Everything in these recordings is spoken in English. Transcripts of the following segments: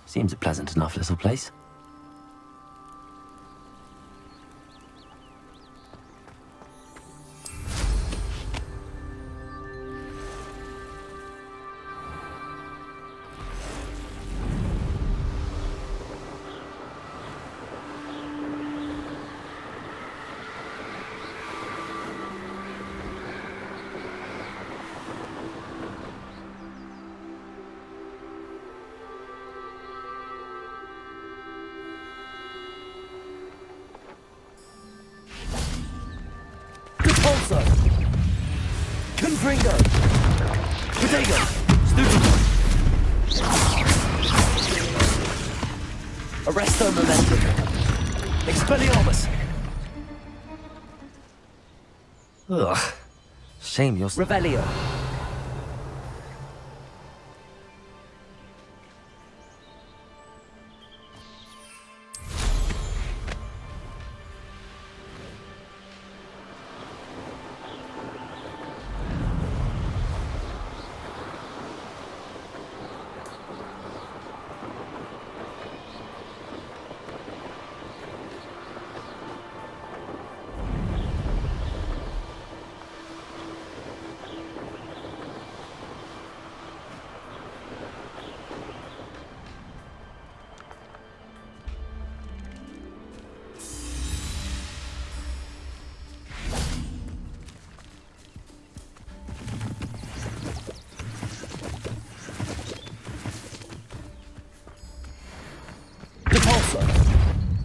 Seems a pleasant enough little place. Arresto momentum. Expelliarmus. Ugh. Shame you're... Revelio.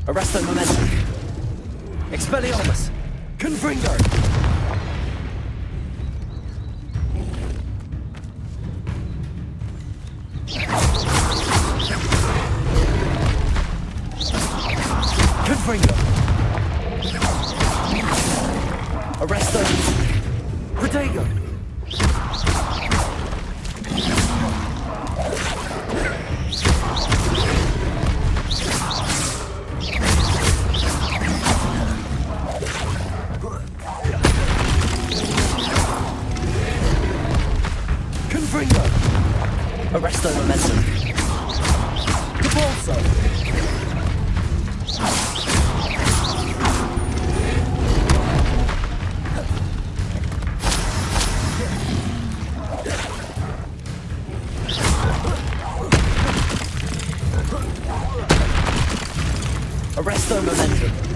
Arresto momentum. Expelliarmus. Confringo. Confringo. Arresto. Protego. Arresto momentum. Capulso. Arresto momentum.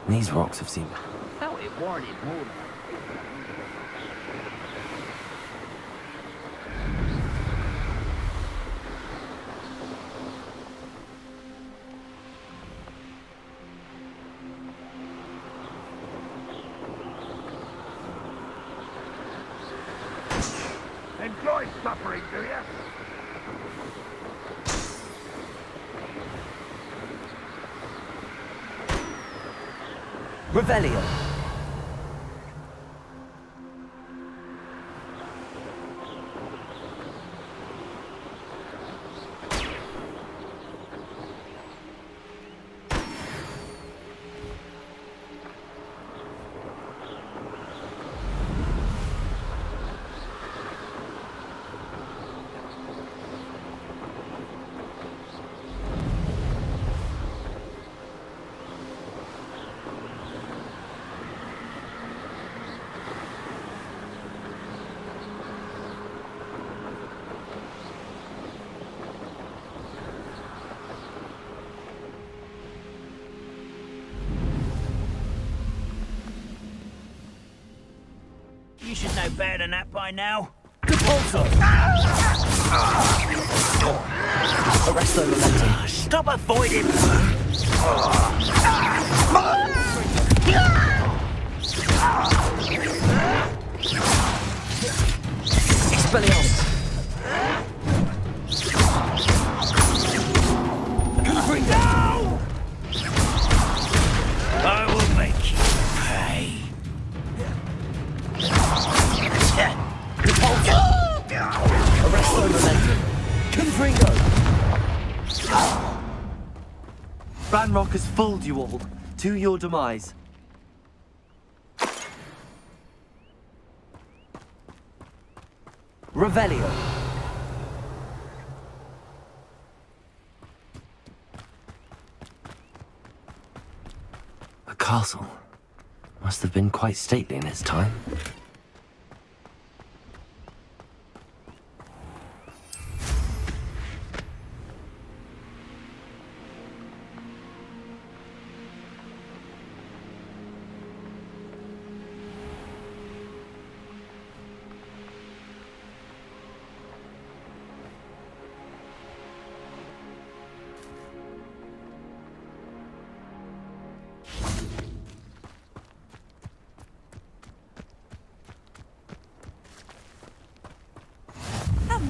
These rocks have seemed... How it wanted more. enjoy suffering, do you? Revelio. You should know better than that by now. Depulso. Arresto momentum. Stop avoiding. Expelliarmus. Confringo. I will make you pay. Arresto momentum. Confringo. Ranrock has fooled you all. To your demise. Revelio. A castle. Must have been quite stately in its time.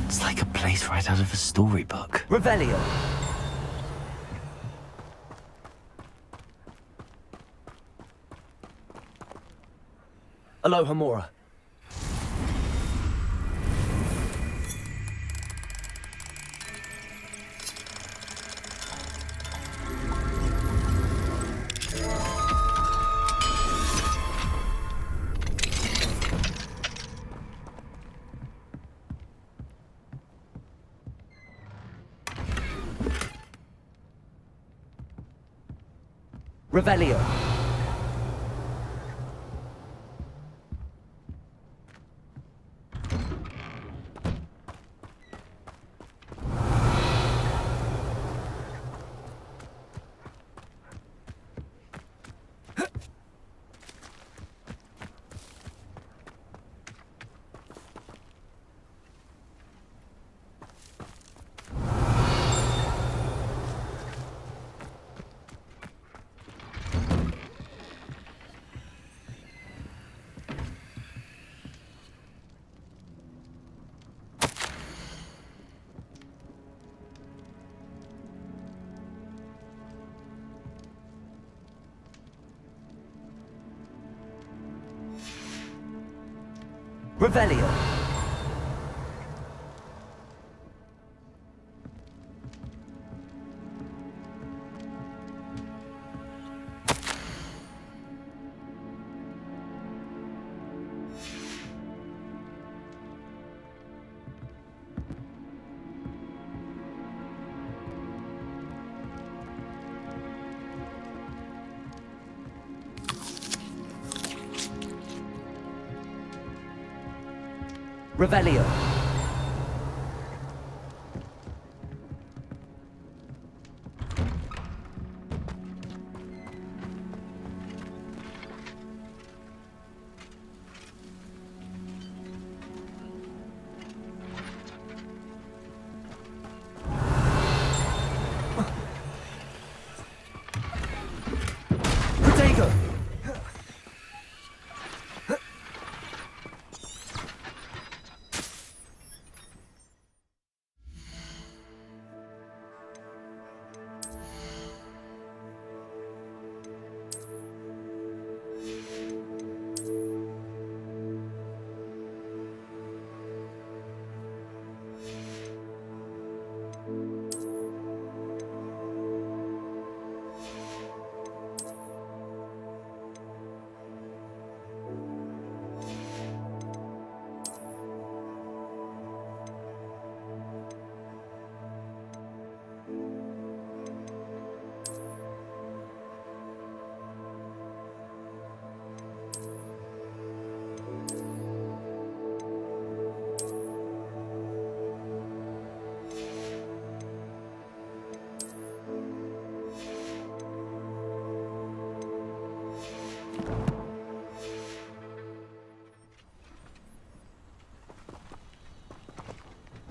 It's like a place right out of a storybook. Revelio. Alohomora. Revelio. Revelio. Revelio. Protego.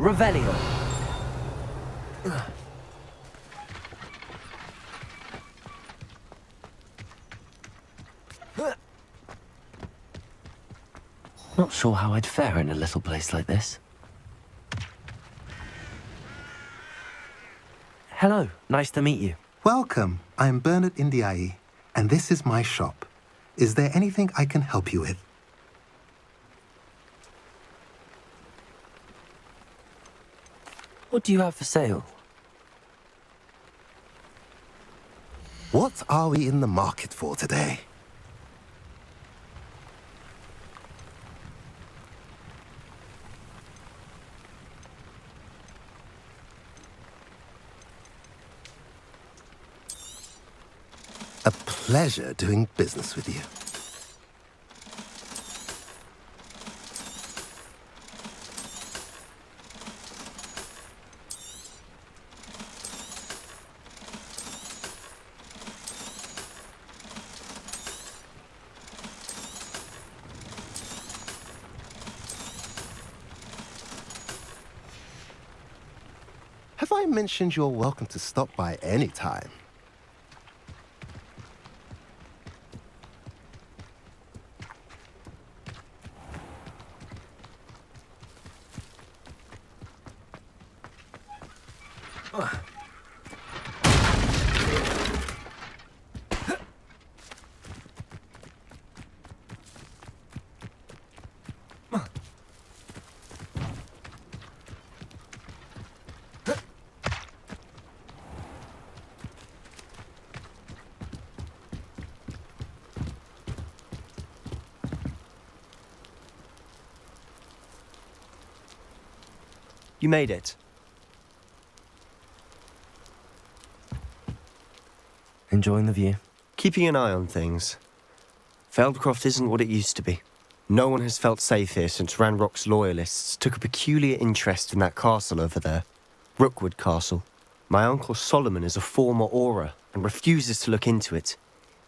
Revelio. Not sure how I'd fare in a little place like this. Hello, nice to meet you. Welcome. I'm Bernard Indiai, and this is my shop. Is there anything I can help you with? What do you have for sale? What are we in the market for today? A pleasure doing business with you. Have I mentioned you're welcome to stop by any time? You made it. Enjoying the view? Keeping an eye on things. Feldcroft isn't what it used to be. No one has felt safe here since Ranrock's loyalists took a peculiar interest in that castle over there. Rookwood Castle. My uncle Solomon is a former Auror and refuses to look into it,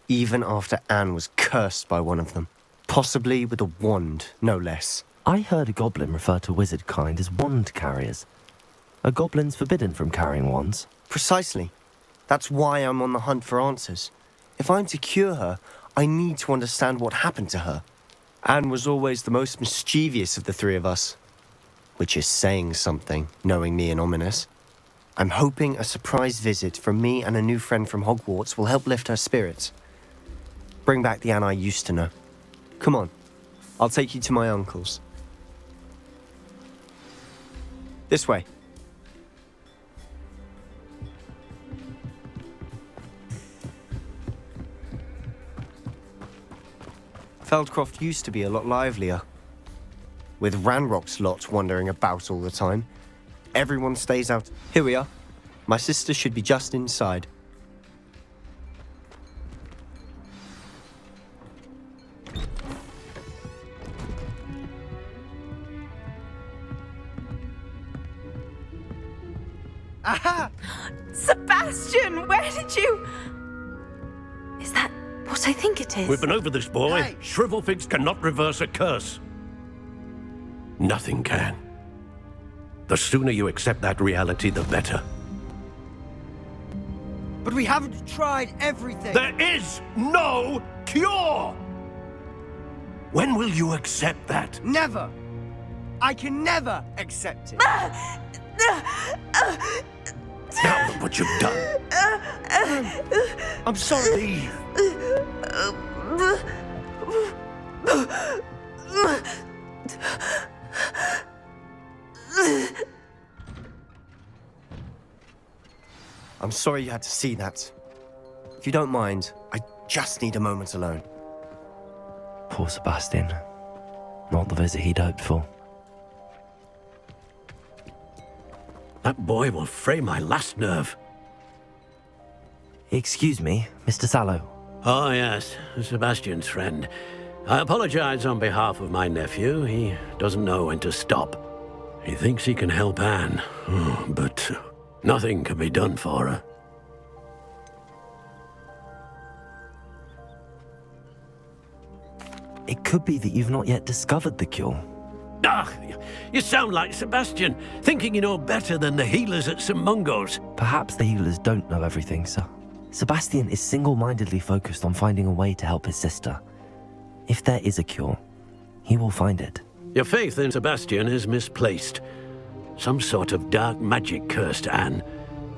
even after Anne was cursed by one of them. Possibly with a wand, no less. I heard a goblin refer to wizard kind as wand carriers. Are goblins forbidden from carrying wands? Precisely. That's why I'm on the hunt for answers. If I'm to cure her, I need to understand what happened to her. Anne was always the most mischievous of the three of us. Which is saying something, knowing me and Ominous. I'm hoping a surprise visit from me and a new friend from Hogwarts will help lift her spirits. Bring back the Anne I used to know. Come on, I'll take you to my uncle's. This way. Feldcroft used to be a lot livelier. With Ranrock's lot wandering about all the time. Everyone stays out. Here we are. My sister should be just inside. Aha! Sebastian, where did you... Is that what I think it is? We've been over this, boy. Hey. Shrivelfigs cannot reverse a curse. Nothing can. The sooner you accept that reality, the better. But we haven't tried everything. There is no cure! When will you accept that? Never. I can never accept it. Now look what you've done. I'm sorry. Leave. I'm sorry you had to see that. If you don't mind, I just need a moment alone. Poor Sebastian. Not the visit he'd hoped for. That boy will fray my last nerve. Excuse me, Mr. Sallow. Oh, yes, Sebastian's friend. I apologize on behalf of my nephew. He doesn't know when to stop. He thinks he can help Anne, but nothing can be done for her. It could be that you've not yet discovered the cure. Ah, you sound like Sebastian, thinking you know better than the healers at St. Mungo's. Perhaps the healers don't know everything, sir. Sebastian is single-mindedly focused on finding a way to help his sister. If there is a cure, he will find it. Your faith in Sebastian is misplaced. Some sort of dark magic cursed Anne,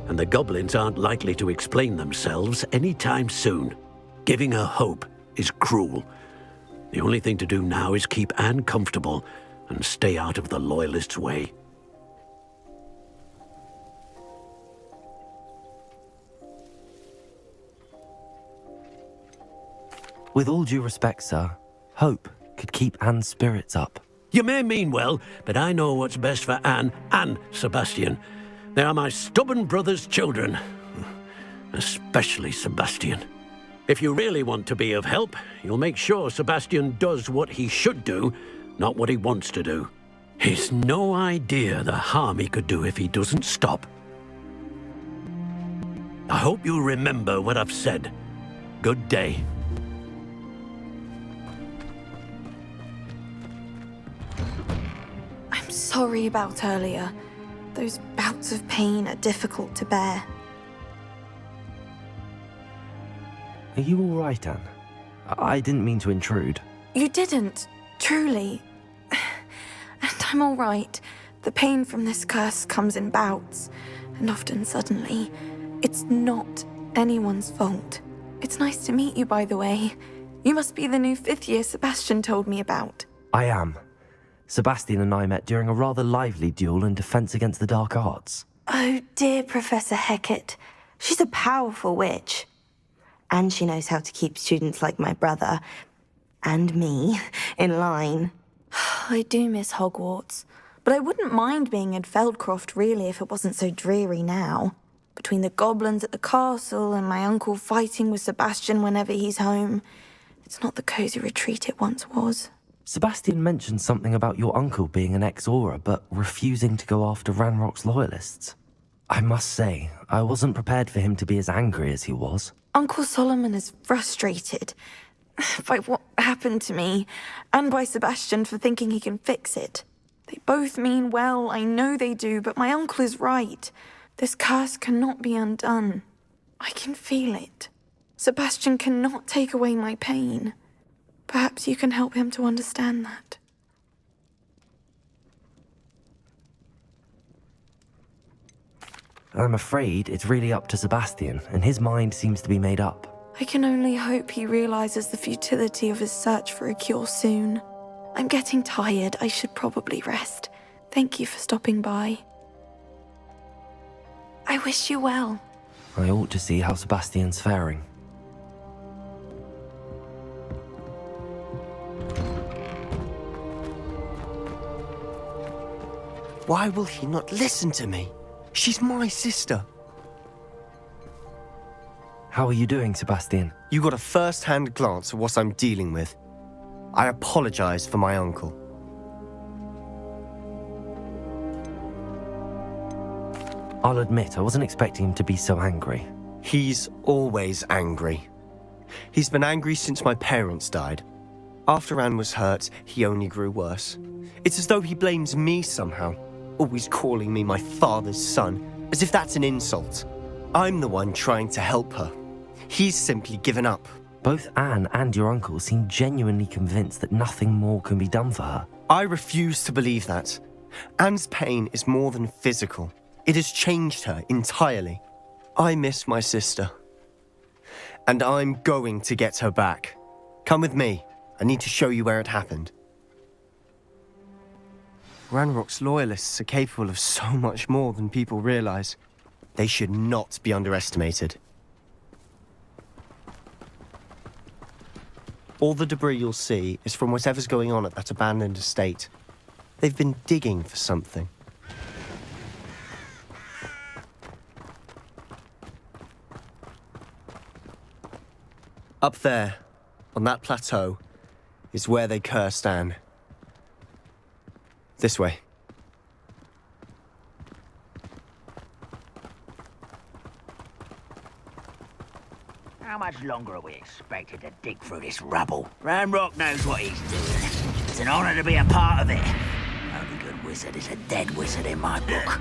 and the goblins aren't likely to explain themselves anytime soon. Giving her hope is cruel. The only thing to do now is keep Anne comfortable and stay out of the Loyalists' way. With all due respect, sir, hope could keep Anne's spirits up. You may mean well, but I know what's best for Anne and Sebastian. They are my stubborn brother's children. Especially Sebastian. If you really want to be of help, you'll make sure Sebastian does what he should do, not what he wants to do. He's no idea the harm he could do if he doesn't stop. I hope you'll remember what I've said. Good day. I'm sorry about earlier. Those bouts of pain are difficult to bear. Are you all right, Anne? I didn't mean to intrude. You didn't, truly. And I'm all right. The pain from this curse comes in bouts, and often suddenly. It's not anyone's fault. It's nice to meet you, by the way. You must be the new 5th year Sebastian told me about. I am. Sebastian and I met during a rather lively duel in defense against the dark arts. Oh, dear Professor Hecat. She's a powerful witch. And she knows how to keep students like my brother, and me, in line. I do miss Hogwarts, but I wouldn't mind being in Feldcroft, really, if it wasn't so dreary now. Between the goblins at the castle and my uncle fighting with Sebastian whenever he's home, it's not the cosy retreat it once was. Sebastian mentioned something about your uncle being an ex-Auror, but refusing to go after Ranrock's Loyalists. I must say, I wasn't prepared for him to be as angry as he was. Uncle Solomon is frustrated by what happened to me, and by Sebastian for thinking he can fix it. They both mean well, I know they do, but my uncle is right. This curse cannot be undone. I can feel it. Sebastian cannot take away my pain. Perhaps you can help him to understand that. I'm afraid it's really up to Sebastian, and his mind seems to be made up. I can only hope he realizes the futility of his search for a cure soon. I'm getting tired. I should probably rest. Thank you for stopping by. I wish you well. I ought to see how Sebastian's faring. Why will he not listen to me? She's my sister. How are you doing, Sebastian? You got a first-hand glance at what I'm dealing with. I apologize for my uncle. I'll admit, I wasn't expecting him to be so angry. He's always angry. He's been angry since my parents died. After Anne was hurt, he only grew worse. It's as though he blames me somehow, always calling me my father's son, as if that's an insult. I'm the one trying to help her. He's simply given up. Both Anne and your uncle seem genuinely convinced that nothing more can be done for her. I refuse to believe that. Anne's pain is more than physical. It has changed her entirely. I miss my sister. And I'm going to get her back. Come with me. I need to show you where it happened. Ranrock's Loyalists are capable of so much more than people realize. They should not be underestimated. All the debris you'll see is from whatever's going on at that abandoned estate. They've been digging for something. Up there, on that plateau, is where they cursed Anne. This way. How much longer are we expected to dig through this rubble? Ranrock knows what he's doing. It's an honor to be a part of it. wizard is a dead wizard in my book.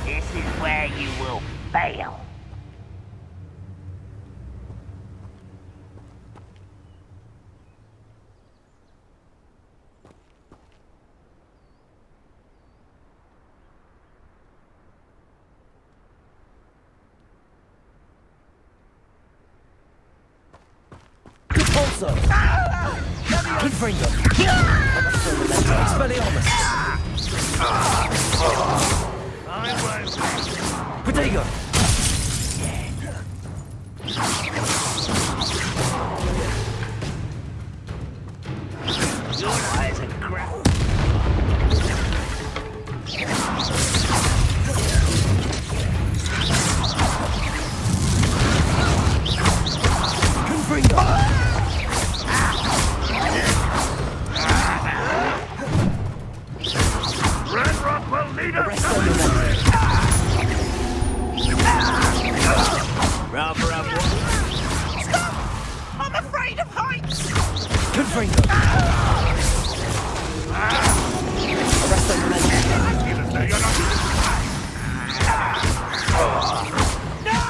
This is where you will fail. Also, Confringo. Expelliarmus. Diagon. Your eyes are crap. Confringo. Rather have one. Stop! I'm afraid of heights! Confringo. Arresto momentum. No!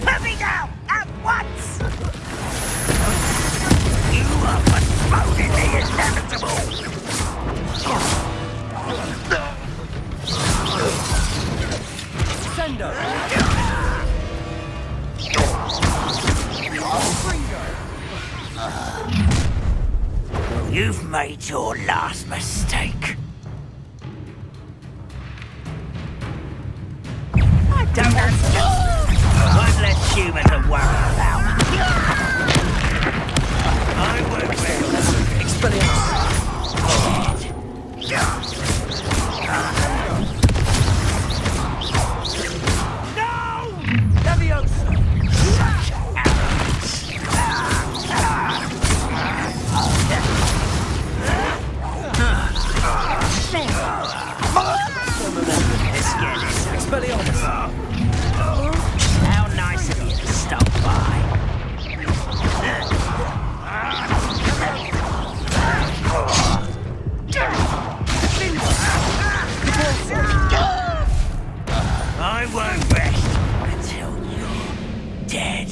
Let me down at once! You are postponing the inevitable! Sendo. You've made your last mistake. I don't understand. One less human to worry about. I won't rest. Expelliarmus. No! Leviosa. Expelliarmus. How nice of you to stop by. I won't rest until you're dead.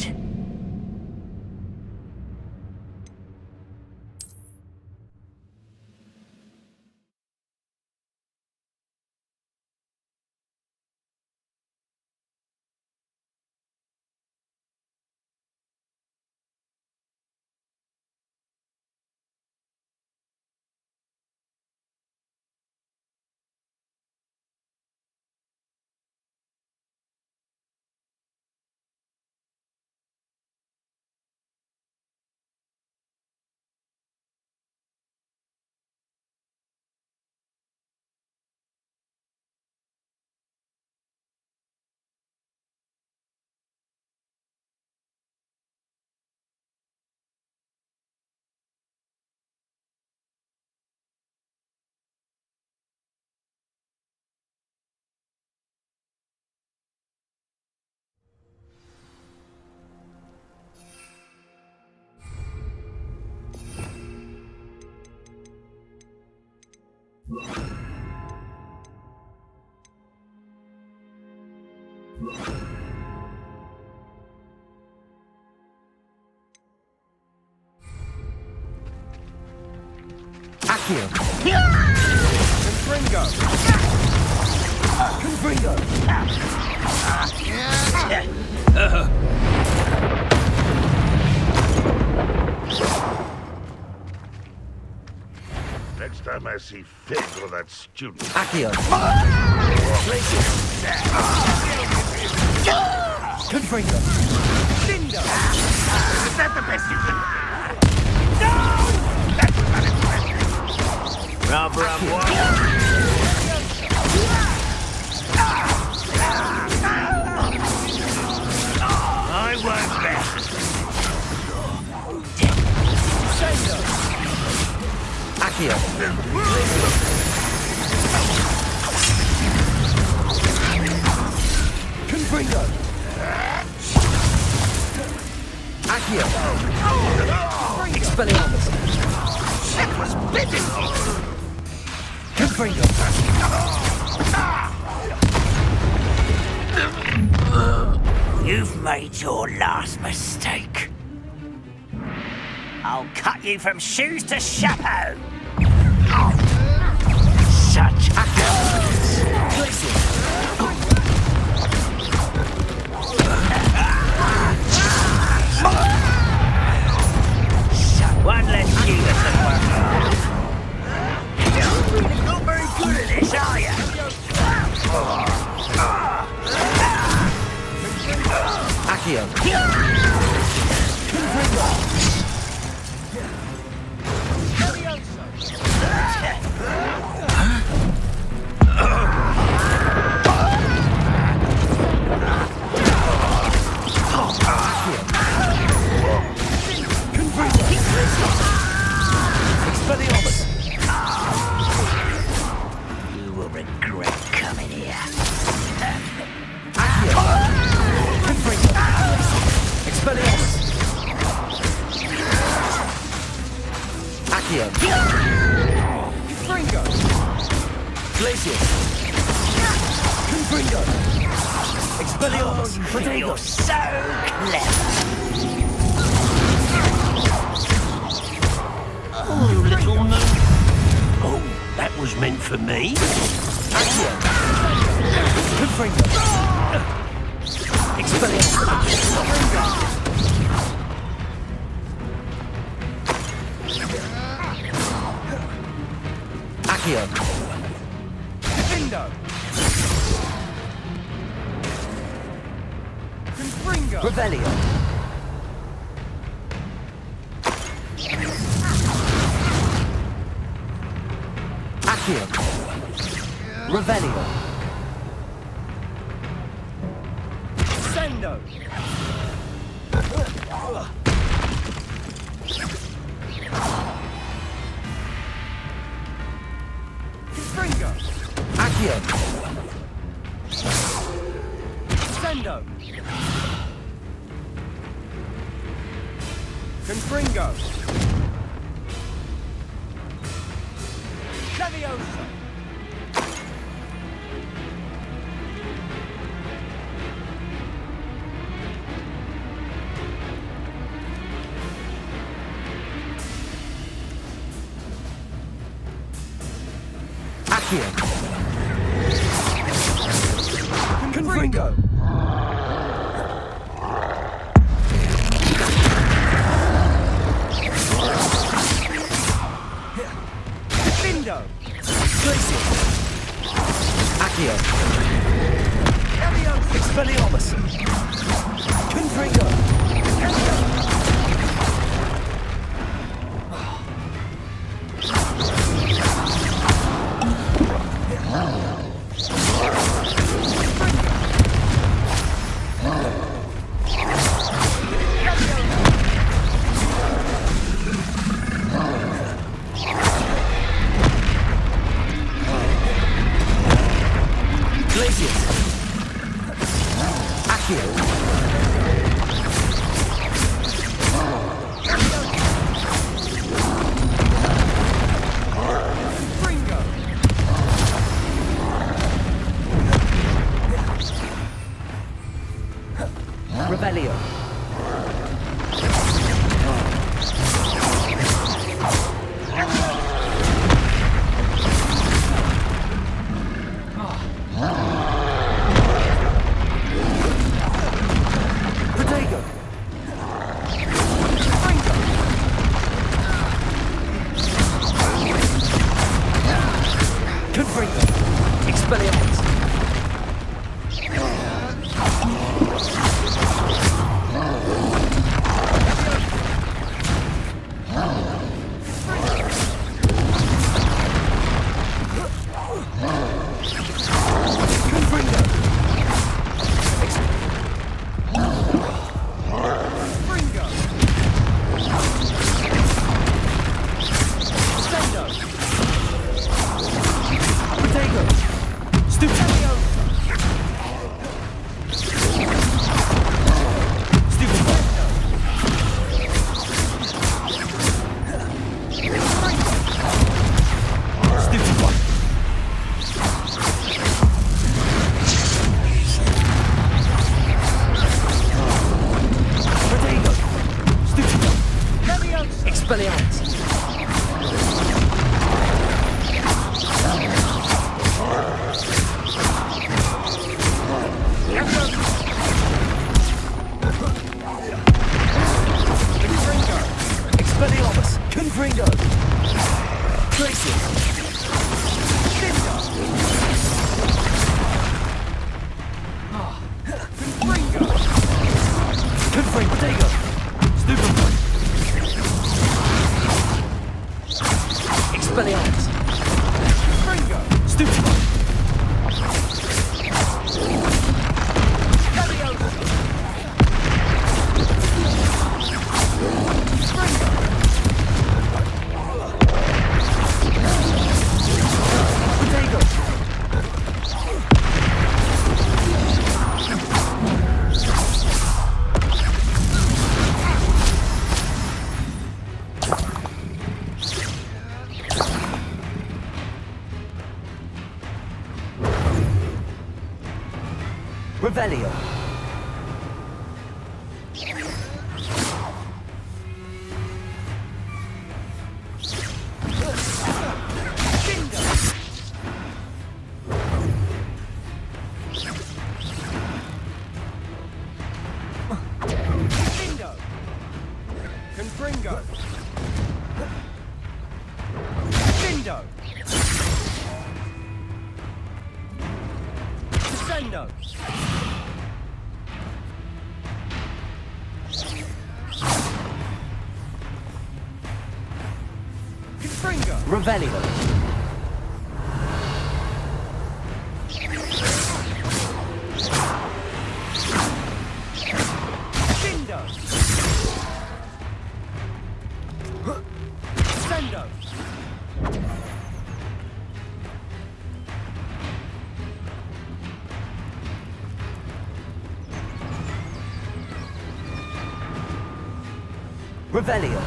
Accio. Confringo. Confringo. Next time I see Fig or that student. Accio. Confringo. Lindo! Is that the best you can do? Rather have one. I won't rest. Sendo. Accio. Confringo. You've made your last mistake. I'll cut you from shoes to chapeau. Such one less human to work on. You're not very good at this, are you? Accio. Expelliarmus. You will regret coming here. Expelliarmus. Accio. Fringo. Glacius. Confringo. Expelliarmus. You're so clever. Oh, you little moon. Oh, that was meant for me. Accio. Confringo. Expelliarmus. Accio. Findo. Confringo. Revelio. Accio. Revelio. Sendo. Confringo. Accio. Sendo. Confringo. Levioso. Accio. Confringo. Findo. Glacius. Accio. Levioso. Expelliarmus. Confringo. Glacius. Accio. Fringo. Revelio. Protego. Fringo. Confringo. Expelliarmus. Confringo. Fringo. Sendo. Protego. Stupid. Stupid one. Stupid one. Revelio. Confringo. Dindo. Descendo. Confringo. Revelio. Dindo. Descendo. Revelio.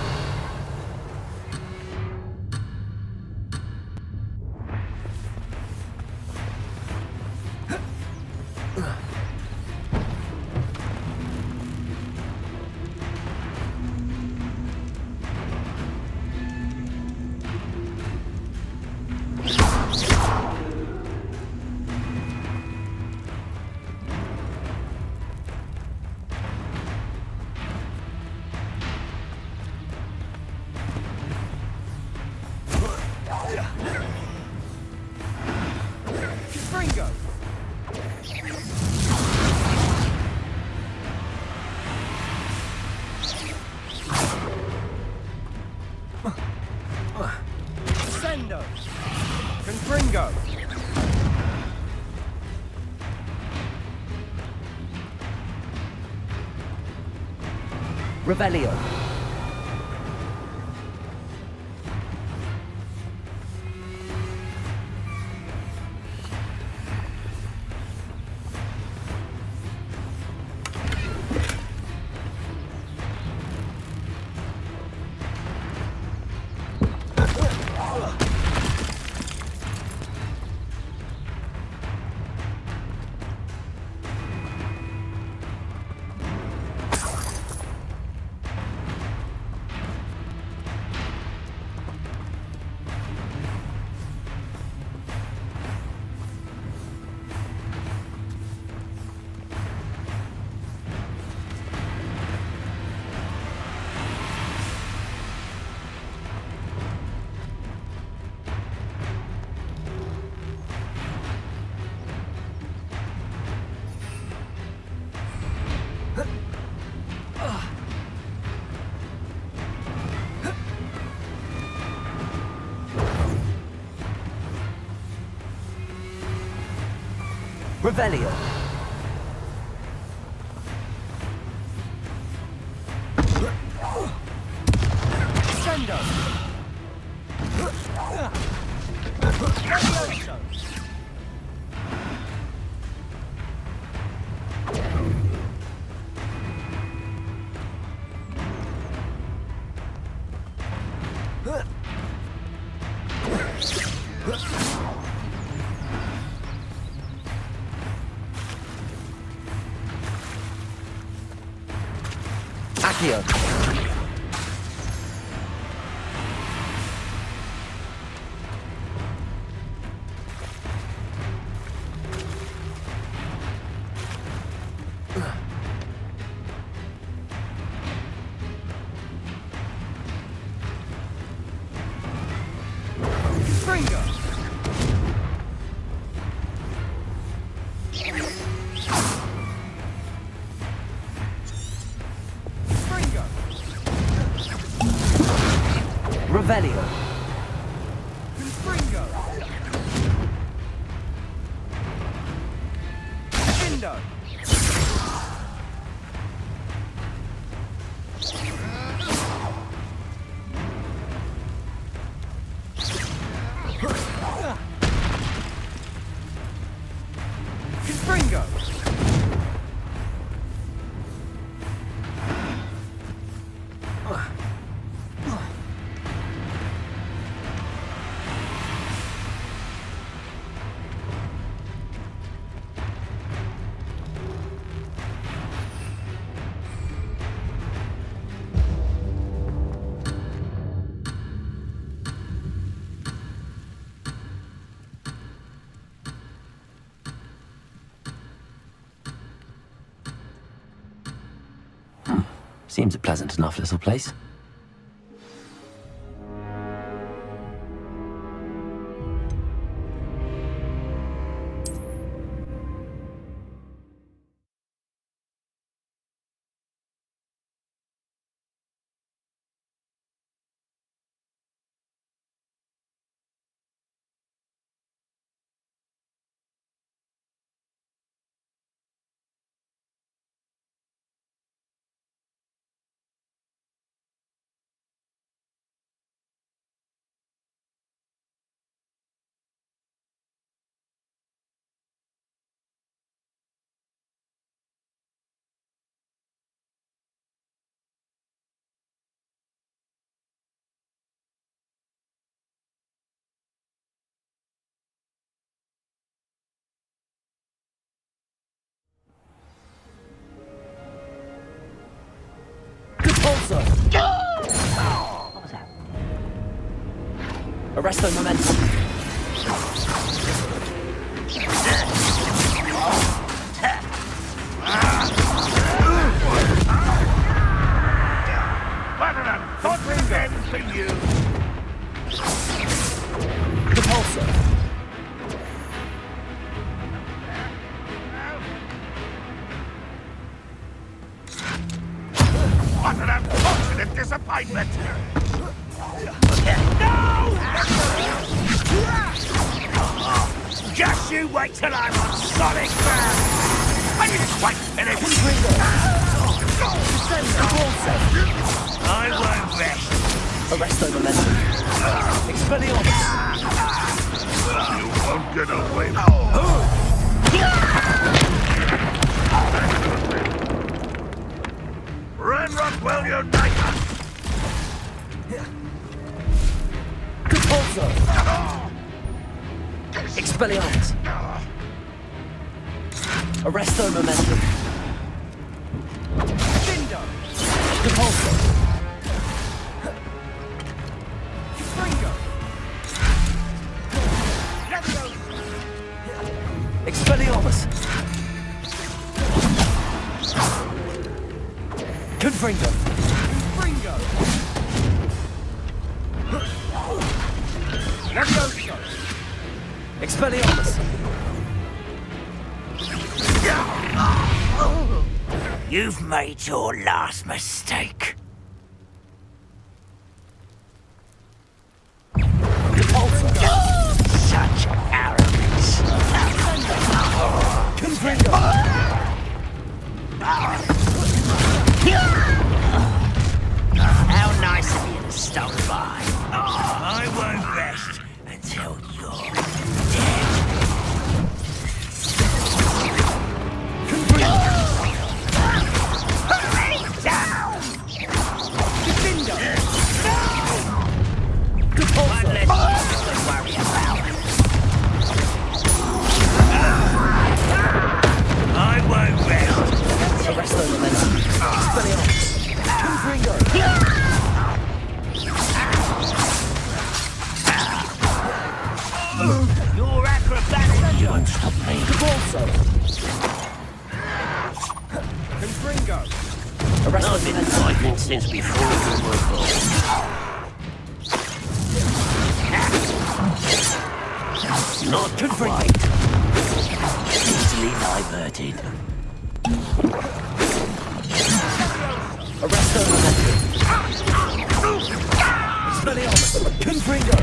Confringo. Descendo. Confringo. Revelio. Revelio. Descendo. Levioso. Accio. Confringo. Confringo. Revelio. Confringo. Dindo. Confringo. Seems a pleasant enough little place. Arresto momentum. Not revenge for you. Repulsor. What an unfortunate disappointment. Just you wait till I'm on solid ground! I didn't quite finish! I won't rest! Arresto momentum. Expelliarmus. You won't get away! Ranrock will unite us! Repulsor. Expelliarmus. Arresto momentum. Repulsor. Expelliarmus. Confringo. Expelliarmus. You've made your last mistake. Such arrogance. Confringo. How nice of you to stop by. I won't rest until you're dead. Hurry down! One less you to worry about. I won't rest. Arresto momentum. Expelliarmus. Confringo. Your acrobatic you won't stop me. Repulsor. Confringo. Arresto I've been momentum. fighting since before you were born. Not quite. Easily diverted. Arresto momentum. Expelliarmus. Confringo.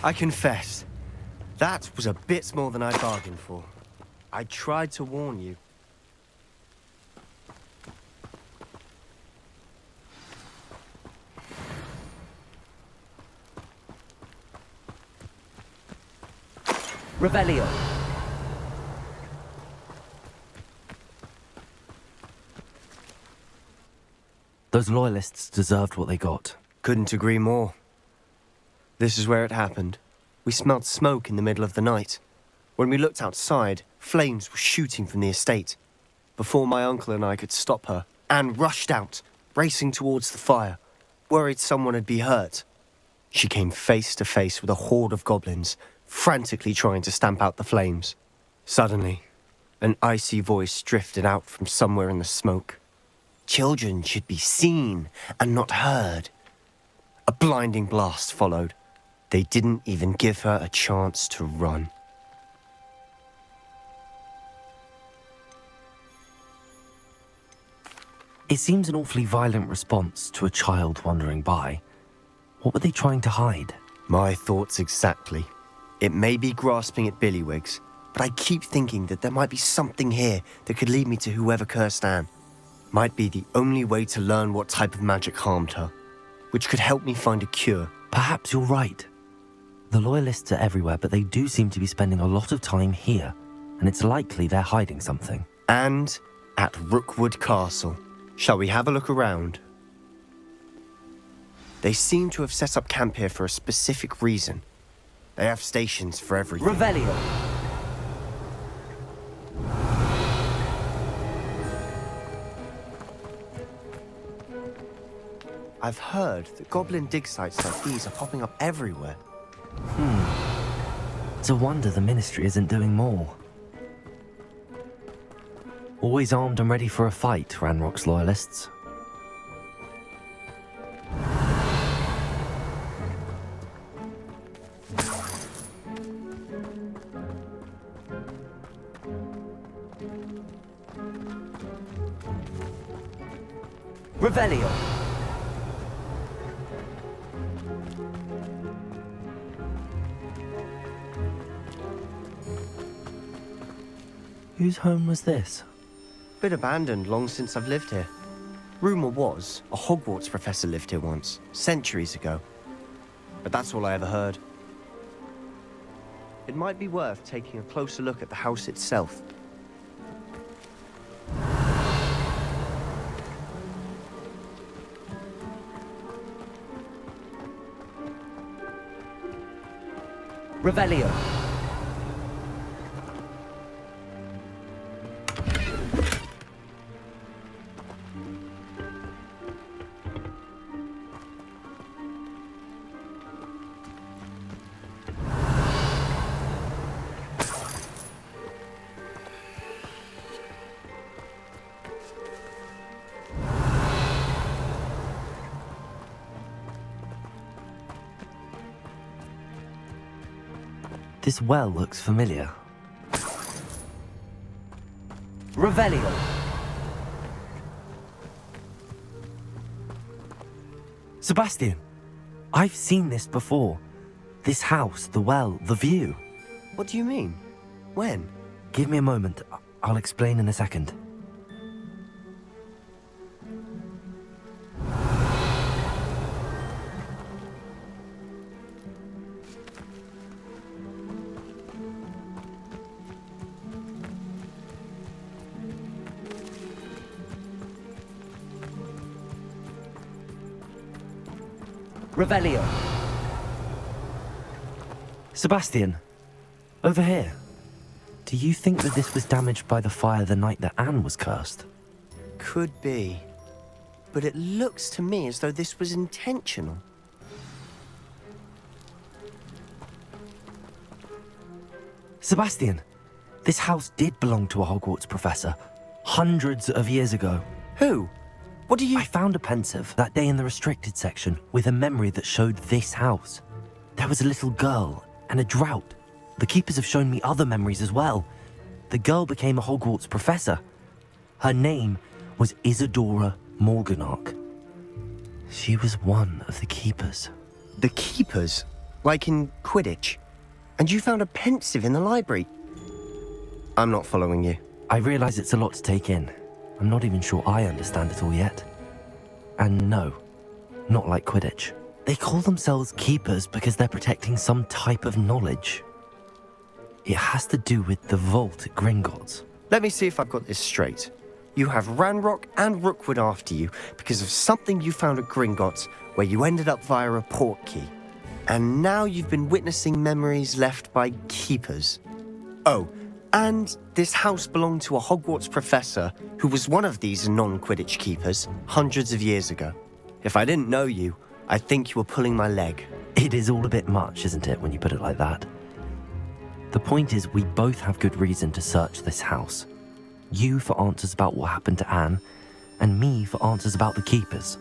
I confess, that was a bit more than I bargained for. I tried to warn you. Revelio. Those loyalists deserved what they got. Couldn't agree more. This is where it happened. We smelled smoke in the middle of the night. When we looked outside, flames were shooting from the estate. Before my uncle and I could stop her, Anne rushed out, racing towards the fire, worried someone had been hurt. She came face to face with a horde of goblins, frantically trying to stamp out the flames. Suddenly, An icy voice drifted out from somewhere in the smoke. Children should be seen and not heard. A blinding blast followed. They didn't even give her a chance to run. It seems an awfully violent response to a child wandering by. What were they trying to hide? My thoughts exactly. It may be grasping at Billywigs, but I keep thinking that there might be something here that could lead me to whoever cursed Anne. Might be the only way to learn what type of magic harmed her, which could help me find a cure. Perhaps you're right. The Loyalists are everywhere, but they do seem to be spending a lot of time here, and it's likely they're hiding something. And at Rookwood Castle. Shall we have a look around? They seem to have set up camp here for a specific reason. They have stations for everything. Revelio. I've heard that goblin dig sites like these are popping up everywhere. It's a wonder the Ministry isn't doing more. Always armed and ready for a fight, Ranrock's Loyalists. Revelio. Whose home was this? Been abandoned long since I've lived here. Rumour was a Hogwarts professor lived here once, centuries ago. But that's all I ever heard. It might be worth taking a closer look at the house itself. Revelio. This well looks familiar. Revelio. Sebastian, I've seen this before. This house, the well, the view. What do you mean? When? Give me a moment. I'll explain in a second. Revelio. Sebastian, over here. Do you think that this was damaged by the fire the night that Anne was cursed? Could be. But it looks to me as though this was intentional. Sebastian, this house did belong to a Hogwarts professor, hundreds of years ago. Who? What do you... I found a pensive that day in the restricted section with a memory that showed this house. There was a little girl and a drought. The keepers have shown me other memories as well. The girl became a Hogwarts professor. Her name was Isadora Morganach. She was one of the keepers. The keepers? Like in Quidditch? And you found a pensive in the library? I'm not following you. I realize it's a lot to take in. I'm not even sure I understand it all yet. And no, not like Quidditch. They call themselves keepers because they're protecting some type of knowledge. It has to do with the vault at Gringotts. Let me see if I've got this straight. You have Ranrock and Rookwood after you because of something you found at Gringotts where you ended up via a portkey. And now you've been witnessing memories left by keepers. Oh, and this house belonged to a Hogwarts professor who was one of these non-Quidditch keepers hundreds of years ago. If I didn't know you, I think you were pulling my leg. It is all a bit much, isn't it, when you put it like that? The point is, we both have good reason to search this house. You for answers about what happened to Anne, and me for answers about the keepers.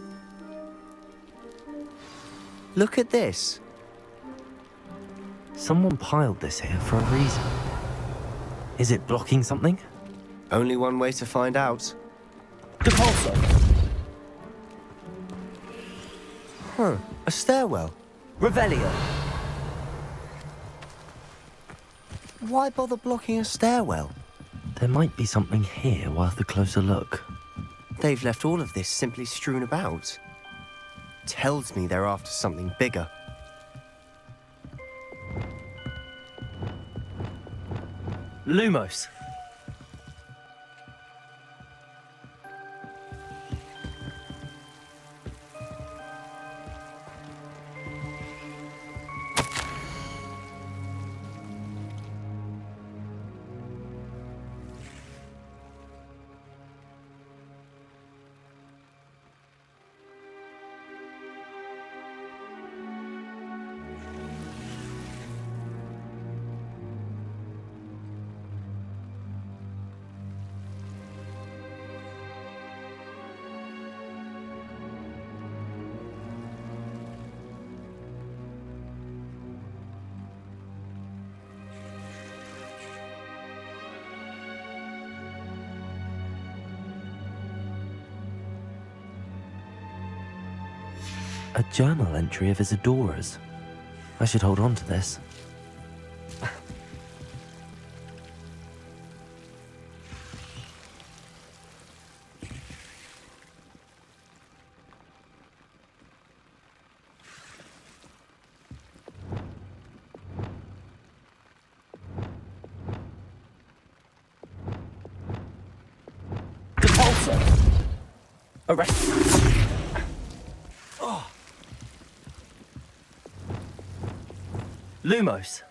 Look at this. Someone piled this here for a reason. Is it blocking something? Only one way to find out. Depulso! Huh, a stairwell. Revelio! Why bother blocking a stairwell? There might be something here worth a closer look. They've left all of this simply strewn about. Tells me they're after something bigger. Lumos! A journal entry of Isadora's. I should hold on to this. Depulso! Arrest! Lumos!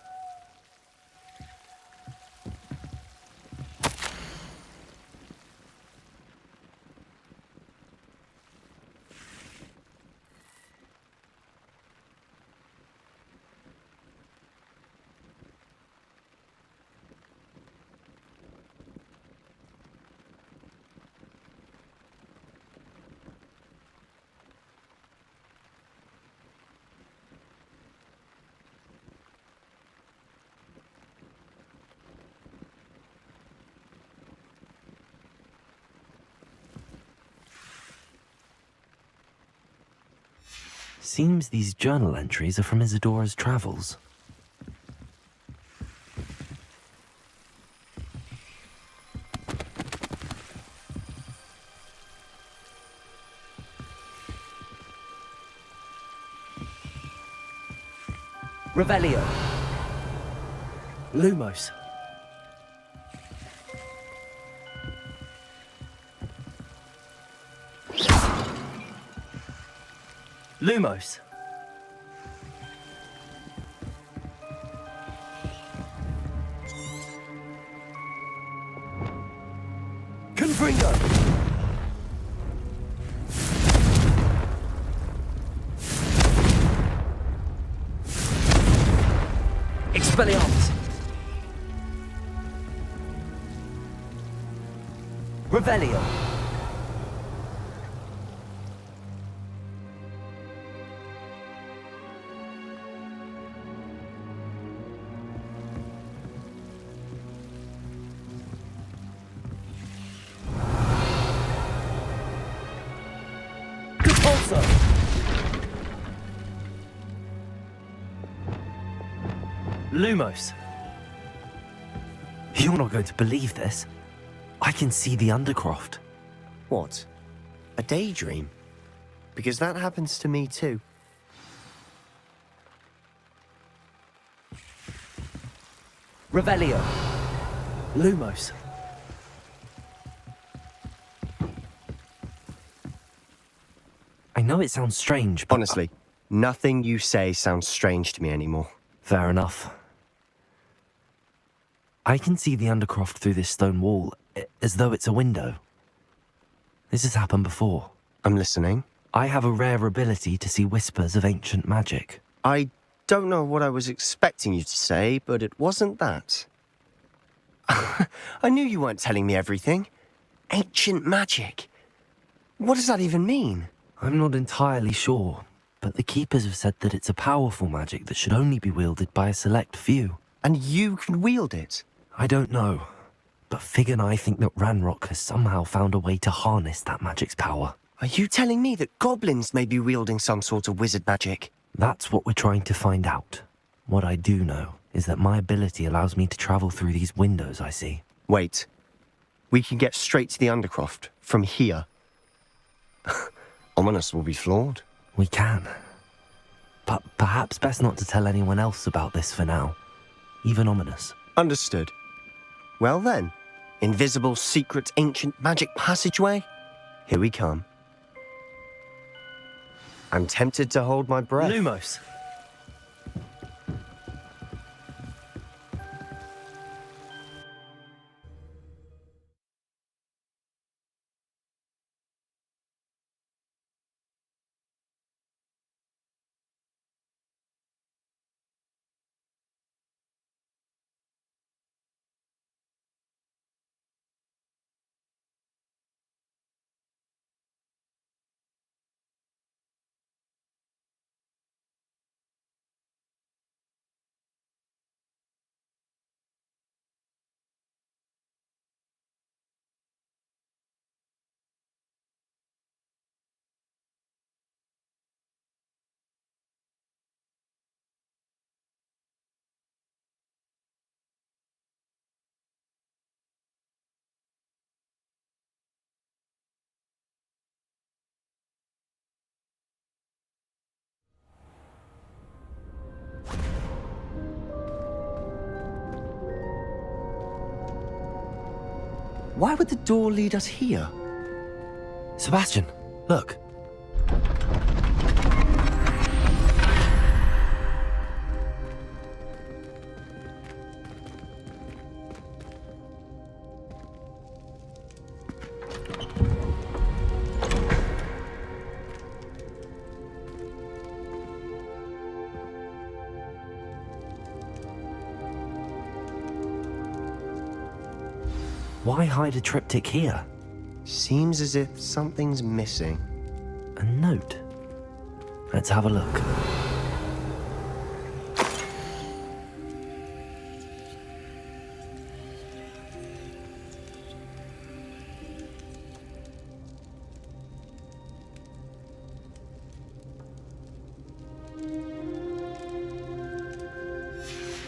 Seems these journal entries are from Isadora's travels. Revelio! Lumos! Lumos! Confringo! Expelliarmus! Revelio! Depulso! Lumos! You're not going to believe this. I can see the Undercroft. What? A daydream? Because that happens to me too. Revelio! Lumos! I know it sounds strange, but... Honestly, nothing you say sounds strange to me anymore. Fair enough. I can see the Undercroft through this stone wall, as though it's a window. This has happened before. I'm listening. I have a rare ability to see whispers of ancient magic. I don't know what I was expecting you to say, but it wasn't that. I knew you weren't telling me everything. Ancient magic. What does that even mean? I'm not entirely sure, but the Keepers have said that it's a powerful magic that should only be wielded by a select few. And you can wield it? I don't know, but Fig and I think that Ranrock has somehow found a way to harness that magic's power. Are you telling me that goblins may be wielding some sort of wizard magic? That's what we're trying to find out. What I do know is that my ability allows me to travel through these windows I see. Wait. We can get straight to the Undercroft from here. Ominous will be floored. We can. But perhaps best not to tell anyone else about this for now. Even Ominous. Understood. Well then, invisible, secret, ancient magic passageway? Here we come. I'm tempted to hold my breath. Lumos. Why would the door lead us here? Sebastian, look. Why hide a triptych here? Seems as if something's missing. A note. Let's have a look.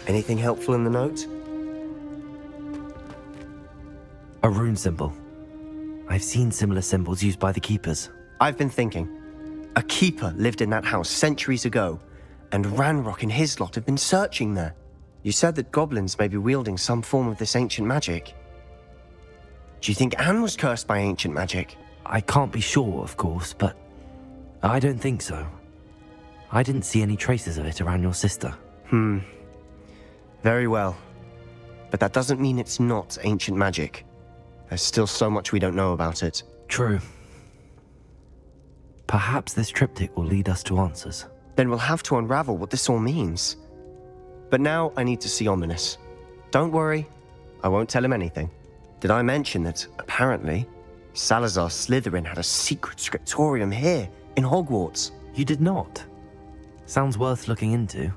Anything helpful in the note? A rune symbol. I've seen similar symbols used by the Keepers. I've been thinking. A keeper lived in that house centuries ago, and Ranrock and his lot have been searching there. You said that goblins may be wielding some form of this ancient magic. Do you think Anne was cursed by ancient magic? I can't be sure, of course, but I don't think so. I didn't see any traces of it around your sister. Very well. But that doesn't mean it's not ancient magic. There's still so much we don't know about it. True. Perhaps this triptych will lead us to answers. Then we'll have to unravel what this all means. But now I need to see Ominous. Don't worry, I won't tell him anything. Did I mention that, apparently, Salazar Slytherin had a secret scriptorium here, in Hogwarts? You did not? Sounds worth looking into.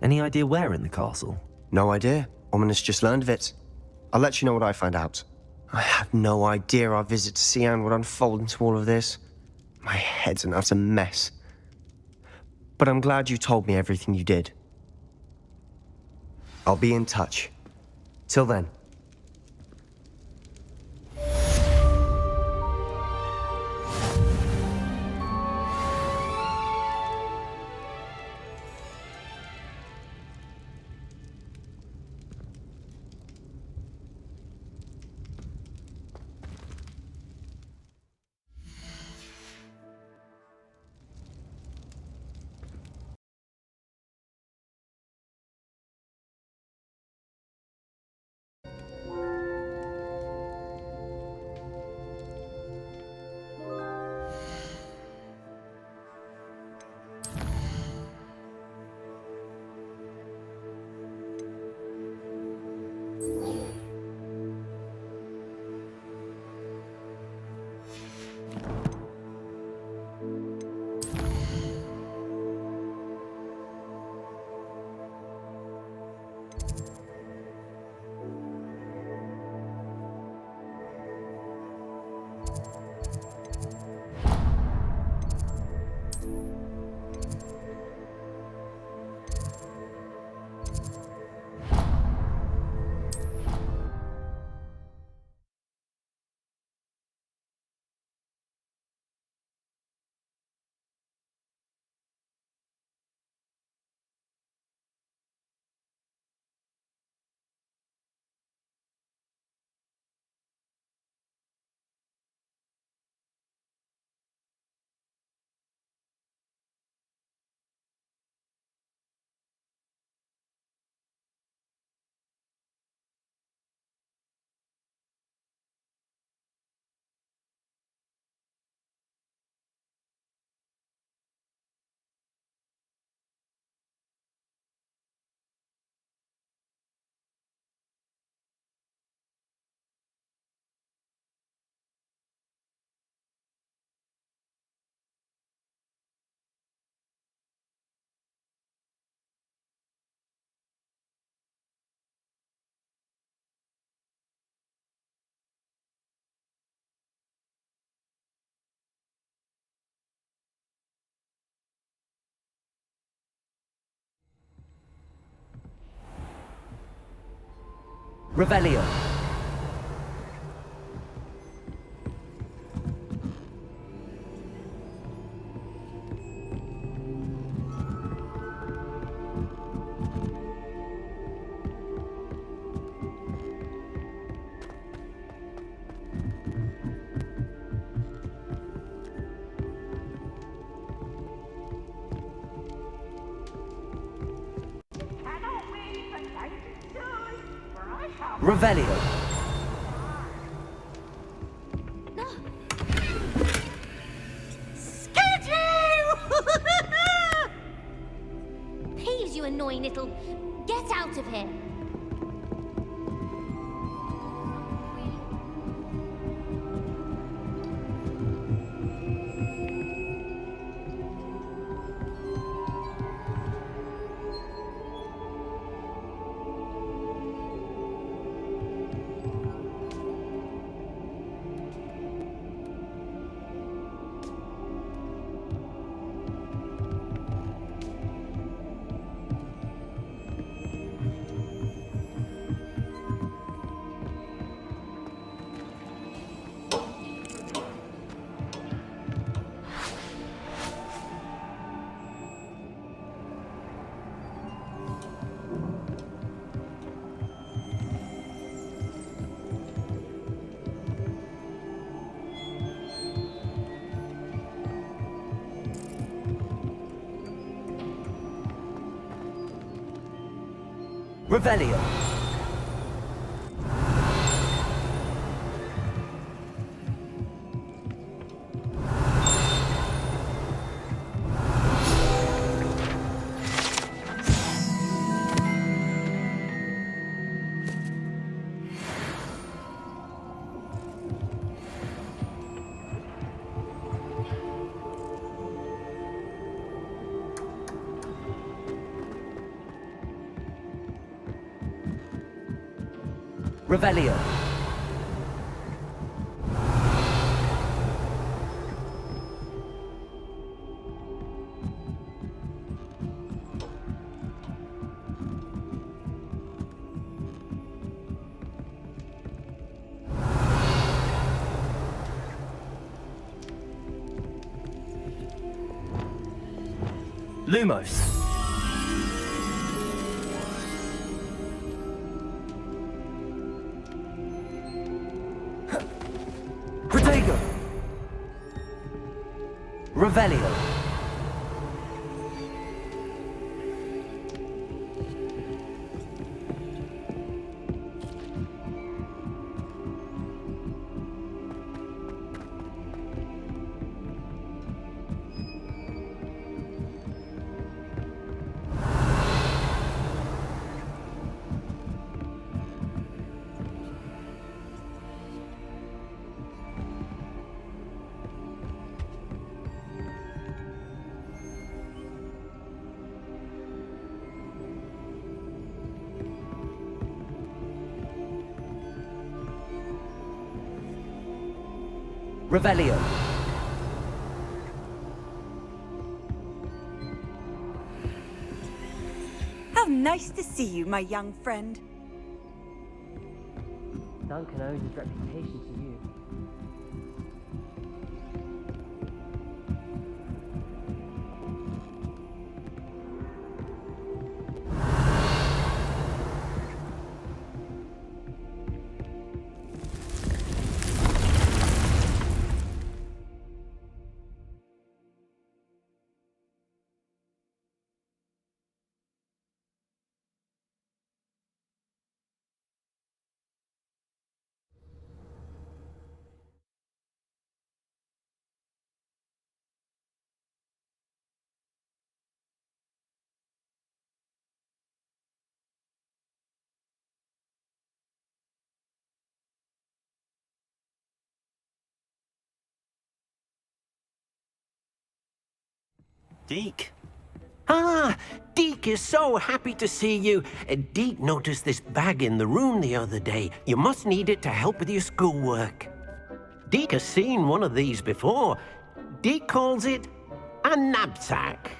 Any idea where in the castle? No idea. Ominous just learned of it. I'll let you know what I find out. I had no idea our visit to Cian would unfold into all of this. My head's an utter mess. But I'm glad you told me everything you did. I'll be in touch. Till then. Revelio. Revelio. Scared you! Please, you annoying little... Get out of here! Revelio. Revelio. Lumos. Protego. Revelio. Revelio. How nice to see you, my young friend. Duncan owes his reputation to you. Deke. Ah, Deke is so happy to see you. Deke noticed this bag in the room the other day. You must need it to help with your schoolwork. Deke has seen one of these before. Deke calls it a knapsack.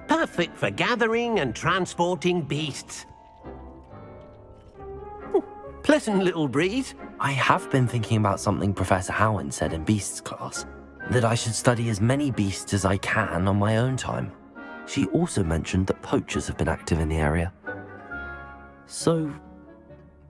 Perfect for gathering and transporting beasts. Pleasant little breeze. I have been thinking about something Professor Howard said in Beasts class, that I should study as many beasts as I can on my own time. She also mentioned that poachers have been active in the area. So,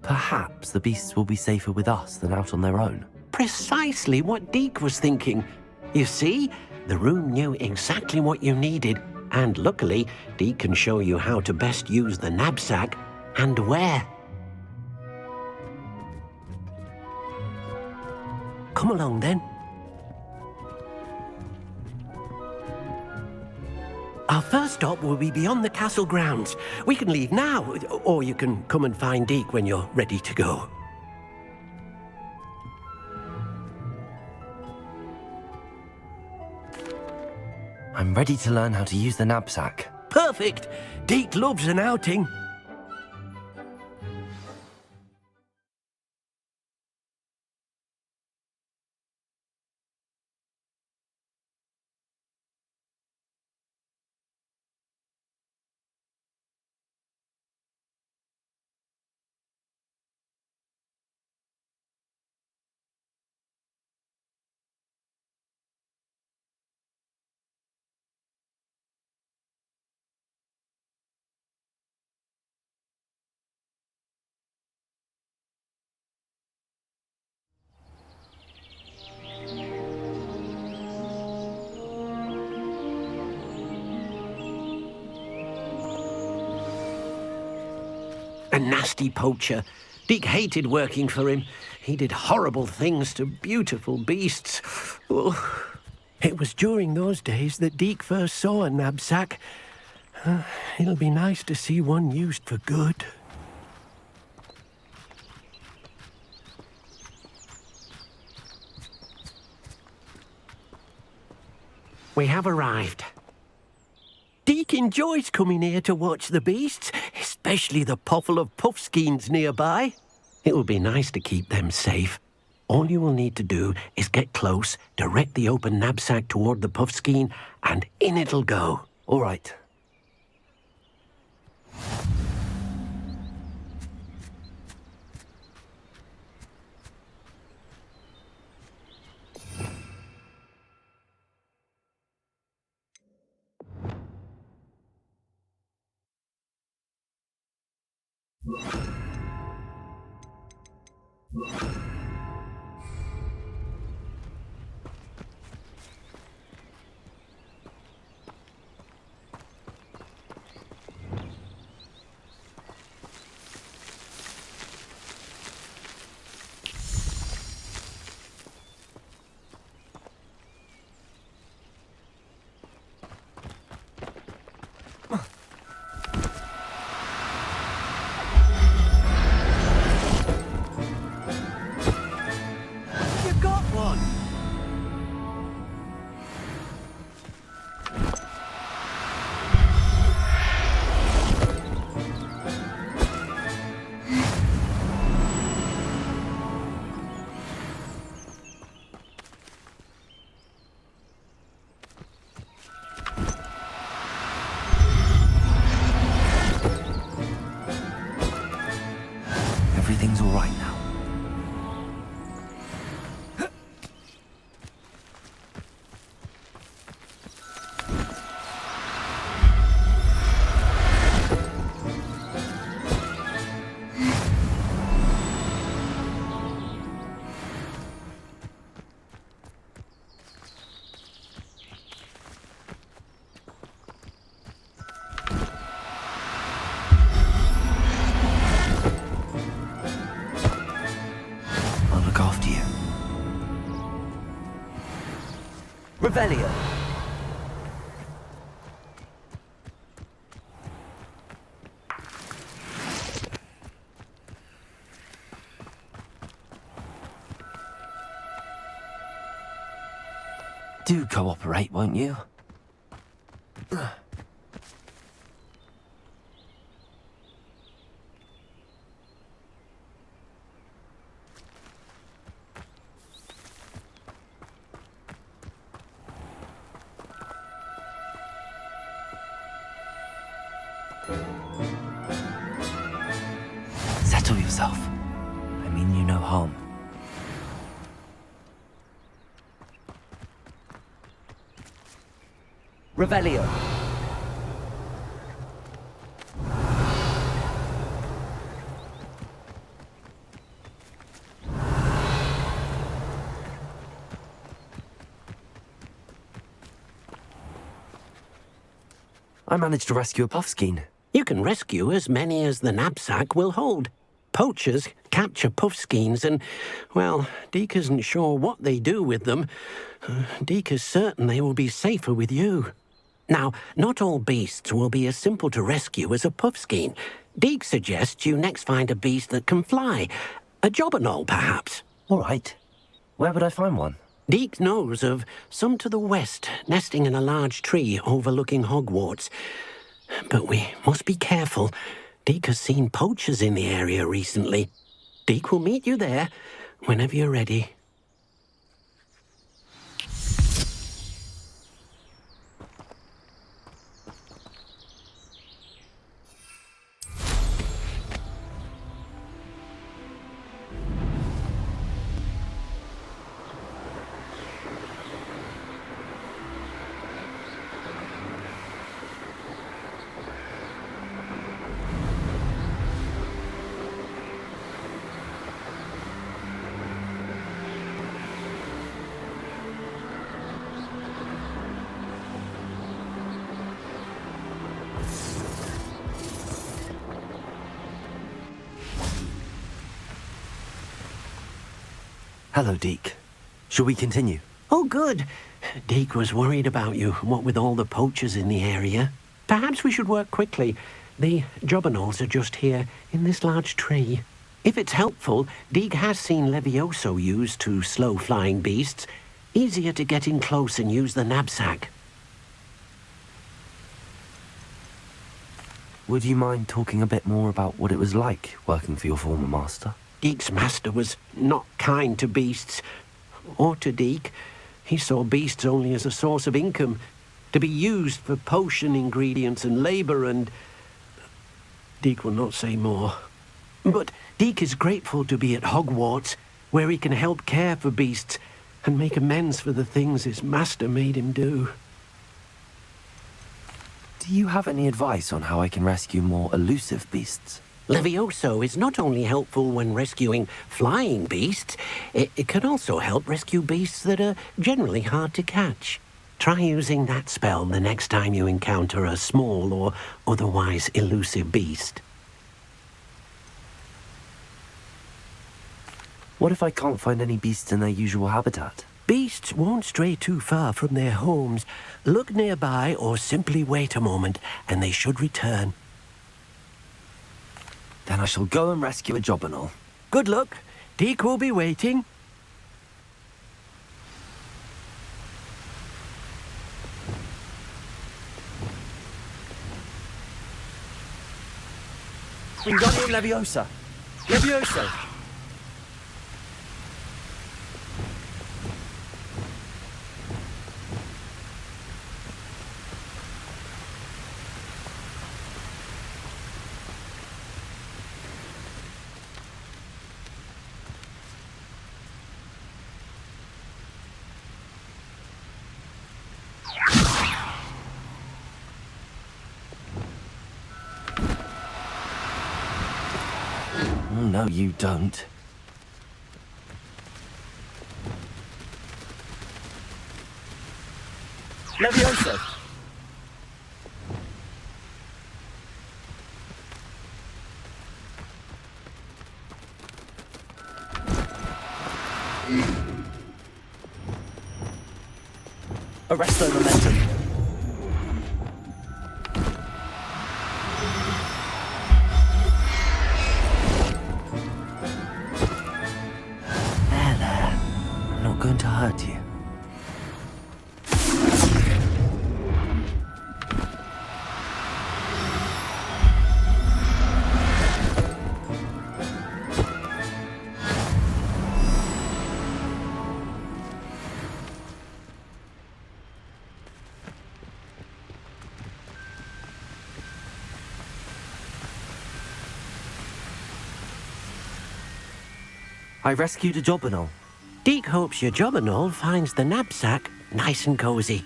perhaps the beasts will be safer with us than out on their own. Precisely what Deke was thinking. You see, the room knew exactly what you needed, and luckily, Deke can show you how to best use the knapsack and where. Come along, then. Our first stop will be beyond the castle grounds. We can leave now, or you can come and find Deke when you're ready to go. I'm ready to learn how to use the knapsack. Perfect! Deke loves an outing. A nasty poacher. Deke hated working for him. He did horrible things to beautiful beasts. Oh. It was during those days that Deke first saw a knapsack. It'll be nice to see one used for good. We have arrived. Deke enjoys coming here to watch the beasts, especially the potful of puffskeins nearby. It will be nice to keep them safe. All you will need to do is get close, direct the open knapsack toward the puffskein, and in it'll go. All right. Revelio. Do cooperate, won't you? Settle yourself. I mean you no harm. Revelio. I managed to rescue a puffskein. You can rescue as many as the knapsack will hold. Poachers capture puffskeins and, well, Deke isn't sure what they do with them. Deke is certain they will be safer with you. Now, not all beasts will be as simple to rescue as a puffskein. Deke suggests you next find a beast that can fly. A jobberknoll, perhaps. All right. Where would I find one? Deke knows of some to the west, nesting in a large tree overlooking Hogwarts. But we must be careful. Deke has seen poachers in the area recently. Deke will meet you there whenever you're ready. Hello, Deke. Shall we continue? Oh, good. Deke was worried about you, what with all the poachers in the area. Perhaps we should work quickly. The jobberknolls are just here, in this large tree. If it's helpful, Deke has seen Levioso used to slow flying beasts. Easier to get in close and use the knapsack. Would you mind talking a bit more about what it was like working for your former master? Deke's master was not kind to beasts, or to Deke. He saw beasts only as a source of income, to be used for potion ingredients and labour, and Deke will not say more. But Deke is grateful to be at Hogwarts, where he can help care for beasts and make amends for the things his master made him do. Do you have any advice on how I can rescue more elusive beasts? Levioso is not only helpful when rescuing flying beasts, it can also help rescue beasts that are generally hard to catch. Try using that spell the next time you encounter a small or otherwise elusive beast. What if I can't find any beasts in their usual habitat? Beasts won't stray too far from their homes. Look nearby or simply wait a moment and they should return. Then I shall go and rescue a jobberknoll. Good luck. Deke will be waiting. Wingardium Leviosa. Levioso. Oh, no, you don't. Levioso. Arresto momentum. There. I'm not going to hurt you. I rescued a Jobberknoll. Deke hopes your Jobberknoll finds the knapsack nice and cozy.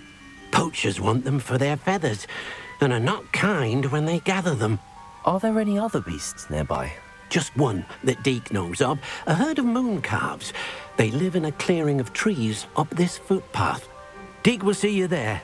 Poachers want them for their feathers, and are not kind when they gather them. Are there any other beasts nearby? Just one that Deke knows of, a herd of moon calves. They live in a clearing of trees up this footpath. Deke will see you there.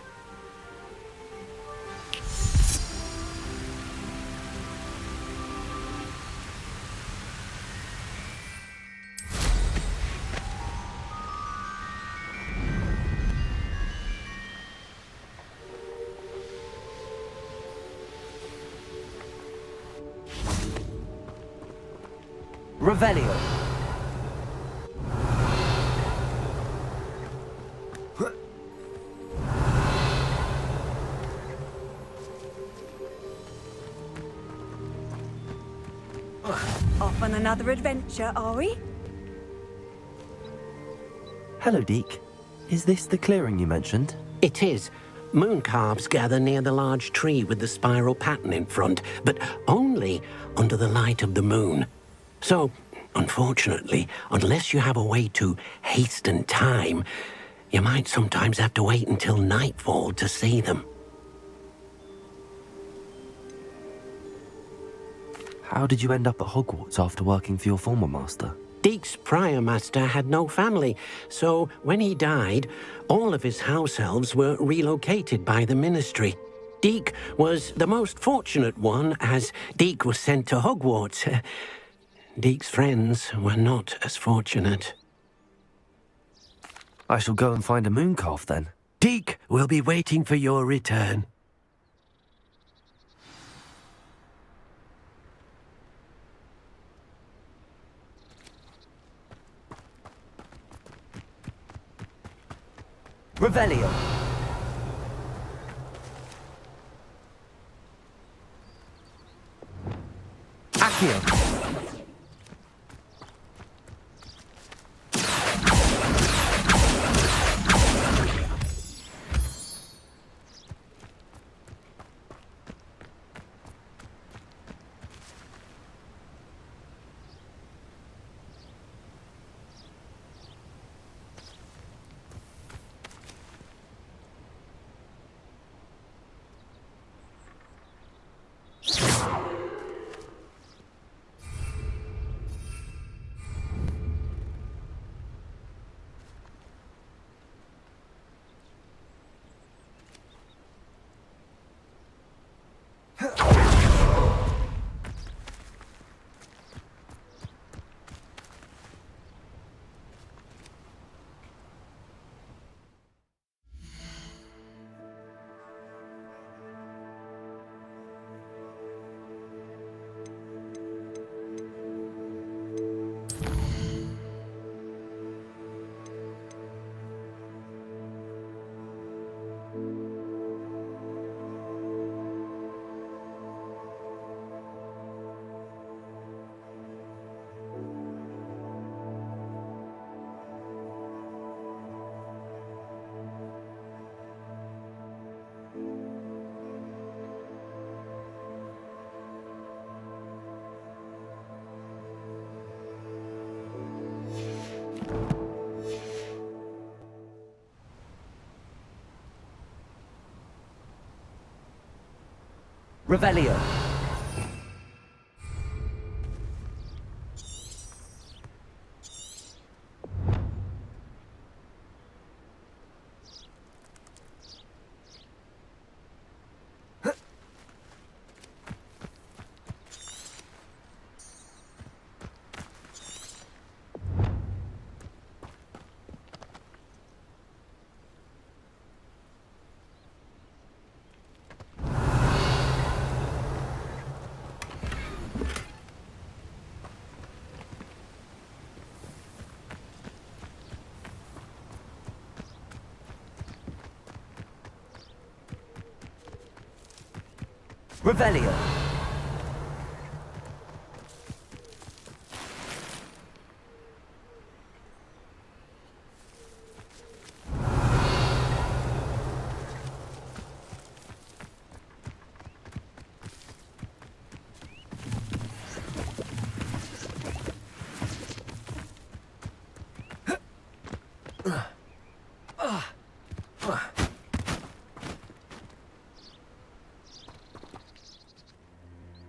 Revelio. Off on another adventure, are we? Hello, Deke. Is this the clearing you mentioned? It is. Moon calves gather near the large tree with the spiral pattern in front, but only under the light of the moon. So, unfortunately, unless you have a way to hasten time, you might sometimes have to wait until nightfall to see them. How did you end up at Hogwarts after working for your former master? Deke's prior master had no family, so when he died, all of his house elves were relocated by the ministry. Deke was the most fortunate one, as Deke was sent to Hogwarts. Deke's friends were not as fortunate. I shall go and find a moon calf then. Deke will be waiting for your return. Revelio. Accio. Revelio. Revelio.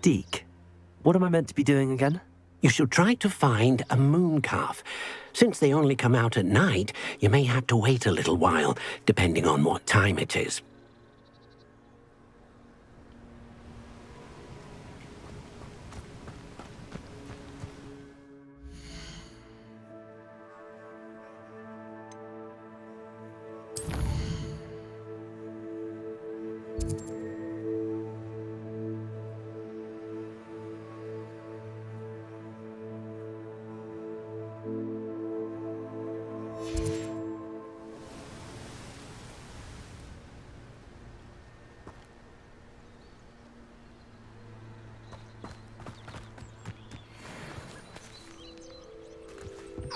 Deke, what am I meant to be doing again? You should try to find a moon calf. Since they only come out at night, you may have to wait a little while, depending on what time it is.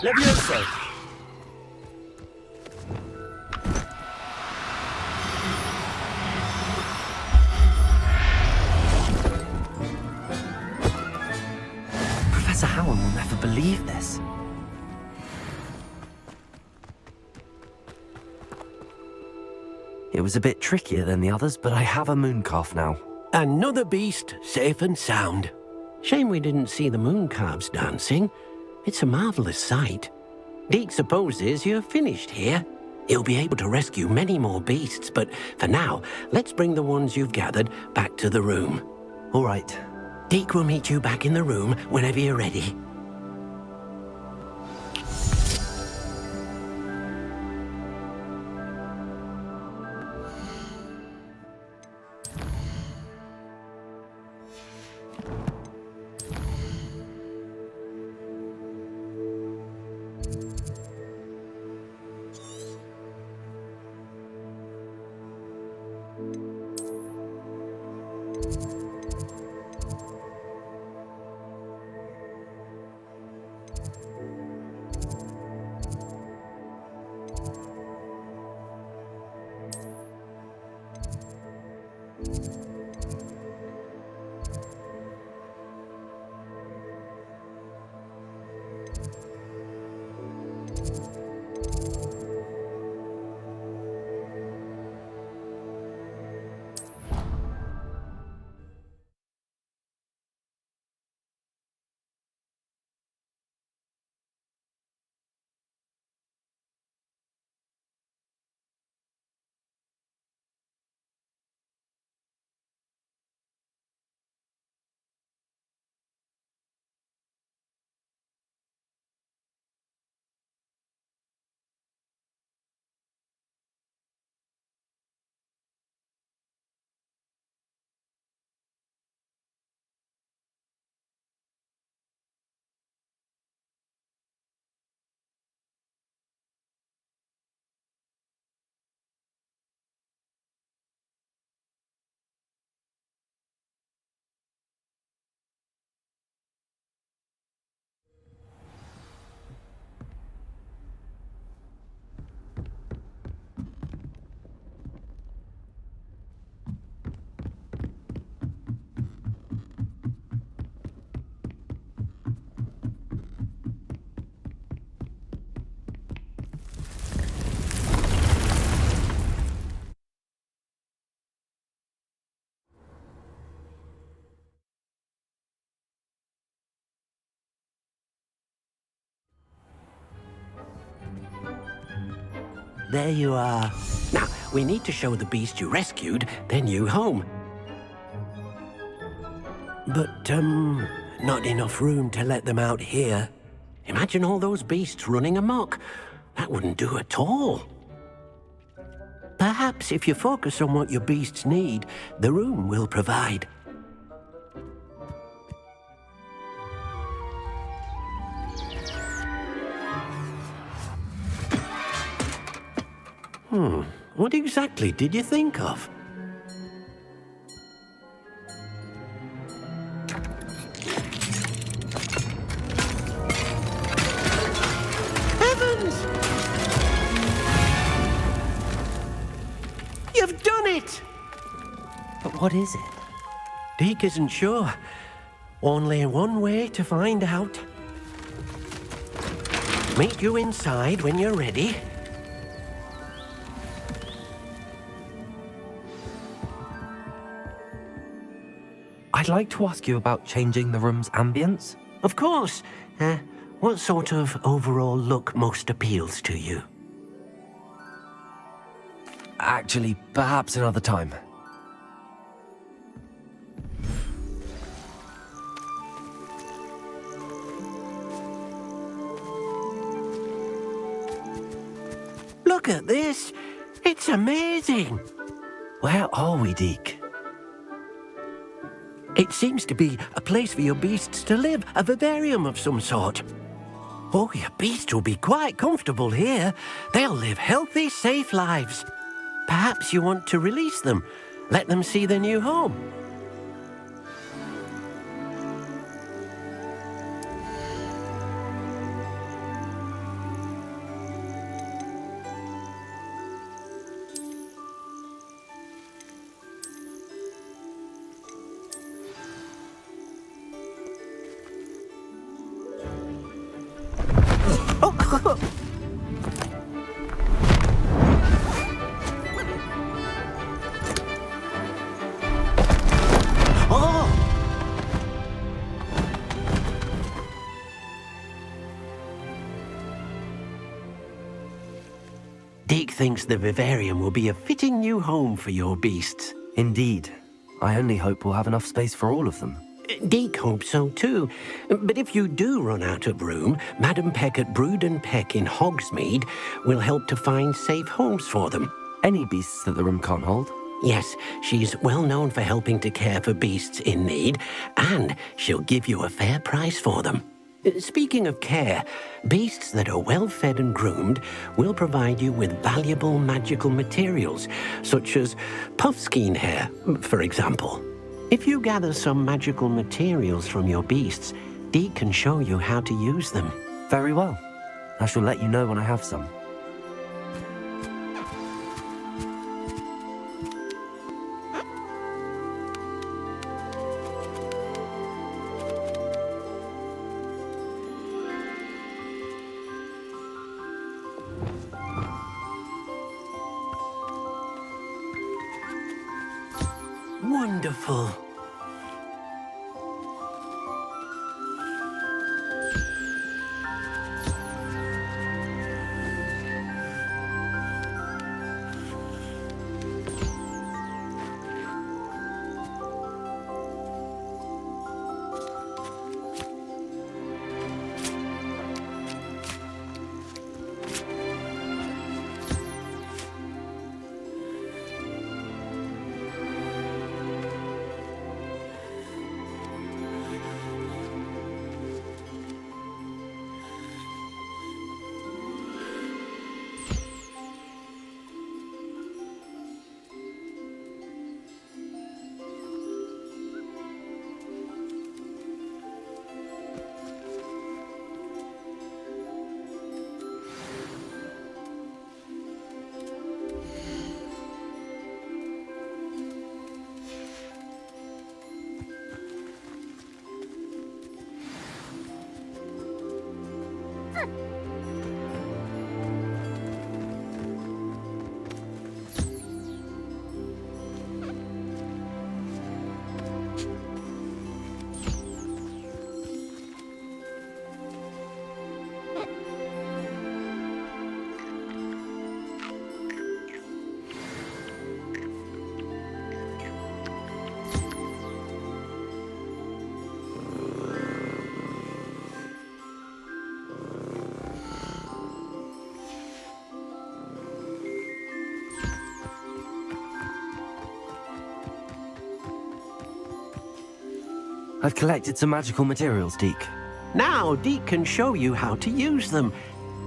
Levioso. Professor Howard will never believe this. It was a bit trickier than the others, but I have a moon calf now. Another beast, safe and sound. Shame we didn't see the moon calves dancing. It's a marvelous sight. Deke supposes you're finished here. He'll be able to rescue many more beasts, but for now, let's bring the ones you've gathered back to the room. All right. Deke will meet you back in the room whenever you're ready. There you are. Now, we need to show the beast you rescued their new home. But, not enough room to let them out here. Imagine all those beasts running amok. That wouldn't do at all. Perhaps if you focus on what your beasts need, the room will provide. What exactly did you think of? You've done it! But what is it? Deke isn't sure. Only one way to find out. Meet you inside when you're ready. I'd like to ask you about changing the room's ambience. Of course. What sort of overall look most appeals to you? Actually, perhaps another time. Look at this. It's amazing. Where are we, Deke? It seems to be a place for your beasts to live, a vivarium of some sort. Oh, your beasts will be quite comfortable here. They'll live healthy, safe lives. Perhaps you want to release them, let them see their new home. Deke thinks the vivarium will be a fitting new home for your beasts. Indeed. I only hope we'll have enough space for all of them. Deke hopes so too. But if you do run out of room, Madam Peck at Brood and Peck in Hogsmeade will help to find safe homes for them. Any beasts that the room can't hold? Yes, she's well known for helping to care for beasts in need, and she'll give you a fair price for them. Speaking of care, beasts that are well fed and groomed will provide you with valuable magical materials, such as puffskein hair, for example. If you gather some magical materials from your beasts, Deke can show you how to use them. Very well. I shall let you know when I have some. Wonderful. I've collected some magical materials, Deke. Now Deke can show you how to use them.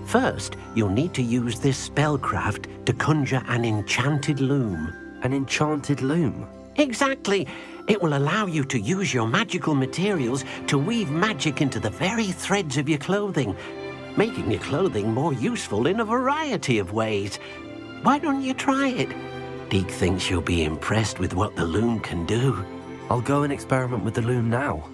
First, you'll need to use this spellcraft to conjure an enchanted loom. An enchanted loom? Exactly. It will allow you to use your magical materials to weave magic into the very threads of your clothing, making your clothing more useful in a variety of ways. Why don't you try it? Deek thinks you'll be impressed with what the loom can do. I'll go and experiment with the loom now.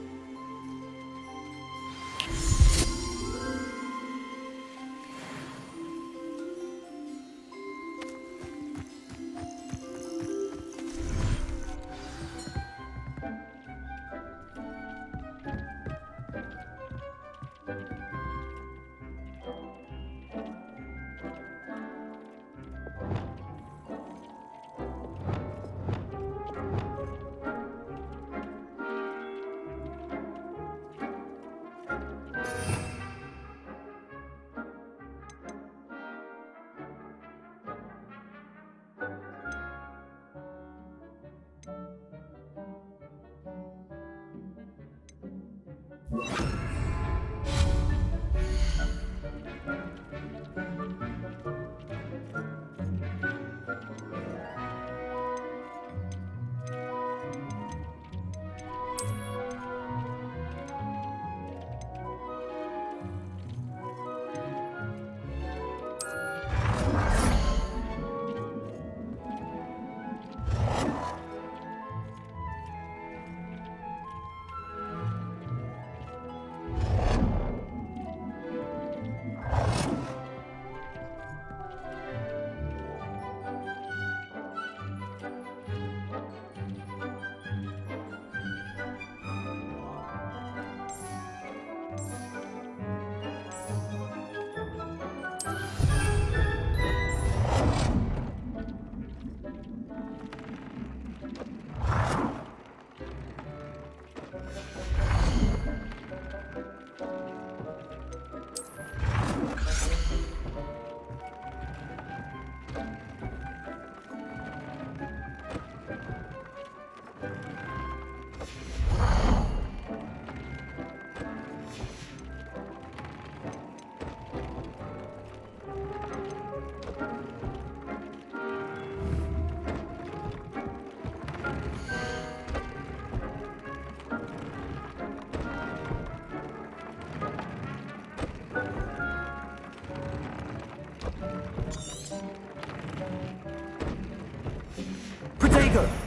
Protego!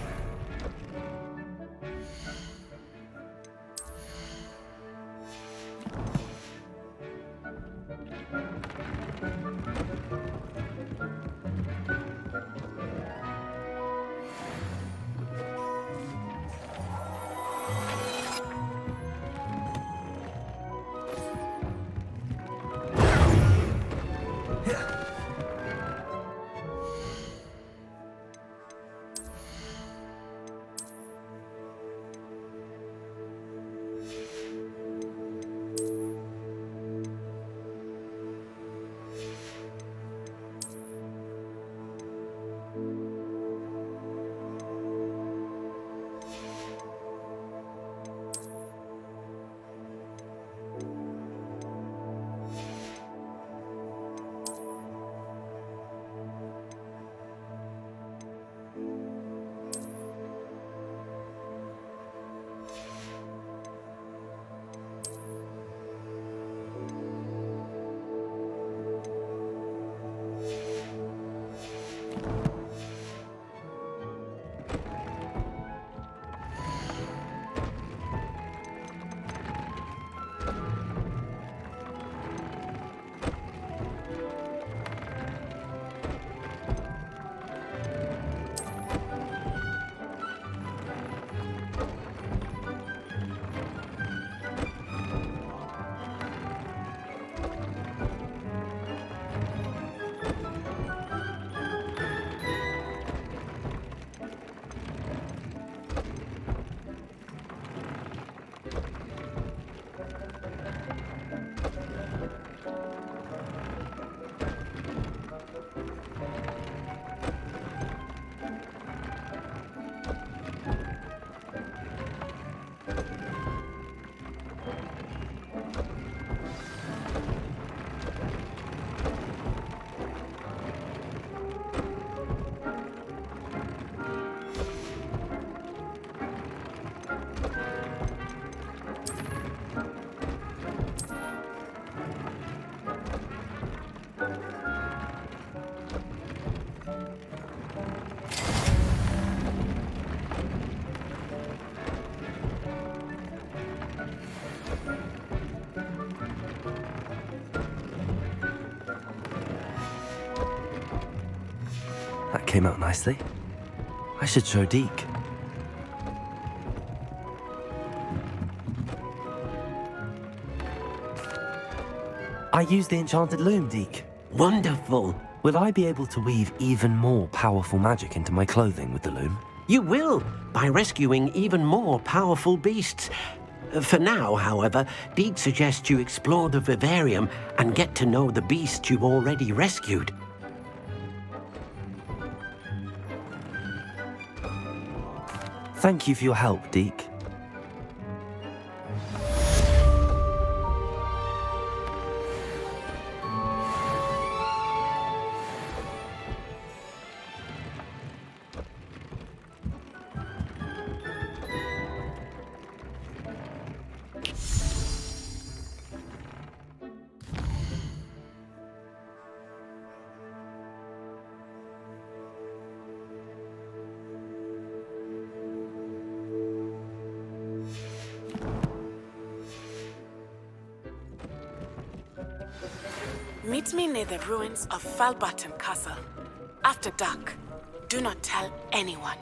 That came out nicely. I should show Deke. I used the enchanted loom, Deke. Wonderful. Will I be able to weave even more powerful magic into my clothing with the loom? You will, by rescuing even more powerful beasts. For now, however, Deke suggests you explore the vivarium and get to know the beasts you've already rescued. Thank you for your help, Deke. Meet me near the ruins of Falbottom Castle. After dark. Do not tell anyone.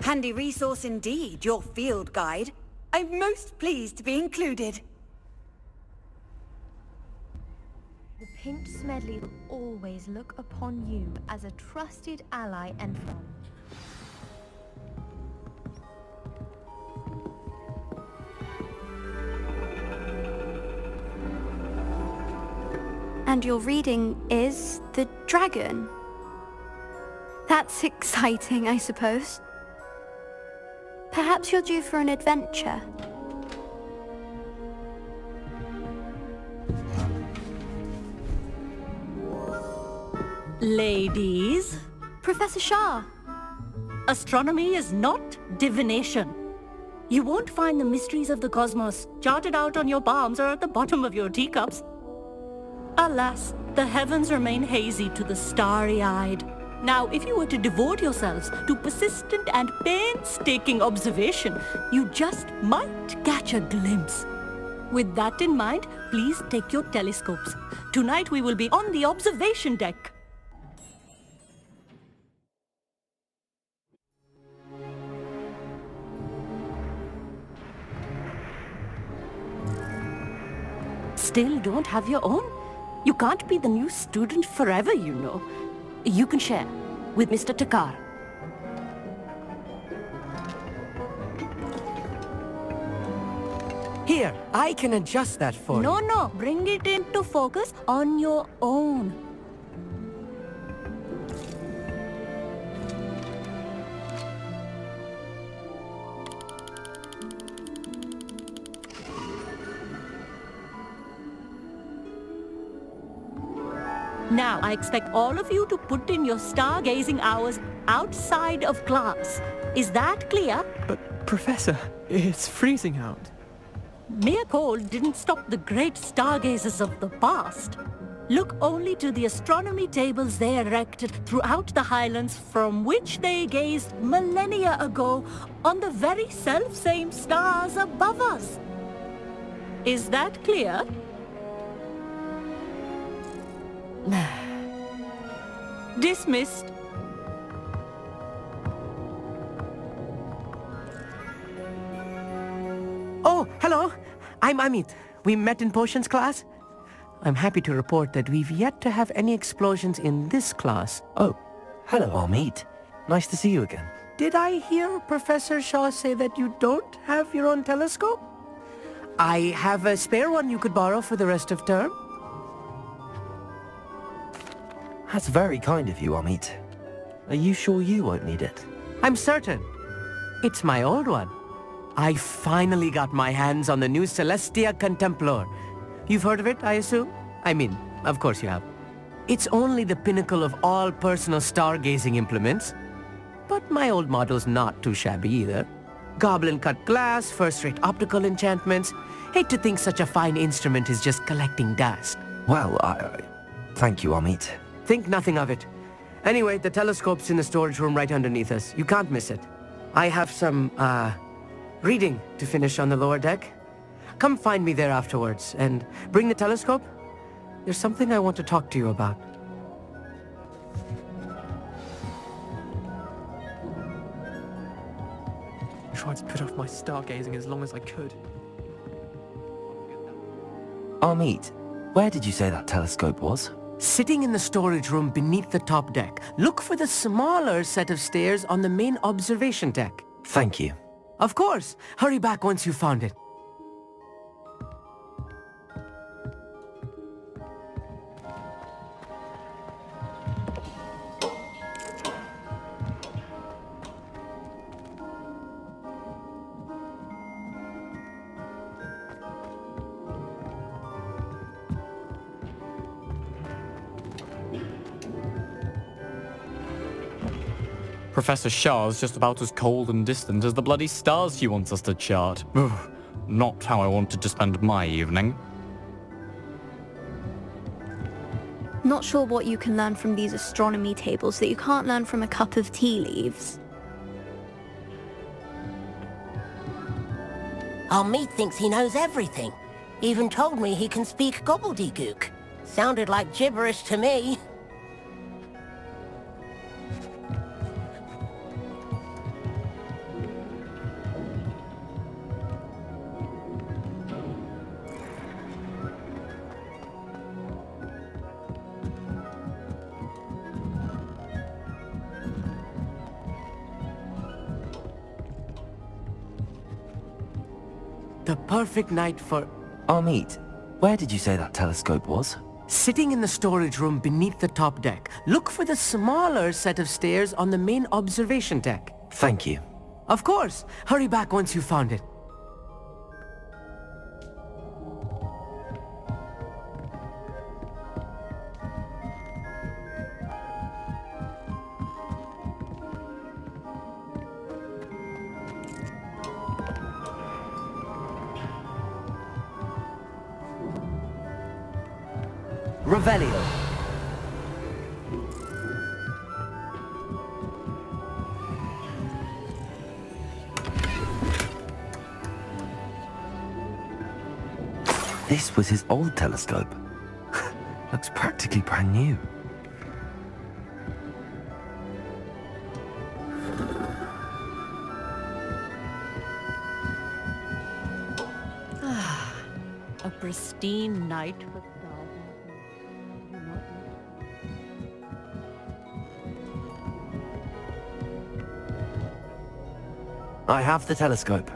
Handy resource indeed, your field guide. I'm most pleased to be included. The Pinched Smedley will always look upon you as a trusted ally and friend. And your reading is the dragon. That's exciting, I suppose. Perhaps you're due for an adventure. Ladies. Professor Shah. Astronomy is not divination. You won't find the mysteries of the cosmos charted out on your palms or at the bottom of your teacups. Alas, the heavens remain hazy to the starry-eyed. Now, if you were to devote yourselves to persistent and painstaking observation, you just might catch a glimpse. With that in mind, please take your telescopes. Tonight we will be on the observation deck. Still don't have your own? You can't be the new student forever, you know. You can share with Mr. Takar. Here, I can adjust that for you. No, bring it into focus on your own. Now, I expect all of you to put in your stargazing hours outside of class. Is that clear? But, Professor, it's freezing out. Mere cold didn't stop the great stargazers of the past. Look only to the astronomy tables they erected throughout the highlands from which they gazed millennia ago on the very self-same stars above us. Is that clear? Dismissed. Oh, hello. I'm Amit. We met in potions class. I'm happy to report that we've yet to have any explosions in this class. Oh, hello, Amit. Nice to see you again. Did I hear Professor Shaw say that you don't have your own telescope? I have a spare one you could borrow for the rest of term. That's very kind of you, Amit. Are you sure you won't need it? I'm certain. It's my old one. I finally got my hands on the new Celestia Contemplar. You've heard of it, I assume? I mean, of course you have. It's only the pinnacle of all personal stargazing implements. But my old model's not too shabby either. Goblin-cut glass, first-rate optical enchantments. Hate to think such a fine instrument is just collecting dust. Well, thank you, Amit. Think nothing of it. Anyway, the telescope's in the storage room right underneath us. You can't miss it. I have some, reading to finish on the lower deck. Come find me there afterwards, and bring the telescope. There's something I want to talk to you about. I tried to put off my stargazing as long as I could. Amit, where did you say that telescope was? Sitting in the storage room beneath the top deck. Look for the smaller set of stairs on the main observation deck. Thank you. Of course. Hurry back once you've found it. Professor Shah's just about as cold and distant as the bloody stars she wants us to chart. Ugh, not how I wanted to spend my evening. Not sure what you can learn from these astronomy tables that you can't learn from a cup of tea leaves. Amit thinks he knows everything. Even told me he can speak gobbledygook. Sounded like gibberish to me. The perfect night for... Amit, where did you say that telescope was? Sitting in the storage room beneath the top deck, look for the smaller set of stairs on the main observation deck. Thank you. Of course. Hurry back once you've found it. Revelio. This was his old telescope. Looks practically brand new. A pristine night for stars. I have the telescope.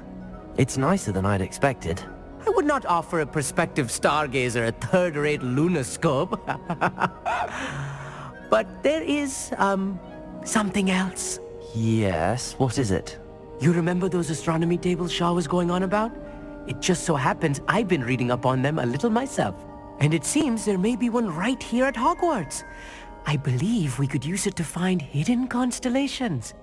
It's nicer than I'd expected. I would not offer a prospective stargazer a third-rate lunoscope. But there is, something else. Yes, what is it? You remember those astronomy tables Shaw was going on about? It just so happens I've been reading up on them a little myself. And it seems there may be one right here at Hogwarts. I believe we could use it to find hidden constellations.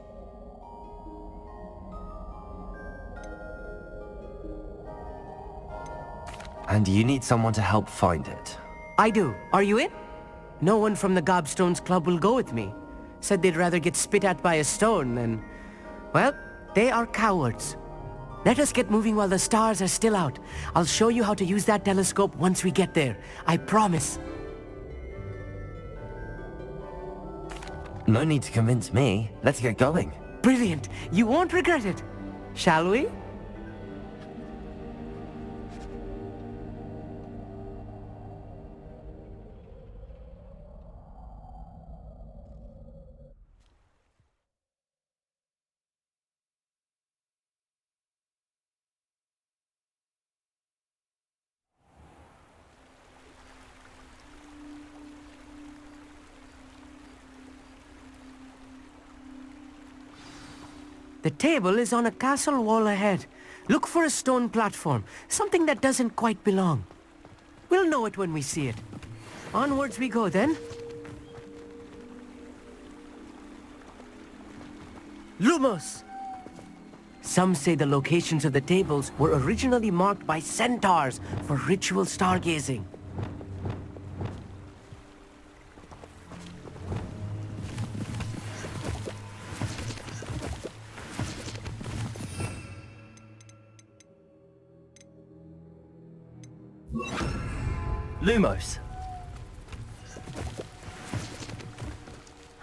And you need someone to help find it. I do. Are you in? No one from the Gobstones Club will go with me. Said they'd rather get spit at by a stone than... Well, they are cowards. Let us get moving while the stars are still out. I'll show you how to use that telescope once we get there. I promise. No need to convince me. Let's get going. Brilliant. You won't regret it. Shall we? The table is on a castle wall ahead. Look for a stone platform, something that doesn't quite belong. We'll know it when we see it. Onwards we go then. Lumos! Some say the locations of the tables were originally marked by centaurs for ritual stargazing. Lumos.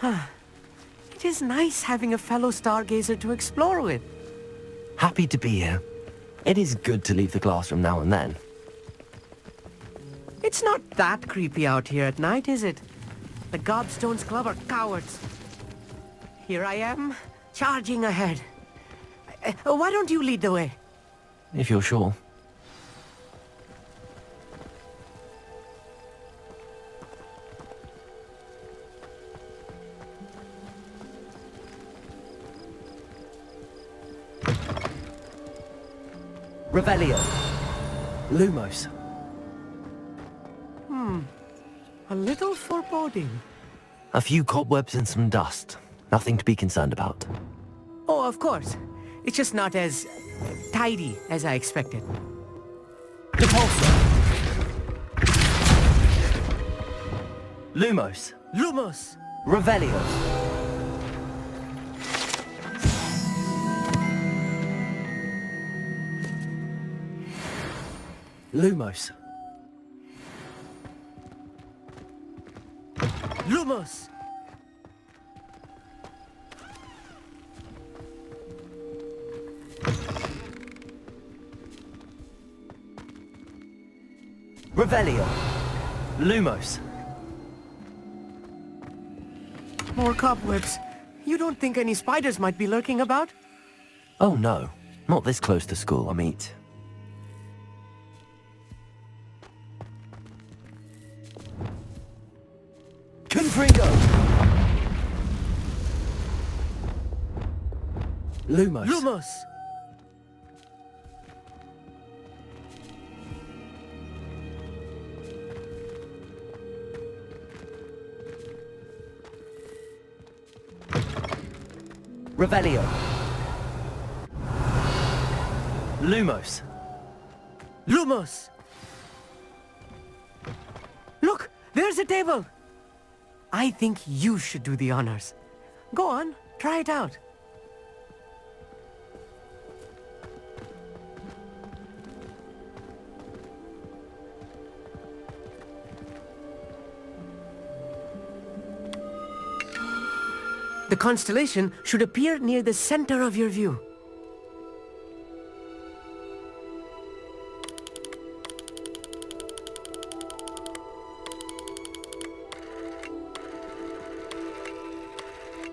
It is nice having a fellow stargazer to explore with. Happy to be here. It is good to leave the classroom now and then. It's not that creepy out here at night, is it? The Gobstones Club are cowards. Here I am, charging ahead. Why don't you lead the way? If you're sure. Revelio. Lumos. A little foreboding. A few cobwebs and some dust. Nothing to be concerned about. Oh, of course. It's just not as tidy as I expected. Lumos. Lumos. Revelio. Lumos. Lumos. Revelio. Lumos. More cobwebs. You don't think any spiders might be lurking about? Oh no, not this close to school, I meet. Fringo! Lumos. Lumos! Revelio. Lumos. Lumos! Look! There's a table! I think you should do the honors. Go on, try it out. The constellation should appear near the center of your view.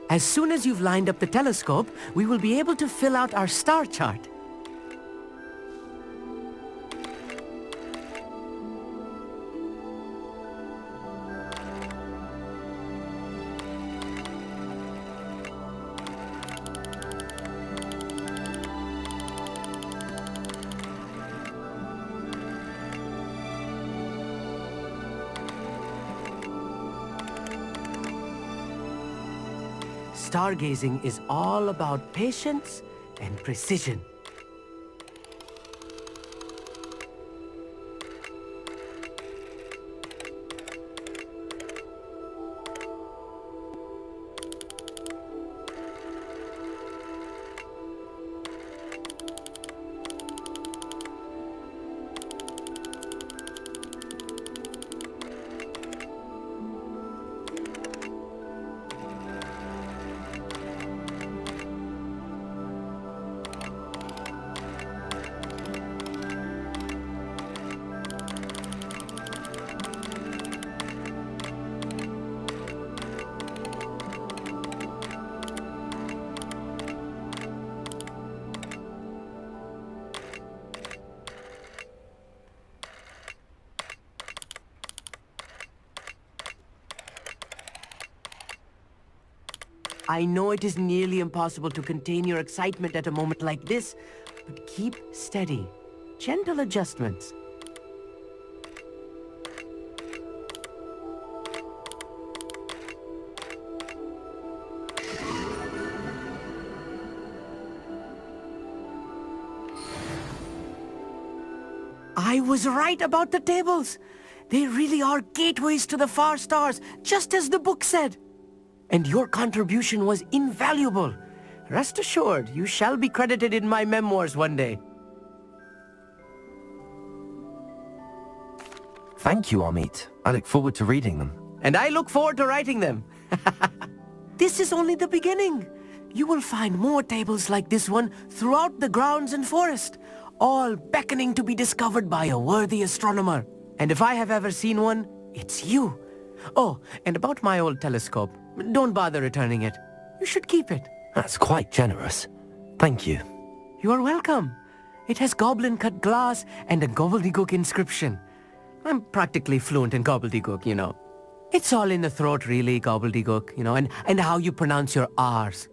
As soon as you've lined up the telescope, we will be able to fill out our star chart. Stargazing is all about patience and precision. I know it is nearly impossible to contain your excitement at a moment like this, but keep steady. Gentle adjustments. I was right about the tables. They really are gateways to the far stars, just as the book said. And your contribution was invaluable. Rest assured, you shall be credited in my memoirs one day. Thank you, Amit. I look forward to reading them. And I look forward to writing them. This is only the beginning. You will find more tables like this one throughout the grounds and forest, all beckoning to be discovered by a worthy astronomer. And if I have ever seen one, it's you. Oh, and about my old telescope. Don't bother returning it. You should keep it. That's quite generous. Thank you. You are welcome. It has goblin-cut glass and a gobbledygook inscription. I'm practically fluent in gobbledygook, you know. It's all in the throat, really, gobbledygook, you know, and how you pronounce your R's.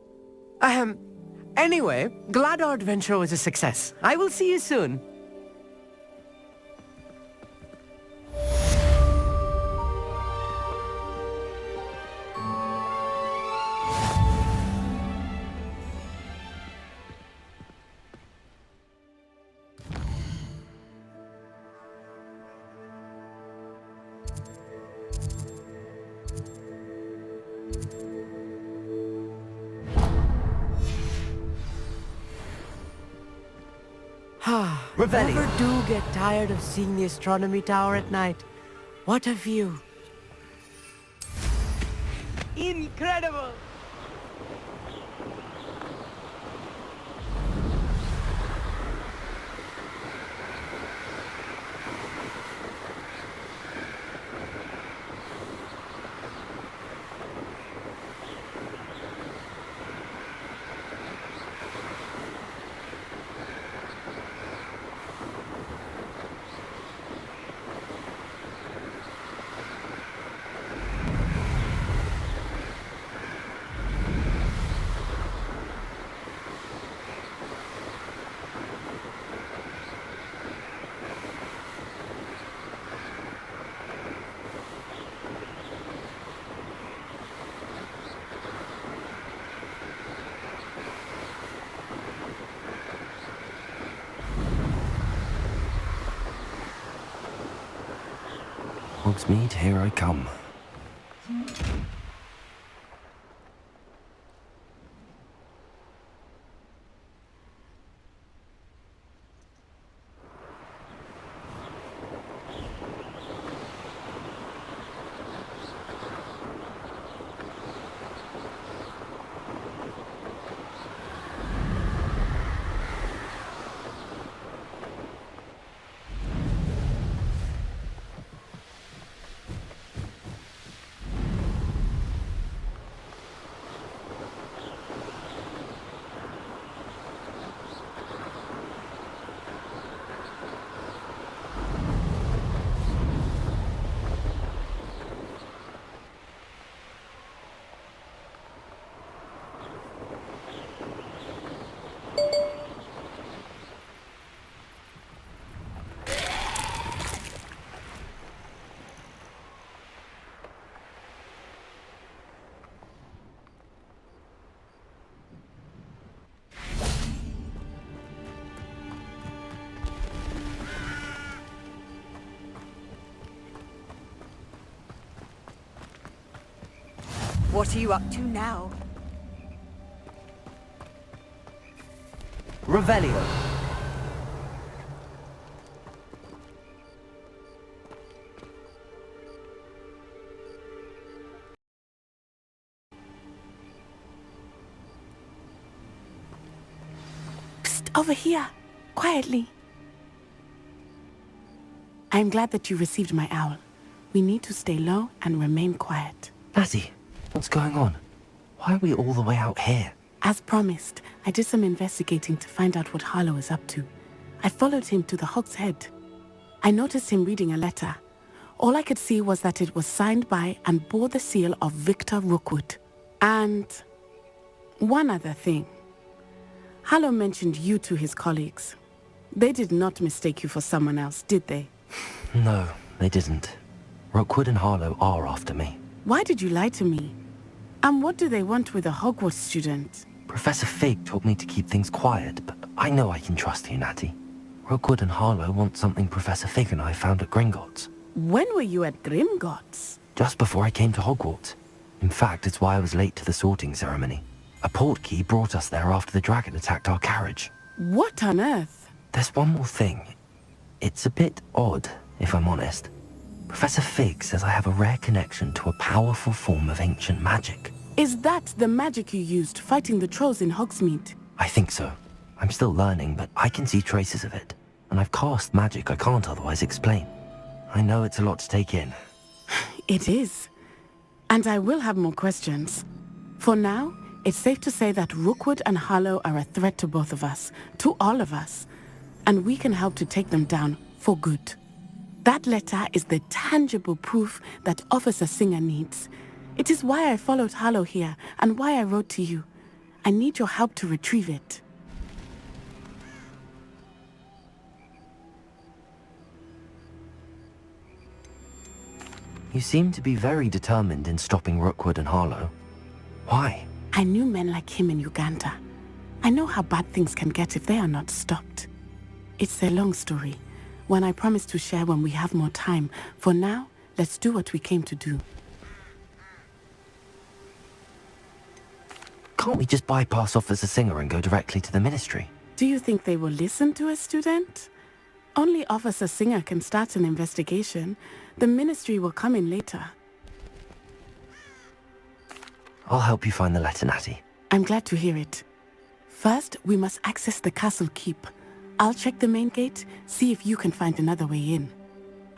Anyway, glad our adventure was a success. I will see you soon. Never do get tired of seeing the astronomy tower at night. What a view. Incredible! Hogsmeade, here I come. What are you up to now? Revelio. Psst, over here. Quietly. I'm glad that you received my owl. We need to stay low and remain quiet. Natty, what's going on? Why are we all the way out here? As promised, I did some investigating to find out what Harlow is up to. I followed him to the Hog's Head. I noticed him reading a letter. All I could see was that it was signed by and bore the seal of Victor Rookwood. And one other thing. Harlow mentioned you to his colleagues. They did not mistake you for someone else, did they? No, they didn't. Rookwood and Harlow are after me. Why did you lie to me? And what do they want with a Hogwarts student? Professor Fig told me to keep things quiet, but I know I can trust you, Natty. Rookwood and Harlow want something Professor Fig and I found at Gringotts. When were you at Gringotts? Just before I came to Hogwarts. In fact, it's why I was late to the sorting ceremony. A portkey brought us there after the dragon attacked our carriage. What on earth? There's one more thing. It's a bit odd, if I'm honest. Professor Fig says I have a rare connection to a powerful form of ancient magic. Is that the magic you used fighting the trolls in Hogsmeade? I think so. I'm still learning, but I can see traces of it. And I've cast magic I can't otherwise explain. I know it's a lot to take in. It is. And I will have more questions. For now, it's safe to say that Rookwood and Harlow are a threat to both of us, to all of us. And we can help to take them down for good. That letter is the tangible proof that Officer Singer needs. It is why I followed Harlow here and why I wrote to you. I need your help to retrieve it. You seem to be very determined in stopping Rookwood and Harlow. Why? I knew men like him in Uganda. I know how bad things can get if they are not stopped. It's a long story, one I promise to share when we have more time. For now, let's do what we came to do. Can't we just bypass Officer Singer and go directly to the Ministry? Do you think they will listen to a student? Only Officer Singer can start an investigation. The Ministry will come in later. I'll help you find the letter, Natty. I'm glad to hear it. First, we must access the castle keep. I'll check the main gate, see if you can find another way in.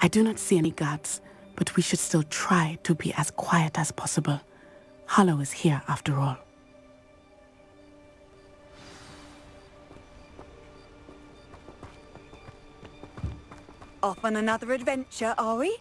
I do not see any guards, but we should still try to be as quiet as possible. Harlow is here after all. Off on another adventure, are we?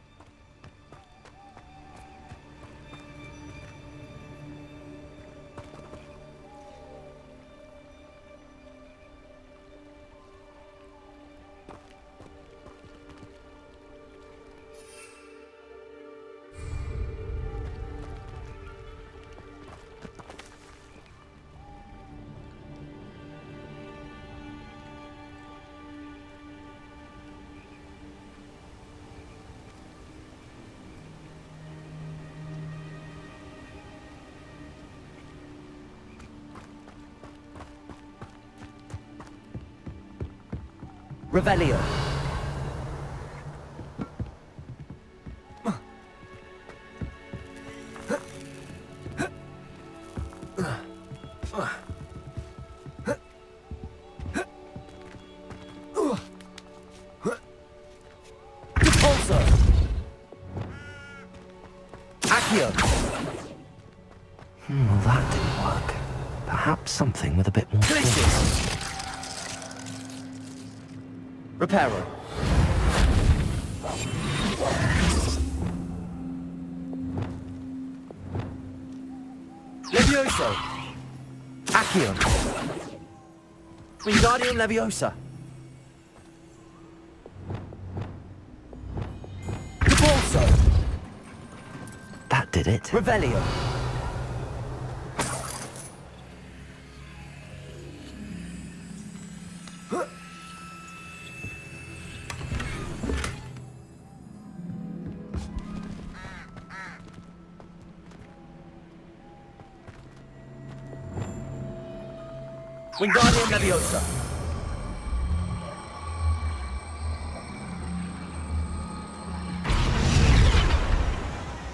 Revelio. Repulsor. Accio. Well, that didn't work. Perhaps something with a bit more Glacius. Reparo. Levioso. Accio. Wingardium Leviosa. Repulso. That did it. Revelio. Wingardium Leviosa.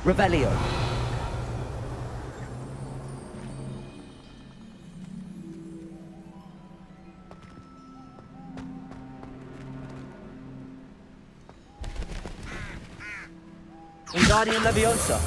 Revelio. Wingardium Leviosa.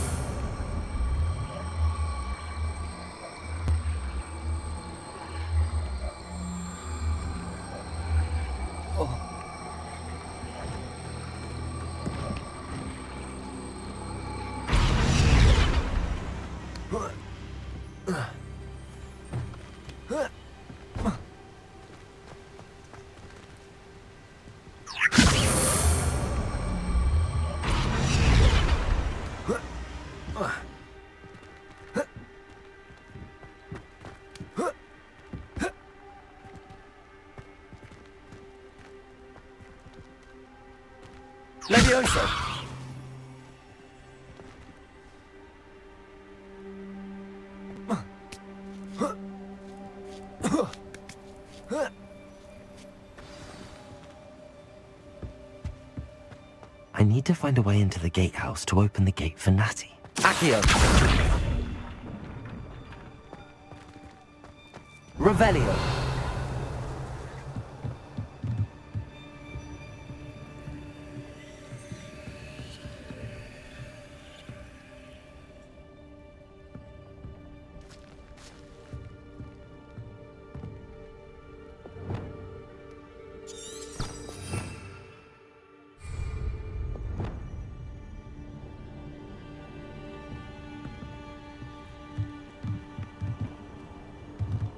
Levioso. I need to find a way into the gatehouse to open the gate for Natty. Accio. Revelio.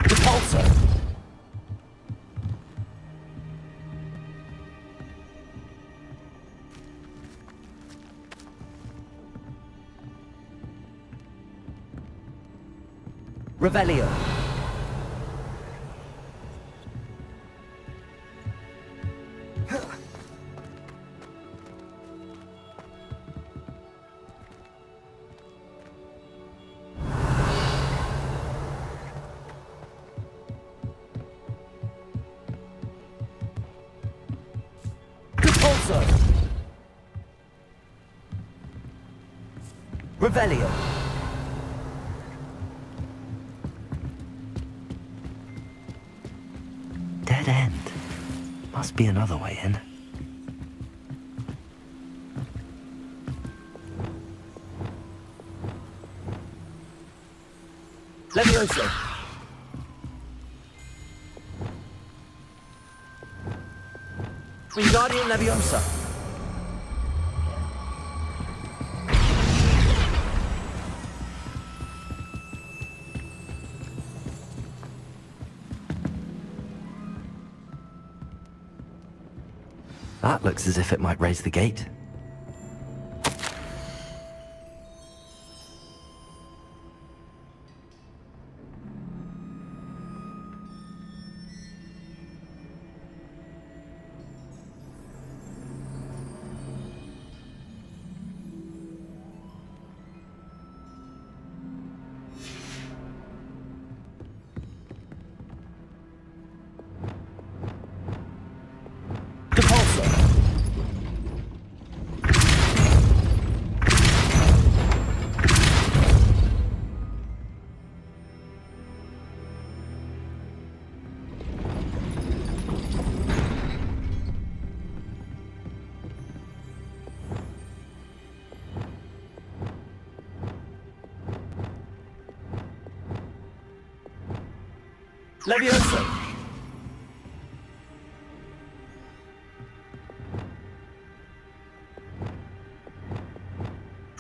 Repulsor. Revelio. Repulsor. Revelio. Dead end. Must be another way in. Levioso. Wingardium Leviosa. That looks as if it might raise the gate. Levioso!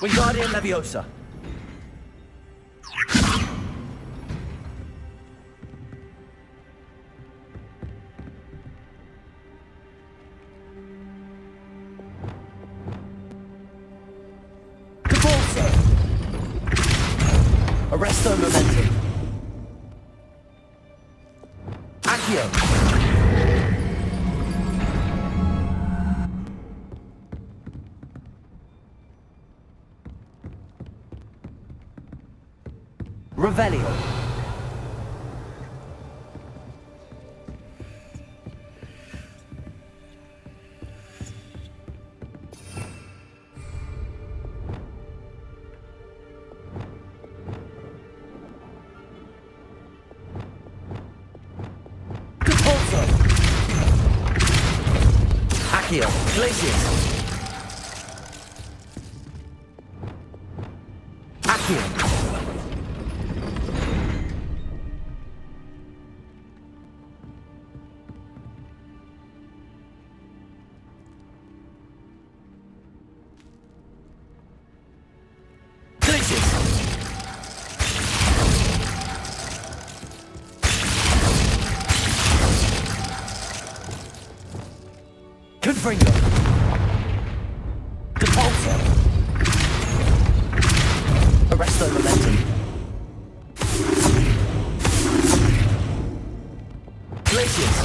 Wingardium Leviosa! Devolso! Arresto Momentum! Accio! Revelio! Depulso! Accio! Glacius! Accio! Confringo! Depulso! Arresto Momentum! Glacius!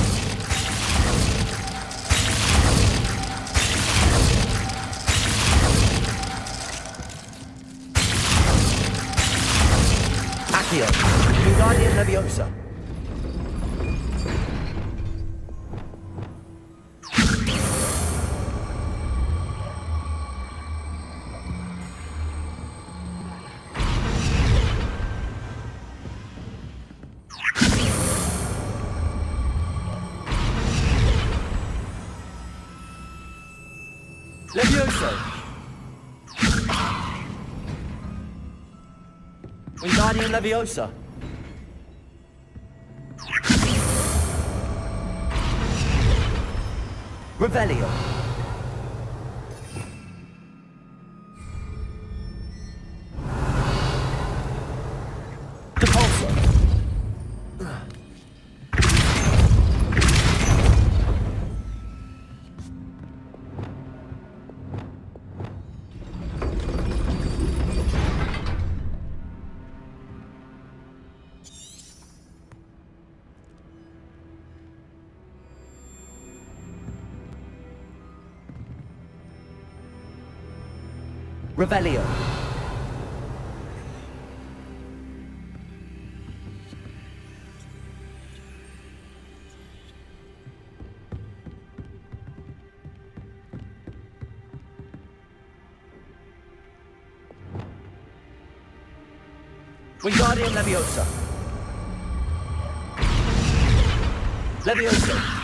Accio! Wingardium Leviosa! Levioso! Wingardium Leviosa! Revelio! Depulso! Revelio! Wingardium Leviosa! Leviosa!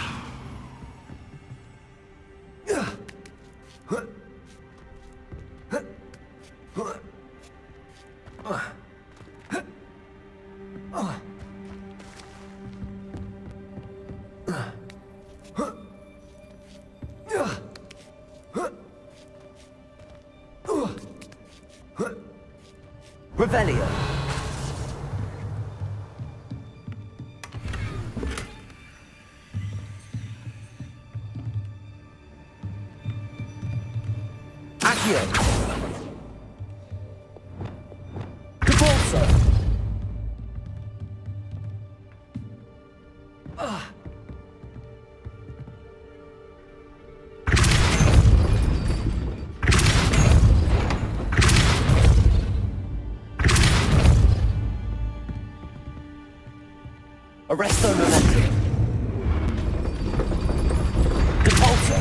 Revelio! Accio! Depulso! Arresto Momentum! Depulso!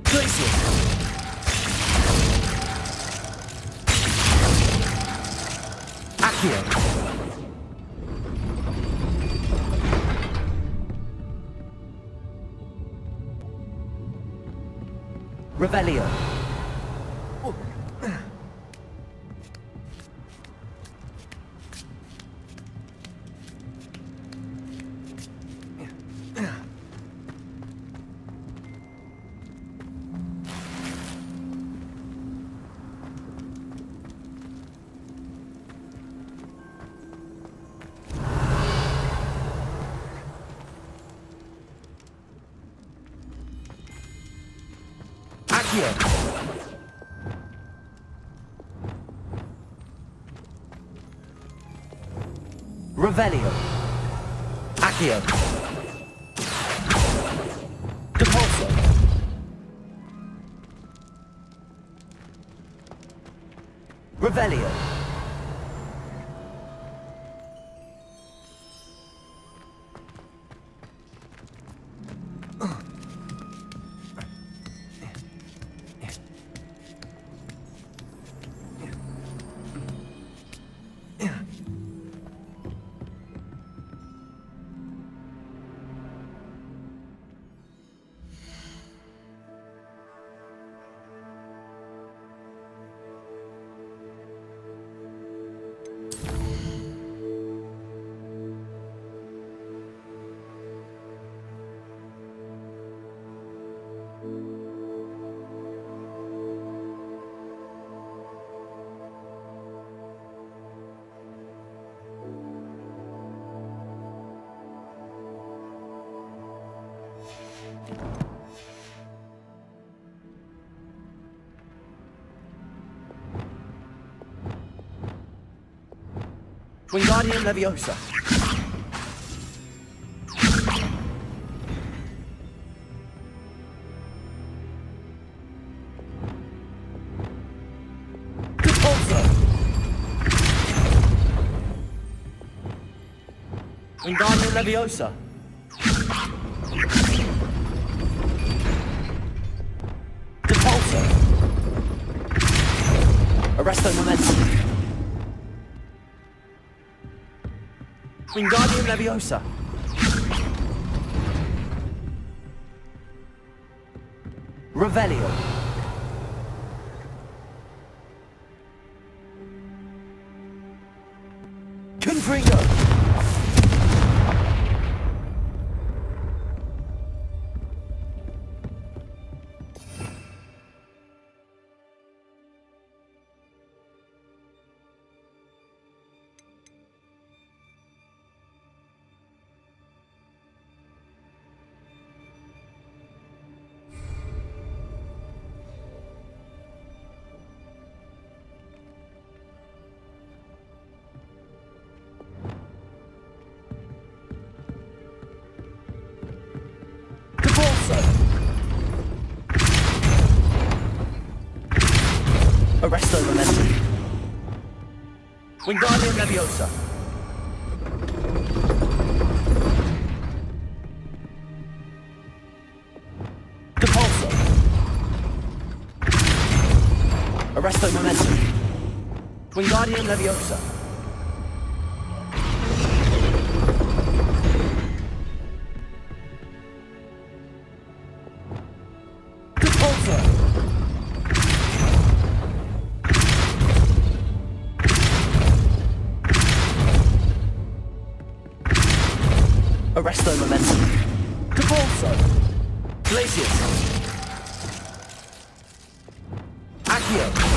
Glacius! Accio! Revelio. Revelio. Accio. Depulso. Revelio. Wingardium Leviosa. Depulso. Wingardium Leviosa. Depulso. Arresto Momentum. Wingardium Leviosa. Revelio. Confringo. Arresto Momentum. Wingardium Leviosa. Depulso. Arresto Momentum. Wingardium Leviosa. Depulso. Arresto Momentum. Depulso. Glacius. Accio.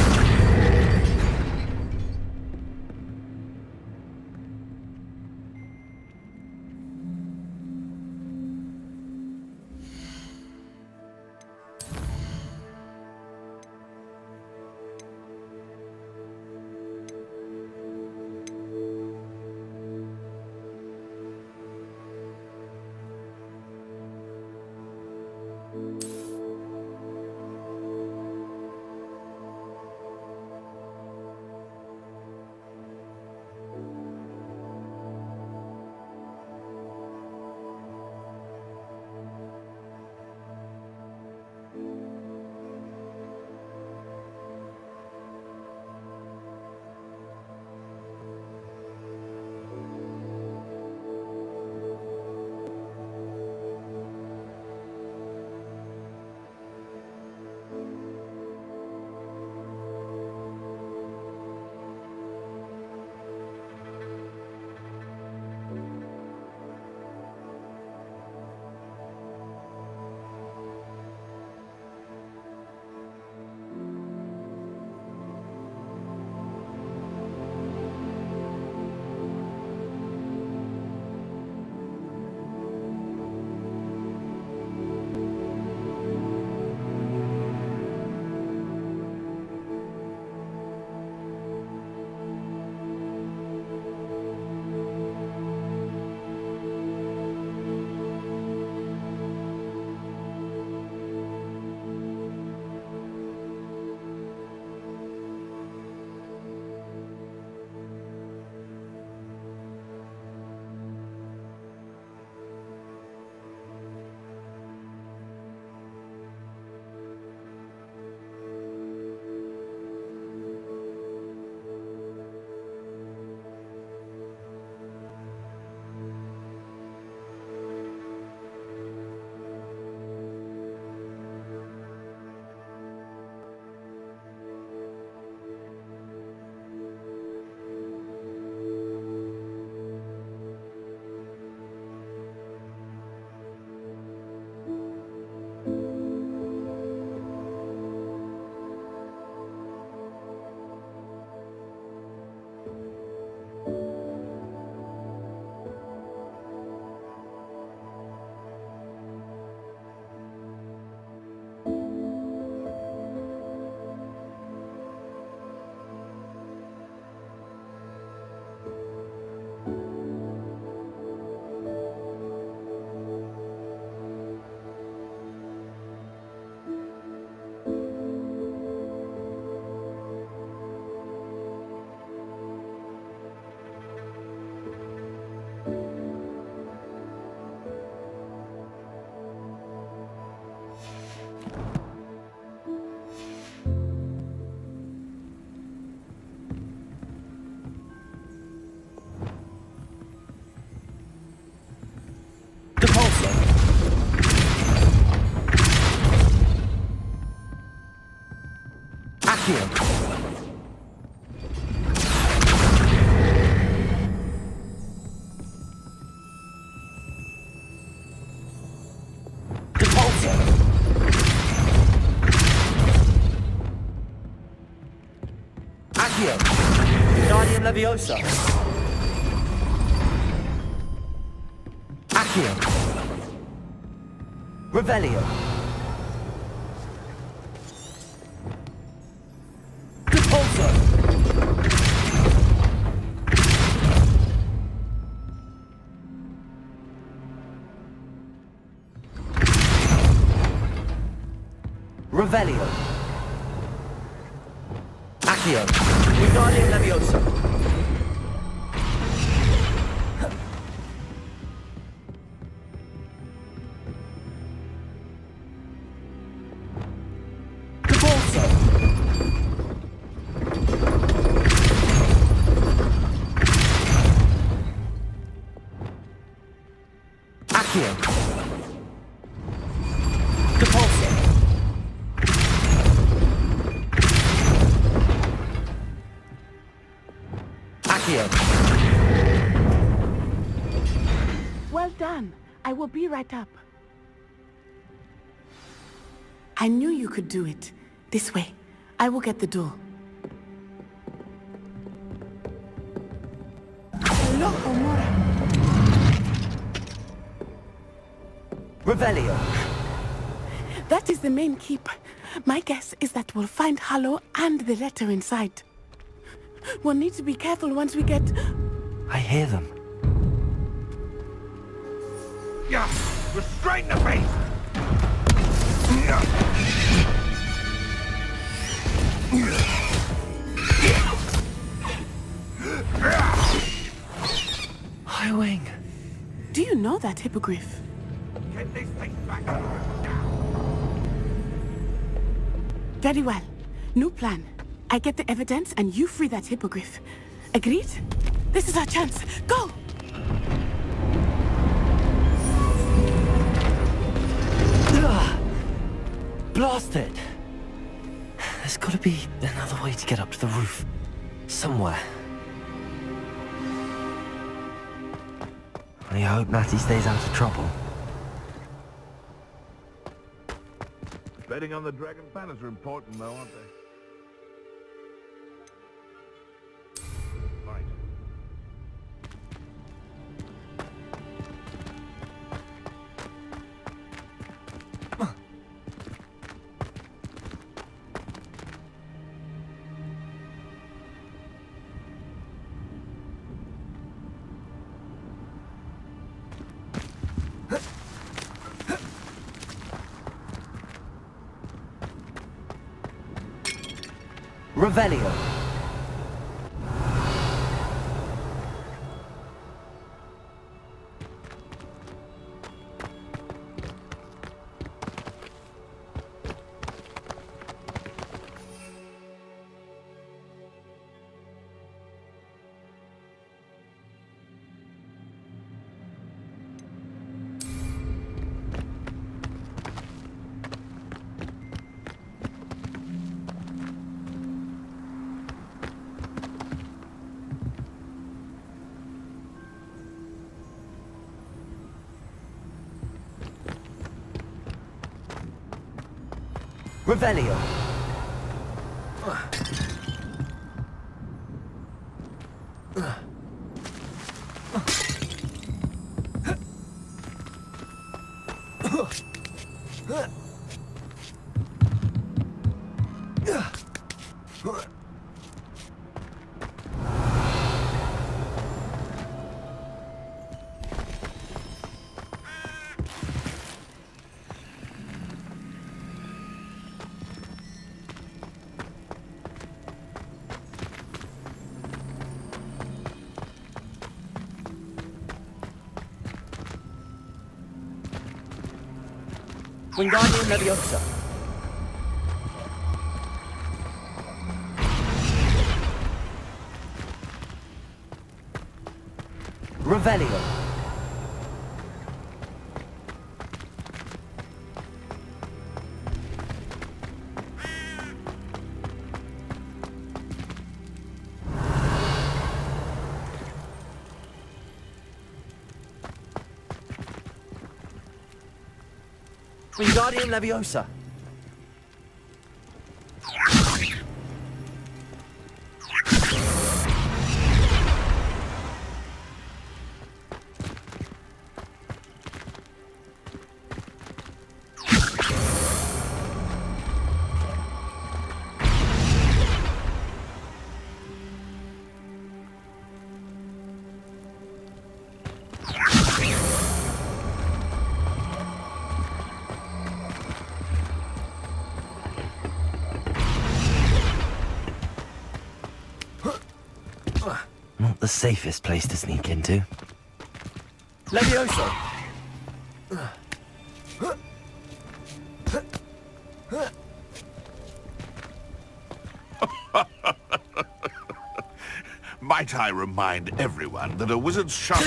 Wingardium Leviosa. Accio. Revelio. Repulsor. Revelio. Accio. Wingardium Leviosa. Repulsor. Accio. Repulsor. Well done. I will be right up. I knew you could do it. This way. I will get the door. Loco, Mora. Revelio. That is the main keep. My guess is that we'll find Hallow and the letter inside. We'll need to be careful once we get... I hear them. Yeah, restrain the beast! Highwing. Do you know that hippogriff? Get this thing back. Very well. New plan. I get the evidence and you free that hippogriff. Agreed? This is our chance. Go! Blast it! There's gotta be another way to get up to the roof. Somewhere. I hope Natty stays out of trouble. Betting on the dragon banners are important, though, aren't they? Right. Revelio. Revelio. Wingardium Leviosa. Revelio. Wingardium Leviosa. Not the safest place to sneak into. Levioso! Might I remind everyone that a wizard's shop...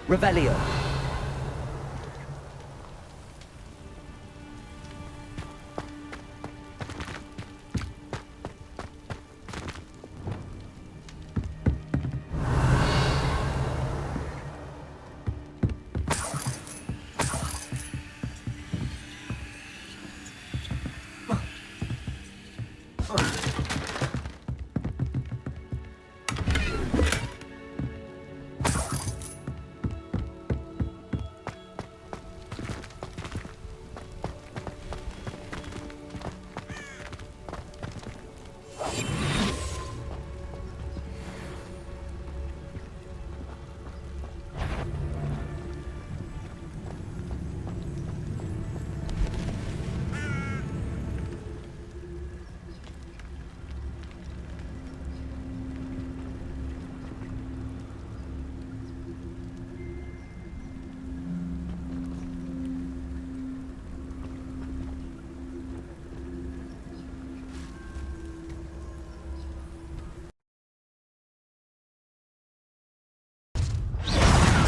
Revelio.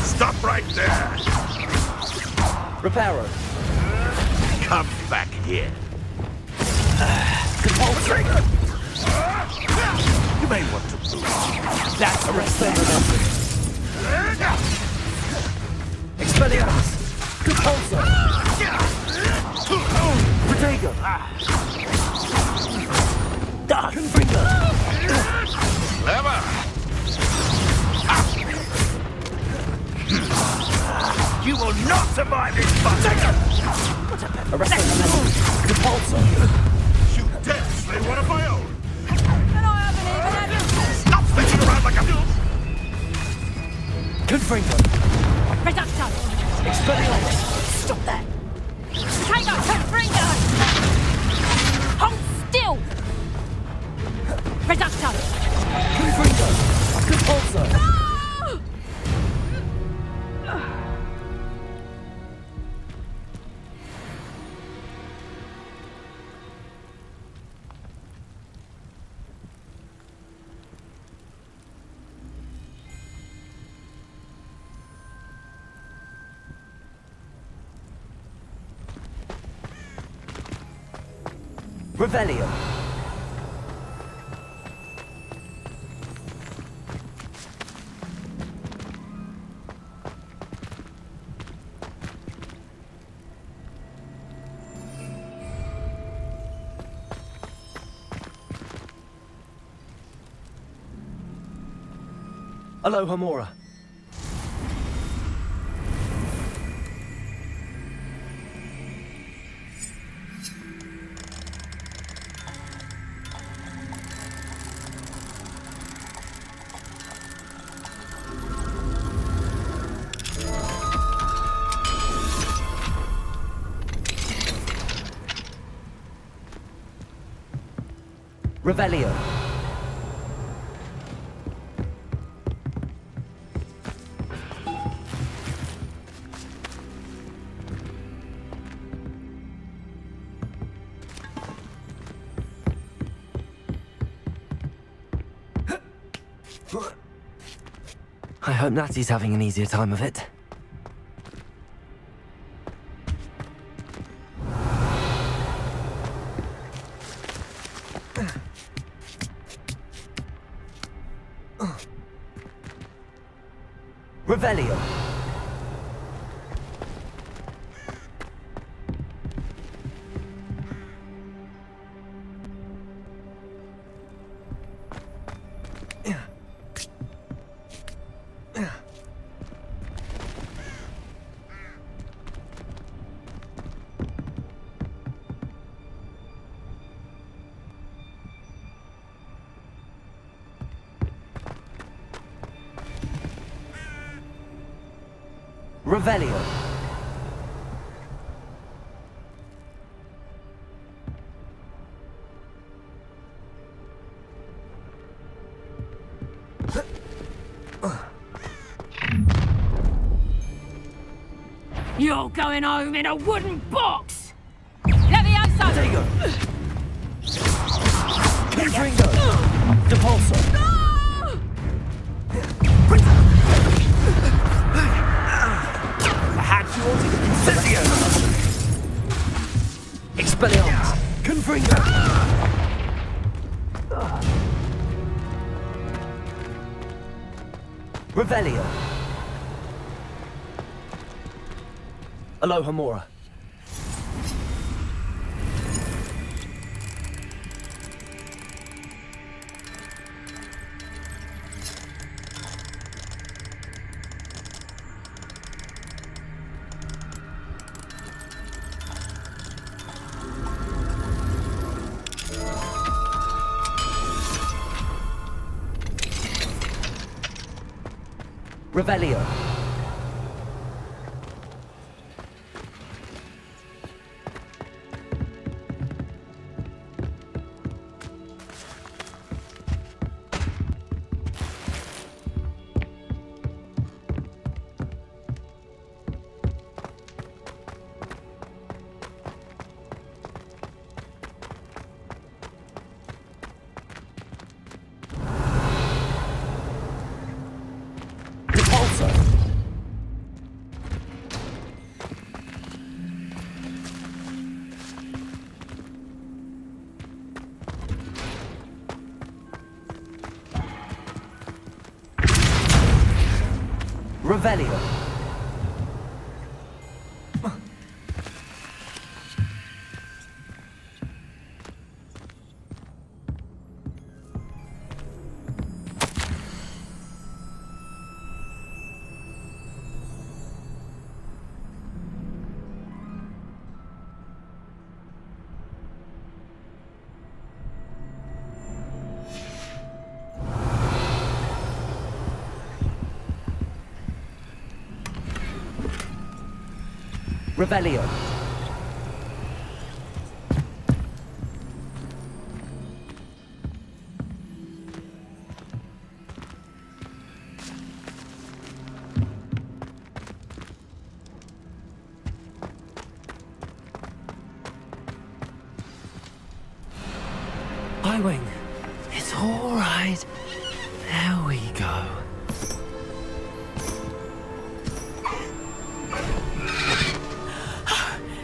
Stop right there! Reparo. Come back here. Compulsory. You may want to move. That's a momentum. Expelliarmus. Compulsory. Protego. Dark Finger. Clever! You will not survive this fight! Arresting momentum. Compulsory. You dare slay one of my own! And I haven't even had a... Stop sticking around like a... Confringo. Reducto! Expelliarmus. Stop that! Potato! Confringo! Hold still! Reducto! Confringo. Compulsory. No! Revelio. Aloha Mora. Revelio. I hope Natty's having an easier time of it. Revelio. Revelio. You're going home in a wooden box! Let me have some! Diagon! Confringo! Depulso! Perhaps you ought to Incendio! Expelliarmus! Confringo! Revelio! Alohomora. Revelio. Revelio. Revelio. I-Wing, it's all right. There we go.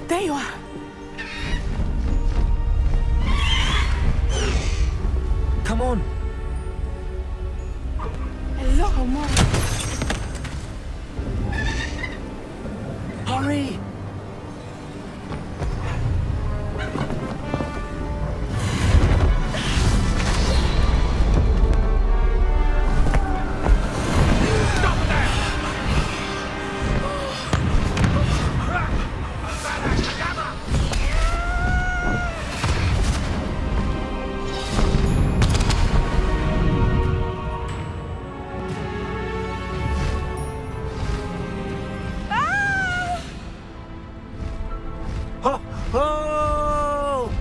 There you are. Come on. Hello, Mom. Hurry. Oh!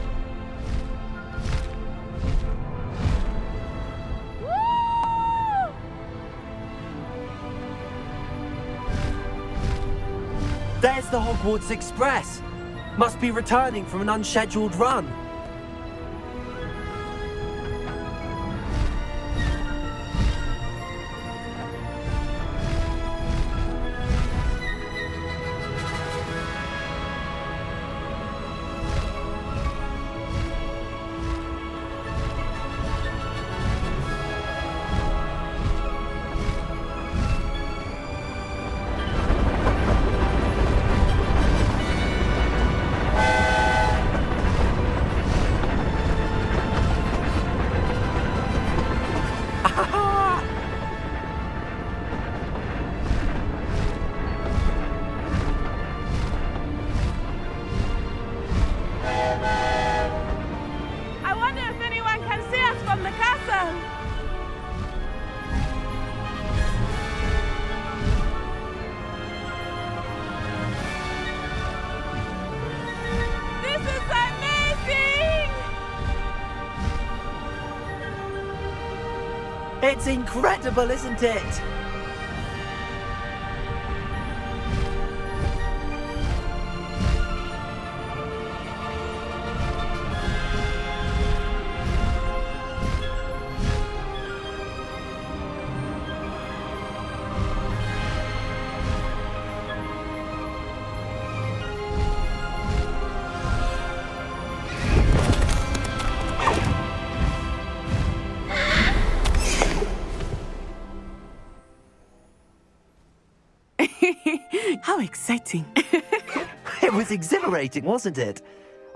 There's the Hogwarts Express. Must be returning from an unscheduled run. It's incredible, isn't it? How exciting. It was exhilarating, wasn't it?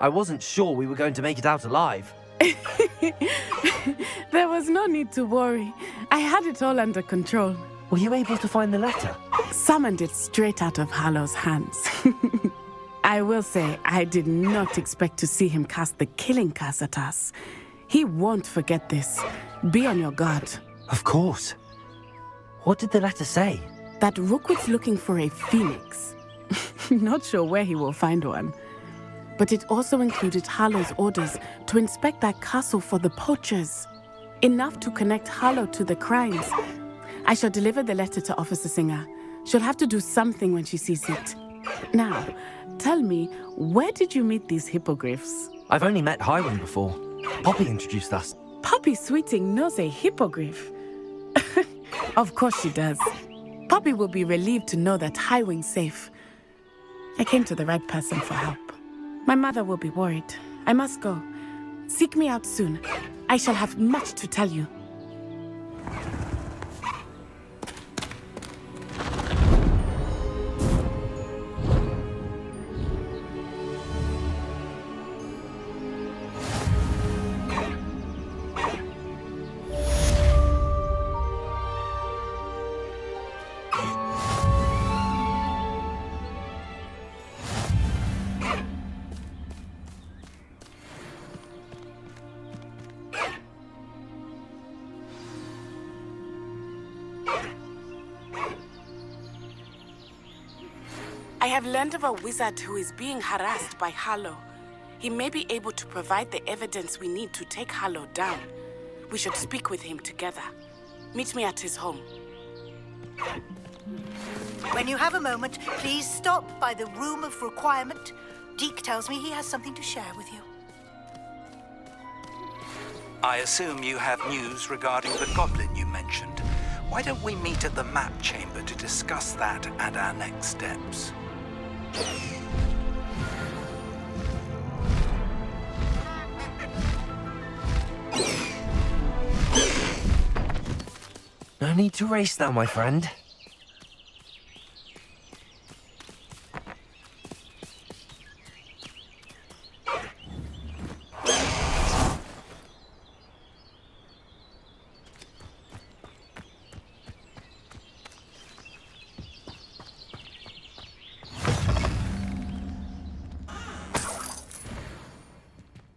I wasn't sure we were going to make it out alive. There was no need to worry. I had it all under control. Were you able to find the letter? Summoned it straight out of Hallow's hands. I will say, I did not expect to see him cast the killing curse at us. He won't forget this. Be on your guard. Of course. What did the letter say? That Rookwood's looking for a phoenix. Not sure where he will find one. But it also included Hallow's orders to inspect that castle for the poachers. Enough to connect Hallow to the crimes. I shall deliver the letter to Officer Singer. She'll have to do something when she sees it. Now, tell me, where did you meet these hippogriffs? I've only met Highwing before. Poppy introduced us. Poppy Sweeting knows a hippogriff. Of course she does. Poppy will be relieved to know that Highwing's safe. I came to the right person for help. My mother will be worried. I must go. Seek me out soon. I shall have much to tell you. I have learned of a wizard who is being harassed by Hallow. He may be able to provide the evidence we need to take Hallow down. We should speak with him together. Meet me at his home. When you have a moment, please stop by the Room of Requirement. Deke tells me he has something to share with you. I assume you have news regarding the goblin you mentioned. Why don't we meet at the map chamber to discuss that and our next steps? No need to race now, my friend.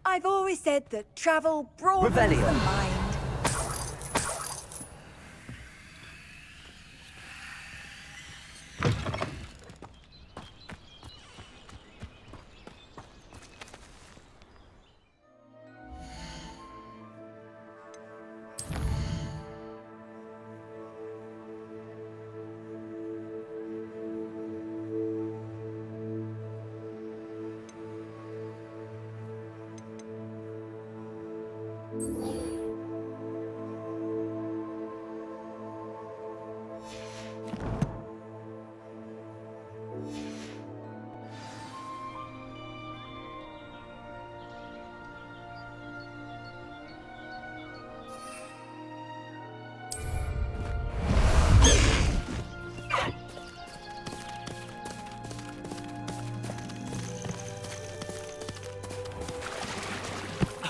I've always said that travel broadens the Revelio. mind.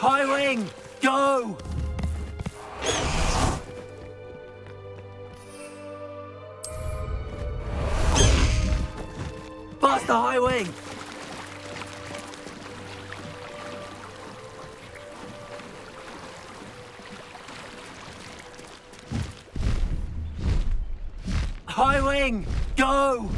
Highwing, go! Faster, Highwing! Highwing, go!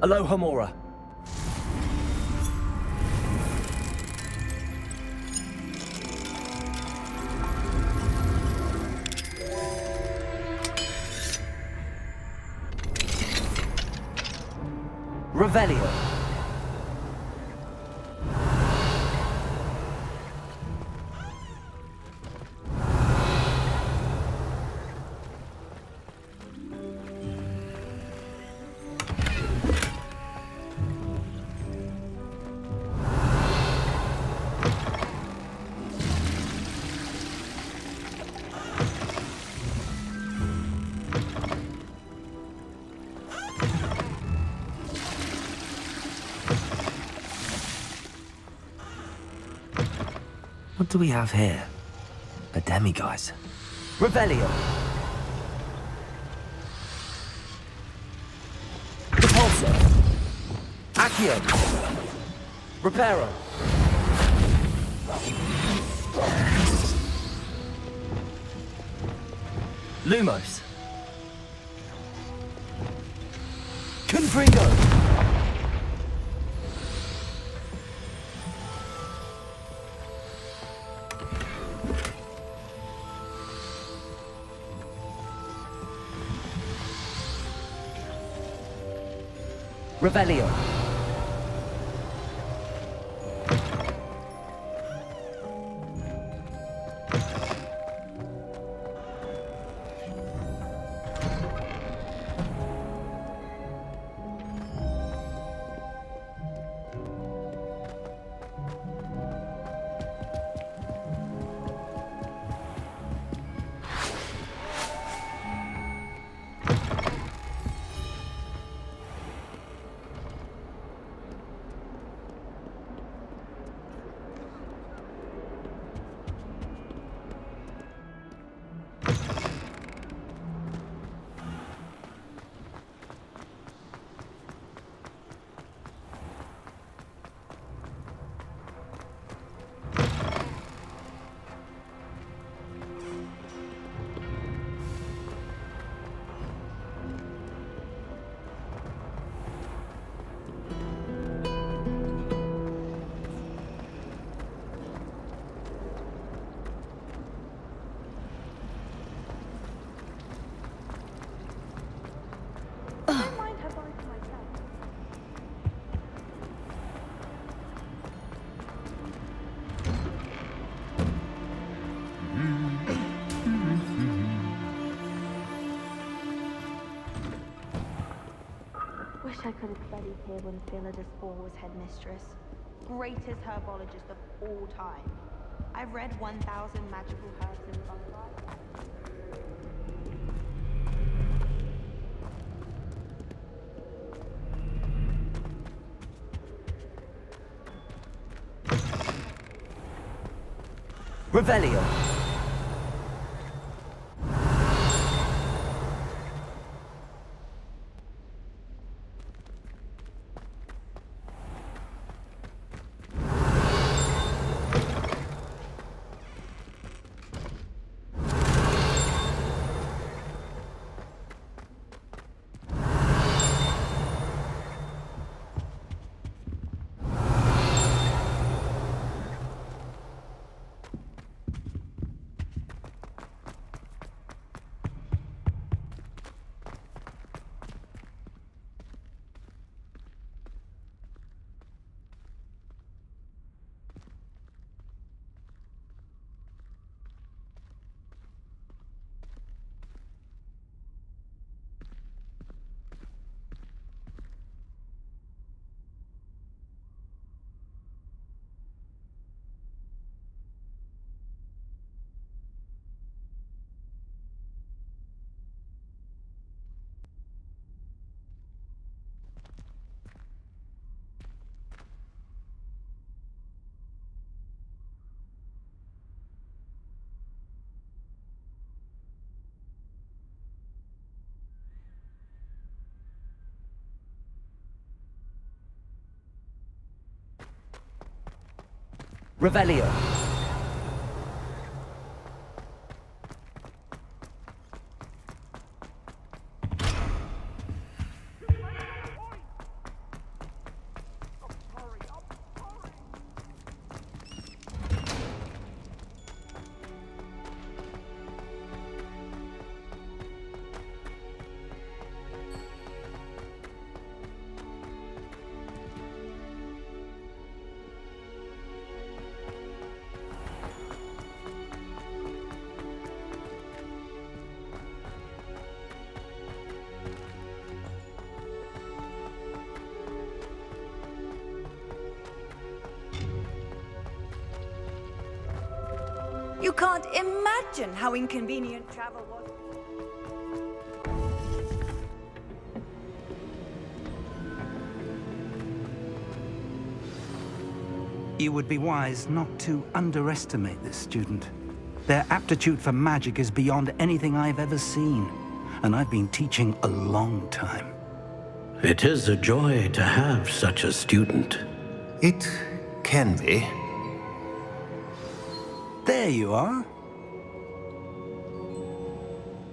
Aloha Mora. Revelio. What do we have here? A demiguise. Revelio. Repulsor. Accio. Reparo. Lumos. Confringo. Revelio. Wish I could have studied here when Philidus IV was headmistress. Greatest herbologist of all time. I've read 1,000 magical herbs and fungi. Revelio. Revelio. You can't imagine how inconvenient travel was. You would be wise not to underestimate this student. Their aptitude for magic is beyond anything I've ever seen, and I've been teaching a long time. It is a joy to have such a student. It can be. There you are.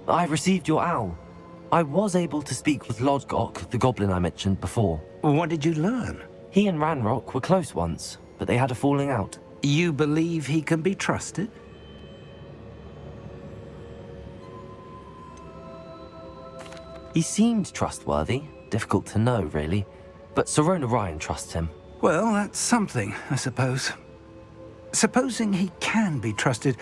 I received your owl. I was able to speak with Lodgok, the goblin I mentioned before. What did you learn? He and Ranrock were close once, but they had a falling out. You believe he can be trusted? He seemed trustworthy. Difficult to know, really. But Sirona Ryan trusts him. Well, that's something, I suppose. Supposing he can be trusted,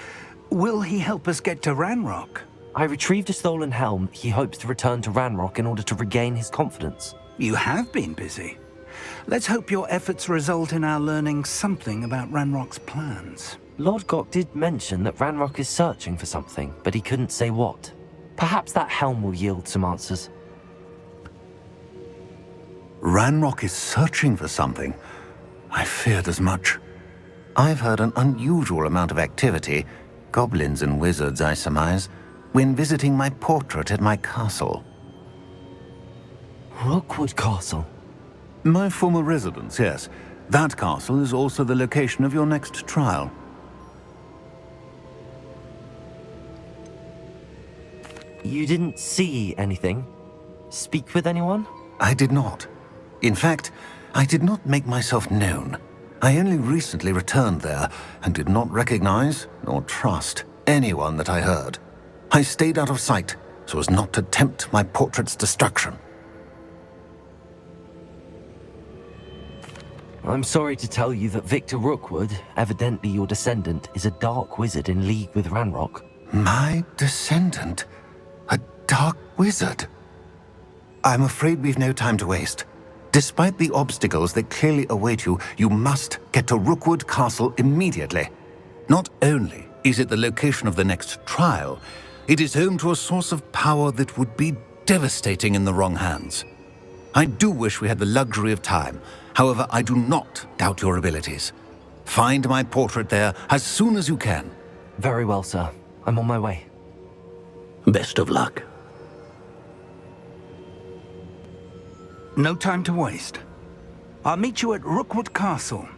will he help us get to Ranrock? I retrieved a stolen helm. He hopes to return to Ranrock in order to regain his confidence. You have been busy. Let's hope your efforts result in our learning something about Ranrock's plans. Lodgok did mention that Ranrock is searching for something, but he couldn't say what. Perhaps that helm will yield some answers. Ranrock is searching for something. I feared as much. I've heard an unusual amount of activity, goblins and wizards, I surmise, when visiting my portrait at my castle. Rookwood Castle? My former residence, yes. That castle is also the location of your next trial. You didn't see anything? Speak with anyone? I did not. In fact, I did not make myself known. I only recently returned there and did not recognize nor trust anyone that I heard. I stayed out of sight so as not to tempt my portrait's destruction. I'm sorry to tell you that Victor Rookwood, evidently your descendant, is a dark wizard in league with Ranrock. My descendant? A dark wizard? I'm afraid we've no time to waste. Despite the obstacles that clearly await you, you must get to Rookwood Castle immediately. Not only is it the location of the next trial, it is home to a source of power that would be devastating in the wrong hands. I do wish we had the luxury of time. However, I do not doubt your abilities. Find my portrait there as soon as you can. Very well, sir. I'm on my way. Best of luck. No time to waste. I'll meet you at Rookwood Castle.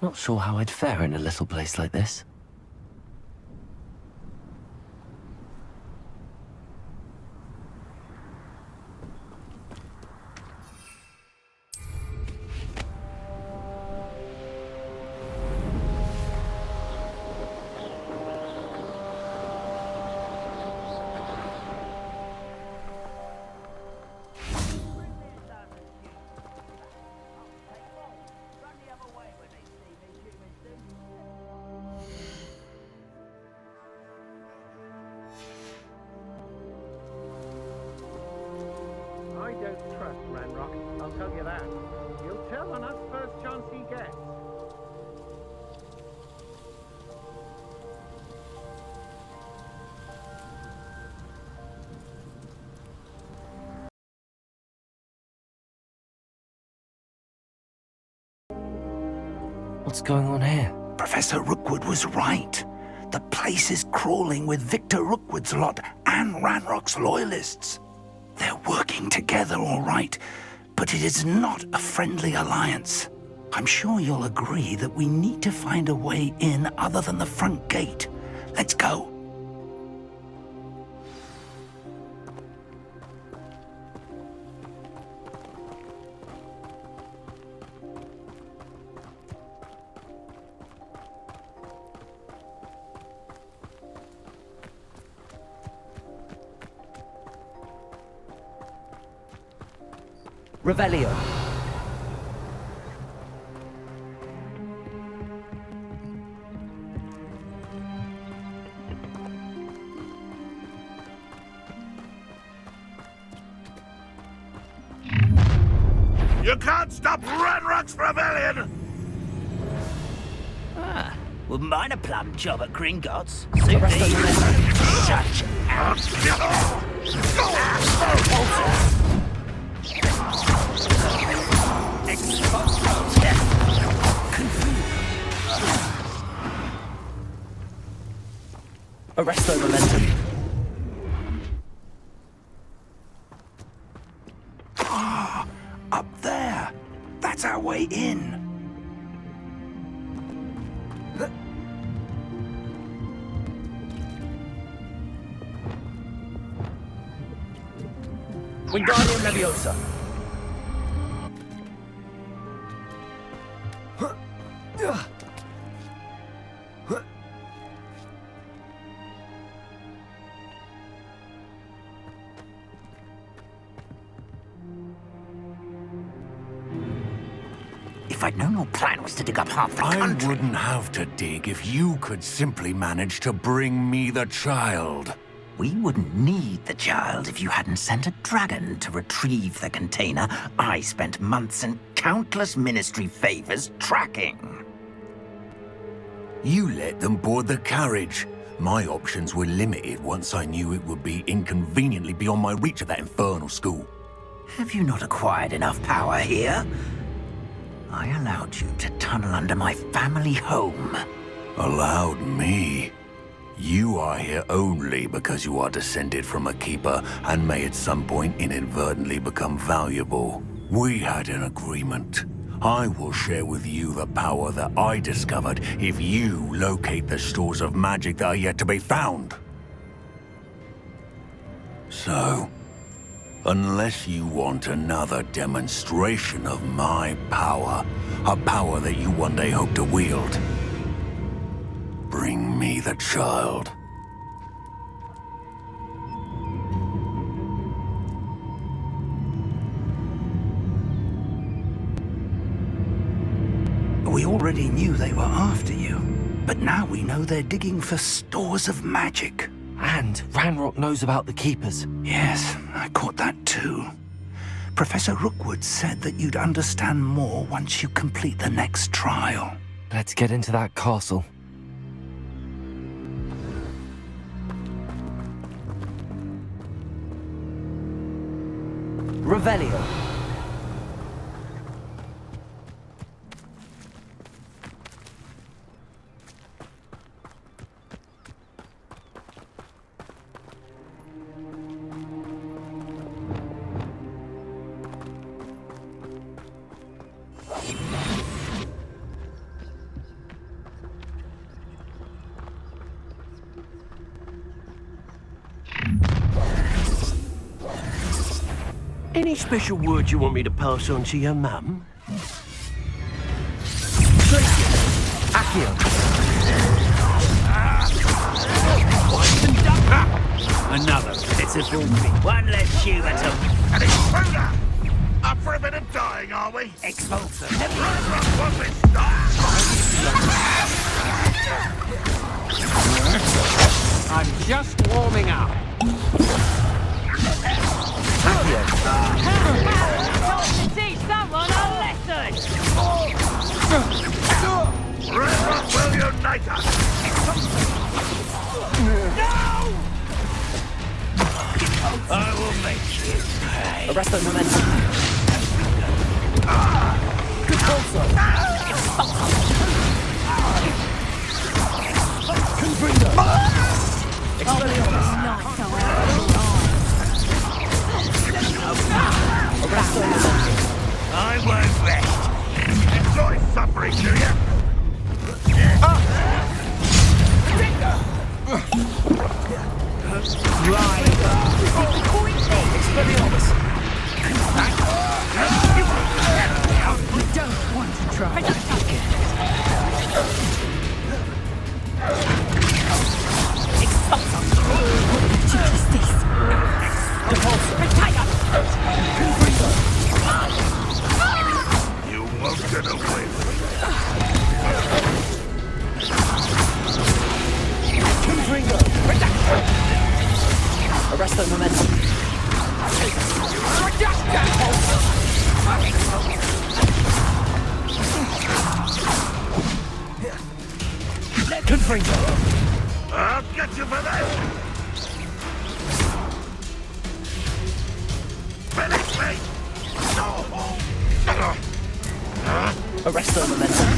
Not sure how I'd fare in a little place like this. I don't trust Ranrock, I'll tell you that. He'll tell on us first chance he gets. What's going on here? Professor Rookwood was right. The place is crawling with Victor Rookwood's lot and Ranrock's loyalists. They're working together, all right, but it is not a friendly alliance. I'm sure you'll agree that we need to find a way in other than the front gate. Let's go. Revelio. You can't stop Ranrock's rebellion! Ah, wouldn't mind a plum job at Gringotts. Suit me. Such Arresto momentum. Up there. That's our way in. Wingardium Leviosa. If I'd known your plan was to dig up half the I country... wouldn't have to dig if you could simply manage to bring me the child. We wouldn't need the child if you hadn't sent a dragon to retrieve the container I spent months and countless ministry favors tracking. You let them board the carriage. My options were limited once I knew it would be inconveniently beyond my reach at that infernal school. Have you not acquired enough power here? I allowed you to tunnel under my family home. Allowed me? You are here only because you are descended from a keeper and may at some point inadvertently become valuable. We had an agreement. I will share with you the power that I discovered if you locate the stores of magic that are yet to be found. So, unless you want another demonstration of my power, a power that you one day hope to wield, bring me the child. We already knew they were after you, but now we know they're digging for stores of magic. And Ranrock knows about the Keepers. Yes, I caught that too. Professor Rookwood said that you'd understand more once you complete the next trial. Let's get into that castle. Revelio. Any special word you want me to pass on to your mum? Accio. Another pitiful me. One less humour to... An intruder! Up for a bit of dying, are we? Expulsor. I'm just warming up. Accio. To teach someone a lesson! Ranrock will unite us! I will make you pay. Arresto momentum. Good call, sir. Confringo. Expelliarmus. Arresto momentum. I won't rest. Enjoy suffering, do you? Expelliarmus. You don't want to try. You won't get away with it. Confringo. Arresto momentum. Confringo. I'll get you for this! Finish me! Arresto momentum.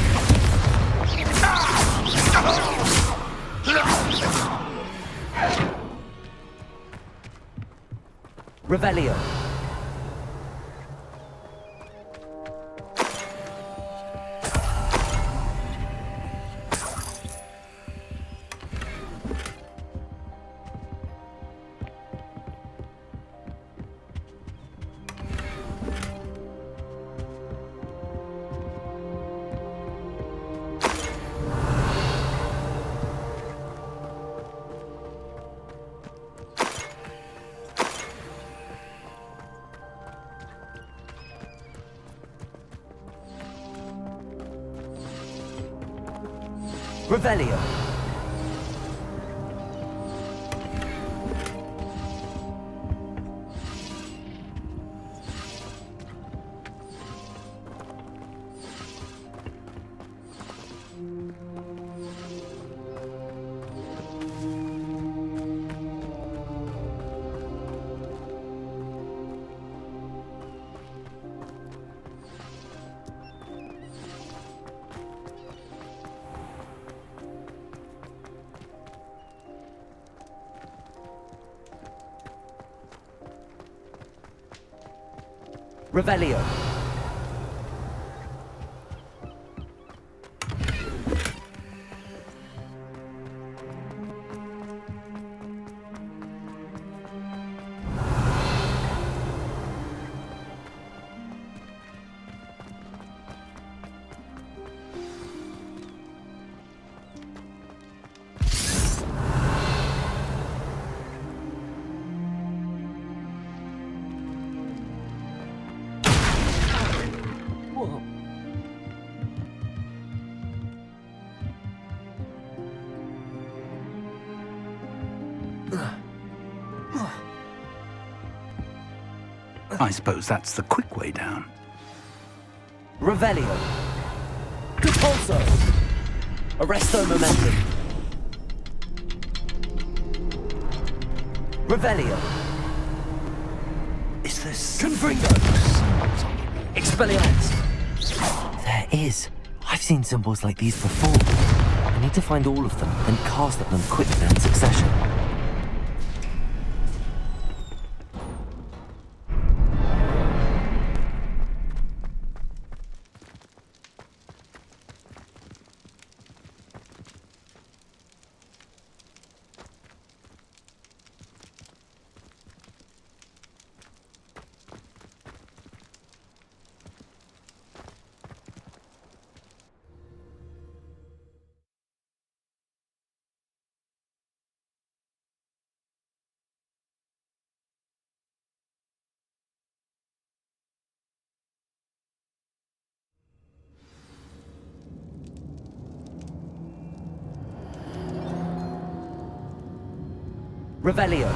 Revelio. Revelio. Revelio. I suppose that's the quick way down. Revelio. Repulso. Arresto momentum. Revelio. Is this... Confringo. Expelliarmus. There is. I've seen symbols like these before. I need to find all of them, then cast at them quickly in succession. Revelio.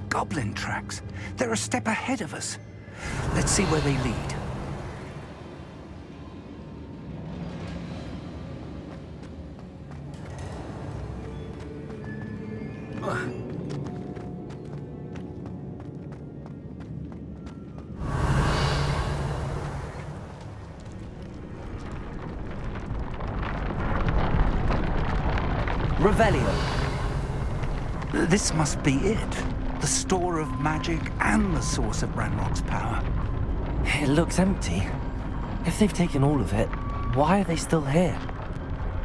Goblin tracks. They're a step ahead of us. Let's see where they lead. Revelio. This must be it. The store of magic and the source of Ranrock's power. It looks empty. If they've taken all of it, why are they still here?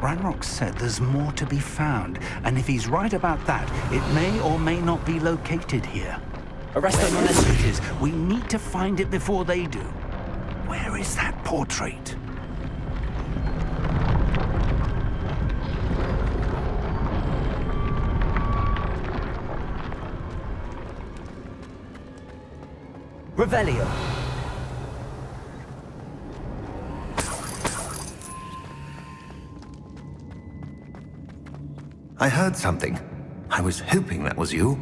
Ranrock said there's more to be found, and if he's right about that, it may or may not be located here. Arrest them unless it is. We need to find it before they do. Where is that portrait? Revelio. I heard something. I was hoping that was you.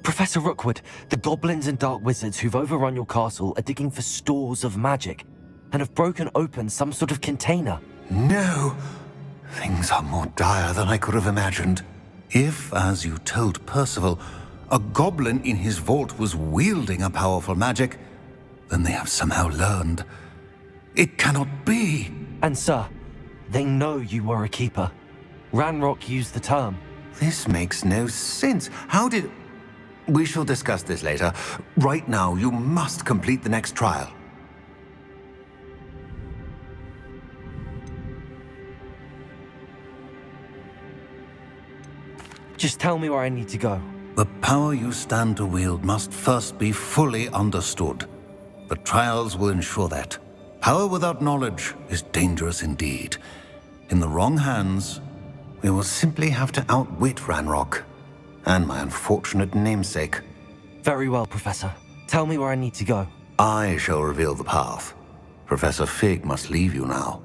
Professor Rookwood, the goblins and dark wizards who've overrun your castle are digging for stores of magic and have broken open some sort of container. No! Things are more dire than I could have imagined. If, as you told Percival, a goblin in his vault was wielding a powerful magic, then they have somehow learned. It cannot be! And sir, they know you were a keeper. Ranrock used the term. This makes no sense. How did... We shall discuss this later. Right now, you must complete the next trial. Just tell me where I need to go. The power you stand to wield must first be fully understood. The trials will ensure that. Power without knowledge is dangerous indeed. In the wrong hands, we will simply have to outwit Ranrock and my unfortunate namesake. Very well, Professor. Tell me where I need to go. I shall reveal the path. Professor Fig must leave you now.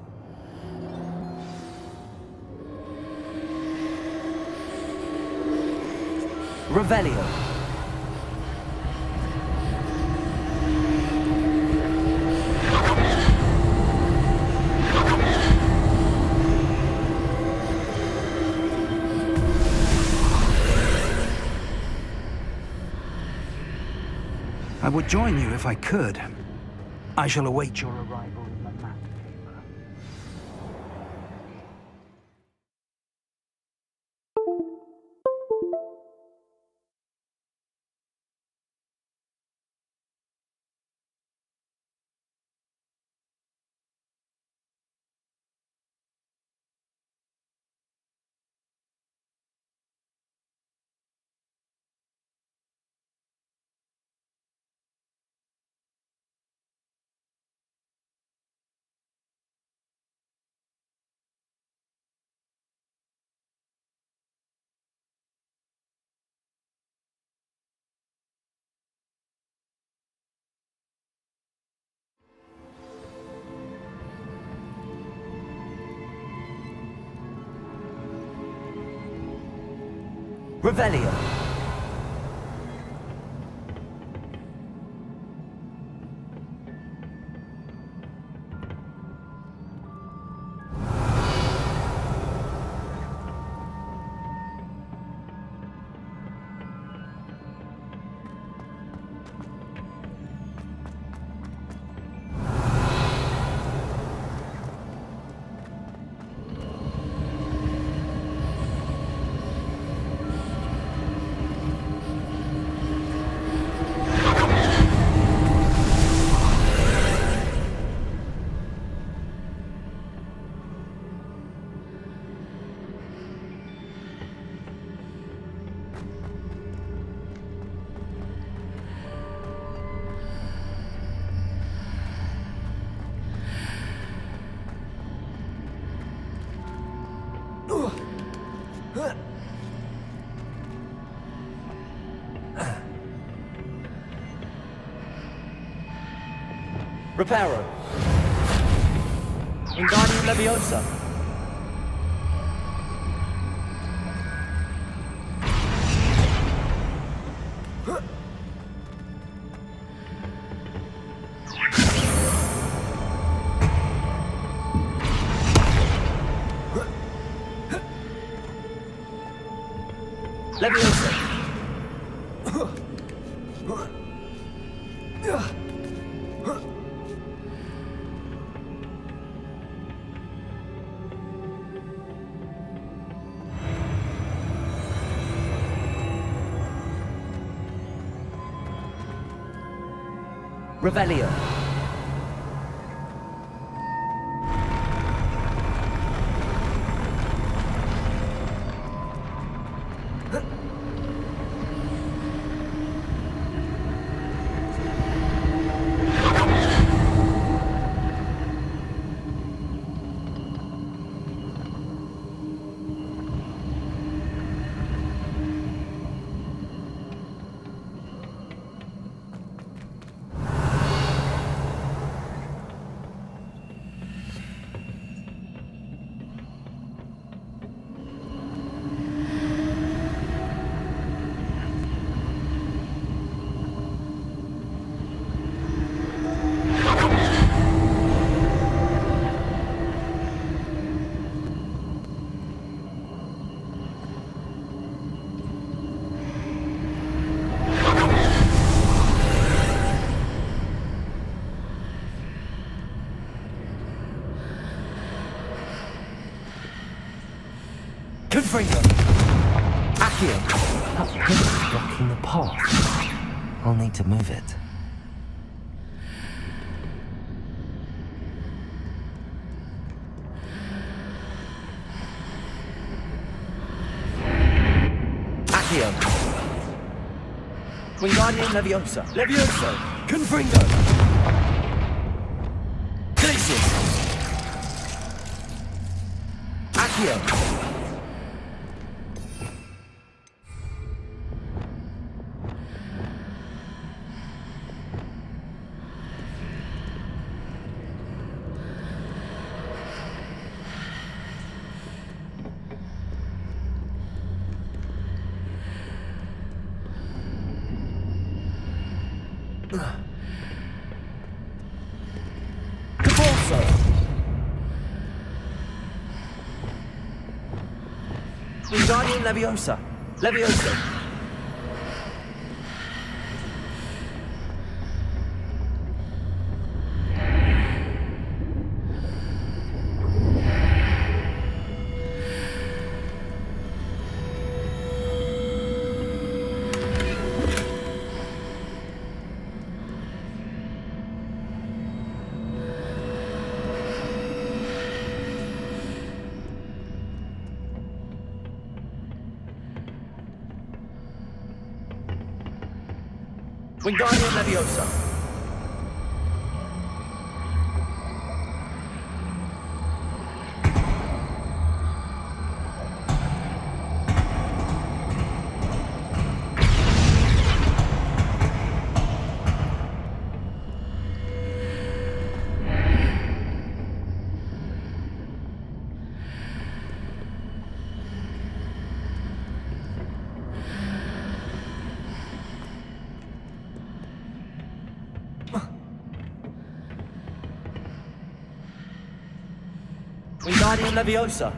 Revelio. I would join you if I could. I shall await your arrival in the map chamber. Revelio. Reparo. Wingardium Leviosa. Leviosa. Revelio. Confringo! Accio! That pillar's blocking the path. I'll need to move it. Accio! Wingardium Leviosa! Levioso! Confringo! Glacius! Accio! Wingardium Leviosa! Levioso! Wingardium Leviosa! Wingardium Leviosa!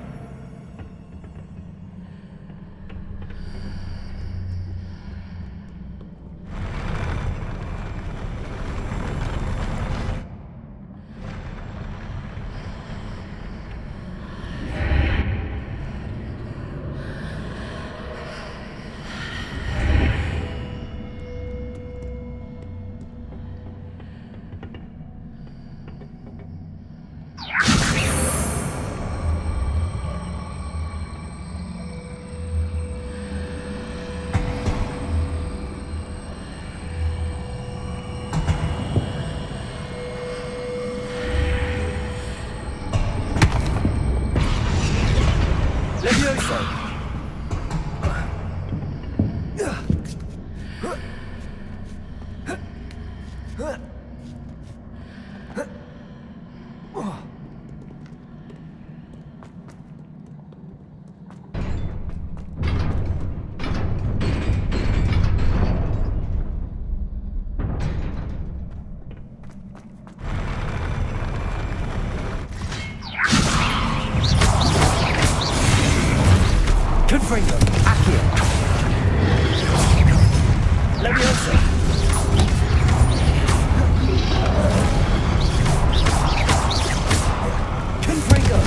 Confringo. Accio. Leviosa. Confringo.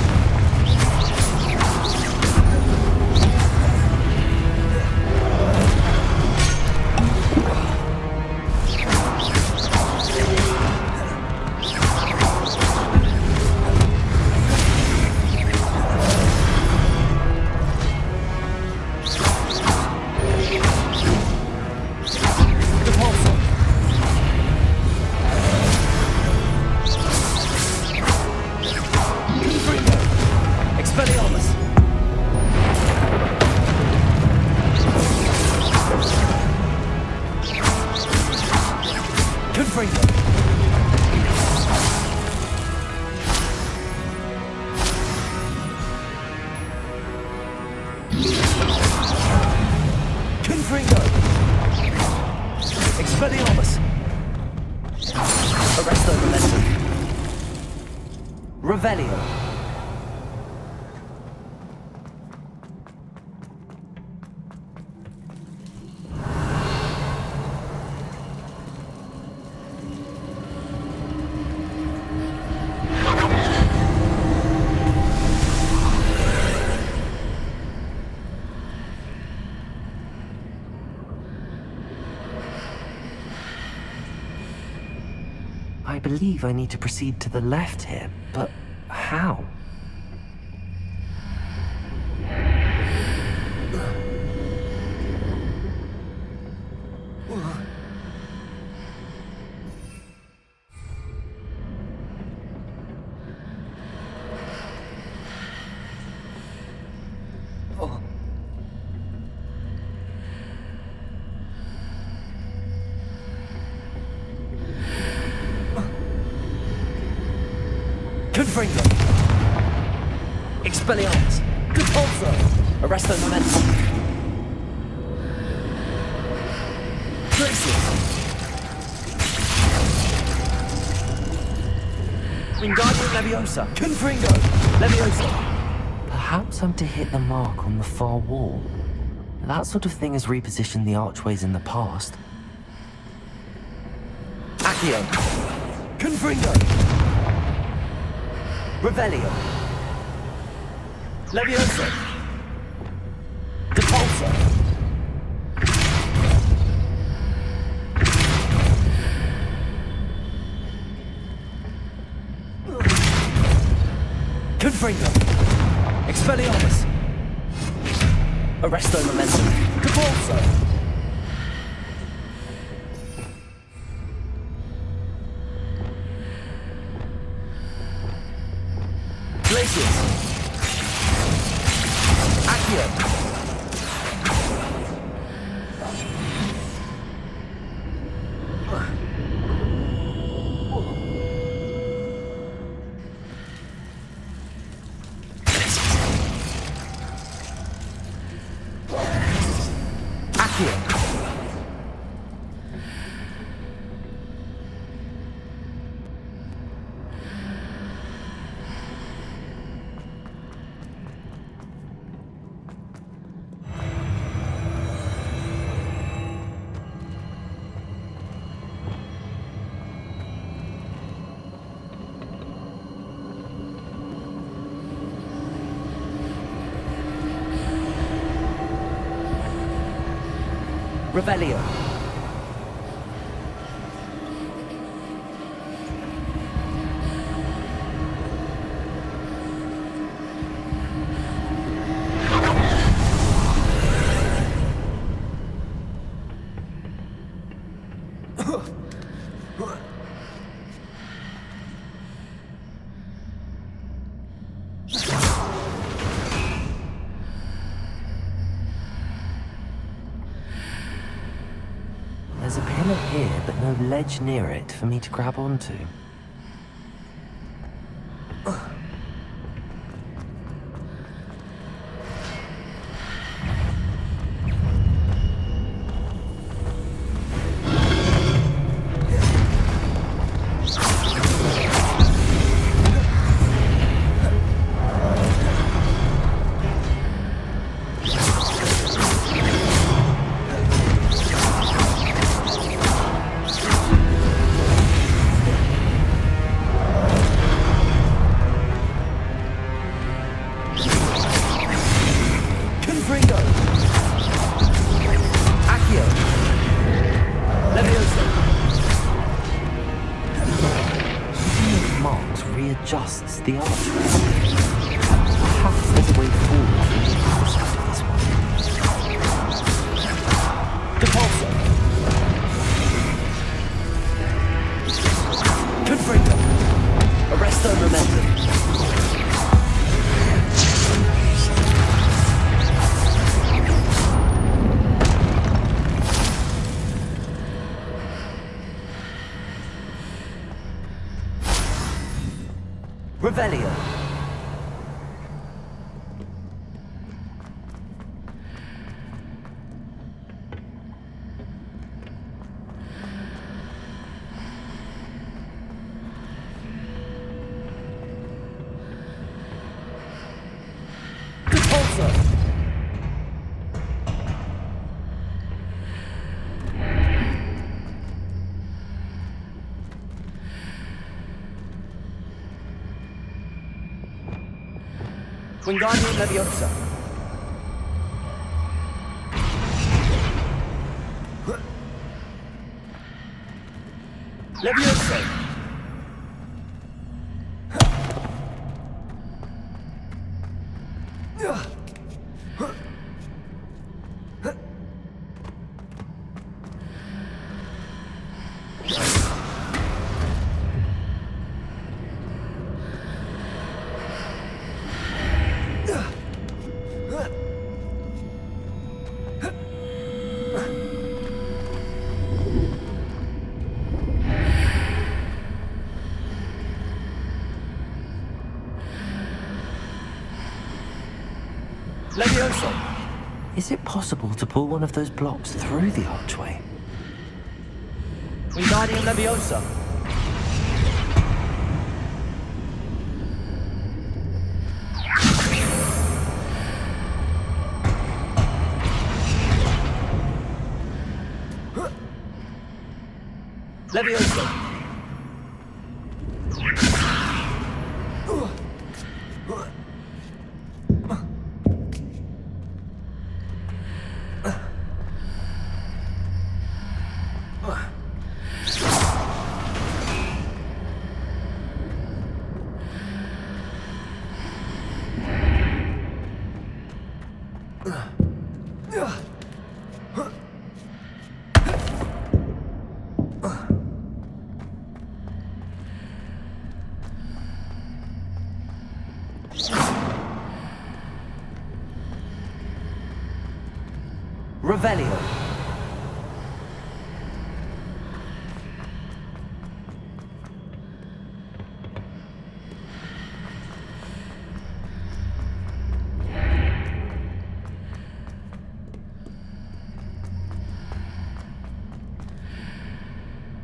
I believe I need to proceed to the left here, but how? Confringo. Expelliarmus. Repulso. Arresto momentum. Gracious. Wingardium Leviosa. Confringo. Leviosa. Perhaps I'm to hit the mark on the far wall. That sort of thing has repositioned the archways in the past. Accio. Confringo. Revelio. Leviosa. Depulso. Confringo. Expelliarmus. Arresto momentum. Depulso. Glacius. Accio. Accio. Revelio. There's a pillar here, but no ledge near it for me to grab onto. adjusts the archway. Perhaps there's a way forward from the other side of this one. Depulsor! Confringo! Arrest their momentum! Revelio! Wingardium Leviosa. Leviosa. Leviosa! Is it possible to pull one of those blocks through the archway? Wingardium Leviosa! Leviosa! Revelio.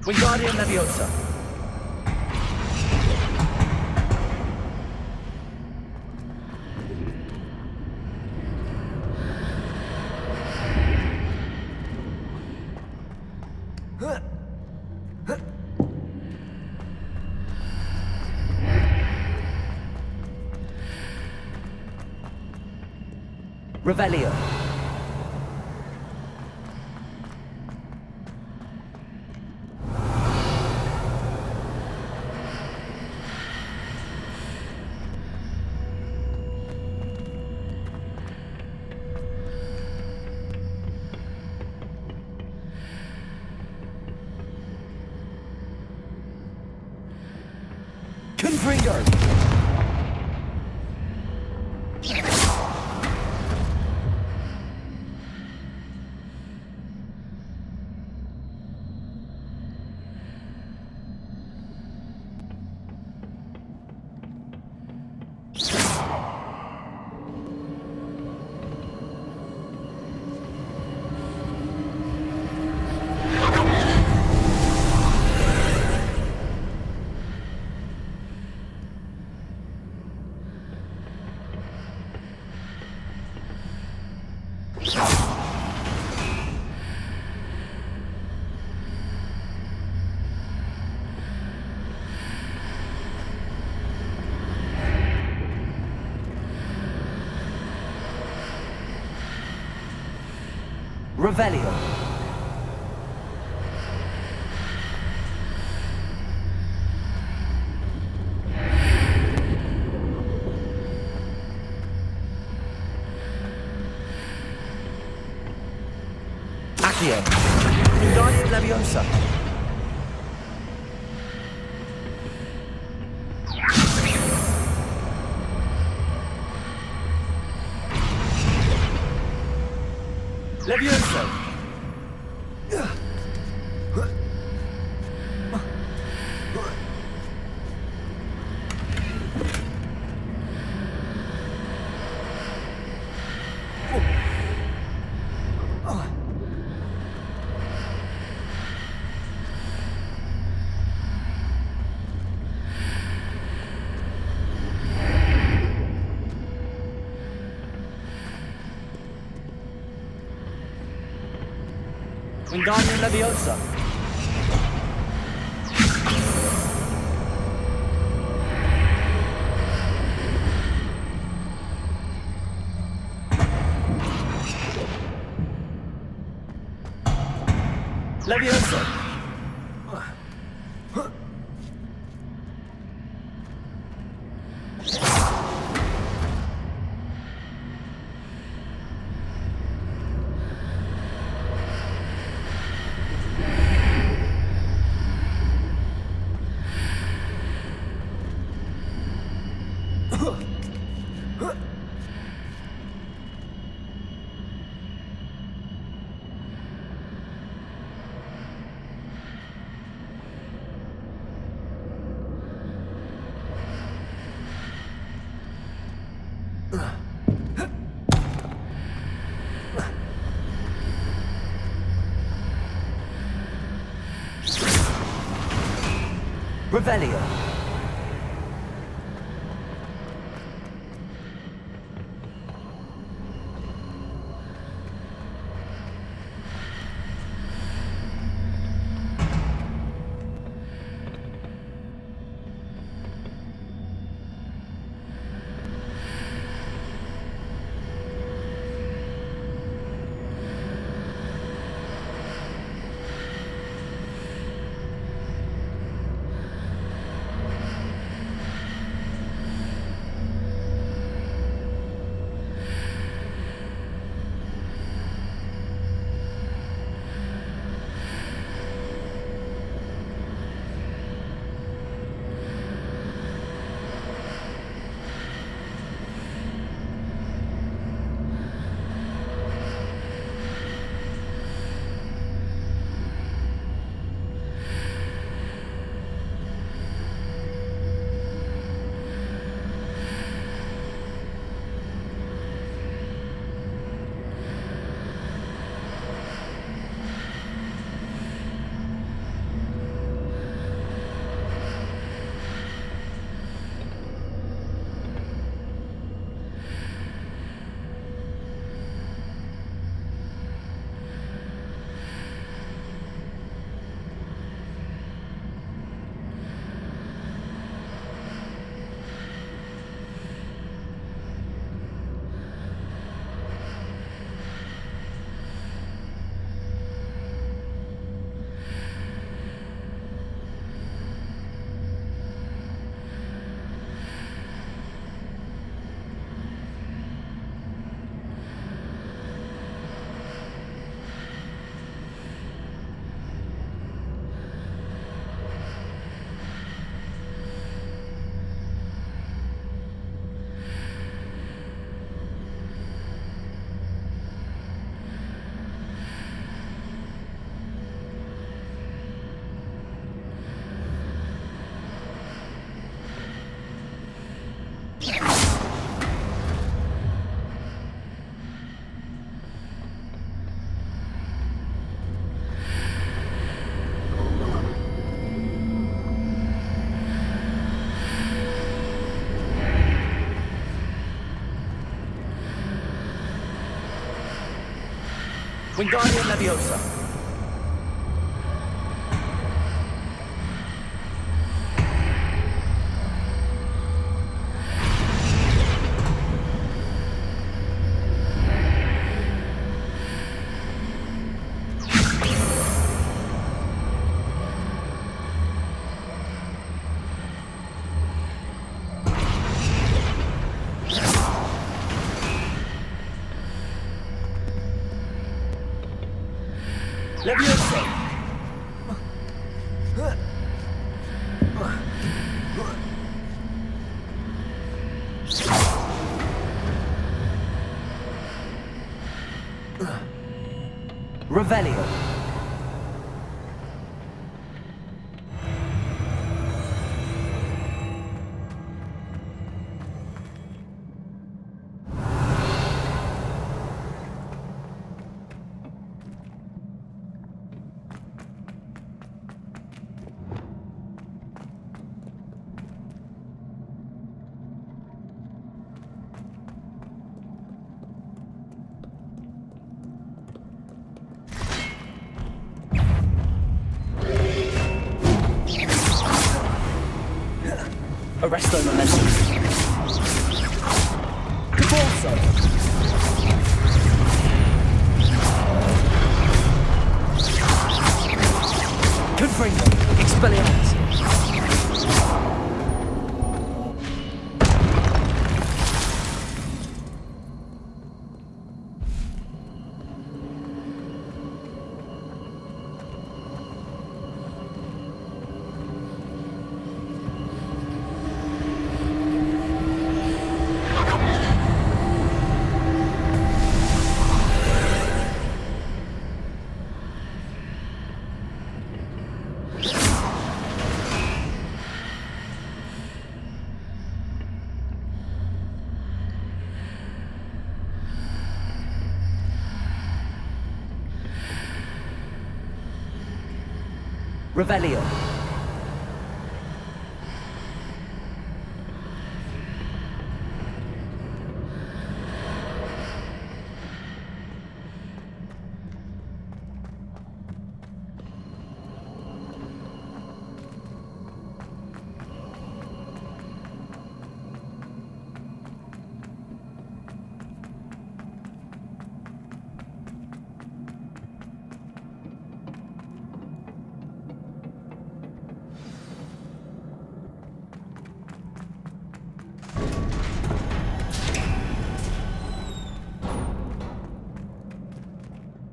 Wingardium Leviosa. Revelio. Confringo. Revelio. Accio. Wingardium Leviosa. Levioso. Wingardium Leviosa. Leviosa. Revelio. Wingardium Leviosa. Levioso! Revelio. Arresto momentum. Cabalso. Confringo. Expelliarmus. Revelio.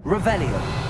Revelio.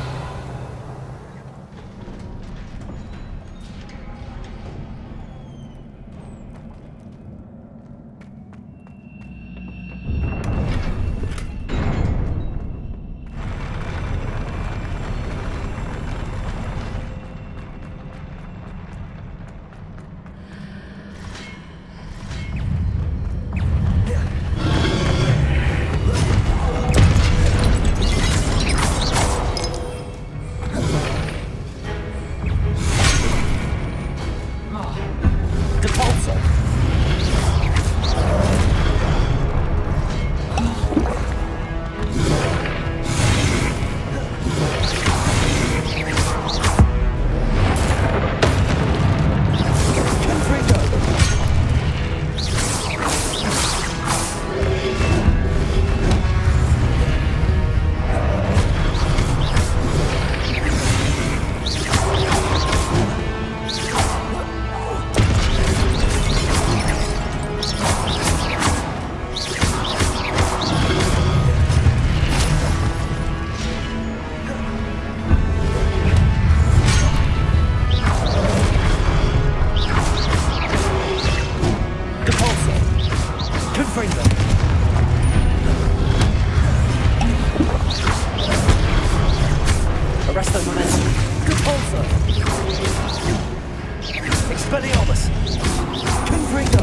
Arresto momentum. Compulso. Expelliarmus. Confringo.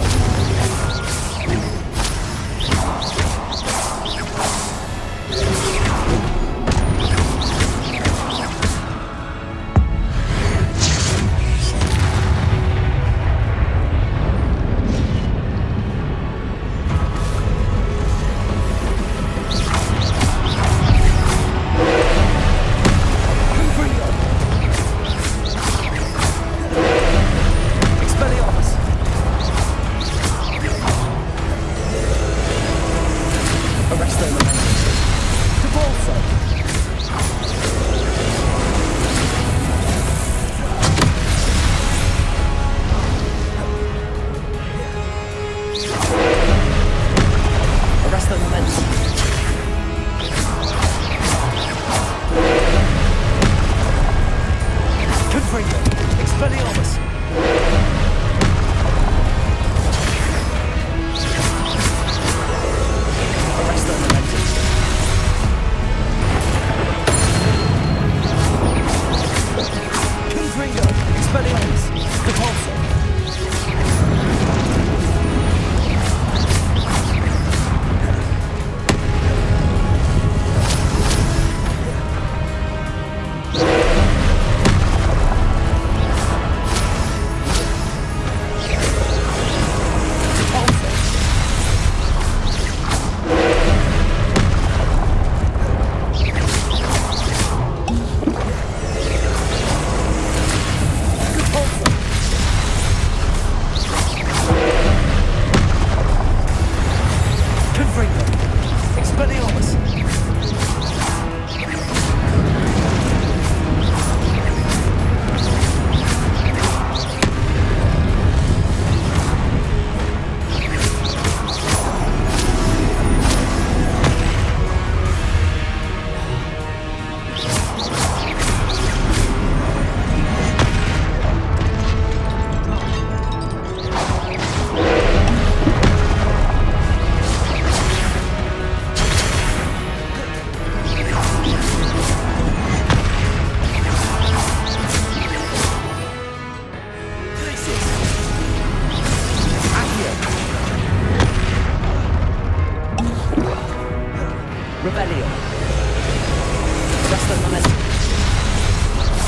Arrest the momentum.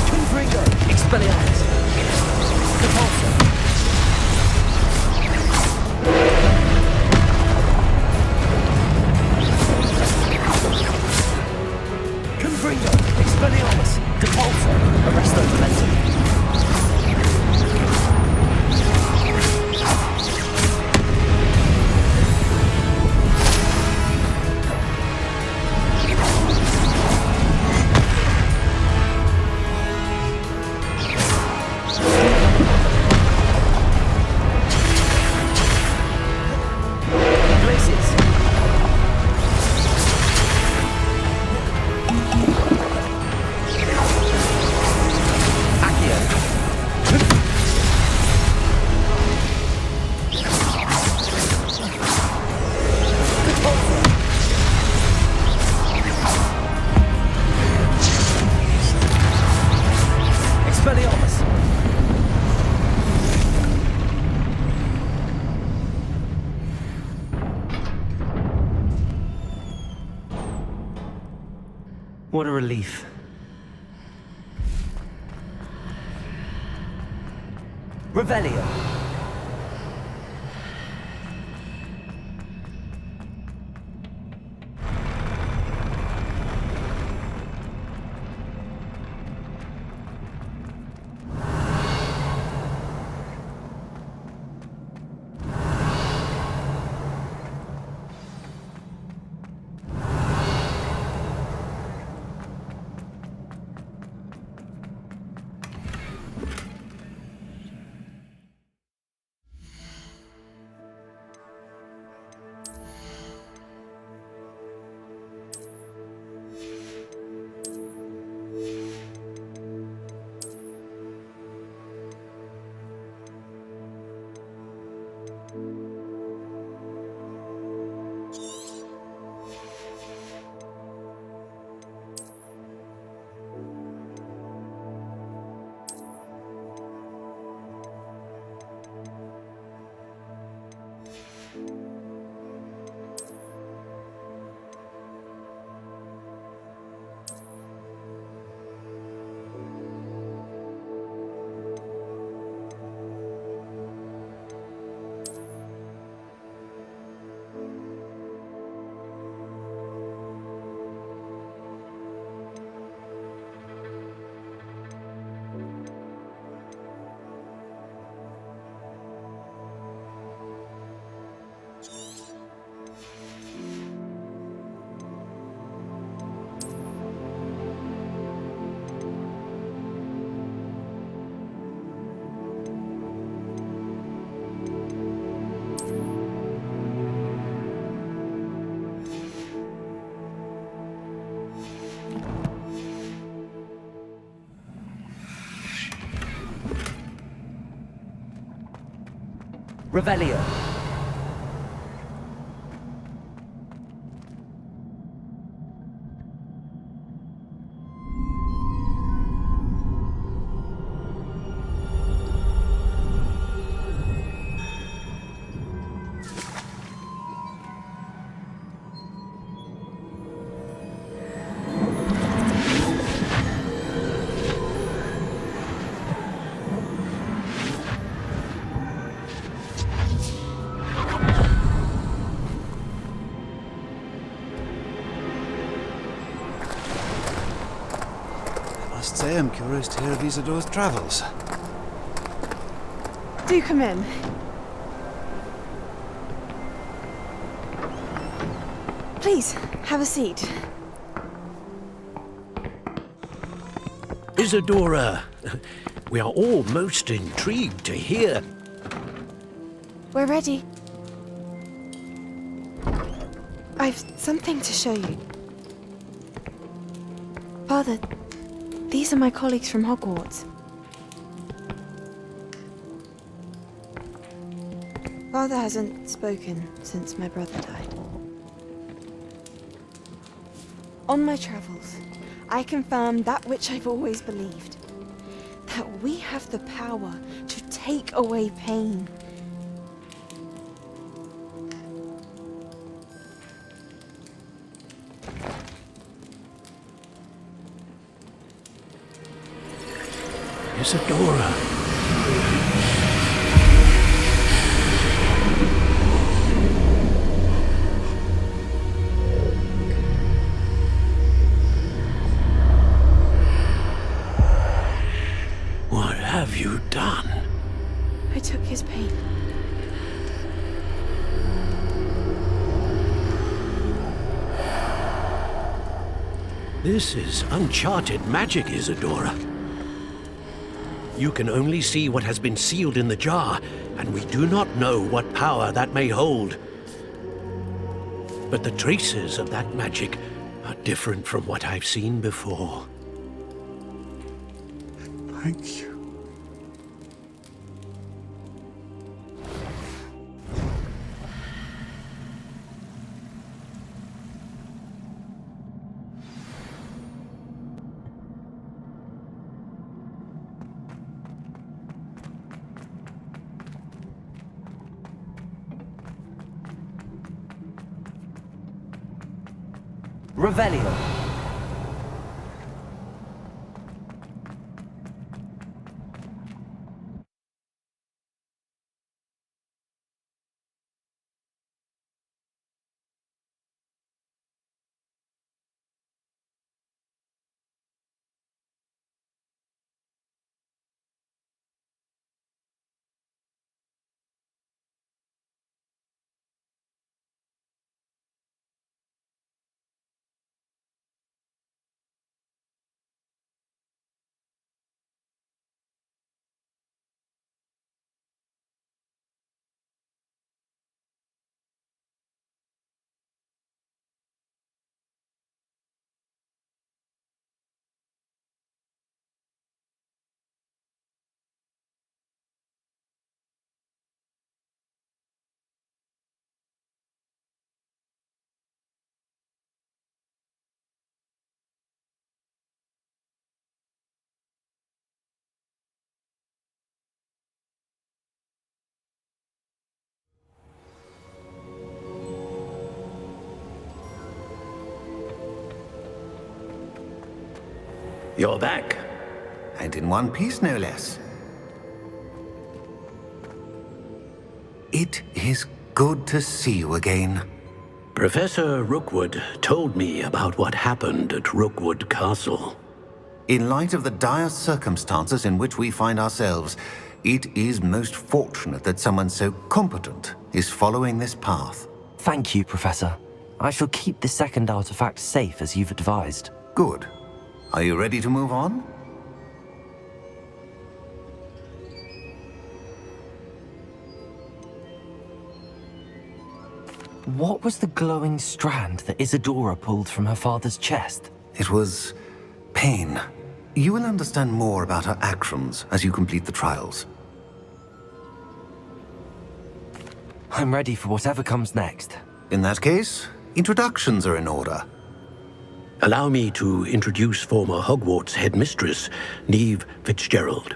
Confringo. Expelliarmus. Repulsor. Confringo. Expelliarmus. Repulsor. Arrest the momentum. What a relief. Revelio. Revelio. I am curious to hear of Isidore's travels. Do come in. Please, have a seat. Isadora, we are all most intrigued to hear. We're ready. I've something to show you. Father, these are my colleagues from Hogwarts. Father hasn't spoken since my brother died. On my travels, I confirmed that which I've always believed. That we have the power to take away pain. Isadora. What have you done? I took his pain. This is uncharted magic, Isadora. You can only see what has been sealed in the jar, and we do not know what power that may hold. But the traces of that magic are different from what I've seen before. Thank you. Revelio. You're back. And in one piece, no less. It is good to see you again. Professor Rookwood told me about what happened at Rookwood Castle. In light of the dire circumstances in which we find ourselves, it is most fortunate that someone so competent is following this path. Thank you, Professor. I shall keep the second artifact safe as you've advised. Good. Are you ready to move on? What was the glowing strand that Isadora pulled from her father's chest? It was pain. You will understand more about her actions as you complete the trials. I'm ready for whatever comes next. In that case, introductions are in order. Allow me to introduce former Hogwarts headmistress, Neve Fitzgerald.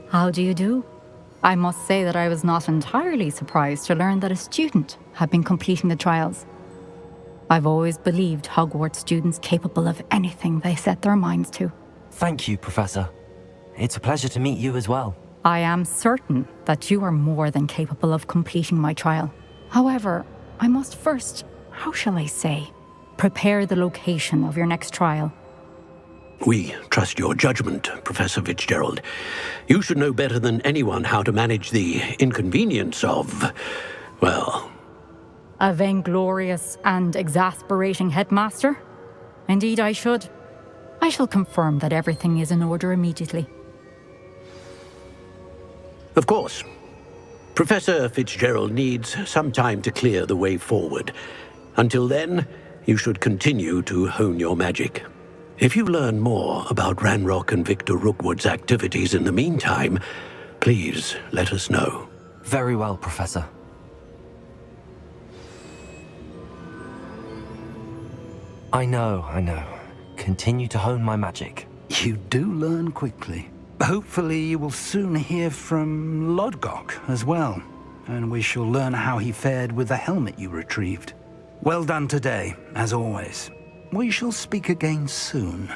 How do you do? I must say that I was not entirely surprised to learn that a student had been completing the trials. I've always believed Hogwarts students capable of anything they set their minds to. Thank you, Professor. It's a pleasure to meet you as well. I am certain that you are more than capable of completing my trial. However, I must first, how shall I say, prepare the location of your next trial. We trust your judgment, Professor Fitzgerald. You should know better than anyone how to manage the inconvenience of, well... A vainglorious and exasperating headmaster? Indeed I should. I shall confirm that everything is in order immediately. Of course. Professor Fitzgerald needs some time to clear the way forward. Until then, you should continue to hone your magic. If you learn more about Ranrock and Victor Rookwood's activities in the meantime, please let us know. Very well, Professor. I know. Continue to hone my magic. You do learn quickly. Hopefully you will soon hear from Lodgok as well. and we shall learn how he fared with the helmet you retrieved. Well done today, as always. We shall speak again soon.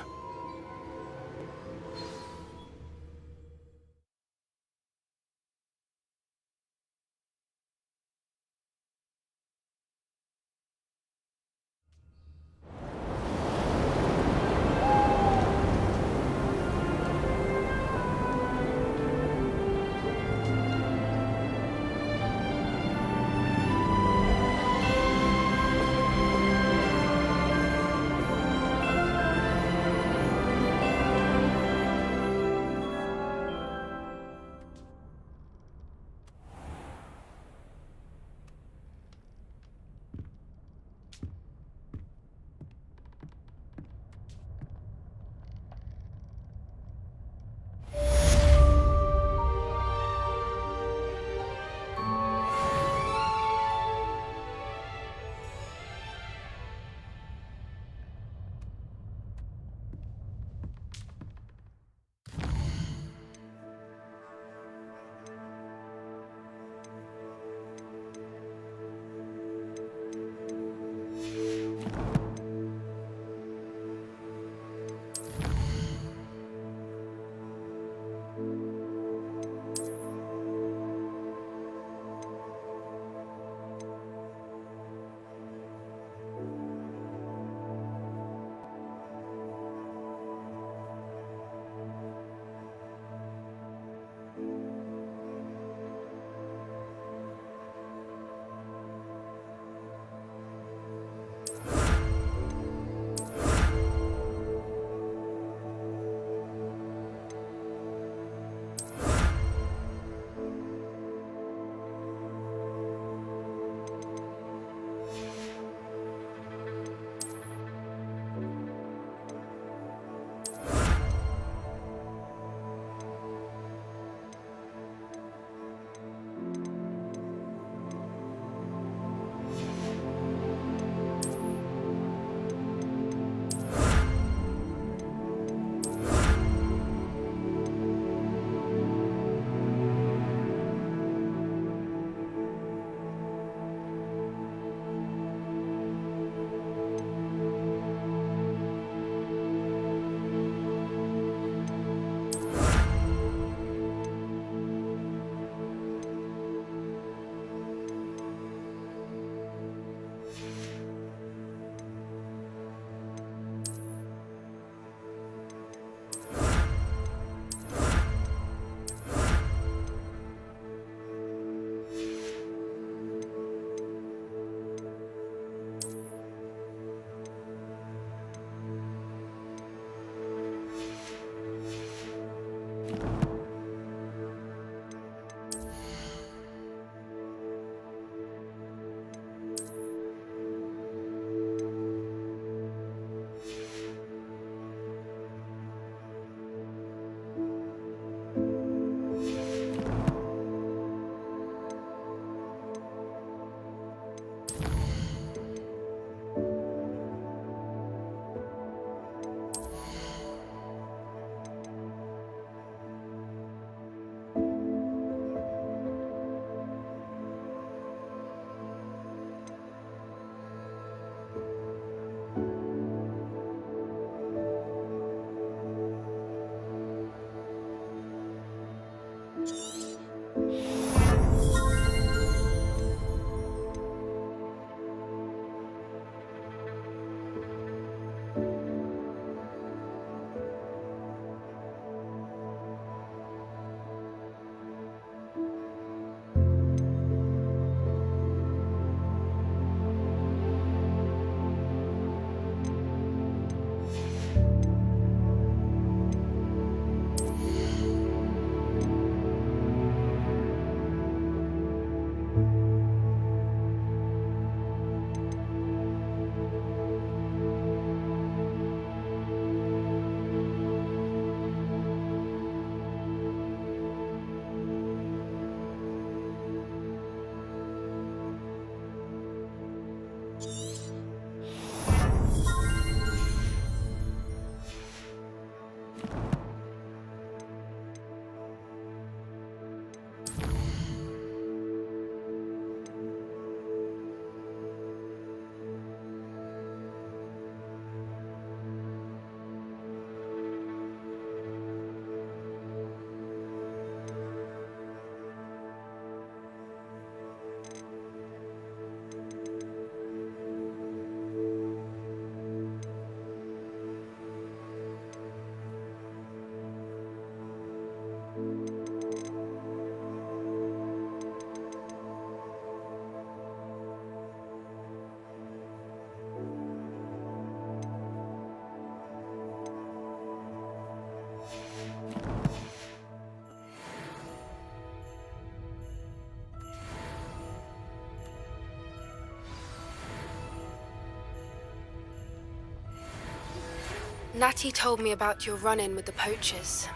Natty told me about your run-in with the poachers.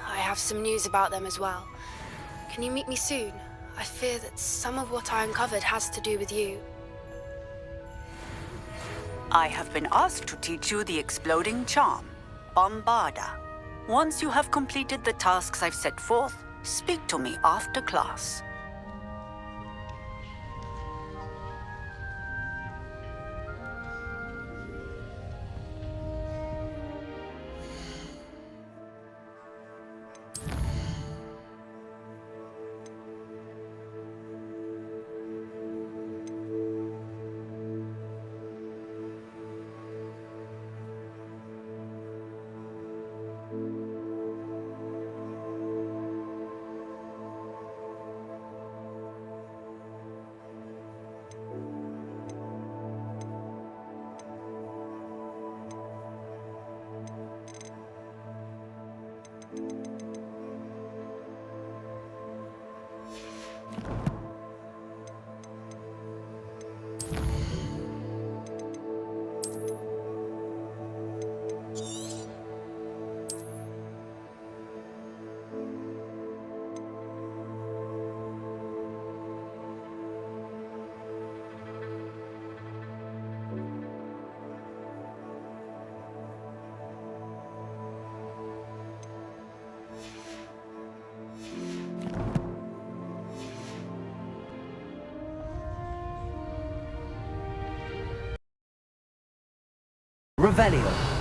I have some news about them as well. Can you meet me soon? I fear that some of what I uncovered has to do with you. I have been asked to teach you the exploding charm, Bombarda. Once you have completed the tasks I've set forth, speak to me after class. Revelio.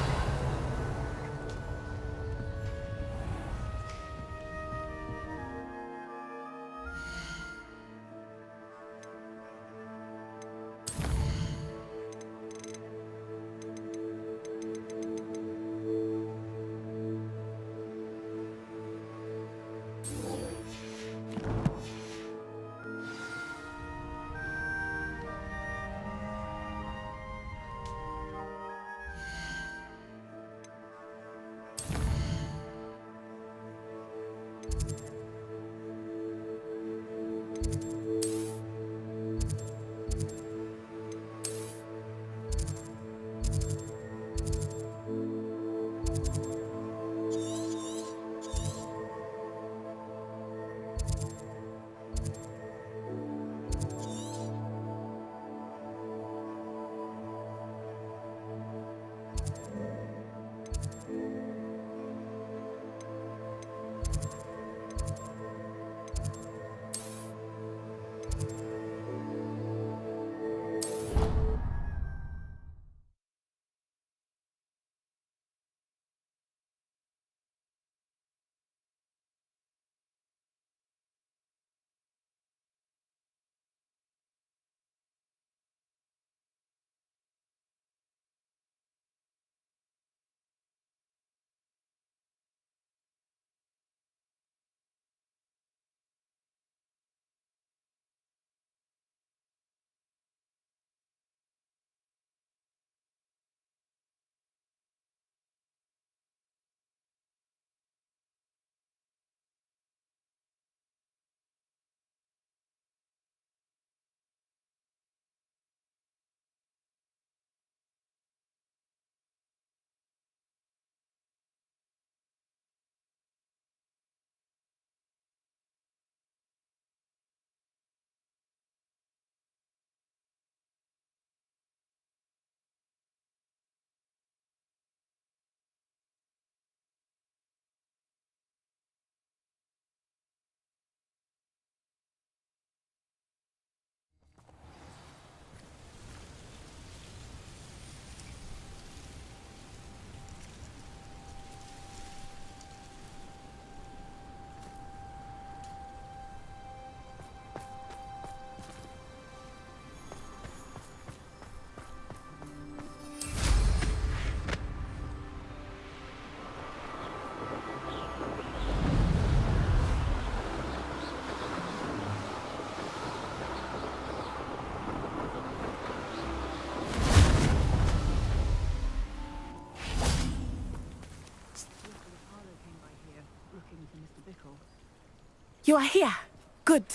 You are here. Good.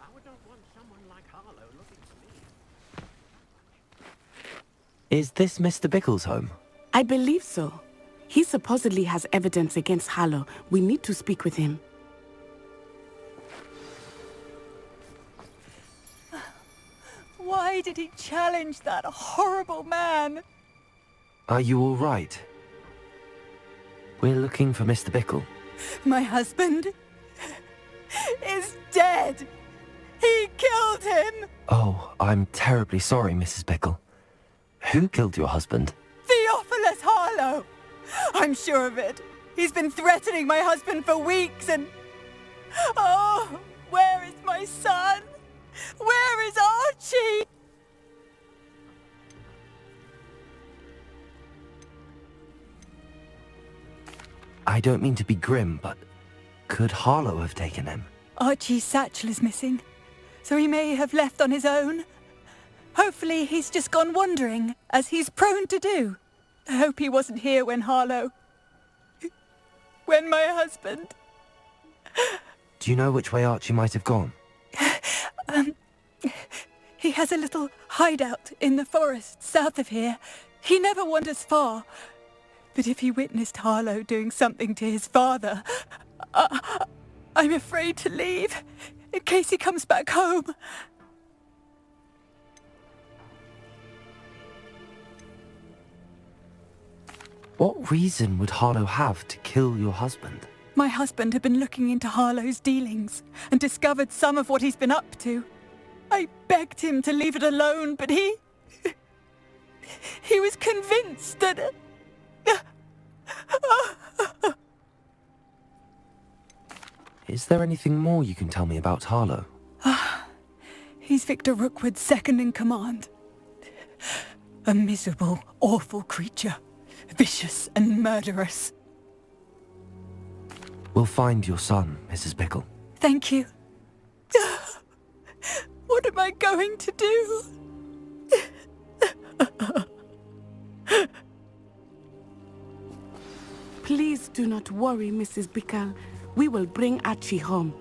I would not want someone like Harlow looking for me. Is this Mr. Bickle's home? I believe so. He supposedly has evidence against Harlow. We need to speak with him. Why did he challenge that horrible man? Are you all right? We're looking for Mr. Bickle. My husband is dead. He killed him. Oh, I'm terribly sorry, Mrs. Bickle. Who killed your husband? Theophilus Harlow. I'm sure of it. He's been threatening my husband for weeks and... Oh, where is my son? Where is Archie? I don't mean to be grim, but could Harlow have taken him? Archie's satchel is missing, so he may have left on his own. Hopefully he's just gone wandering, as he's prone to do. I hope he wasn't here when when my husband... Do you know which way Archie might have gone? He has a little hideout in the forest south of here. He never wanders far. But if he witnessed Harlow doing something to his father, I'm afraid to leave, in case he comes back home. What reason would Harlow have to kill your husband? My husband had been looking into Harlow's dealings and discovered some of what he's been up to. I begged him to leave it alone, but he was convinced that... Is there anything more you can tell me about Harlow? He's Victor Rookwood's second in command. A miserable, awful creature. Vicious and murderous. We'll find your son, Mrs. Bickle. Thank you. What am I going to do? Please do not worry, Mrs. Bickle. We will bring Archie home.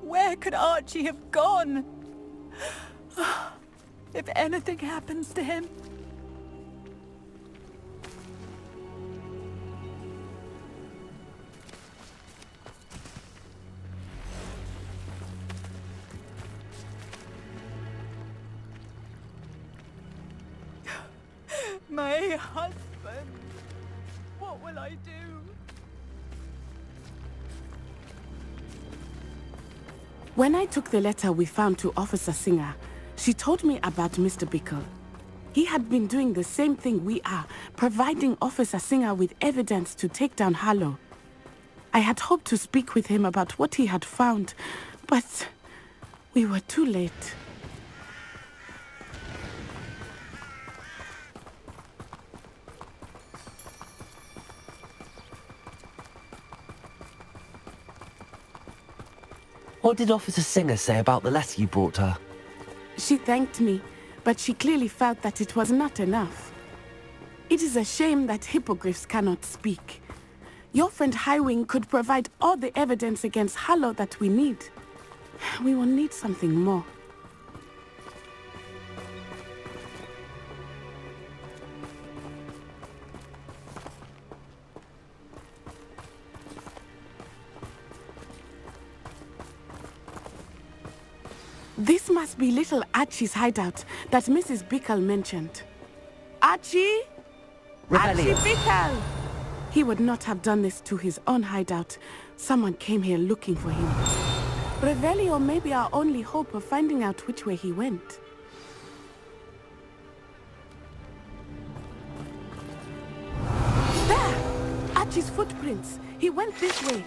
Where could Archie have gone? If anything happens to him... My husband! What will I do? When I took the letter we found to Officer Singer, she told me about Mr. Bickle. He had been doing the same thing we are, providing Officer Singer with evidence to take down Harlow. I had hoped to speak with him about what he had found, but we were too late. What did Officer Singer say about the letter you brought her? She thanked me, but she clearly felt that it was not enough. It is a shame that hippogriffs cannot speak. Your friend Highwing could provide all the evidence against Harlow that we need. We will need something more. This must be little Archie's hideout that Mrs. Bickle mentioned. Archie? Rebellion. Archie Bickle! He would not have done this to his own hideout. Someone came here looking for him. Revelio may be our only hope of finding out which way he went. There! Archie's footprints. He went this way.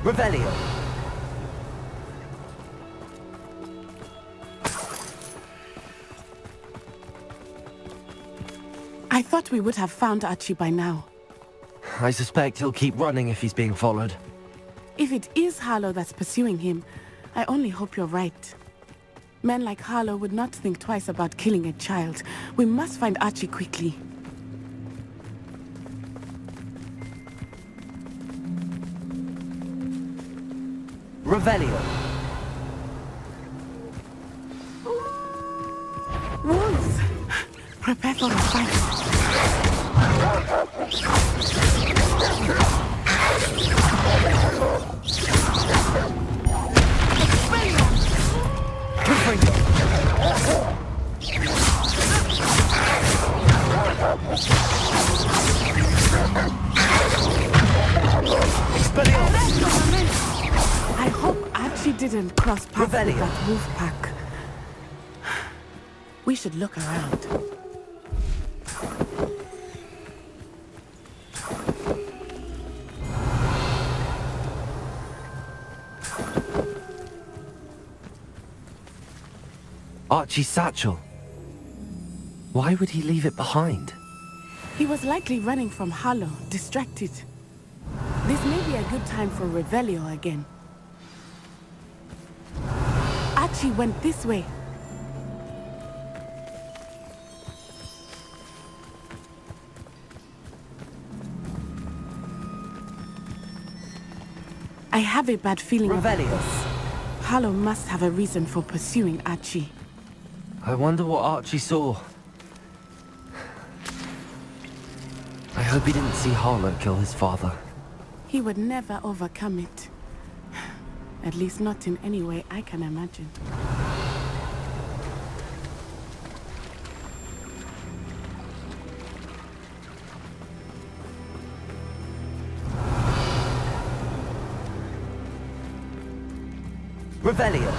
Revelio. I thought we would have found Archie by now. I suspect he'll keep running if he's being followed. If it is Harlow that's pursuing him, I only hope you're right. Men like Harlow would not think twice about killing a child. We must find Archie quickly. Revelio. Wolves! Prepare for a fight. I hope Archie didn't cross paths with that wolf pack. We should look around. Archie's satchel. Why would he leave it behind? He was likely running from Harlow, distracted. This may be a good time for Revelio again. Archie went this way. I have a bad feeling about this. Harlow must have a reason for pursuing Archie. I wonder what Archie saw. I hope he didn't see Harlow kill his father. He would never overcome it. At least not in any way I can imagine. Revelio.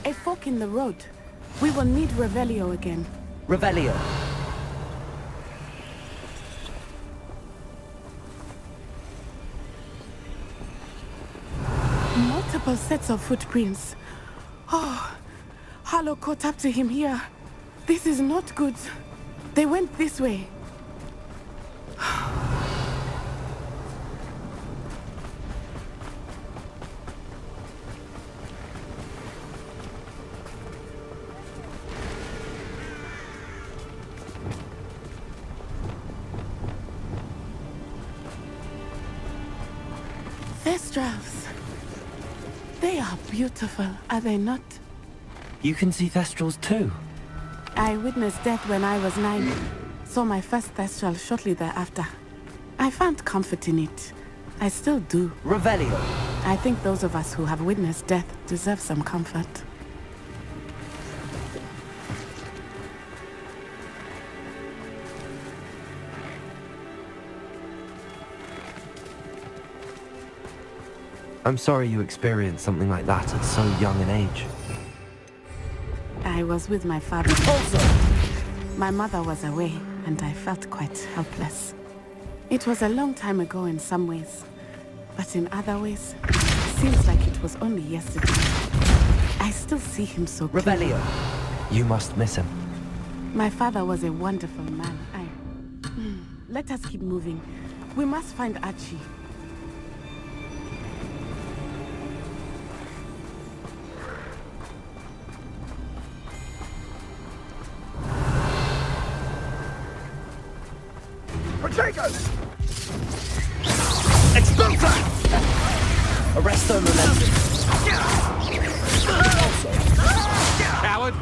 A fork in the road. We will need Revelio again. Revelio. Multiple sets of footprints. Oh, Harlow caught up to him here. This is not good. They went this way. Thestrals. They are beautiful, are they not? You can see Thestrals too. I witnessed death when I was 9. Saw my first Thestral shortly thereafter. I found comfort in it. I still do. Revelio. I think those of us who have witnessed death deserve some comfort. I'm sorry you experienced something like that at so young an age. I was with my father. Also, my mother was away, and I felt quite helpless. It was a long time ago in some ways, but in other ways, it seems like it was only yesterday. I still see him so clearly. Revelio. You must miss him. My father was a wonderful man. Let us keep moving. We must find Archie. Expulsa! Arresto Relentum. Coward!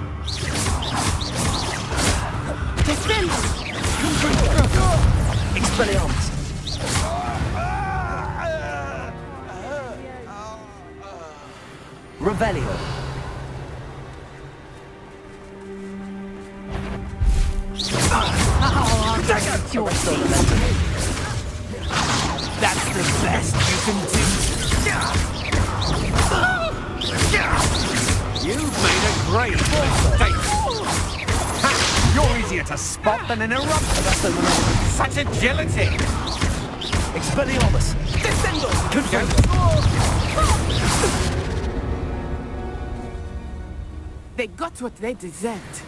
Defend! Expelliarmus! Revelio. Your That's the best you can do. You've made a great mistake. Ha! You're easier to spot than an eruption. Such agility. Expelliarmus! Descendo! They got what they deserved.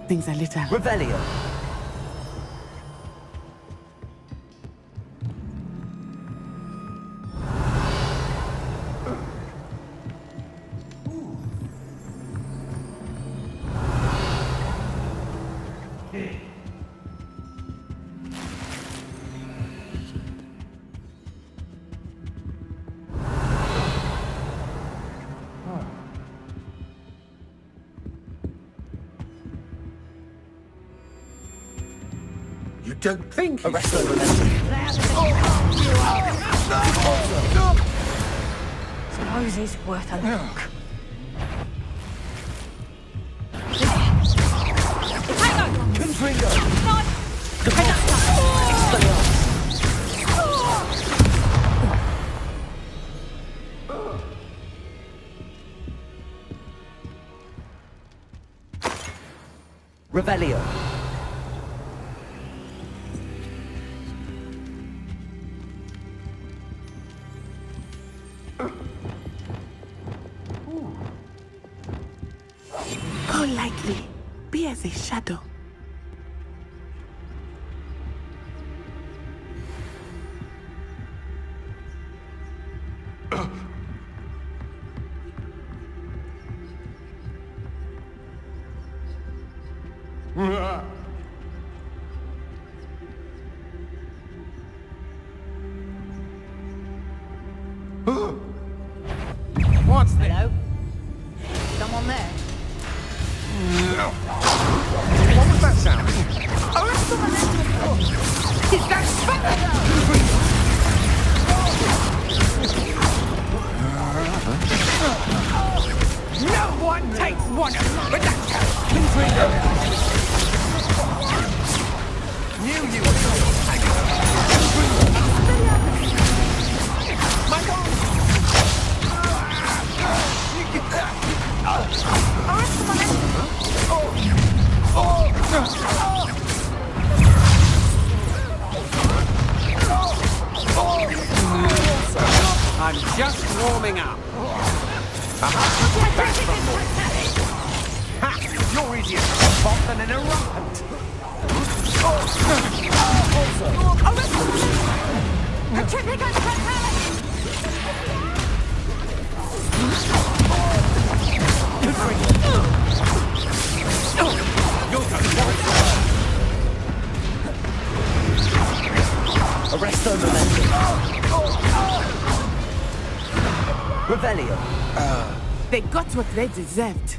Things a little. Revelio! You don't think Arrest he's... Suppose he's worth a look. Confringo! Revelio! Go lightly. Be as a shadow. What's this? Hello? Someone there? What was that sound? Is that No one takes one of that. Knew you were my God! I'm just warming up. Ha! You're easier to spot than an eruptant. Arresto momentum. Revelio. They got what they deserved.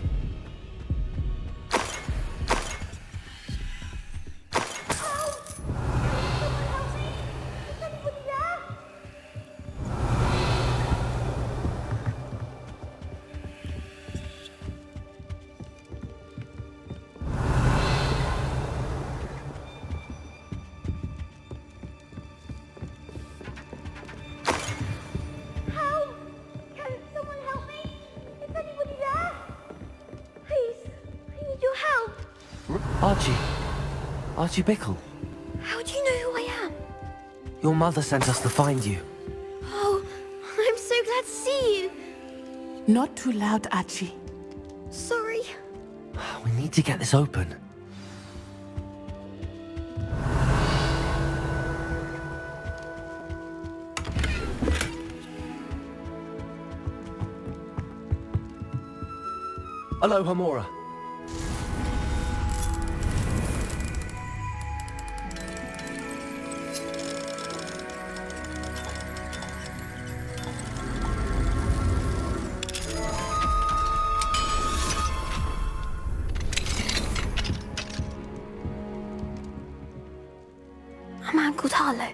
Archie Bickle. How do you know who I am? Your mother sent us to find you. Oh, I'm so glad to see you. Not too loud, Archie. Sorry. We need to get this open. Aloha, Mora. called Harlow.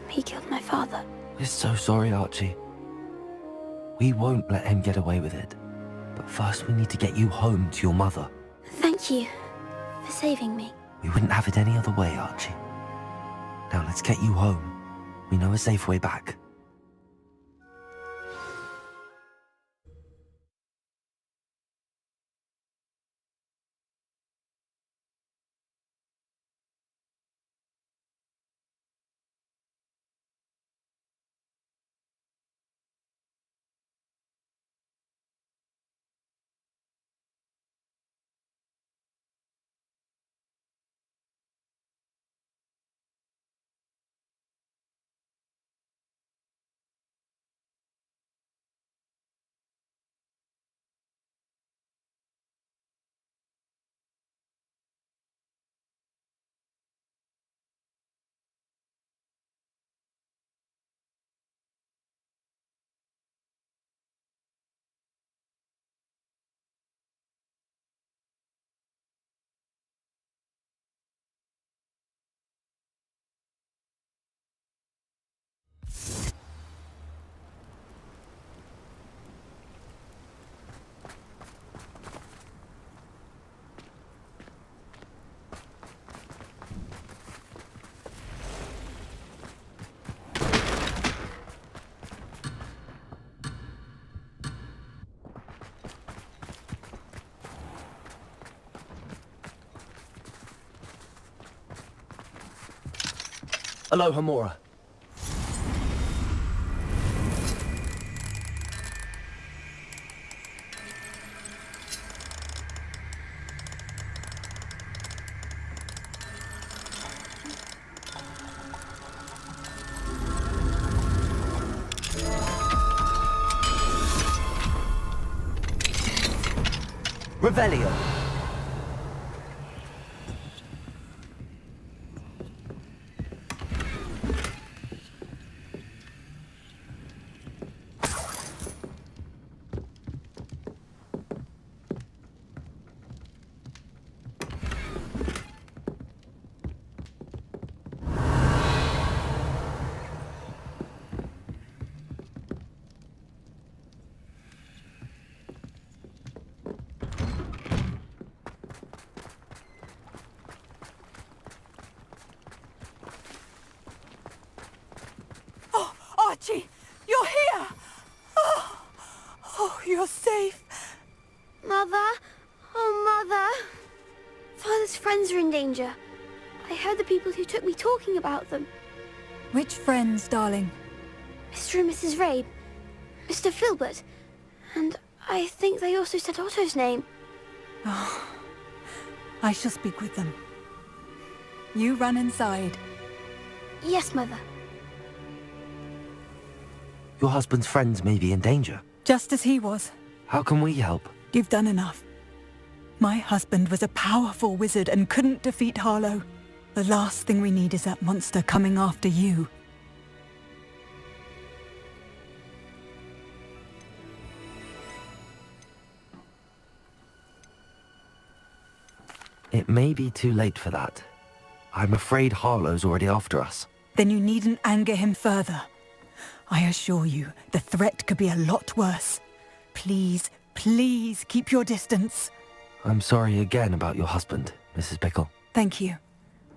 He killed my father. We're so sorry, Archie. We won't let him get away with it. But first we need to get you home to your mother. Thank you for saving me. We wouldn't have it any other way, Archie. Now let's get you home. We know a safe way back. Aloha, Mora. Revelio. Archie, you're here! Oh, you're safe. Mother? Oh, Mother. Father's friends are in danger. I heard the people who took me talking about them. Which friends, darling? Mr. and Mrs. Rabe, Mr. Filbert, and I think they also said Otto's name. Oh, I shall speak with them. You run inside. Yes, Mother. Your husband's friends may be in danger. Just as he was. How can we help? You've done enough. My husband was a powerful wizard and couldn't defeat Harlow. The last thing we need is that monster coming after you. It may be too late for that. I'm afraid Harlow's already after us. Then you needn't anger him further. I assure you, the threat could be a lot worse. Please, please keep your distance. I'm sorry again about your husband, Mrs. Pickle. Thank you.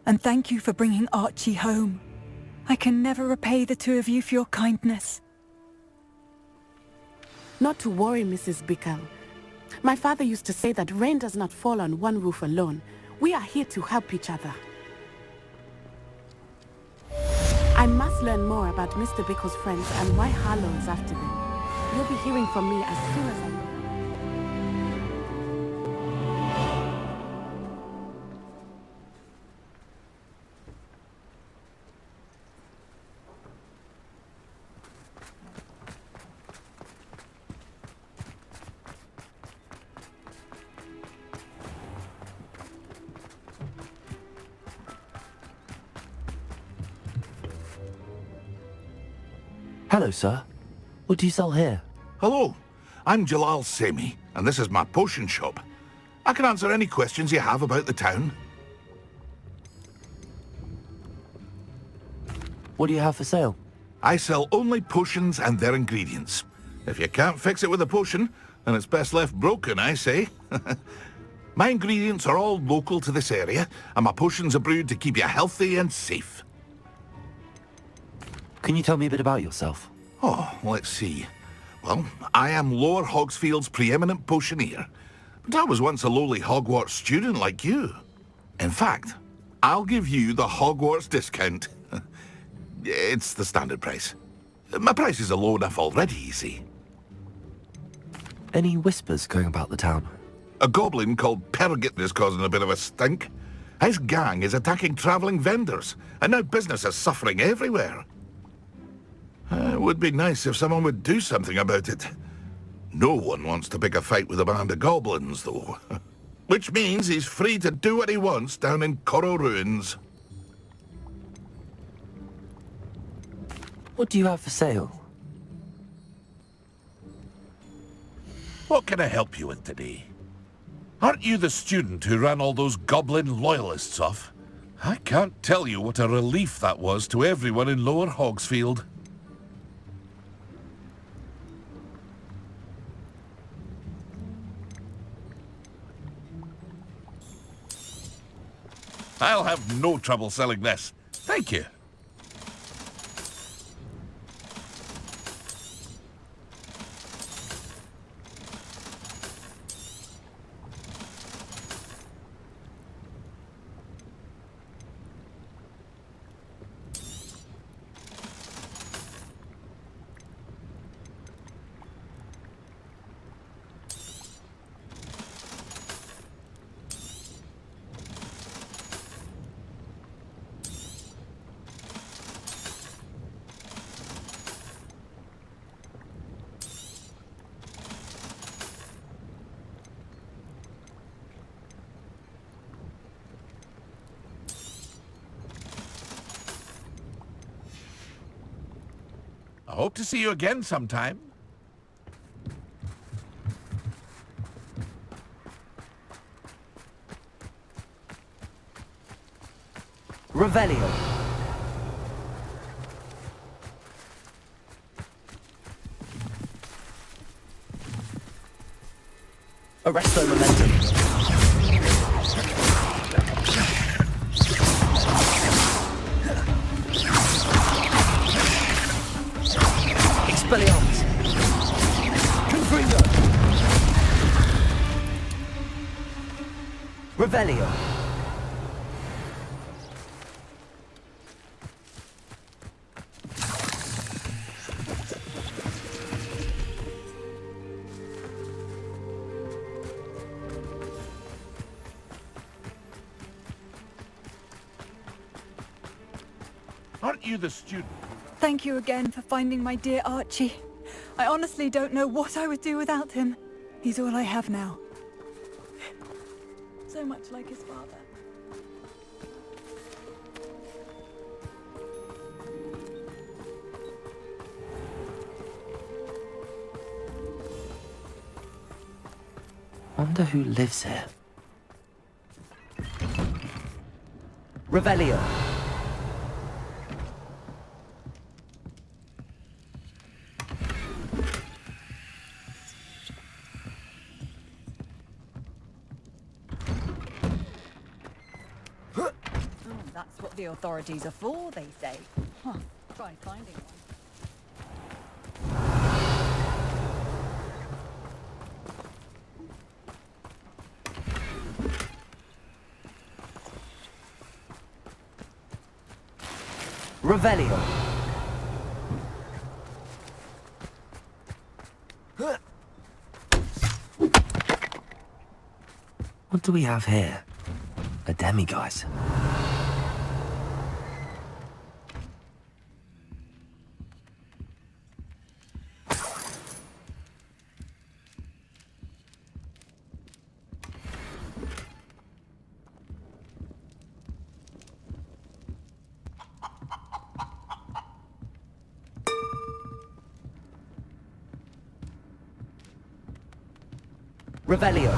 And thank you for bringing Archie home. I can never repay the two of you for your kindness. Not to worry, Mrs. Bickle. My father used to say that rain does not fall on one roof alone. We are here to help each other. I must learn more about Mr. Bickle's friends and why Harlow is after them. You'll be hearing from me as soon as I know. Hello, sir. What do you sell here? Hello, I'm Jalal Semi, and this is my potion shop. I can answer any questions you have about the town. What do you have for sale? I sell only potions and their ingredients. If you can't fix it with a potion, then it's best left broken, I say. My ingredients are all local to this area, and my potions are brewed to keep you healthy and safe. Can you tell me a bit about yourself? Oh, let's see. Well, I am Lower Hogsfield's preeminent potioneer, but I was once a lowly Hogwarts student like you. In fact, I'll give you the Hogwarts discount. It's the standard price. My prices are low enough already, you see. Any whispers going about the town? A goblin called Pergit is causing a bit of a stink. His gang is attacking travelling vendors, and now business is suffering everywhere. It would be nice if someone would do something about it. No one wants to pick a fight with a band of goblins, though. Which means he's free to do what he wants down in Coral Ruins. What do you have for sale? What can I help you with today? Aren't you the student who ran all those goblin loyalists off? I can't tell you what a relief that was to everyone in Lower Hogsfield. I'll have no trouble selling this. Thank you. I hope to see you again sometime. Revelio. Arresto momentum. Expelliarmus. Confringo. Revelio. Aren't you the student? Thank you again for finding my dear Archie. I honestly don't know what I would do without him. He's all I have now. So much like his father. Wonder who lives here. Revelio. That's what the authorities are for, they say. Huh. Try finding one. Revelio. What do we have here? A demiguise. Revelio.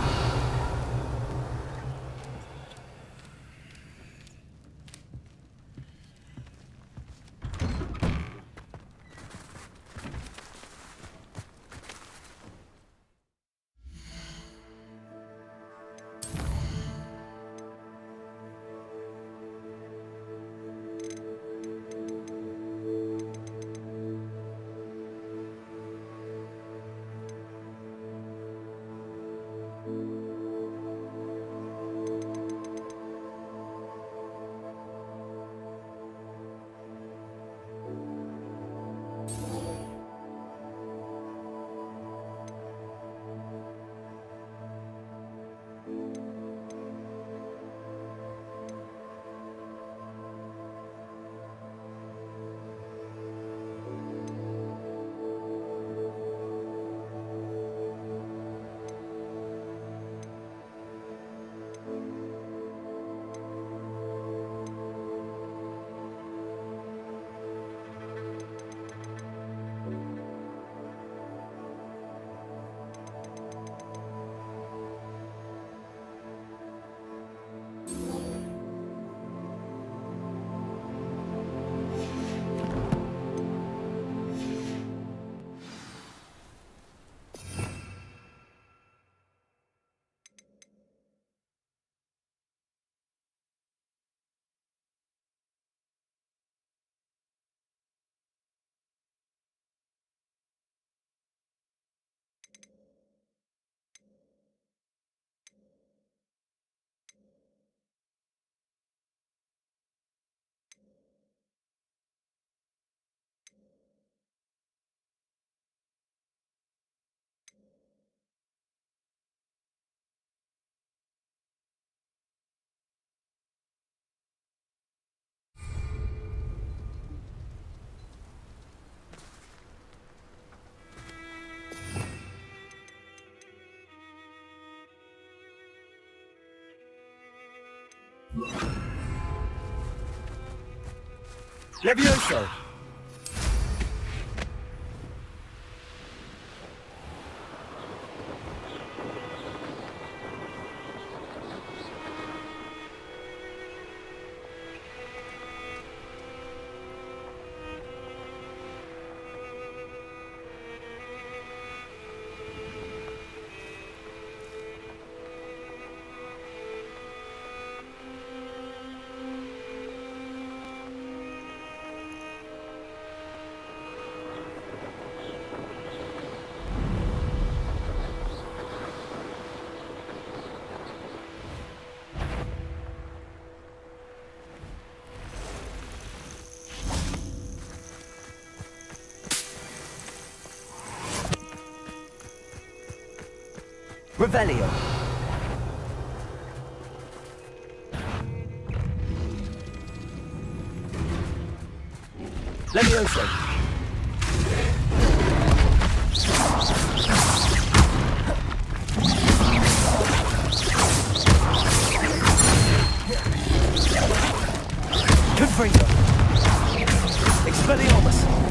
Levioso! Revelio. Levioso. Confringo. Expelliarmus.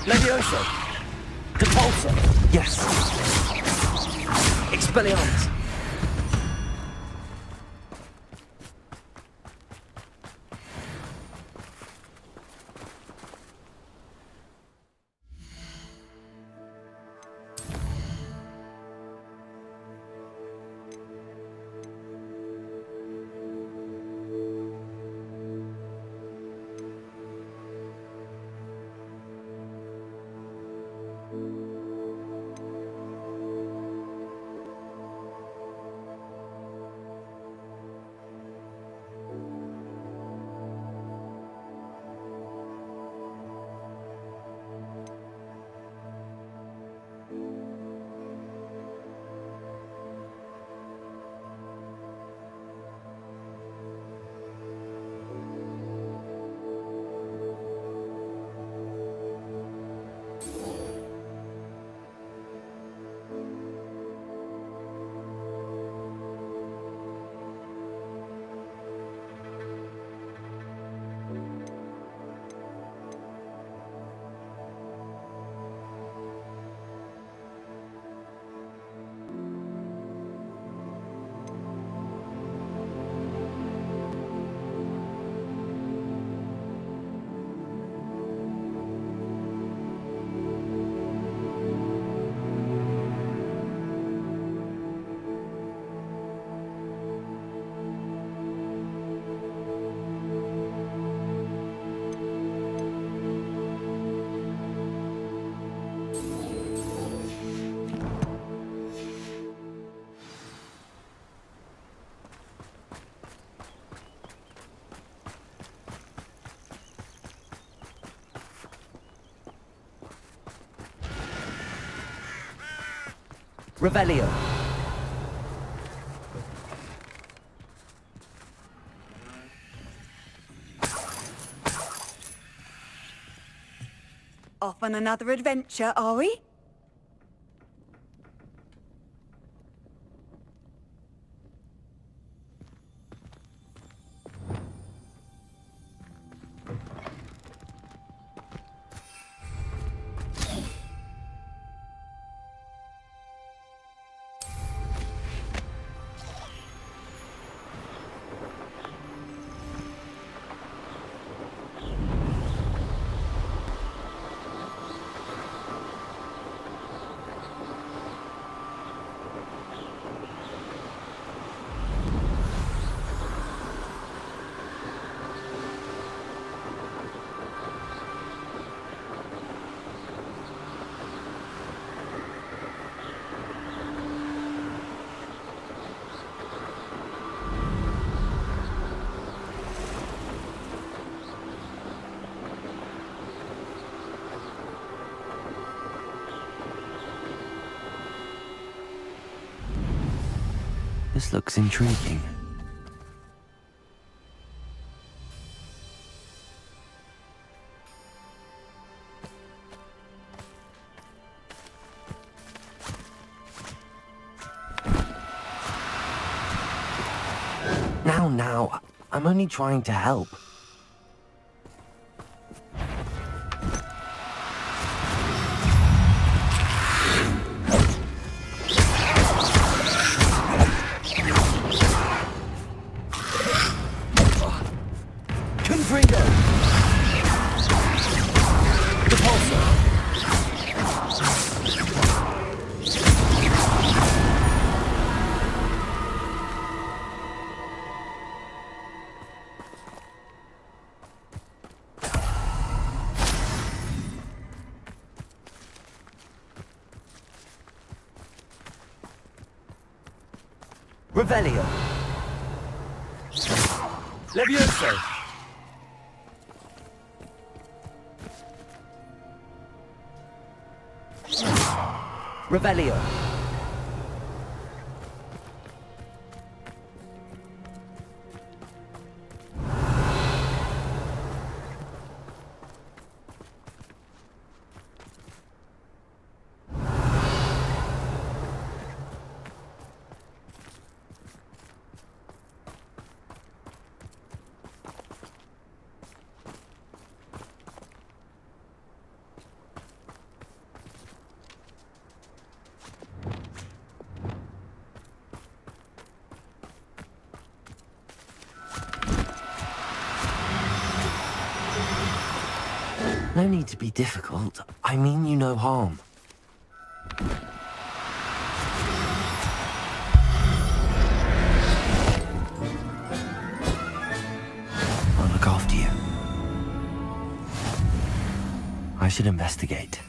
Levioso. Depulso. Yes. Expelliarmus. Revelio. Off on another adventure, are we? This looks intriguing. Now, I'm only trying to help. Revelio. Levioso. Revelio. No need to be difficult. I mean you no harm. I'll look after you. I should investigate.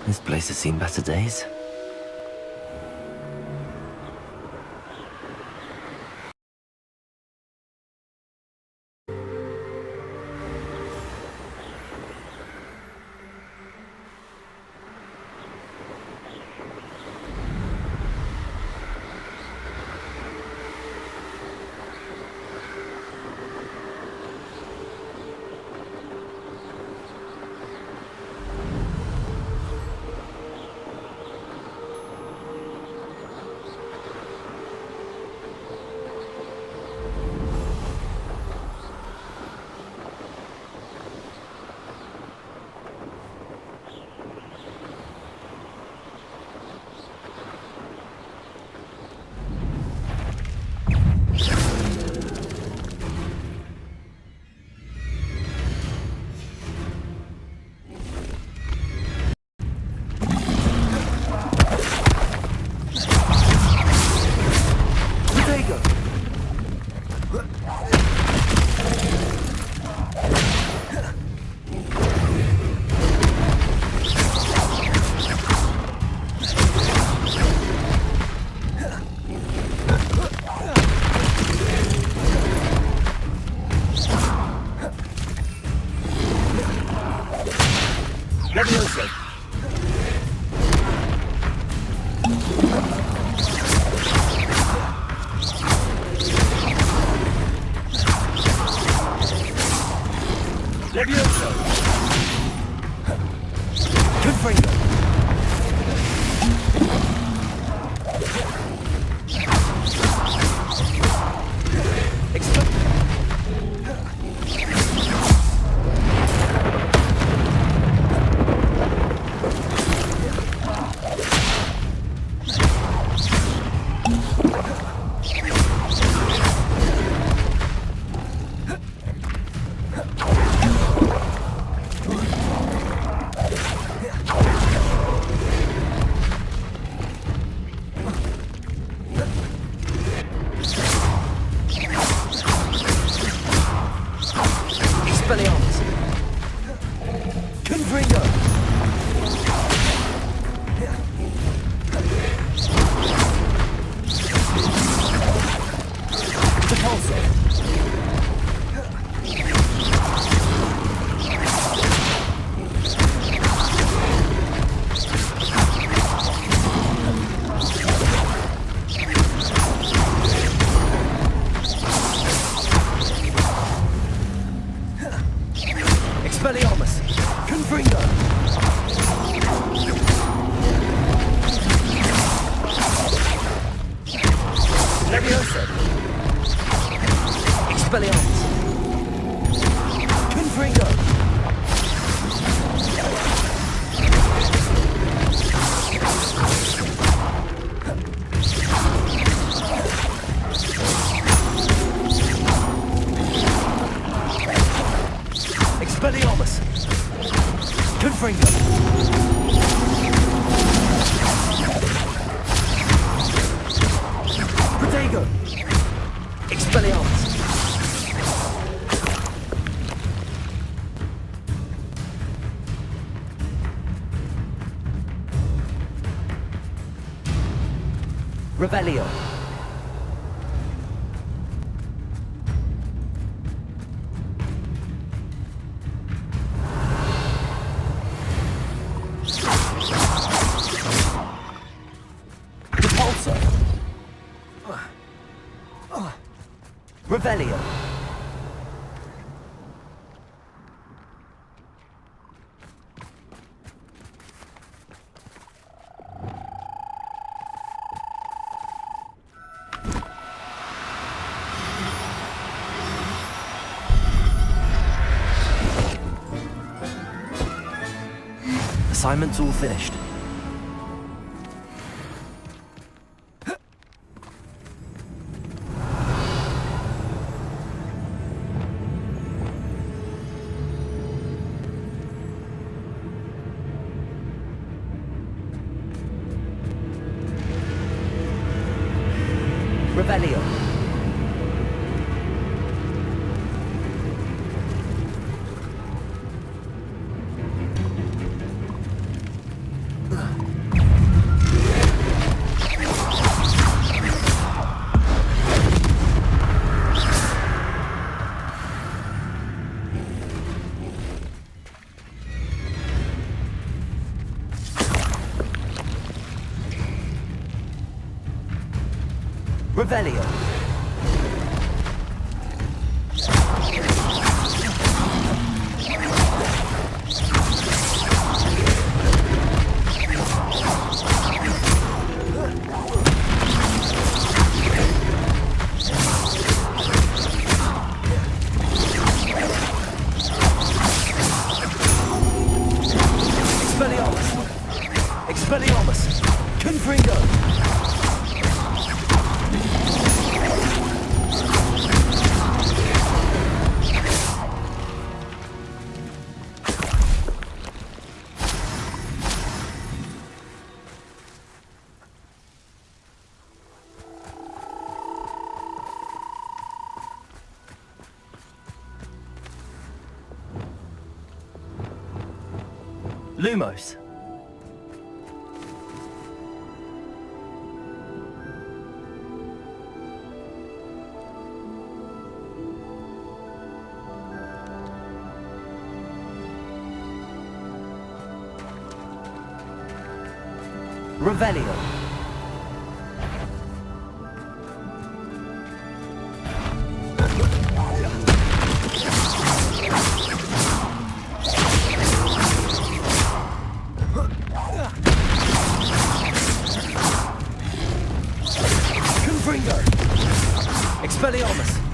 This place has seen better days. Expelliarmus! Confringo! Levioso! Expelliarmus! Confringo! Expelliarmus! Confringo! Protego! Expelliarmus! Revelio! Revelio. Assignment's all finished. Revelio. Revelio. Expelliarmus. Expelliarmus. Confringo. Lumos. Revelio. Confringo. Expelliarmus.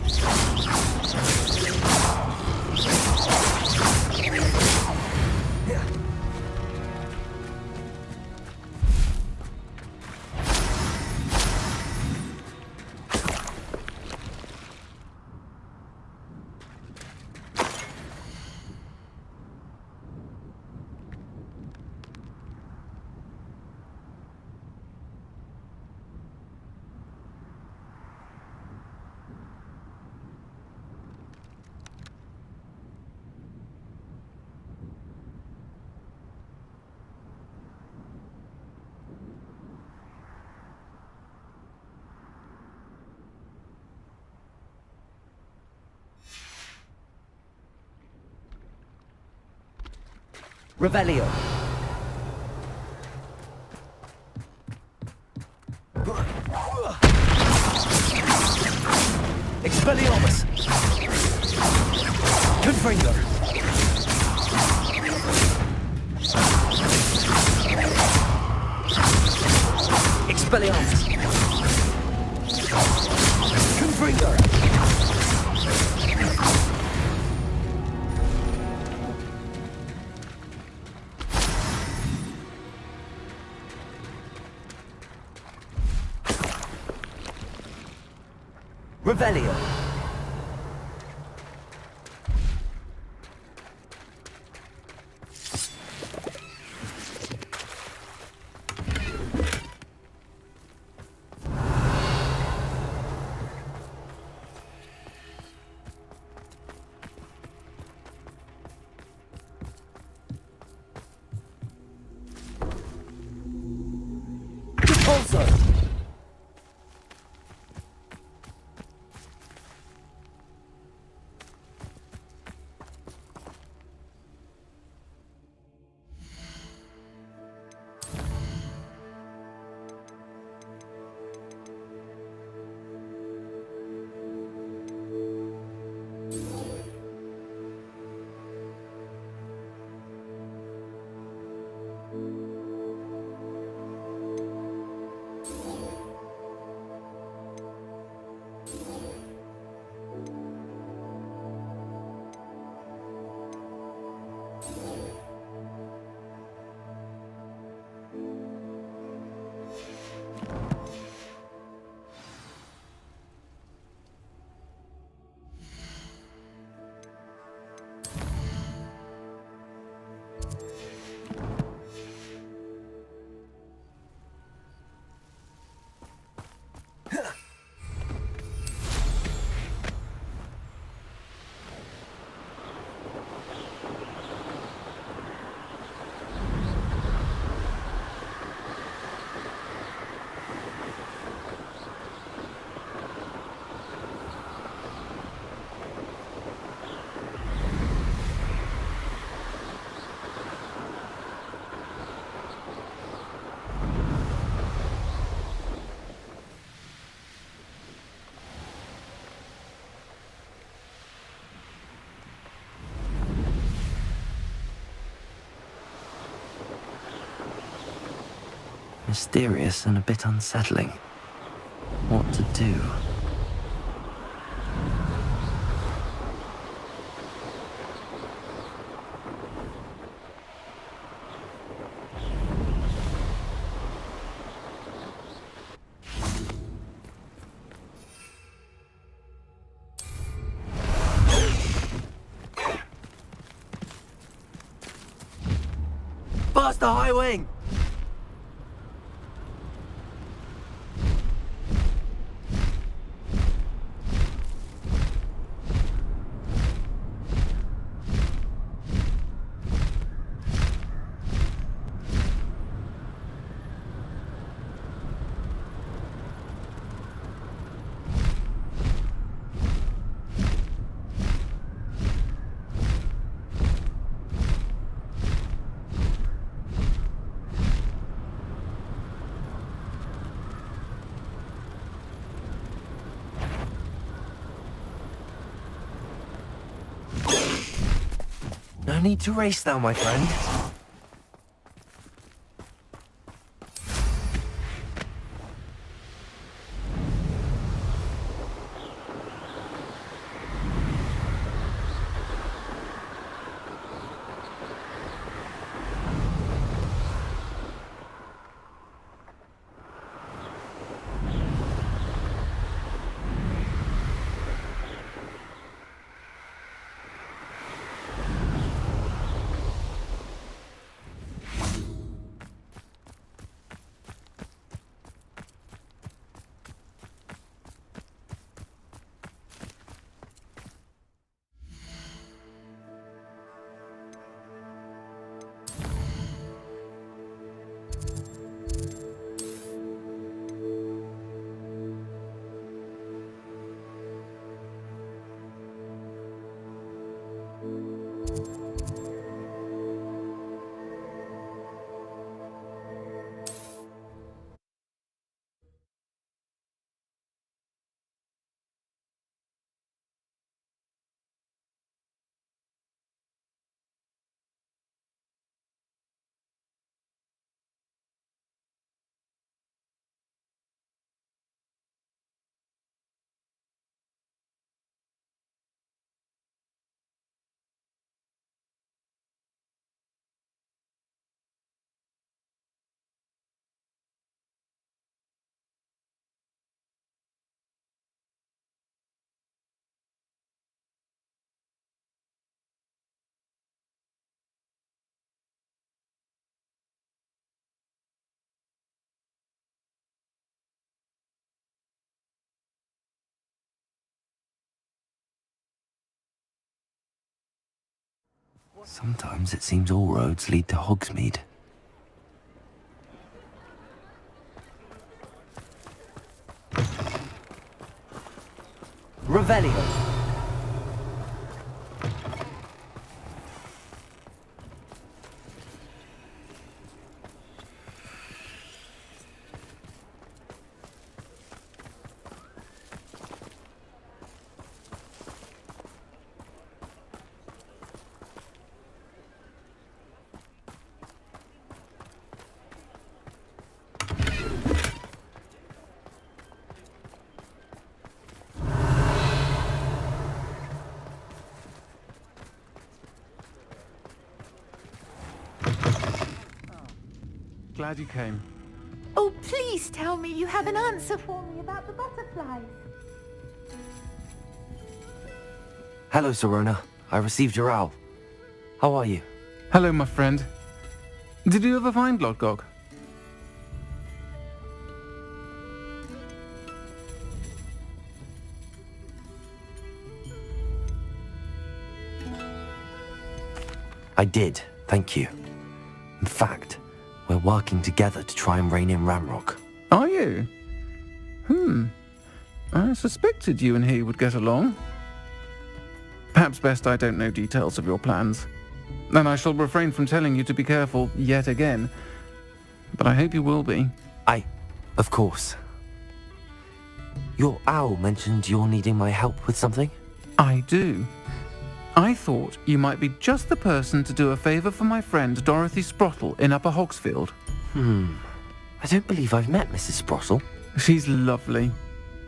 Revelio. Expelliarmus. Confringo. Expelliarmus! Confringo! Revelio! Also! Mysterious and a bit unsettling. What to do? Past the high wing! No need to race now, my friend. Sometimes it seems all roads lead to Hogsmeade. Revelio. Glad you came. Oh, please tell me you have an answer for me about the butterflies. Hello, Serona. I received your owl. How are you? Hello, my friend. Did you ever find Lodgok? I did, thank you. In fact, we're working together to try and rein in Ranrock. Are you? I suspected you and he would get along. Perhaps best I don't know details of your plans. And I shall refrain from telling you to be careful yet again. But I hope you will be. Of course. Your owl mentioned you're needing my help with something? I do. I thought you might be just the person to do a favour for my friend Dorothy Sprottle in Upper Hogsfield. I don't believe I've met Mrs. Sprottle. She's lovely.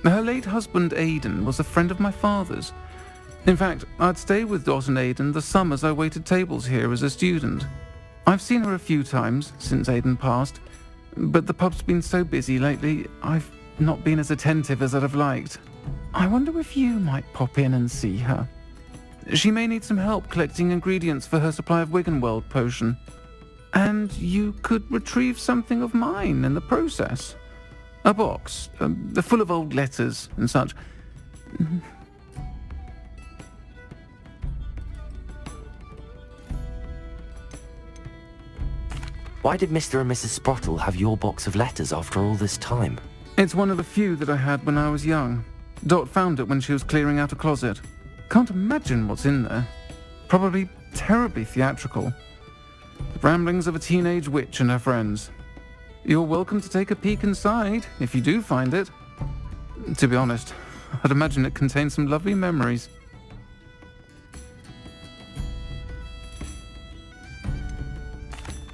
Her late husband Aidan was a friend of my father's. In fact, I'd stay with Dot and Aidan the summers I waited tables here as a student. I've seen her a few times since Aidan passed, but the pub's been so busy lately, I've not been as attentive as I'd have liked. I wonder if you might pop in and see her. She may need some help collecting ingredients for her supply of Wiggenweld potion. And you could retrieve something of mine in the process. A box, full of old letters and such. Why did Mr. and Mrs. Sprottle have your box of letters after all this time? It's one of the few that I had when I was young. Dot found it when she was clearing out a closet. Can't imagine what's in there. Probably terribly theatrical. The ramblings of a teenage witch and her friends. You're welcome to take a peek inside, if you do find it. To be honest, I'd imagine it contains some lovely memories.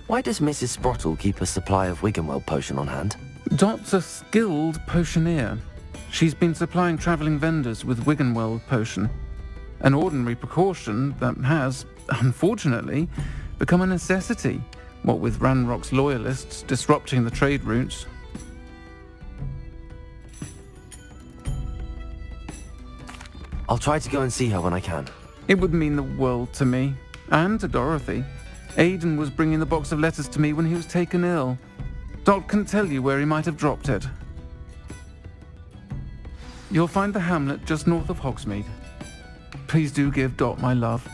Why does Mrs. Sprottle keep a supply of Wiggenweld potion on hand? Dot's a skilled potioneer. She's been supplying travelling vendors with Wiggenweld potion. An ordinary precaution that has, unfortunately, become a necessity, what with Ranrock's loyalists disrupting the trade routes. I'll try to go and see her when I can. It would mean the world to me, and to Dorothy. Aidan was bringing the box of letters to me when he was taken ill. Dot can tell you where he might have dropped it. You'll find the hamlet just north of Hogsmeade. Please do give Dot my love.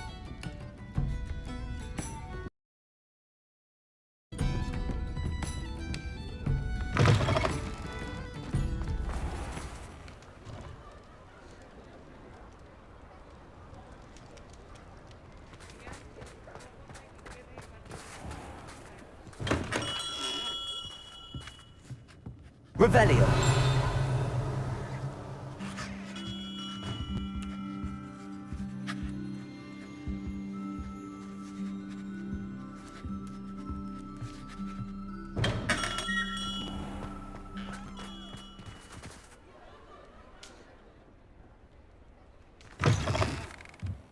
Revelio.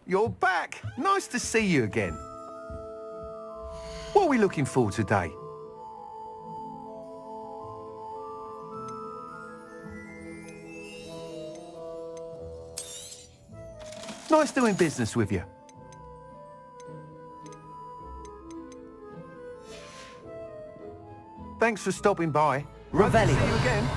You're back! Nice to see you again. What are we looking for today? Nice doing business with you. Thanks for stopping by. Hope to see you again.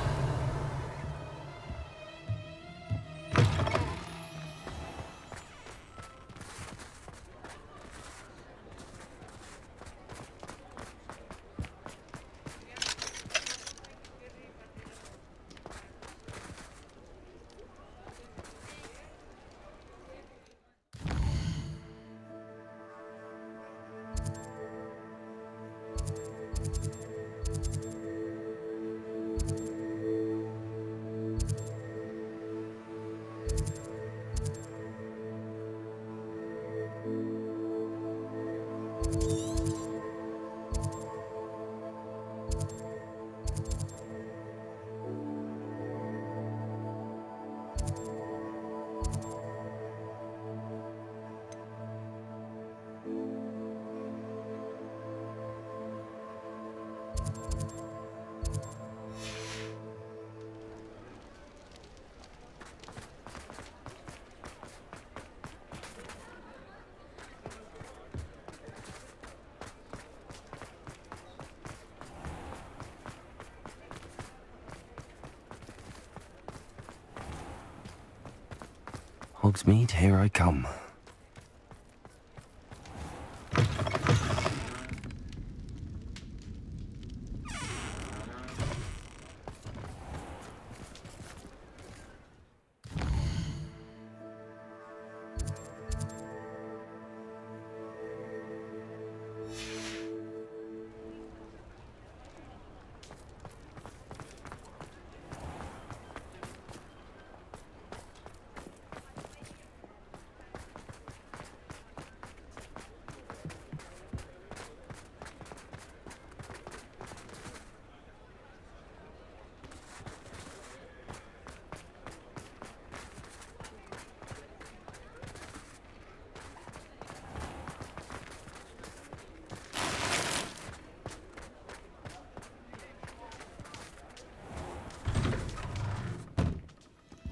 Hogsmeade, here I come.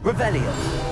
Revelio.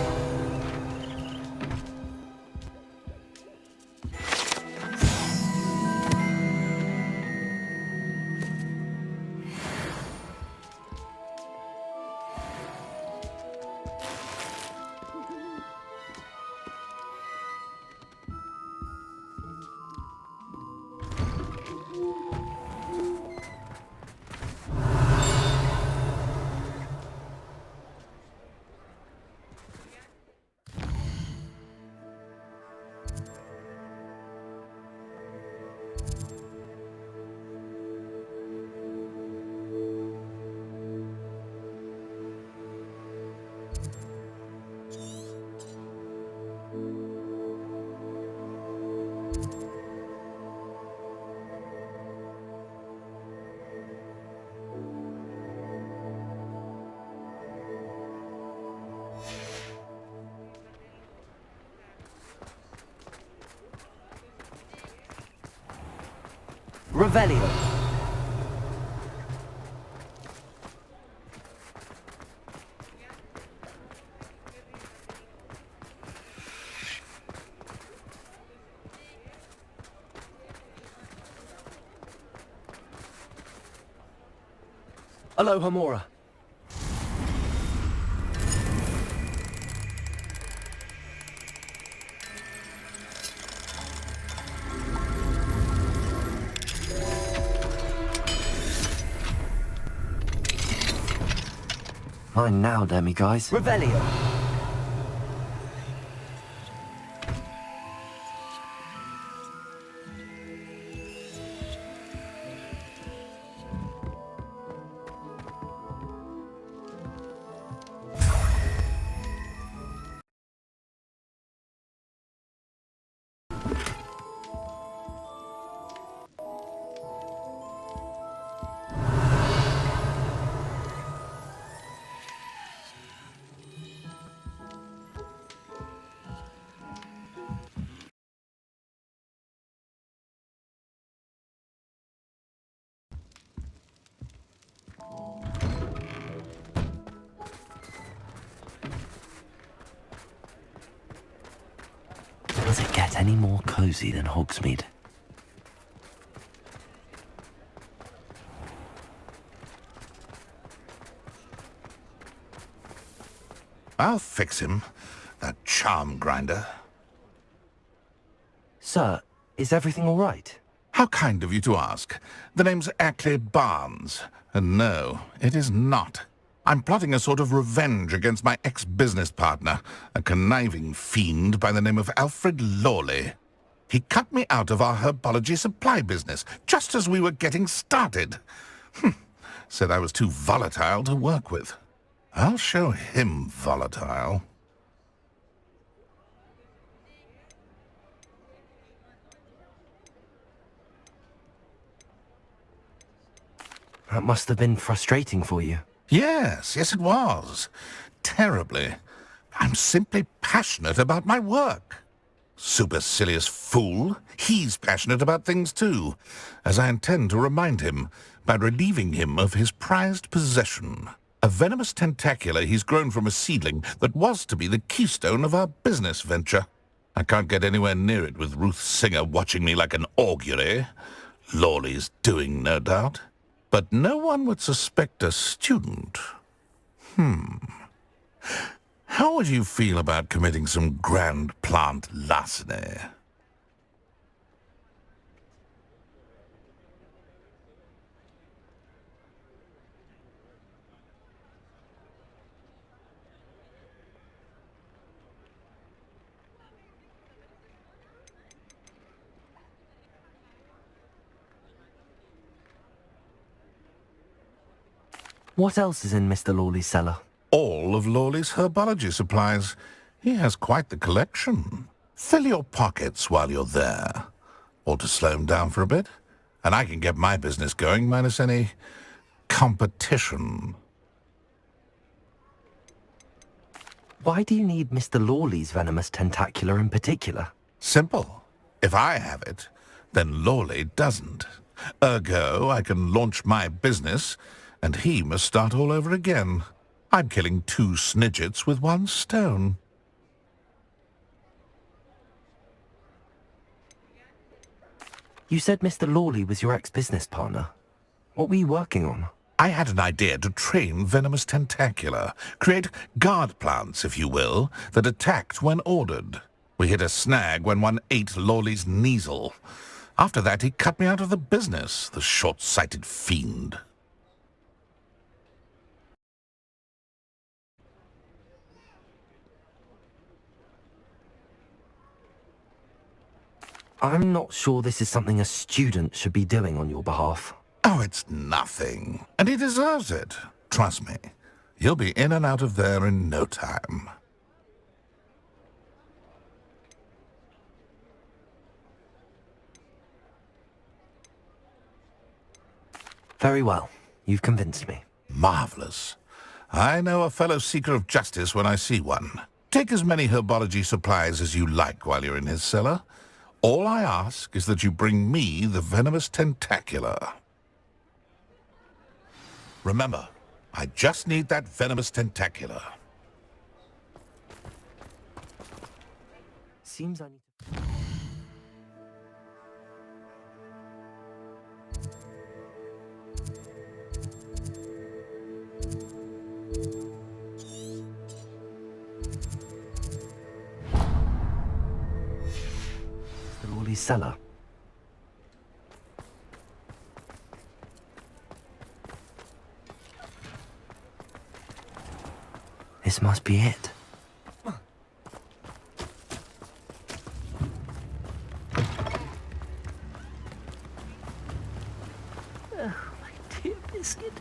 Revelio. Aloha Mora. Fine now, demiguise. Revelio. Does it get any more cosy than Hogsmeade? I'll fix him, that charm grinder. Sir, is everything all right? How kind of you to ask. The name's Ackley Barnes. And no, it is not. I'm plotting a sort of revenge against my ex-business partner, a conniving fiend by the name of Alfred Lawley. He cut me out of our herbology supply business, just as we were getting started. Said I was too volatile to work with. I'll show him volatile. That must have been frustrating for you. Yes, it was. Terribly. I'm simply passionate about my work. Supercilious fool. He's passionate about things too, as I intend to remind him by relieving him of his prized possession. A venomous tentacula he's grown from a seedling that was to be the keystone of our business venture. I can't get anywhere near it with Ruth Singer watching me like an augury. Lawley's doing, no doubt. But no one would suspect a student. How would you feel about committing some grand plant larceny? What else is in Mr. Lawley's cellar? All of Lawley's herbology supplies. He has quite the collection. Fill your pockets while you're there. Or to slow him down for a bit. And I can get my business going minus any competition. Why do you need Mr. Lawley's venomous tentacula in particular? Simple. If I have it, then Lawley doesn't. Ergo, I can launch my business, and he must start all over again. I'm killing 2 snidgets with 1 stone. You said Mr. Lawley was your ex-business partner. What were you working on? I had an idea to train venomous tentacula, create guard plants, if you will, that attacked when ordered. We hit a snag when one ate Lawley's Kneasel. After that, he cut me out of the business, the short-sighted fiend. I'm not sure this is something a student should be doing on your behalf. Oh, it's nothing. And he deserves it. Trust me. He'll be in and out of there in no time. Very well. You've convinced me. Marvelous. I know a fellow seeker of justice when I see one. Take as many herbology supplies as you like while you're in his cellar. All I ask is that you bring me the venomous tentacula. Remember, I just need that venomous tentacula. Seems I need to... Lawley's cellar. This must be it. Oh, my dear Biscuit.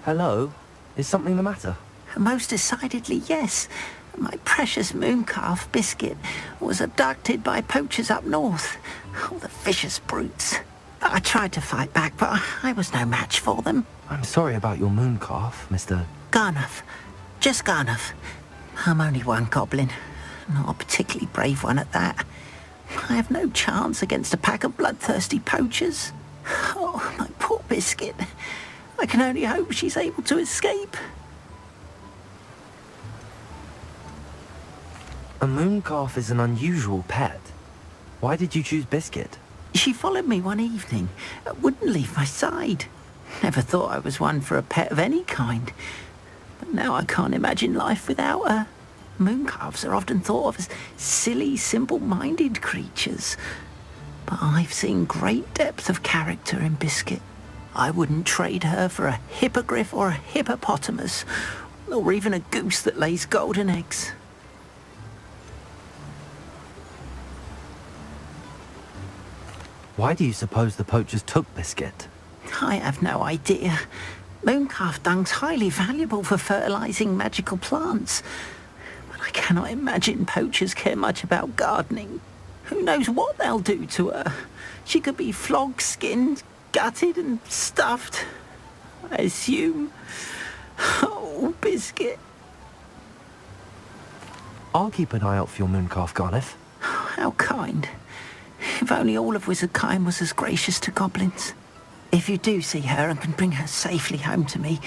Hello? Is something the matter? Most decidedly, yes. My precious mooncalf, Biscuit, was abducted by poachers up north. Oh, the vicious brutes. I tried to fight back, but I was no match for them. I'm sorry about your mooncalf, Mr... Garnuff. Just Garnuff. I'm only one goblin. Not a particularly brave one at that. I have no chance against a pack of bloodthirsty poachers. Oh, my poor Biscuit. I can only hope she's able to escape. A mooncalf is an unusual pet. Why did you choose Biscuit? She followed me one evening, wouldn't leave my side. Never thought I was one for a pet of any kind. But now I can't imagine life without her. Mooncalves are often thought of as silly, simple-minded creatures. But I've seen great depth of character in Biscuit. I wouldn't trade her for a hippogriff or a hippopotamus, or even a goose that lays golden eggs. Why do you suppose the poachers took Biscuit? I have no idea. Mooncalf dung's highly valuable for fertilizing magical plants. But I cannot imagine poachers care much about gardening. Who knows what they'll do to her? She could be flogged, skinned, gutted and stuffed. I assume. Oh, Biscuit. I'll keep an eye out for your mooncalf, Garneth. How kind. If only all of Wizardkind was as gracious to goblins. If you do see her and can bring her safely home to me,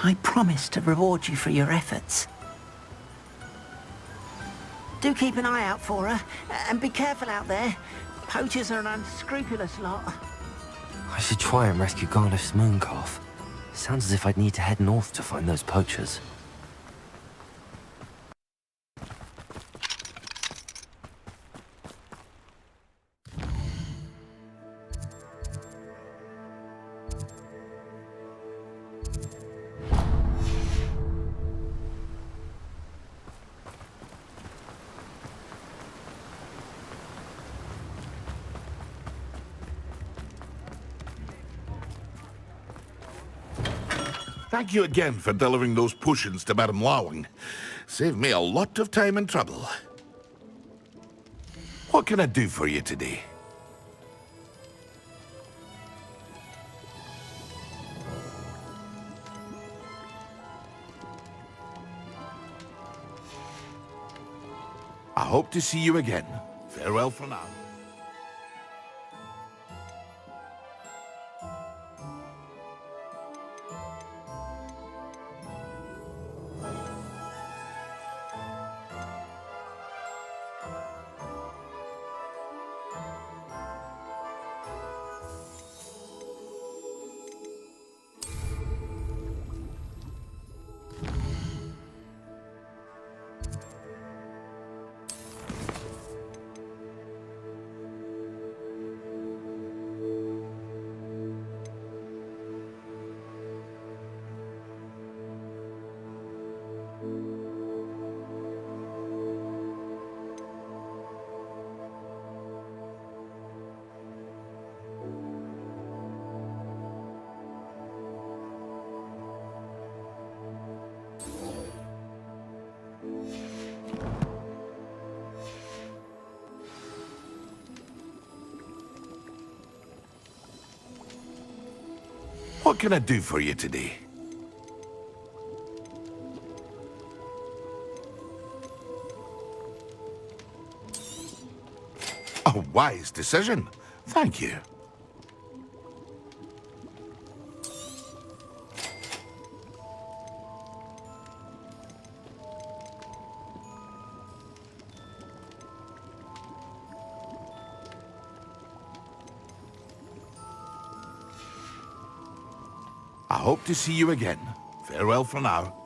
I promise to reward you for your efforts. Do keep an eye out for her, and be careful out there. Poachers are an unscrupulous lot. I should try and rescue Garneth's mooncalf. Sounds as if I'd need to head north to find those poachers. Thank you again for delivering those potions to Madame Lawing. Saved me a lot of time and trouble. What can I do for you today? I hope to see you again. Farewell for now. What can I do for you today? A wise decision. Thank you. I hope to see you again. Farewell for now.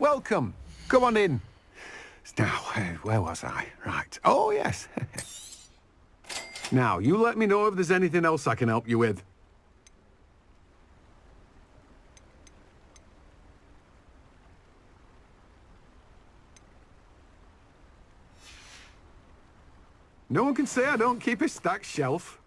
welcome. Come on in. Now, where was I? Right. Oh, yes. Now, you let me know if there's anything else I can help you with. No one can say I don't keep a stacked shelf.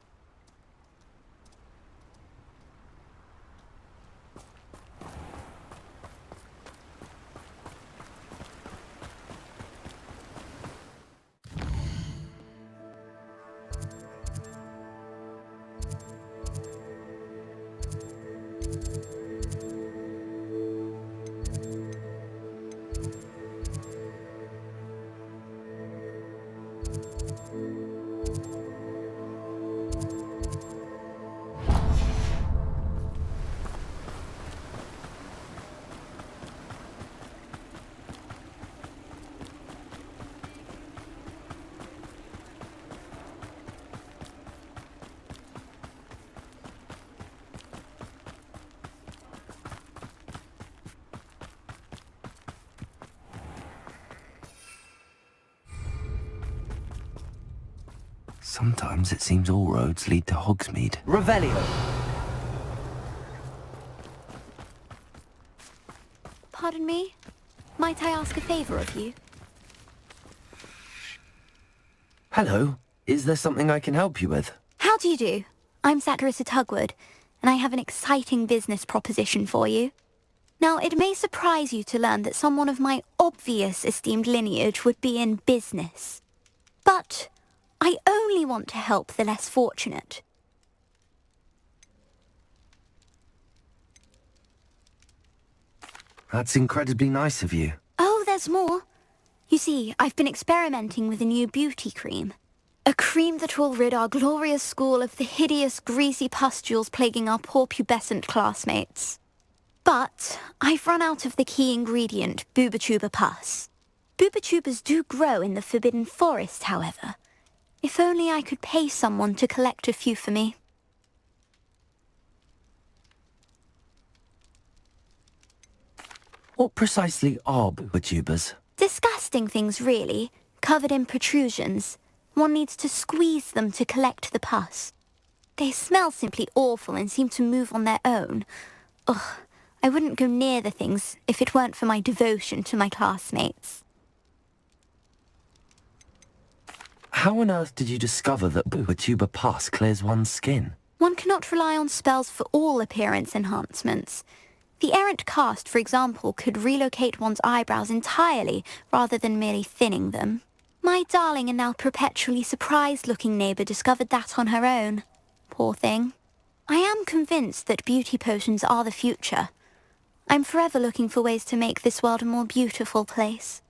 Sometimes it seems all roads lead to Hogsmeade. Revelio. Pardon me? Might I ask a favor of you? Hello. Is there something I can help you with? How do you do? I'm Saccharissa Tugwood, and I have an exciting business proposition for you. Now, it may surprise you to learn that someone of my obvious esteemed lineage would be in business. But I only want to help the less fortunate. That's incredibly nice of you. Oh, there's more. You see, I've been experimenting with a new beauty cream. A cream that will rid our glorious school of the hideous, greasy pustules plaguing our poor pubescent classmates. But I've run out of the key ingredient, Booba-Tuba pus. Booba-Tubas do grow in the Forbidden Forest, however. If only I could pay someone to collect a few for me. What precisely are Booba-Tubas? Disgusting things, really, covered in protrusions. One needs to squeeze them to collect the pus. They smell simply awful and seem to move on their own. Ugh, I wouldn't go near the things if it weren't for my devotion to my classmates. How on earth did you discover that Booba-Tuba pus clears one's skin? One cannot rely on spells for all appearance enhancements. The errant cast, for example, could relocate one's eyebrows entirely rather than merely thinning them. My darling and now perpetually surprised-looking neighbour discovered that on her own. Poor thing. I am convinced that beauty potions are the future. I'm forever looking for ways to make this world a more beautiful place.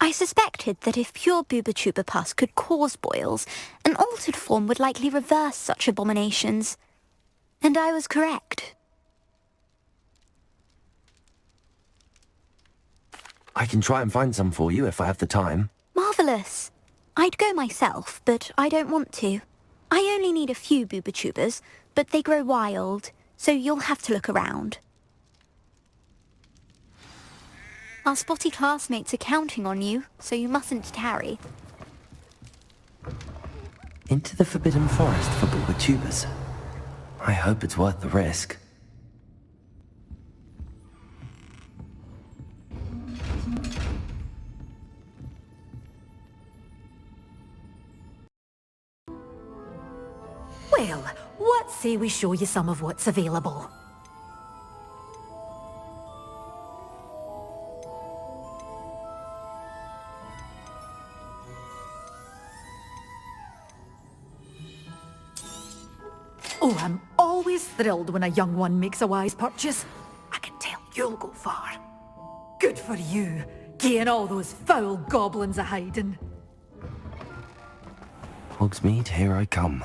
I suspected that if pure Booba-Tuba pus could cause boils, an altered form would likely reverse such abominations. And I was correct. I can try and find some for you if I have the time. Marvellous. I'd go myself, but I don't want to. I only need a few Booba-Tubas, but they grow wild, so you'll have to look around. Our spotty classmates are counting on you, so you mustn't tarry. Into the Forbidden Forest for Booba-Tubas. I hope it's worth the risk. Well, what say we show you some of what's available? Oh, I'm always thrilled when a young one makes a wise purchase. I can tell you'll go far. Good for you, getting all those foul goblins a-hiding. Hogsmeade, here I come.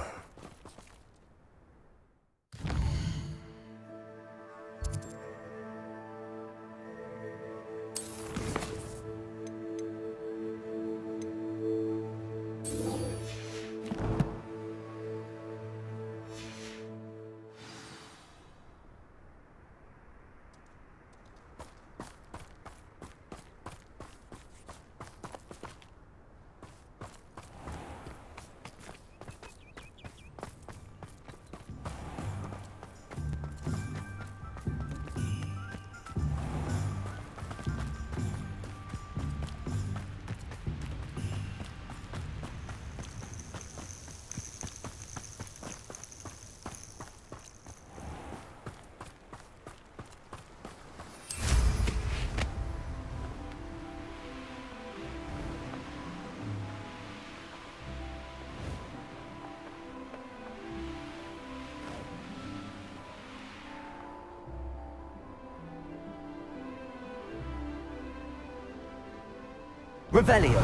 Revelio.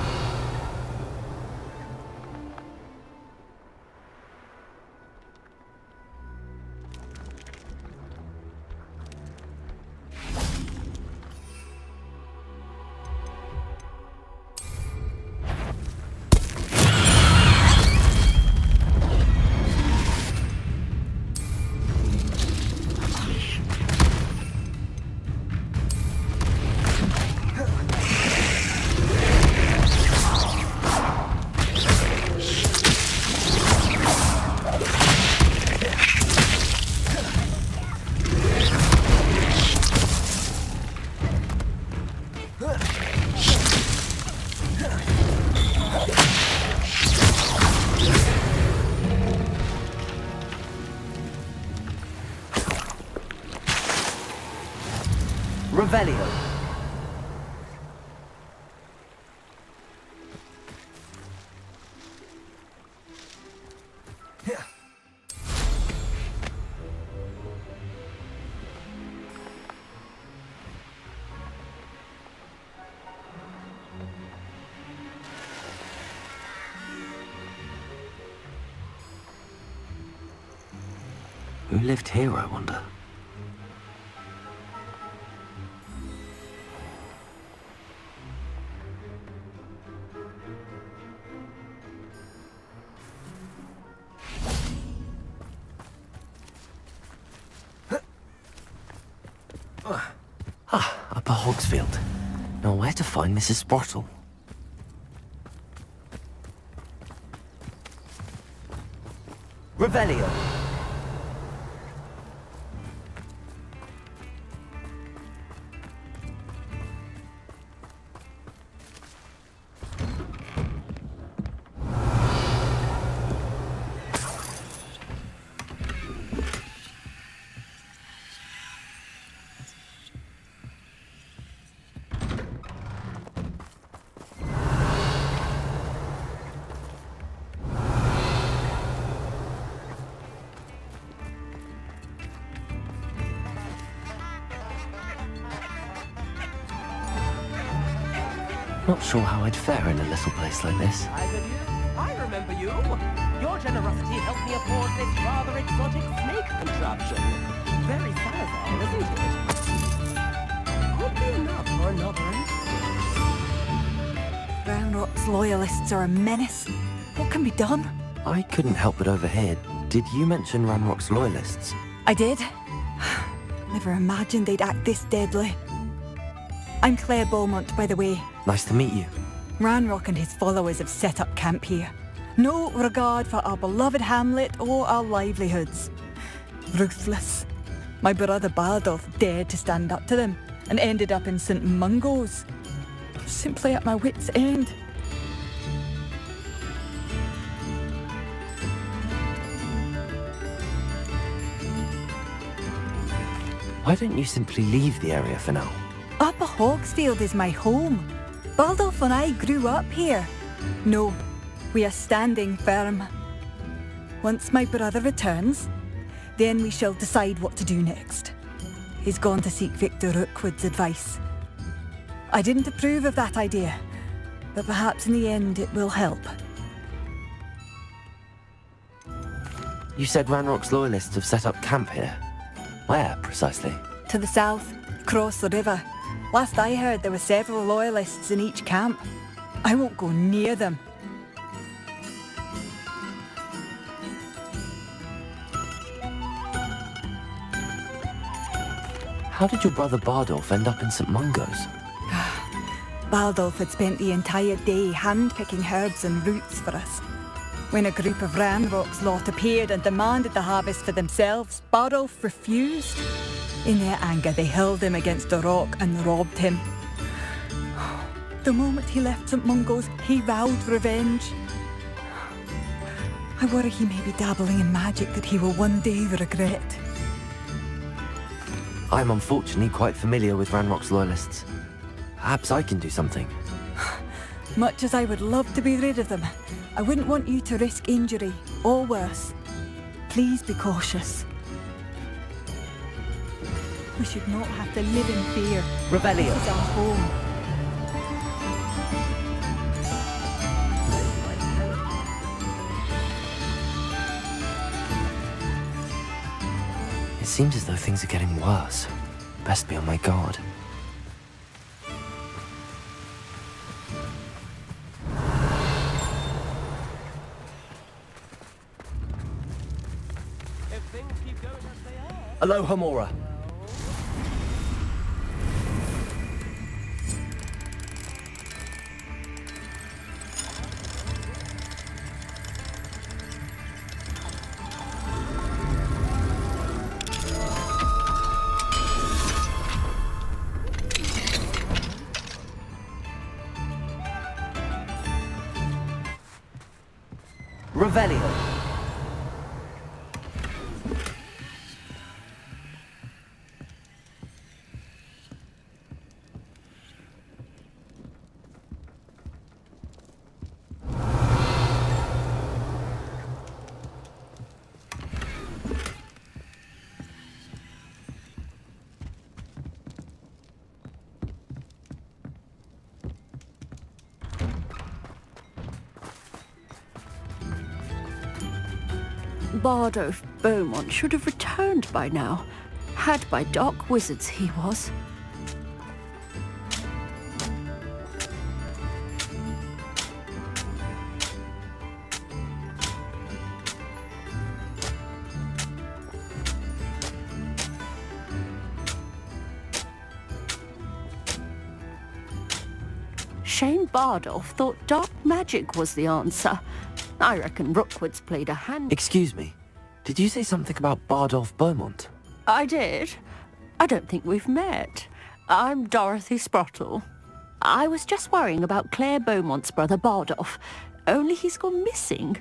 Revelio. Who lived here, I wonder? Upper Hogsfield. Now where to find Mrs. Sprottle? Revelio. Not sure how I'd fare in a little place like this. I remember you. Your generosity helped me afford this rather exotic snake contraption. Very Salazar, isn't it? Oddly enough for another instance. Ranrock's loyalists are a menace. What can be done? I couldn't help but overhear. Did you mention Ranrock's loyalists? I did. Never imagined they'd act this deadly. I'm Claire Beaumont, by the way. Nice to meet you. Ranrock and his followers have set up camp here. No regard for our beloved hamlet or our livelihoods. Ruthless. My brother Bardolph dared to stand up to them and ended up in St. Mungo's. Simply at my wit's end. Why don't you simply leave the area for now? Upper Hogsfield is my home. Bardolph and I grew up here. No, we are standing firm. Once my brother returns, then we shall decide what to do next. He's gone to seek Victor Rookwood's advice. I didn't approve of that idea, but perhaps in the end it will help. You said Ranrock's loyalists have set up camp here. Where, precisely? To the south, across the river. Last I heard, there were several loyalists in each camp. I won't go near them. How did your brother Bardolph end up in St. Mungo's? Bardolph had spent the entire day hand-picking herbs and roots for us. When a group of Ranrock's lot appeared and demanded the harvest for themselves, Bardolph refused. In their anger, they hurled him against a rock and robbed him. The moment he left St. Mungo's, he vowed revenge. I worry he may be dabbling in magic that he will one day regret. I'm unfortunately quite familiar with Ranrock's loyalists. Perhaps I can do something. Much as I would love to be rid of them, I wouldn't want you to risk injury, or worse. Please be cautious. We should not have to live in fear. Revelio. This is our home. seems as though things are getting worse. Best be on my guard. Aloha, Mora. Revelio. Bardolph Beaumont should have returned by now. Had by dark wizards he was. Shane Bardolph thought dark magic was the answer. I reckon Rookwood's played a hand... Excuse me, did you say something about Bardolph Beaumont? I did. I don't think we've met. I'm Dorothy Sprottle. I was just worrying about Claire Beaumont's brother Bardolph, only he's gone missing.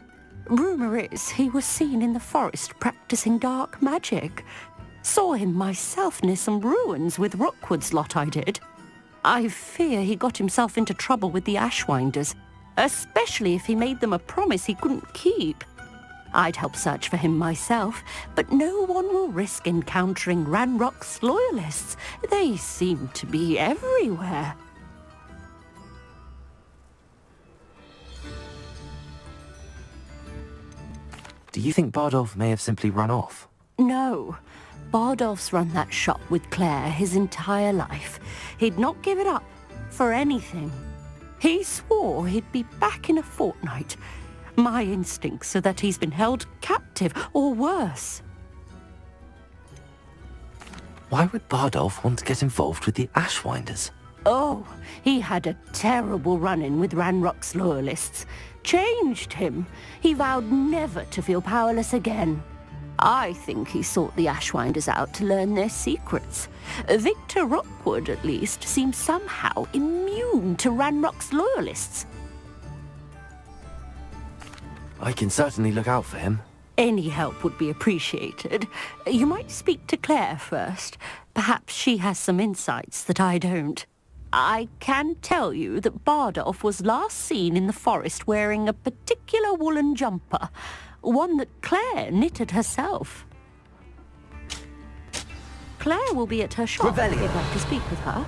Rumour is he was seen in the forest practicing dark magic. Saw him myself near some ruins with Rookwood's lot I did. I fear he got himself into trouble with the Ashwinders, especially if he made them a promise he couldn't keep. I'd help search for him myself, but no one will risk encountering Ranrock's loyalists. They seem to be everywhere. Do you think Bardolph may have simply run off? No. Bardolph's run that shop with Claire his entire life. He'd not give it up for anything. He swore he'd be back in a fortnight. My instincts are that he's been held captive, or worse. Why would Bardolph want to get involved with the Ashwinders? Oh, he had a terrible run-in with Ranrock's loyalists. Changed him. He vowed never to feel powerless again. I think he sought the Ashwinders out to learn their secrets. Victor Rookwood, at least, seems somehow immune to Ranrock's loyalists. I can certainly look out for him. Any help would be appreciated. You might speak to Claire first. Perhaps she has some insights that I don't. I can tell you that Bardolph was last seen in the forest wearing a particular woolen jumper, one that Claire knitted herself. Claire will be at her shop if you'd like to speak with her.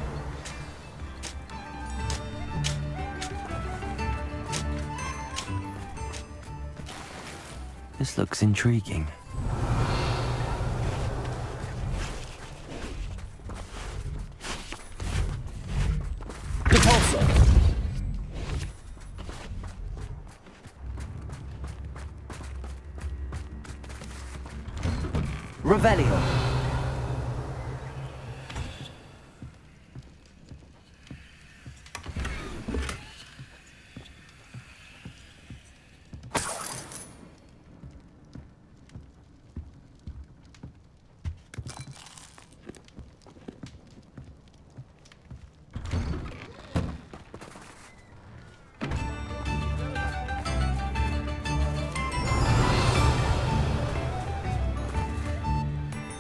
This looks intriguing. Revelio.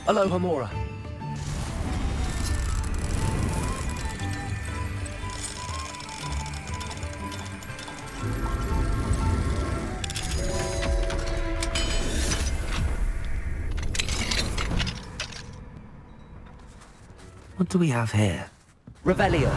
Aloha, Mora. What do we have here? Revelio.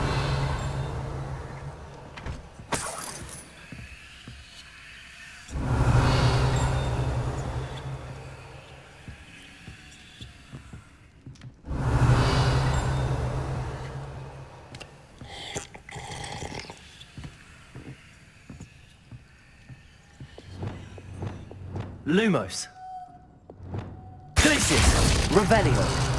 Lumos. Glacius. Revelio.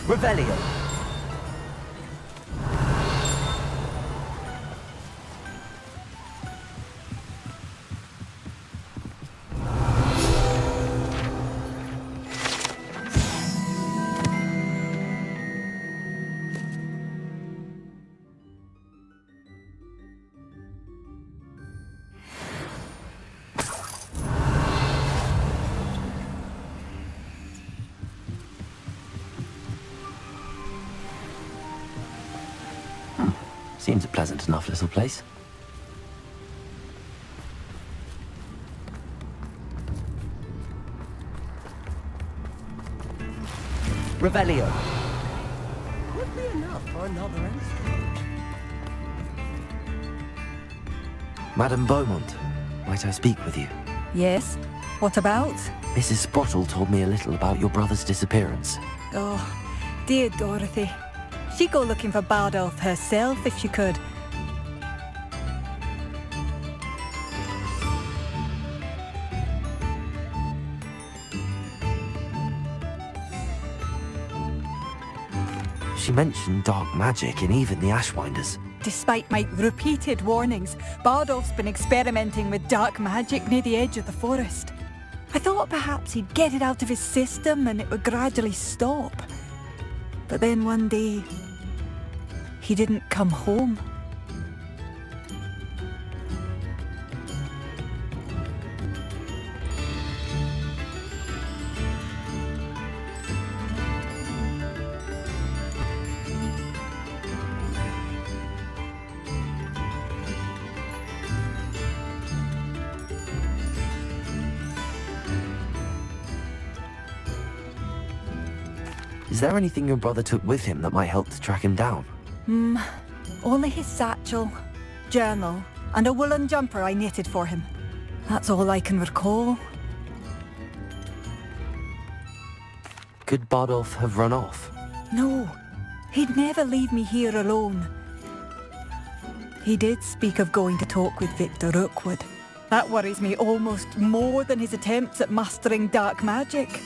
Revelio. Seems a pleasant enough little place. Revelio. Would be enough for another instrument. Madame Beaumont, might I speak with you? Yes? What about? Mrs. Sprottle told me a little about your brother's disappearance. Oh, dear Dorothy. She'd go looking for Bardolph herself if she could. She mentioned dark magic and even the Ashwinders. Despite my repeated warnings, Bardolph's been experimenting with dark magic near the edge of the forest. I thought perhaps he'd get it out of his system and it would gradually stop. But then one day, he didn't come home. Is there anything your brother took with him that might help to track him down? Only his satchel, journal, and a woolen jumper I knitted for him. That's all I can recall. Could Bardolph have run off? No, he'd never leave me here alone. He did speak of going to talk with Victor Rookwood. That worries me almost more than his attempts at mastering dark magic.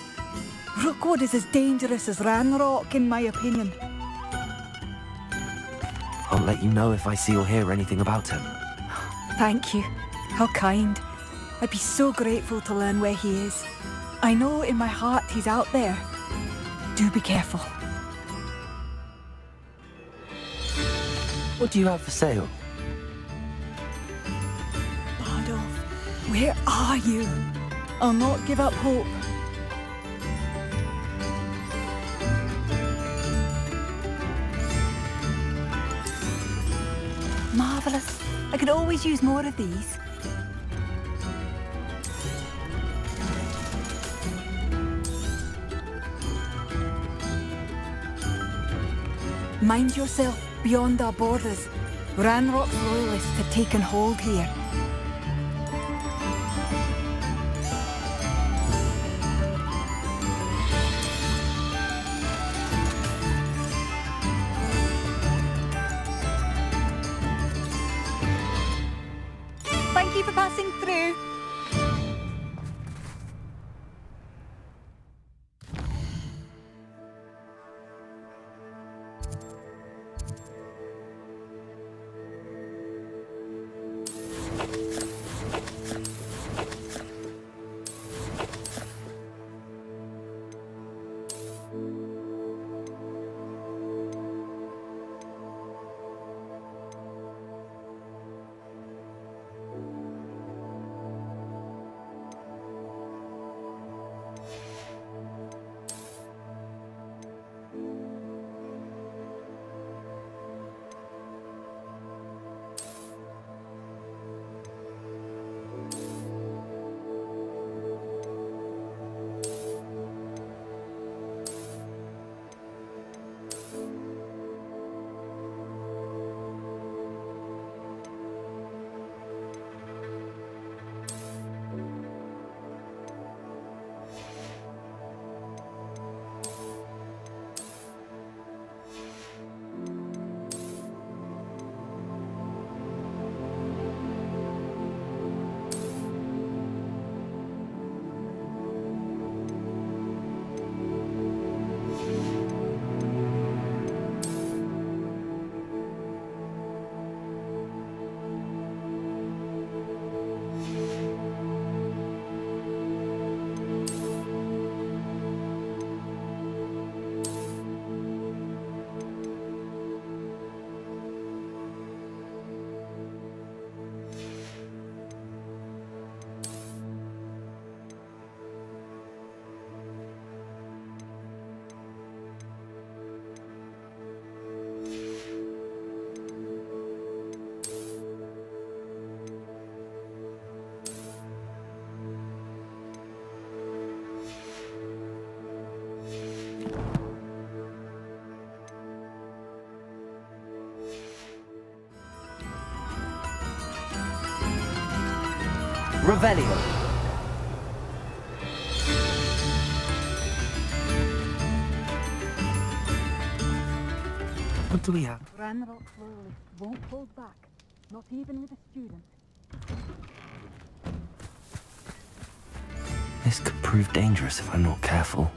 Rookwood is as dangerous as Ranrock, in my opinion. I'll let you know if I see or hear anything about him. Thank you. How kind. I'd be so grateful to learn where he is. I know in my heart he's out there. Do be careful. What do you have for sale? Bardolph, where are you? I'll not give up hope. Marvellous. I could always use more of these. Mind yourself beyond our borders. Ranrock's loyalists have taken hold here. Thank you for passing through. Revelio. What do we have? Ranrock's loyalists won't hold back, not even with a student. This could prove dangerous if I'm not careful.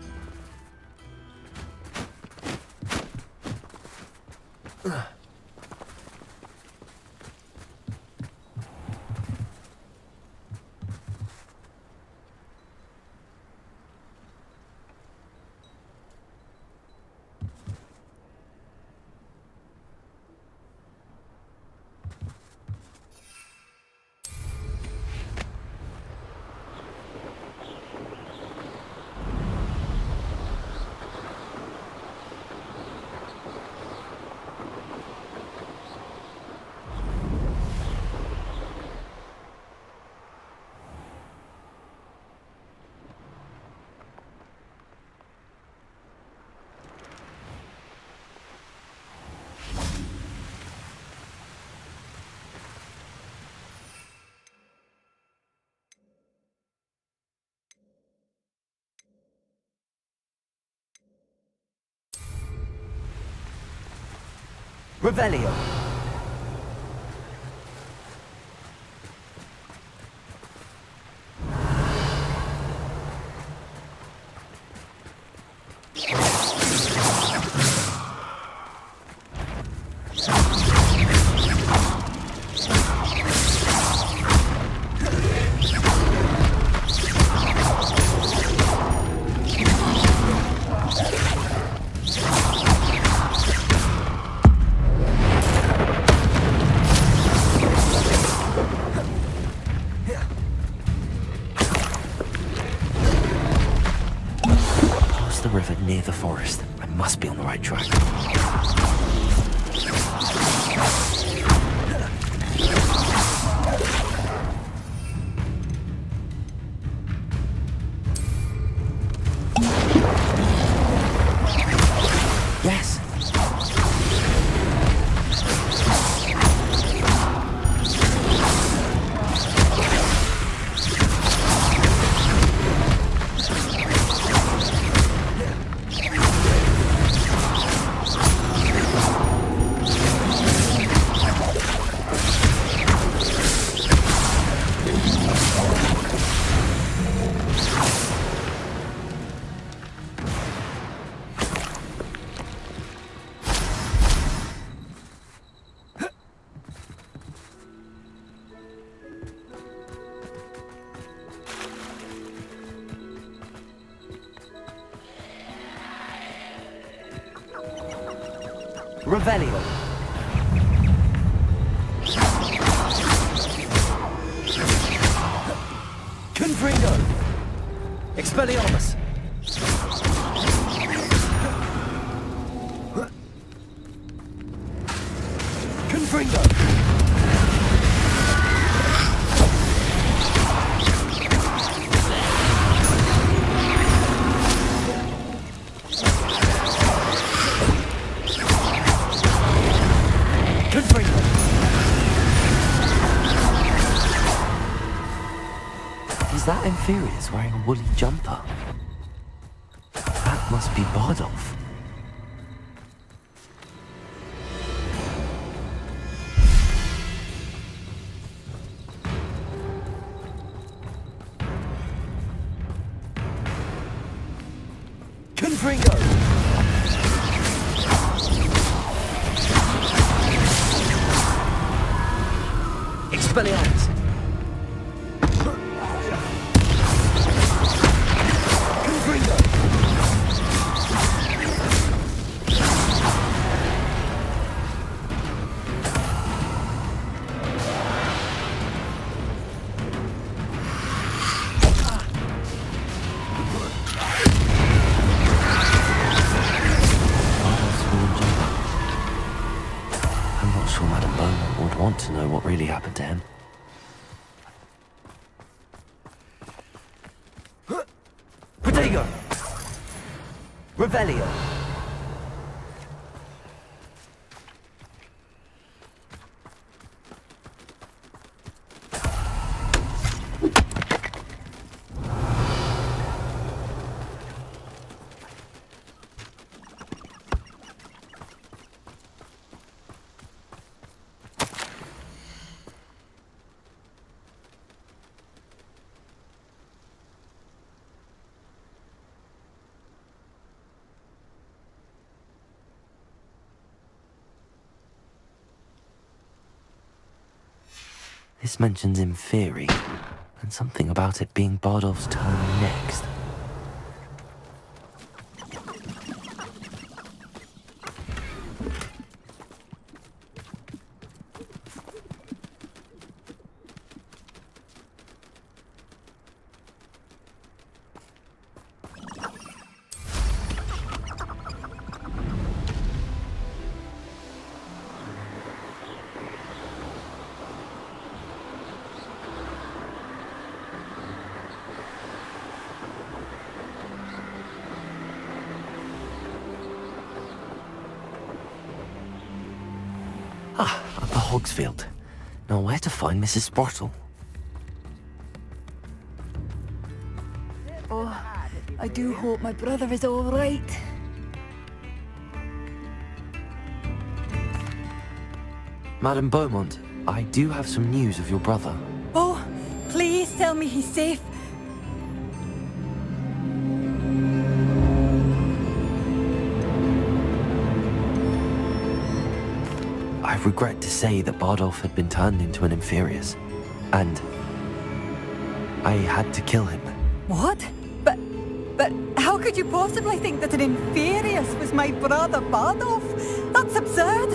Revelio. The river near the forest. I must be on the right track. Yes! Revelio. Confringo. Expelliarmus. Confringo. Is that Inferior's wearing a woolly jumper? That must be Bardolph. Confringo. Expelliarmus. Want to know what really happened to him. Protego! Revelio! This mentions Inferi, and something about it being Bardolph's turn next. Upper Hogsfield. Now where to find Mrs. Sprottle? Oh, I do hope my brother is all right. Madame Beaumont, I do have some news of your brother. Oh, please tell me he's safe. I regret to say that Bardolph had been turned into an Inferius, and I had to kill him. What? But how could you possibly think that an Inferius was my brother Bardolph? That's absurd!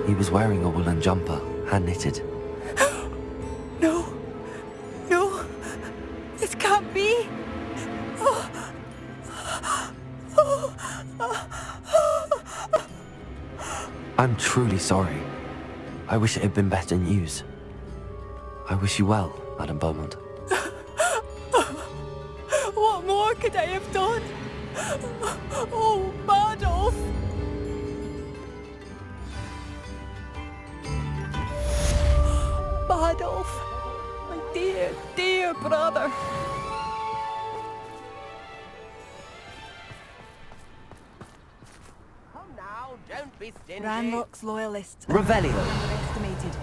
He was wearing a woolen jumper, hand-knitted. No, this can't be. I'm truly sorry. I wish it had been better news. I wish you well, Madame Beaumont. What more could I have done? Oh, Bardolph! Bardolph, my dear, dear brother. Come now, don't be stingy. Ranrock's loyalists Revelio. are underestimated.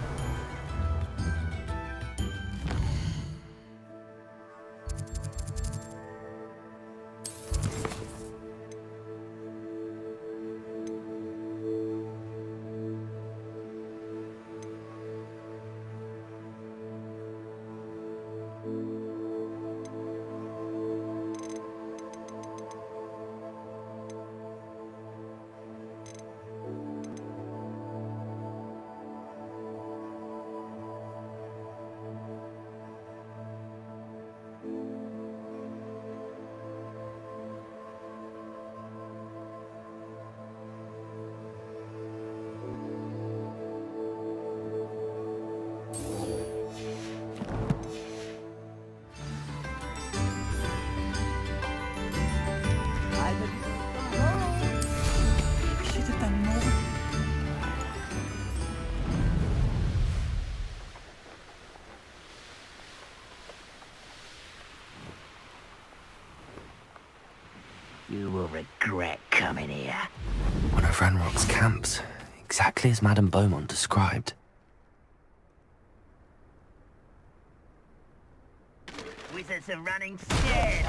You will regret coming here. One of Ranrock's camps, exactly as Madame Beaumont described. Wizards are running scared.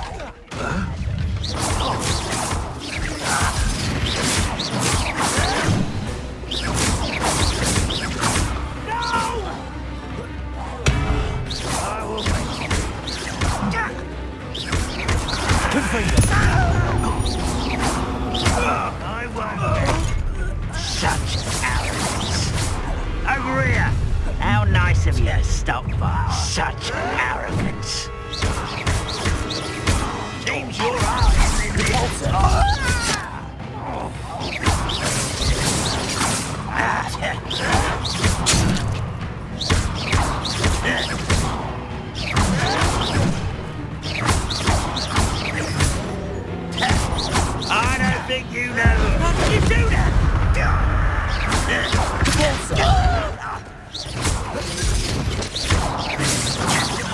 I won't. Such arrogance. Over here. How nice of you to stop by. Such arrogance. Seems your eyes in this. I don't think you know. How can you do that?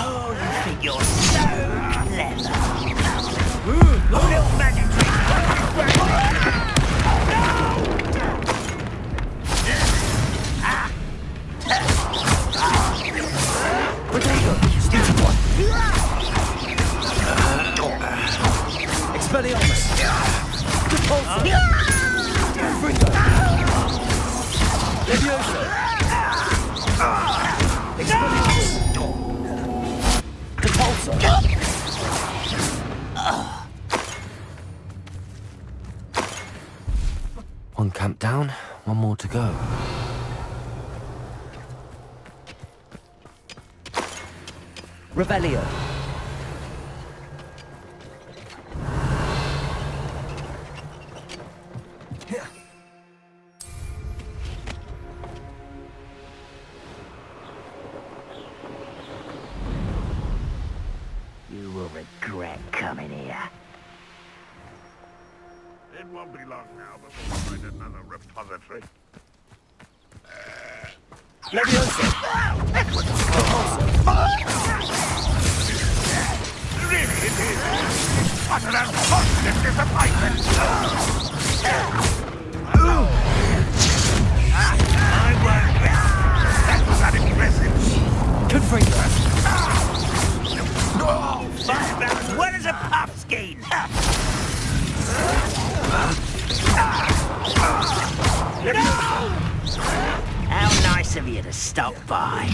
Oh, you think you're so clever. Little magic Expelliarmus! Repulsor! Fringo! Levioso! Expelliarmus! One camp down, one more to go. Revelio. You will regret coming here. It won't be long now before we find another repository. Really, it is. What an unfortunate disappointment. I won't rest. That was unimpressive. Confringo. Fire about as well as a puffskein. How nice of you to stop by.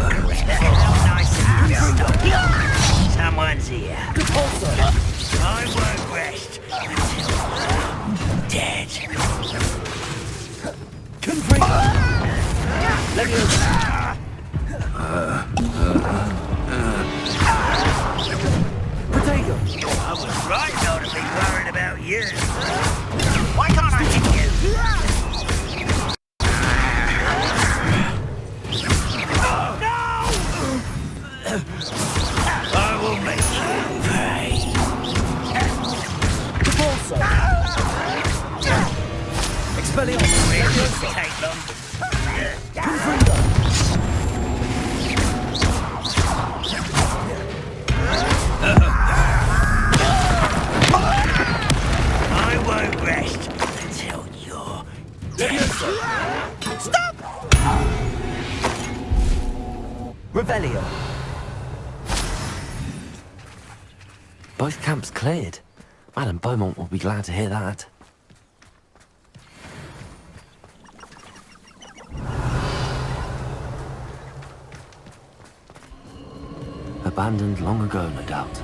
How nice of you to stop by. Someone's here. I won't rest until I'm dead. I was right not to be worried about you. Why can't I hit you? I will make you pay. Expelliarmus. It won't take long. I won't rest until you're dead. Stop! Revelio. Both camps cleared. Madame Beaumont will be glad to hear that. Abandoned long ago, no doubt.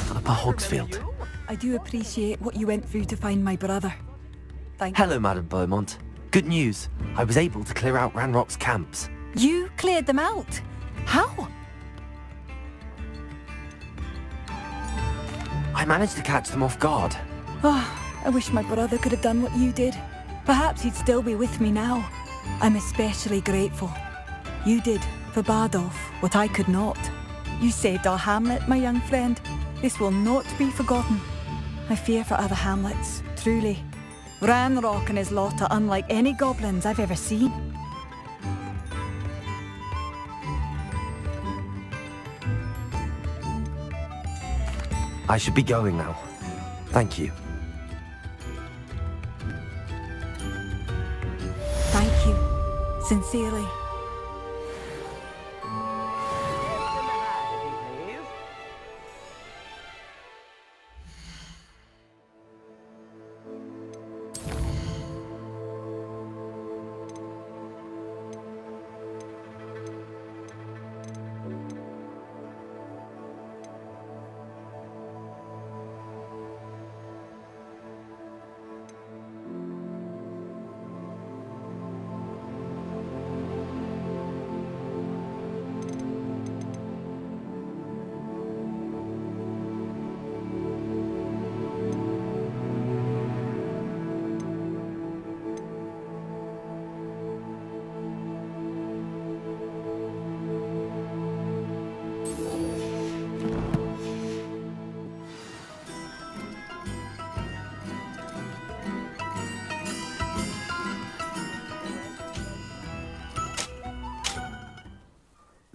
Upper Hogsfield. I do appreciate what you went through to find my brother. Thank you. Hello, Madame Beaumont. Good news. I was able to clear out Ranrock's camps. You cleared them out? How? I managed to catch them off guard. Oh, I wish my brother could have done what you did. Perhaps he'd still be with me now. I'm especially grateful. You did, for Bardolph, what I could not. You saved our hamlet, my young friend. This will not be forgotten. I fear for other hamlets, truly. Ranrock and his lot are unlike any goblins I've ever seen. I should be going now. Thank you. Thank you. Sincerely.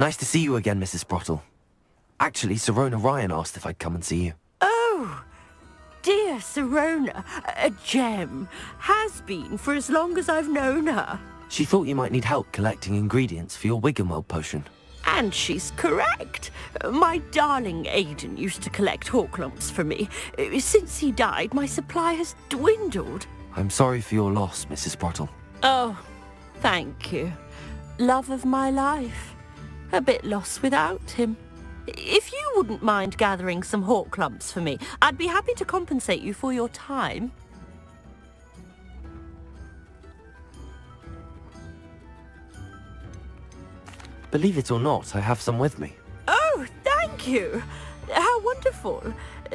Nice to see you again, Mrs. Sprottle. Actually, Sirona Ryan asked if I'd come and see you. Oh, dear Sirona, a gem. Has been for as long as I've known her. She thought you might need help collecting ingredients for your Wiggenweld potion. And she's correct. My darling Aiden used to collect Horklumps for me. Since he died, my supply has dwindled. I'm sorry for your loss, Mrs. Sprottle. Oh, thank you. Love of my life. A bit lost without him. If you wouldn't mind gathering some Horklumps for me, I'd be happy to compensate you for your time. Believe it or not, I have some with me. Oh, thank you. How wonderful.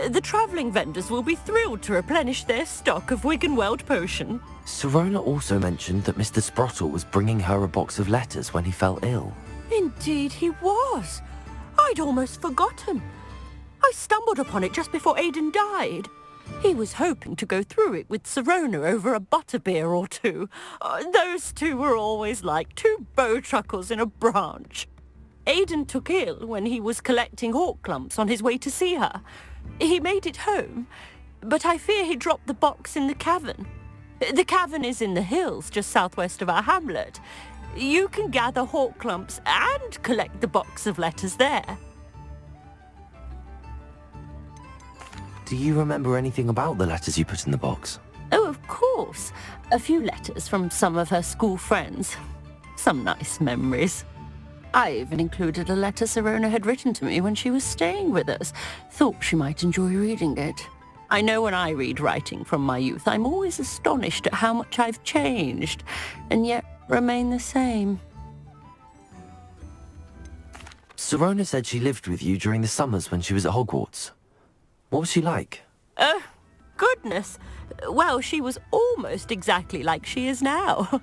The travelling vendors will be thrilled to replenish their stock of Wiggenweld potion. Sirona also mentioned that Mr. Sprottle was bringing her a box of letters when he fell ill. Indeed he was. I'd almost forgotten. I stumbled upon it just before Aiden died. He was hoping to go through it with Sirona over a butterbeer or two. Those two were always like two bowtruckles in a branch. Aiden took ill when he was collecting Horklumps on his way to see her. He made it home, but I fear he dropped the box in the cavern. The cavern is in the hills just southwest of our hamlet. You can gather Horklumps and collect the box of letters there. Do you remember anything about the letters you put in the box? Oh, of course. A few letters from some of her school friends. Some nice memories. I even included a letter Sirona had written to me when she was staying with us. Thought she might enjoy reading it. I know when I read writing from my youth, I'm always astonished at how much I've changed, and yet remain the same. Sirona said she lived with you during the summers when she was at Hogwarts. What was she like? Oh, goodness. Well, she was almost exactly like she is now.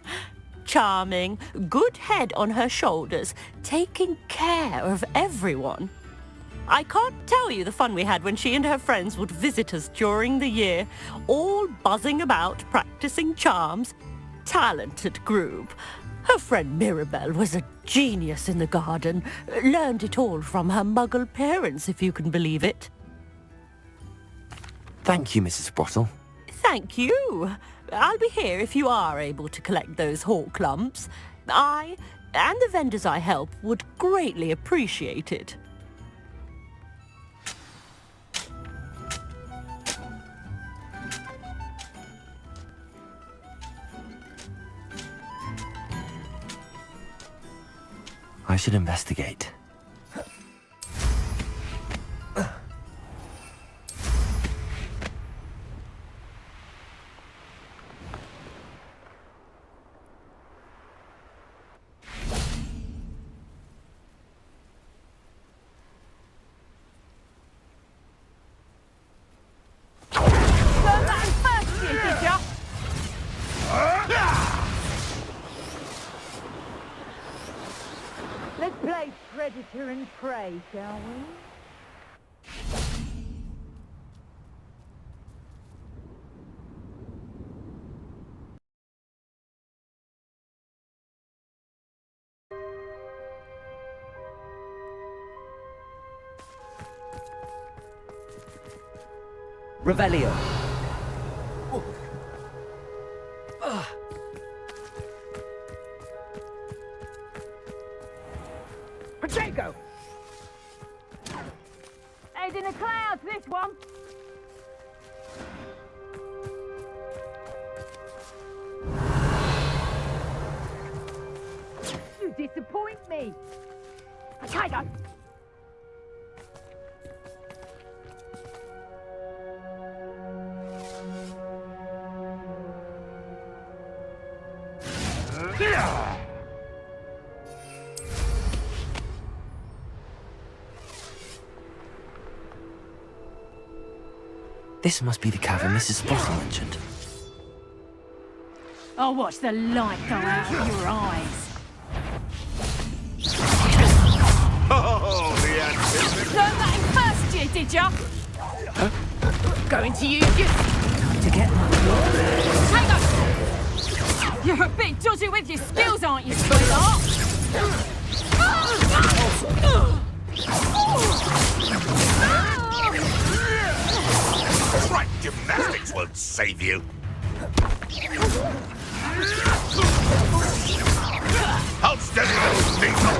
Charming, good head on her shoulders, taking care of everyone. I can't tell you the fun we had when she and her friends would visit us during the year, all buzzing about, practicing charms. Talented group. Her friend Mirabelle was a genius in the garden. Learned it all from her muggle parents, if you can believe it. Thank you, Mrs. Sprottle. Thank you. I'll be here if you are able to collect those Horklumps. I, and the vendors I help, would greatly appreciate it. I should investigate. Let's play Predator and Prey, shall we? Revelio. Potato! Head in the clouds, this one! You disappoint me! Potato! This must be the cavern Mrs. Sprottle mentioned. I'll watch the light go out of your eyes. Oh, the anticipation! Learned that in first year, did ya? Going to use you. Time to get Hang on! You're a bit dodgy with your skills, aren't you, sweetheart? Right, gymnastics won't save you. Hold steady, little needle.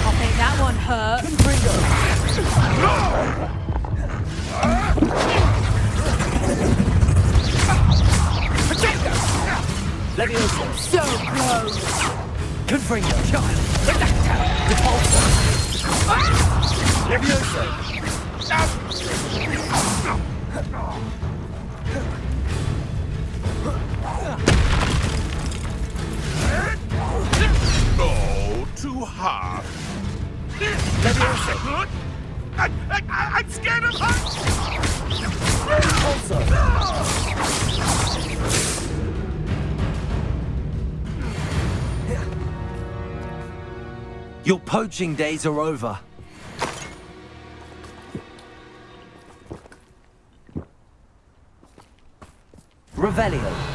I think that one hurt. Leviosa. So close. Confringo. Repulsor. Leviosa. Oh, too hard. Leviosa. I'm scared of heights. Your poaching days are over. Revelio.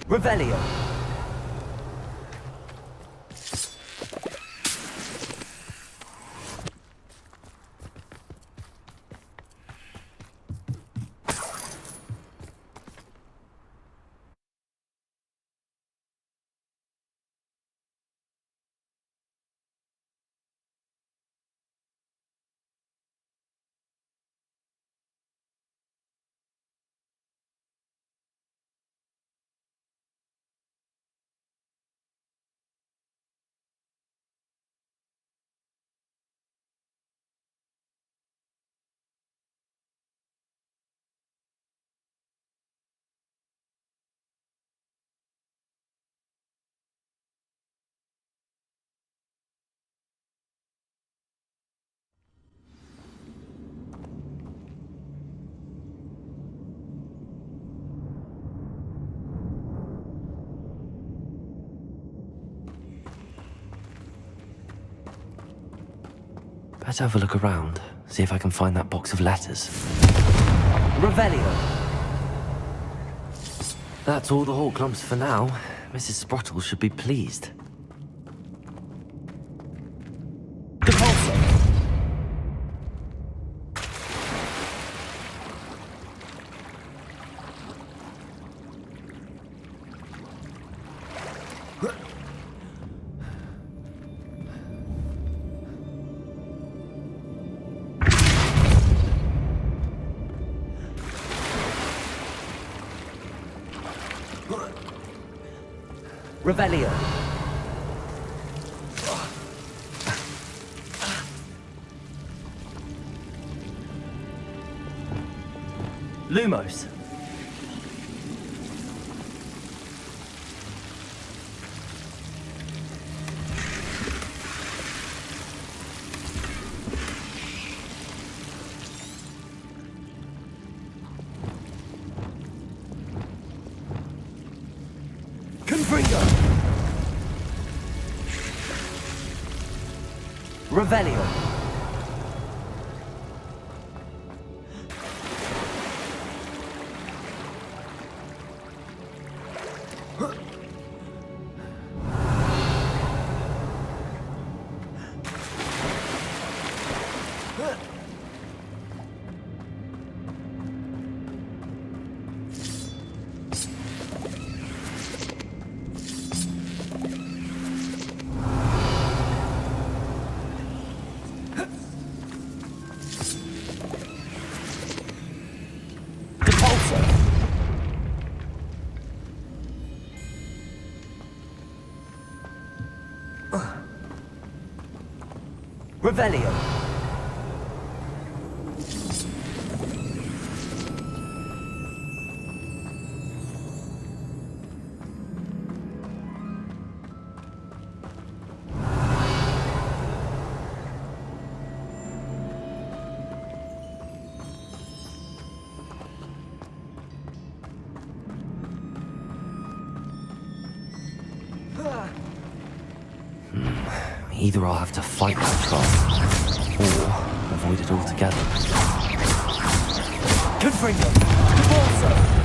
Revelio. Better have a look around, see if I can find that box of letters. Revelio! That's all the Horcrux for now. Mrs. Sprottle should be pleased. Compulso! Revelio. Lumos. Confringo. Revelio. Revelio. Either I'll have to fight that trap, or avoid it altogether. Confringo! Cabalso!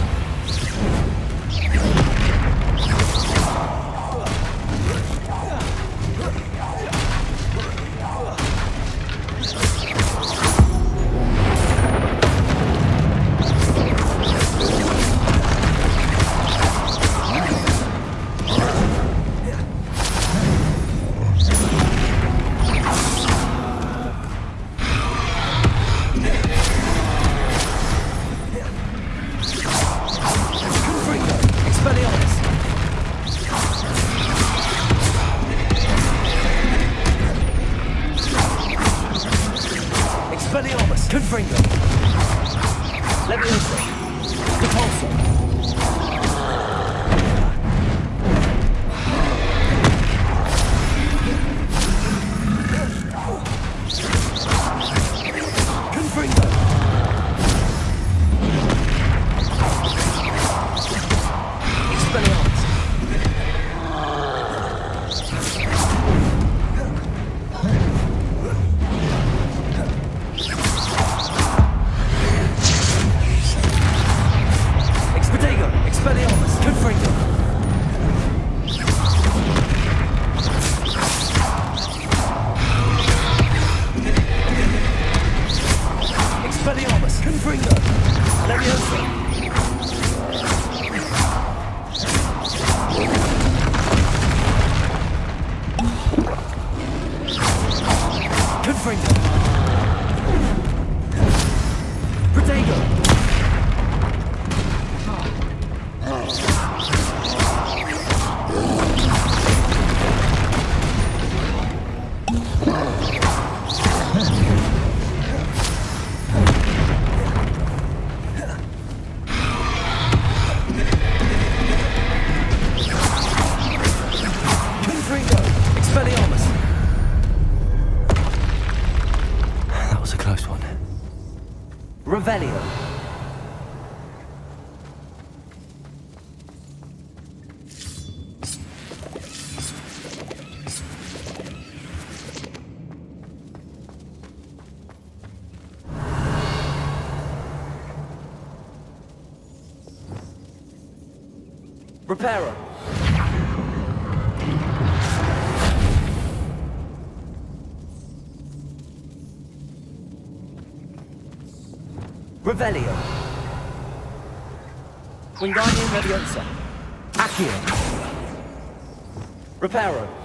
Revelio. Reparo. Revelio. Wingardium Leviosa. Accio. Reparo.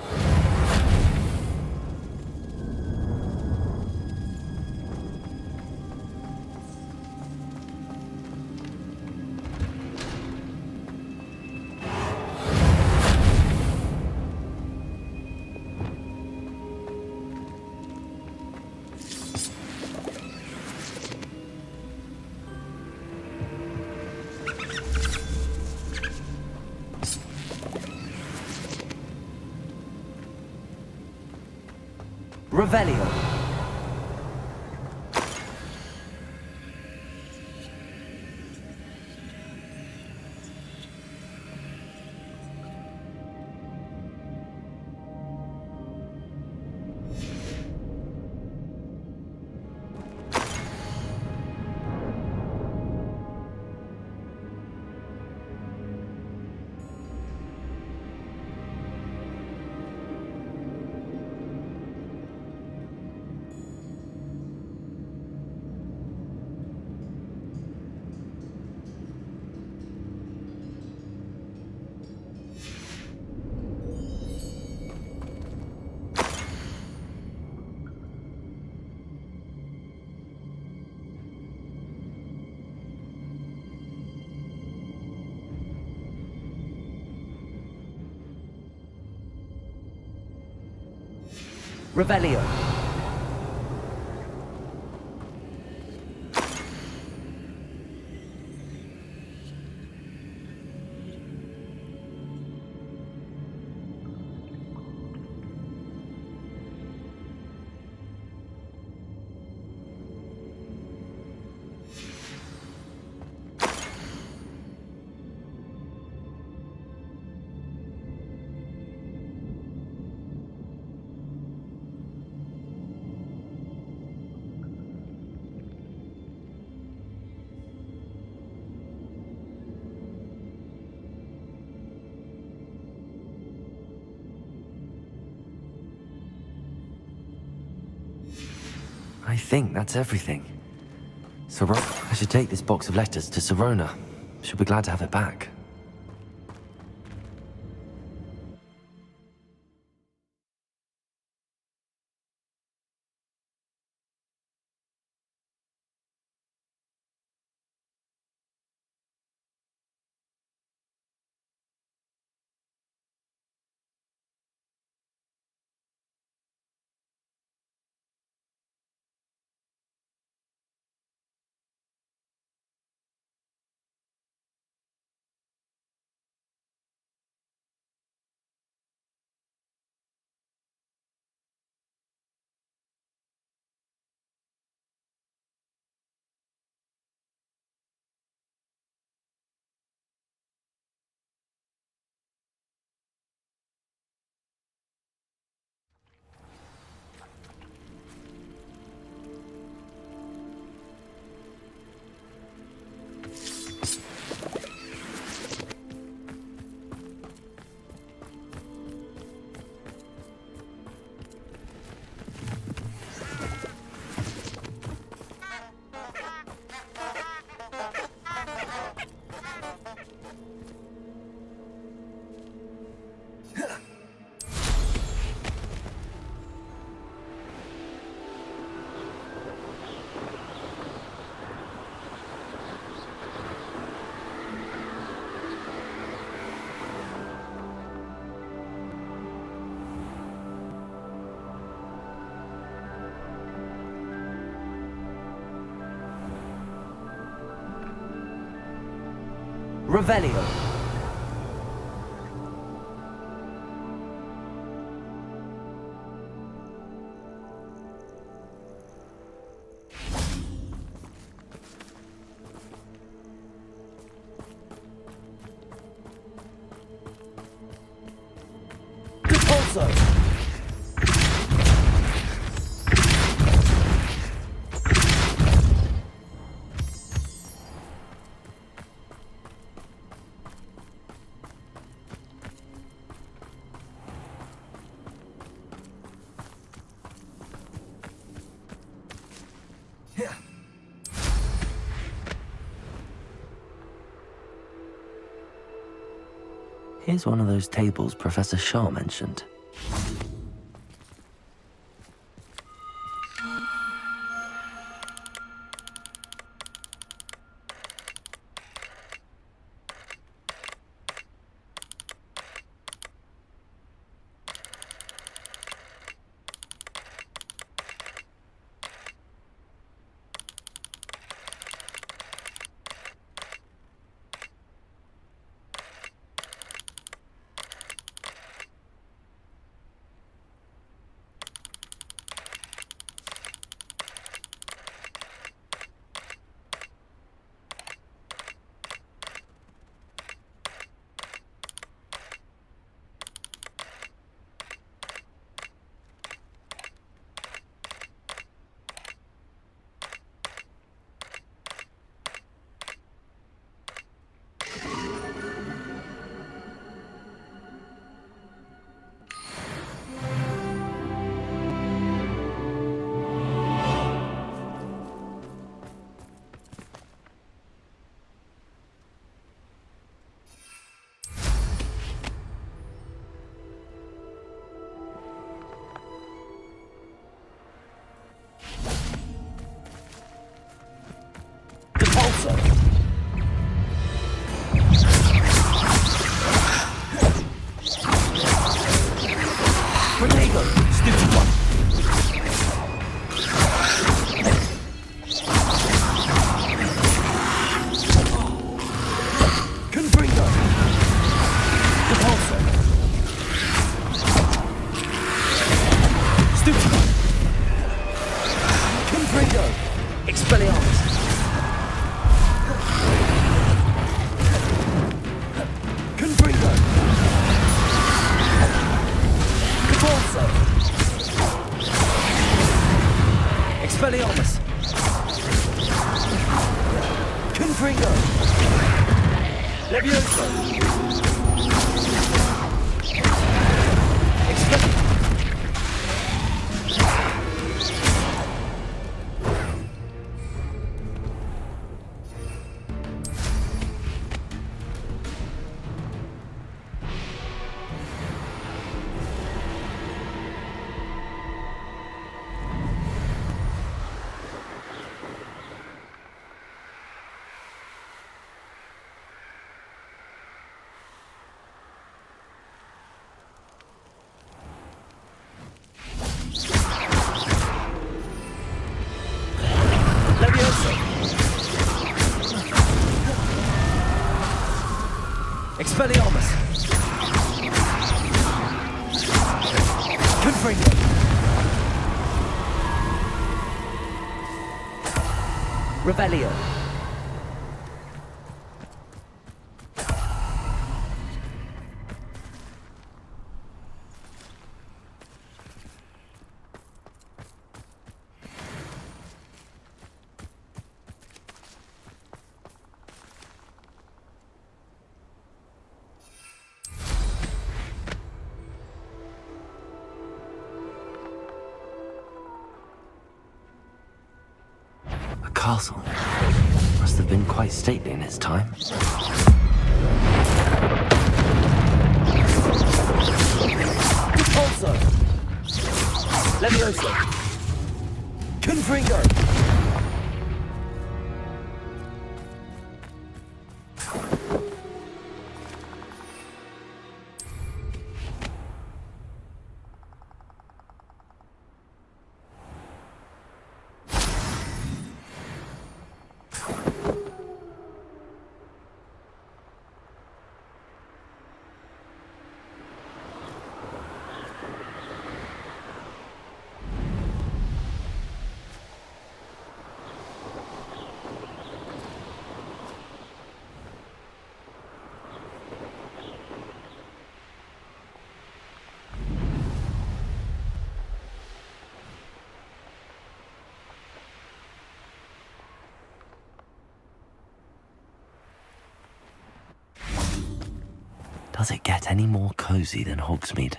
Revelio. Revelio. I think that's everything. I should take this box of letters to Sirona. She'll be glad to have it back. Revelio. Repulso. Here's one of those tables Professor Shaw mentioned. Expelliarmus! Confringo! Revelio! Castle. Must have been quite stately in its time. Repulso! Levioso! Confringo! Does it get any more cozy than Hogsmeade?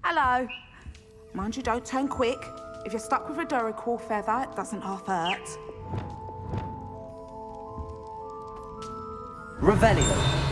Hello. Mind you, don't turn quick. If you're stuck with a Duracell feather, it doesn't half hurt. Revelio.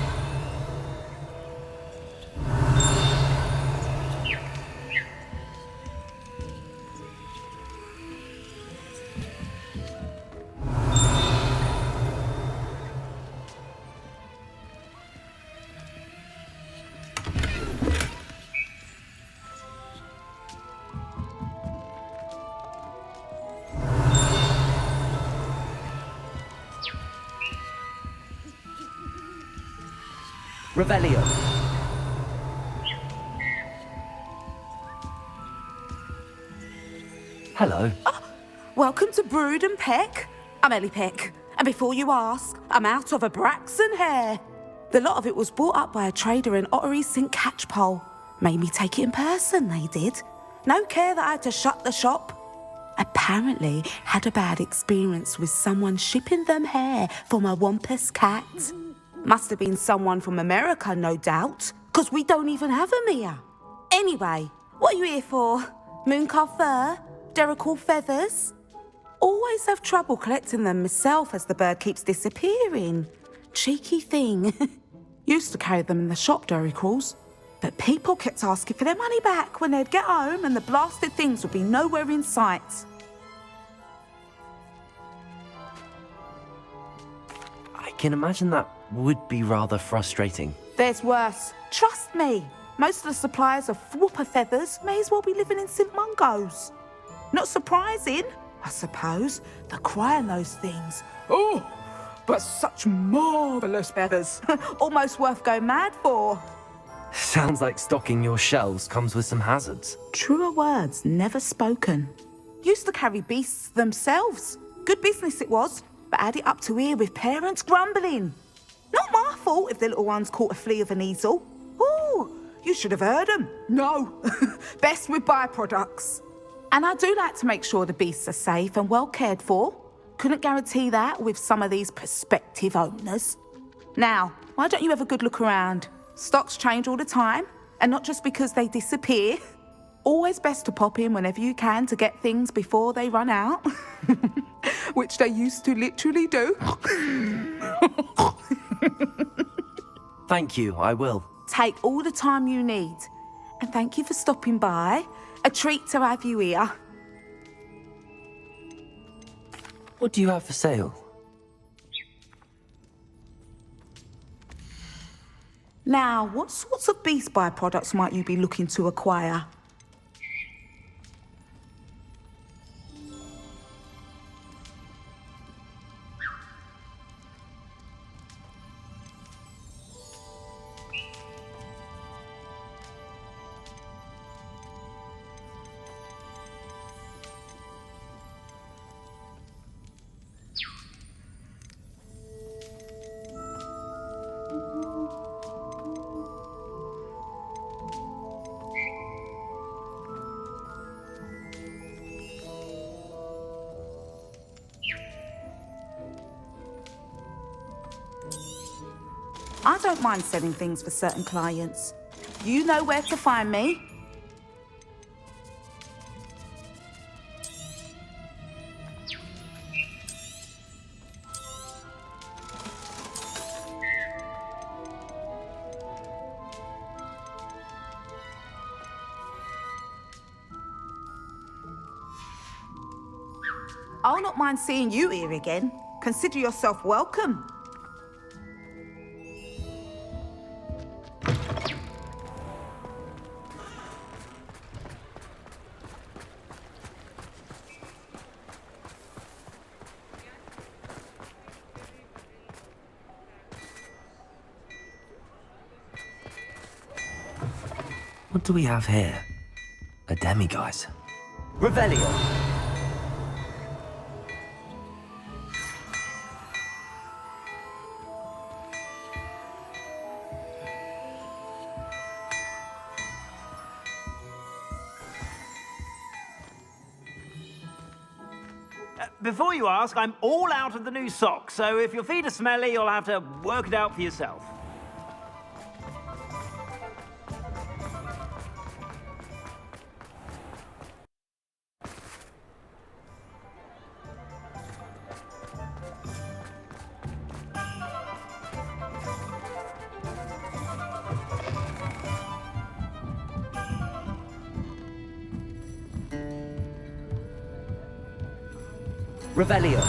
Revelio. Hello. Welcome to Brood and Peck. I'm Ellie Peck. And before you ask, I'm out of a Braxton hair. The lot of it was bought up by a trader in Ottery St. Catchpole. Made me take it in person, they did. No care that I had to shut the shop. Apparently had a bad experience with someone shipping them hair for my Wampus cat. Must have been someone from America, no doubt, because we don't even have them here. Anyway, what are you here for? Mooncarved fur? Duracell feathers? Always have trouble collecting them myself as the bird keeps disappearing. Cheeky thing. Used to carry them in the shop, Duracells, but people kept asking for their money back when they'd get home and the blasted things would be nowhere in sight. I can imagine that would be rather frustrating. There's worse. Trust me. Most of the suppliers of whooper feathers may as well be living in St. Mungo's. Not surprising, I suppose. The cry on those things. Oh, but such marvellous feathers. Almost worth going mad for. Sounds like stocking your shelves comes with some hazards. Truer words never spoken. Used to carry beasts themselves. Good business it was, but had it up to here with parents grumbling. Not my fault if the little ones caught a flea of an easel. Ooh, you should have heard them. No, best with byproducts. And I do like to make sure the beasts are safe and well cared for. Couldn't guarantee that with some of these prospective owners. Now, why don't you have a good look around? Stocks change all the time, and not just because they disappear. Always best to pop in whenever you can to get things before they run out. Which they used to literally do. Thank you, I will. Take all the time you need. And thank you for stopping by. A treat to have you here. What do you have for sale? Now, what sorts of beast byproducts might you be looking to acquire? I don't mind selling things for certain clients. You know where to find me. I'll not mind seeing you here again. Consider yourself welcome. What do we have here? A demiguise. Revelio! Before you ask, I'm all out of the new socks, so if your feet are smelly, you'll have to work it out for yourself. Revelio.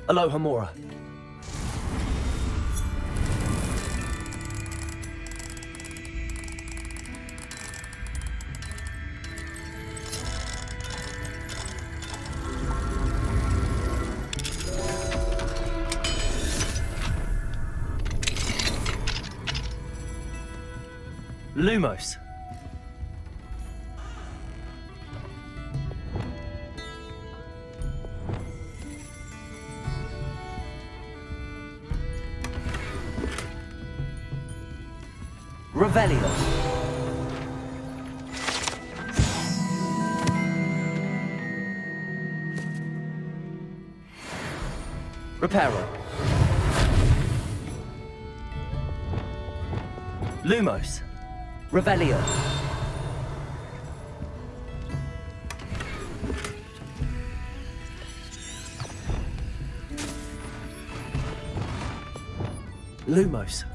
Aloha Mora. Lumos. Revelio. Reparo. Lumos. Revelio. Lumos.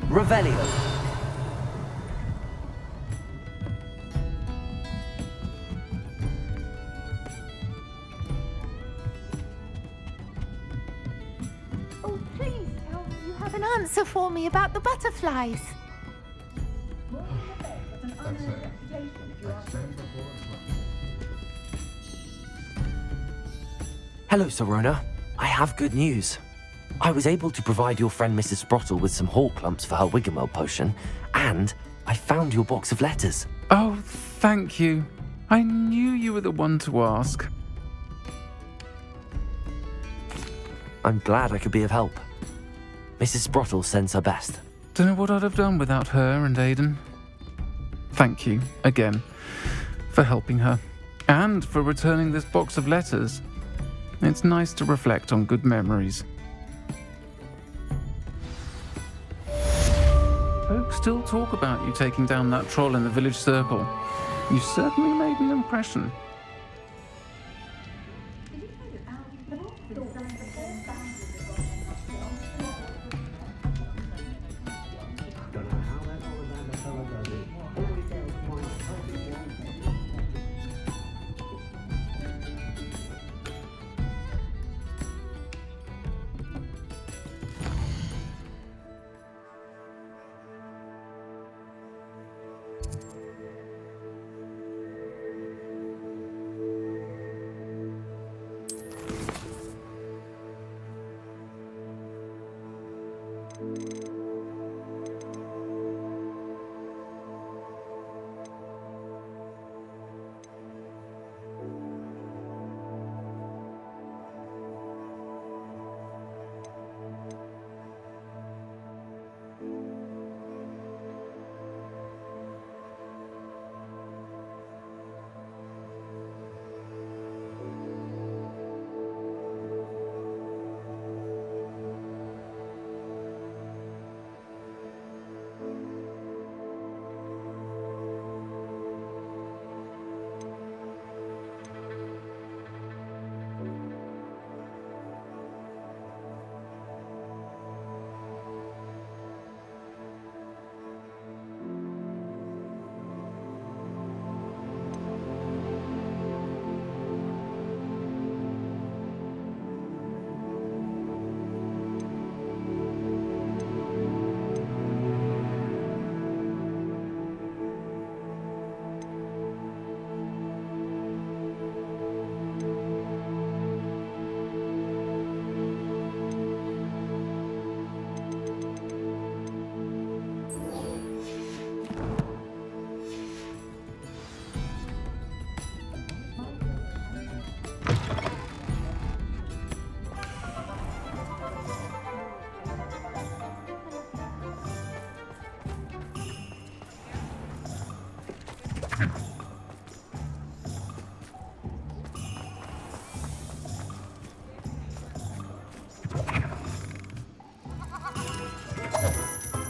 Revelio. Oh, please tell me you have an answer for me about the butterflies. Hello, Sorona. I have good news. I was able to provide your friend Mrs. Sprottle with some hall clumps for her Wiggenweld potion, and I found your box of letters. Oh, thank you. I knew you were the one to ask. I'm glad I could be of help. Mrs. Sprottle sends her best. Don't know what I'd have done without her and Aidan. Thank you, again, for helping her, and for returning this box of letters. It's nice to reflect on good memories. Folks still talk about you taking down that troll in the village circle. You certainly made an impression.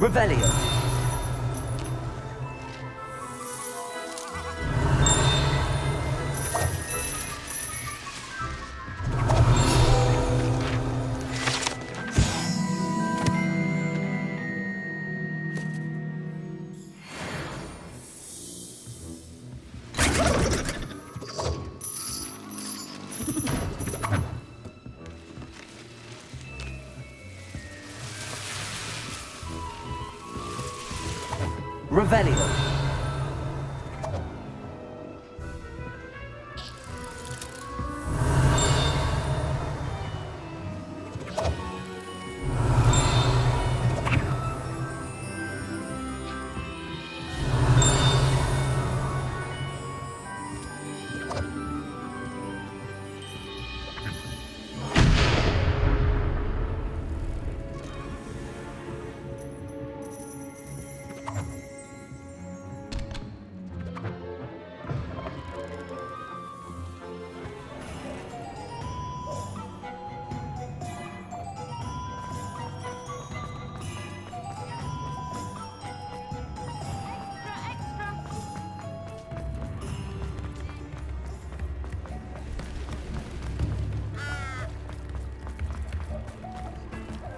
Revelio. Revelio.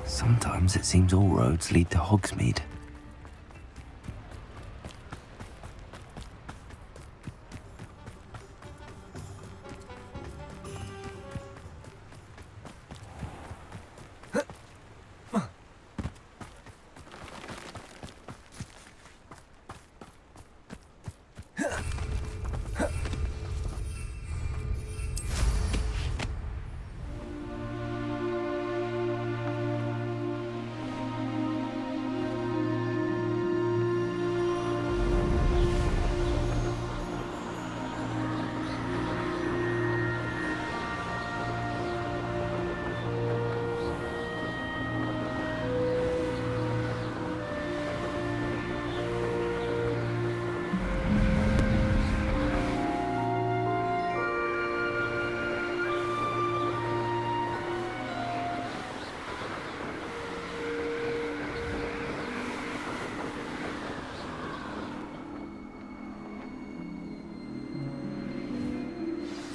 Sometimes it seems all roads lead to Hogsmeade.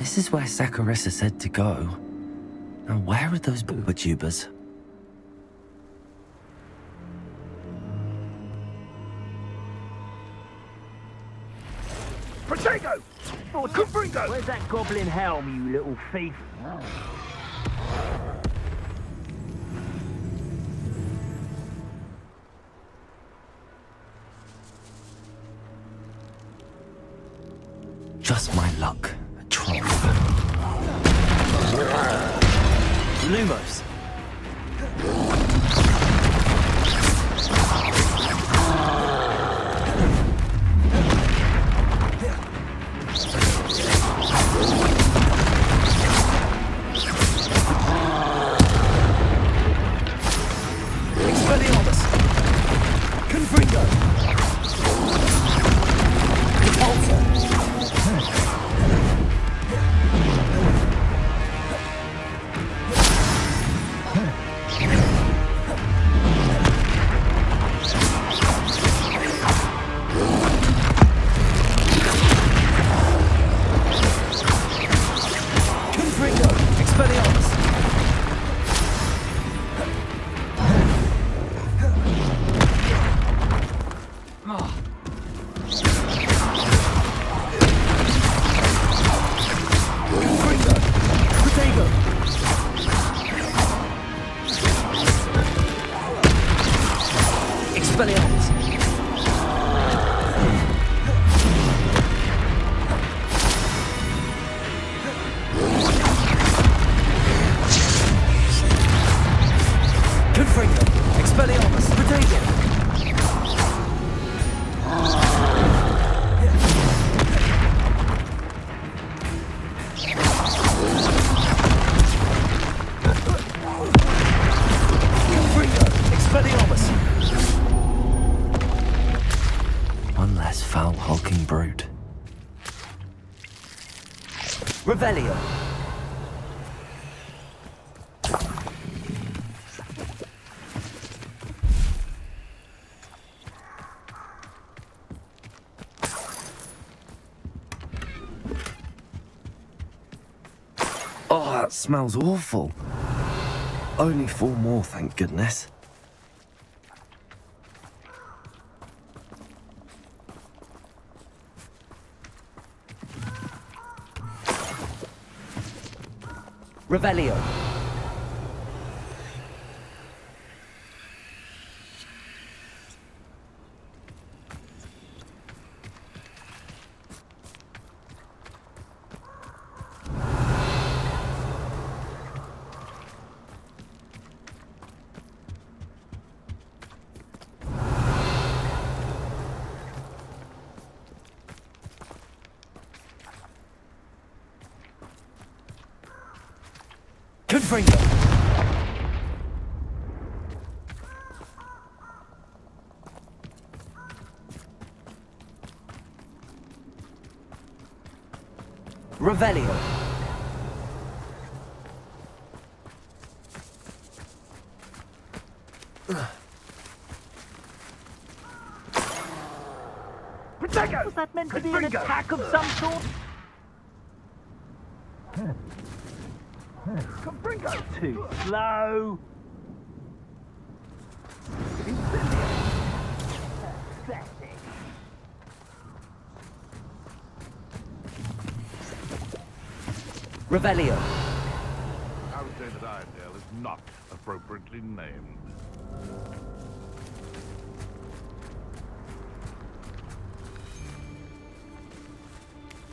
This is where Saccharissa said to go. Now, where are those booba tubers? Protego! Oh, Confringo! Where's that goblin helm, you little thief? Just my luck. A troll. Lumos. Expelliarmus! Confringo! One less foul hulking brute. Revelio. Oh, that smells awful. Only 4 more, thank goodness. Revelio. Confringo. Revelio. Protego! Was that meant to be an attack of some sort? Too slow. Revelio. I would say that Irondale is not appropriately named.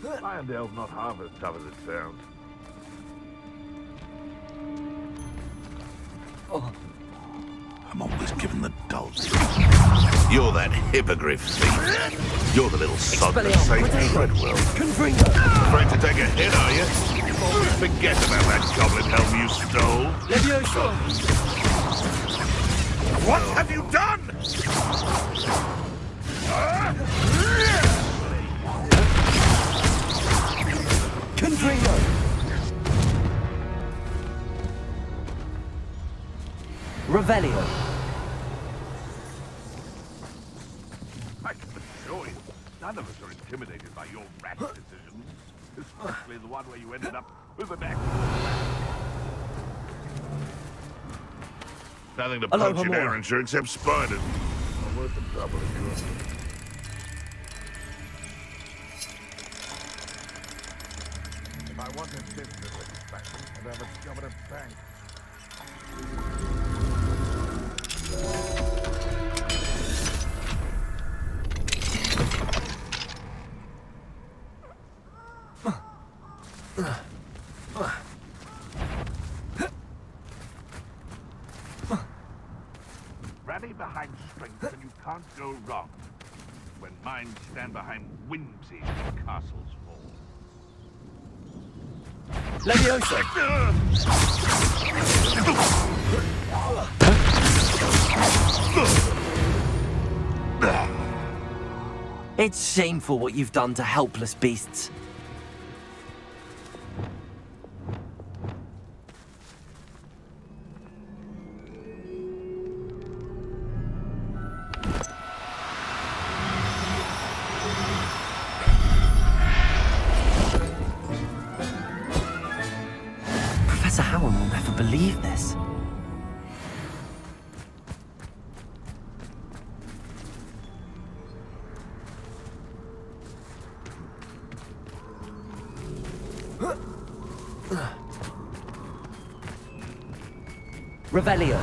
Irondale's not half as tough as it sounds. I'm always given the dulls. You're that hippogriff thief. You're the little sod that saved Treadwell. Afraid to take a hit, are you? Forget about that goblin helm you stole. What have you done? Confringo. Revelio. I can assure you, none of us are intimidated by your rash decisions. Especially the one where you ended up with an axe. Nothing to Aloha poach in more. Arrowshire except spiders. Not worth the trouble if you want. If I wanted business expansion, I'd have a job at a bank. Rally behind strength and you can't go wrong. When minds stand behind whimsy, castles fall. Leviosa! It's shameful what you've done to helpless beasts. Professor Howard will never believe this. Revelio.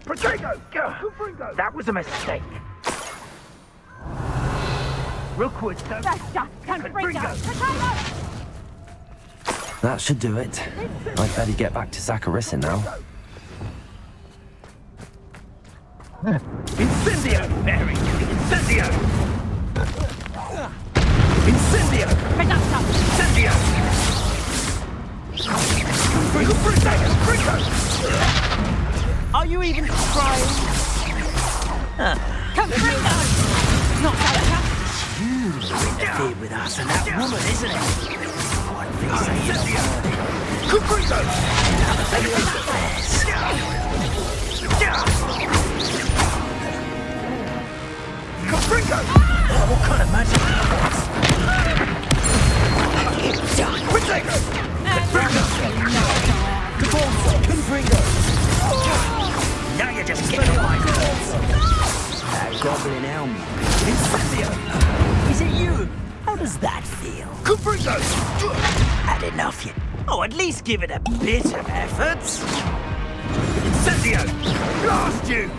Protego! That was a mistake. Rookwood, don't... That's just Confringo! Protego! That should do it. I'd better get back to Zacharissa now. Incendio! Very good. Incendio! Incendio! Reducto! Incendio! Confringo! Are you even trying? Confringo! Not Alexa! You interfered with us and that woman, isn't it? One thing Incendio! Confringo! Confringo! What kind of magic is this? Protego! Confringo! Now you're just getting on my nerves. That goblin helmet. Incendio! Is it you? How does that feel? Confringo! Had enough yet? Oh, at least give it a bit of effort. Incendio! Blast you!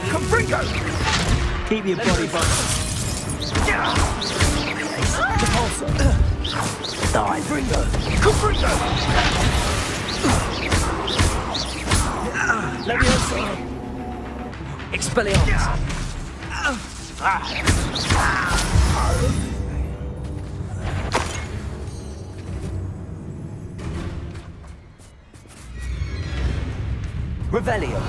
Confringo! Keep your body bump. Die. Confringo! Leviosa! Expelliarmus! Revelio!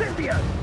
Incendio!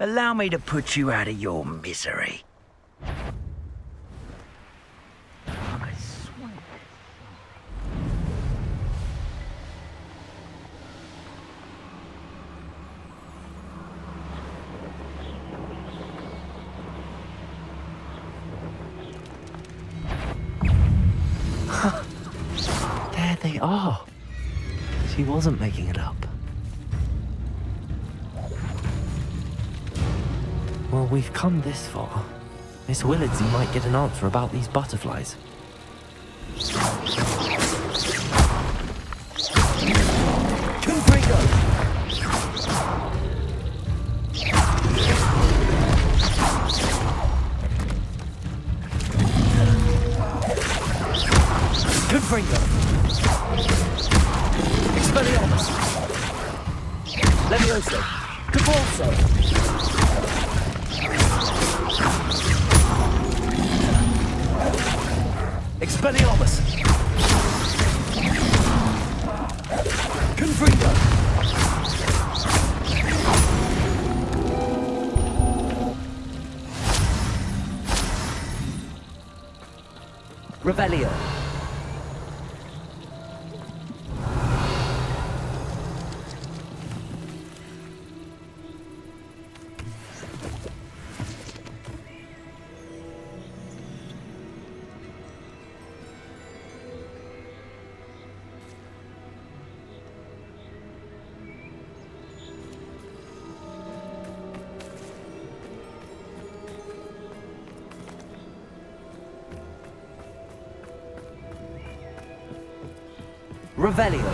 Allow me to put you out of your misery. I swear. There they are. She wasn't making it up. Well, we've come this far. Miss Willardsey might get an answer about these butterflies. Confringo! Confringo! Expelliarmus! Levioso! Cabalso! Expelliarmus! Confringo! Revelio! Revelio.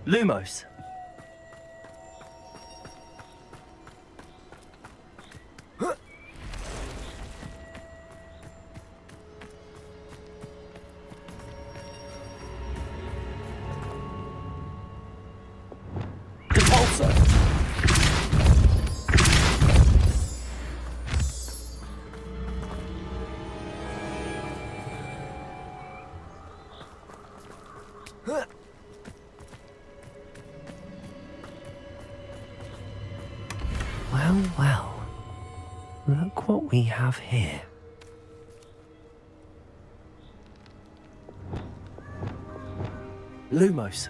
Lumos. Well, well. Look what we have here. Lumos.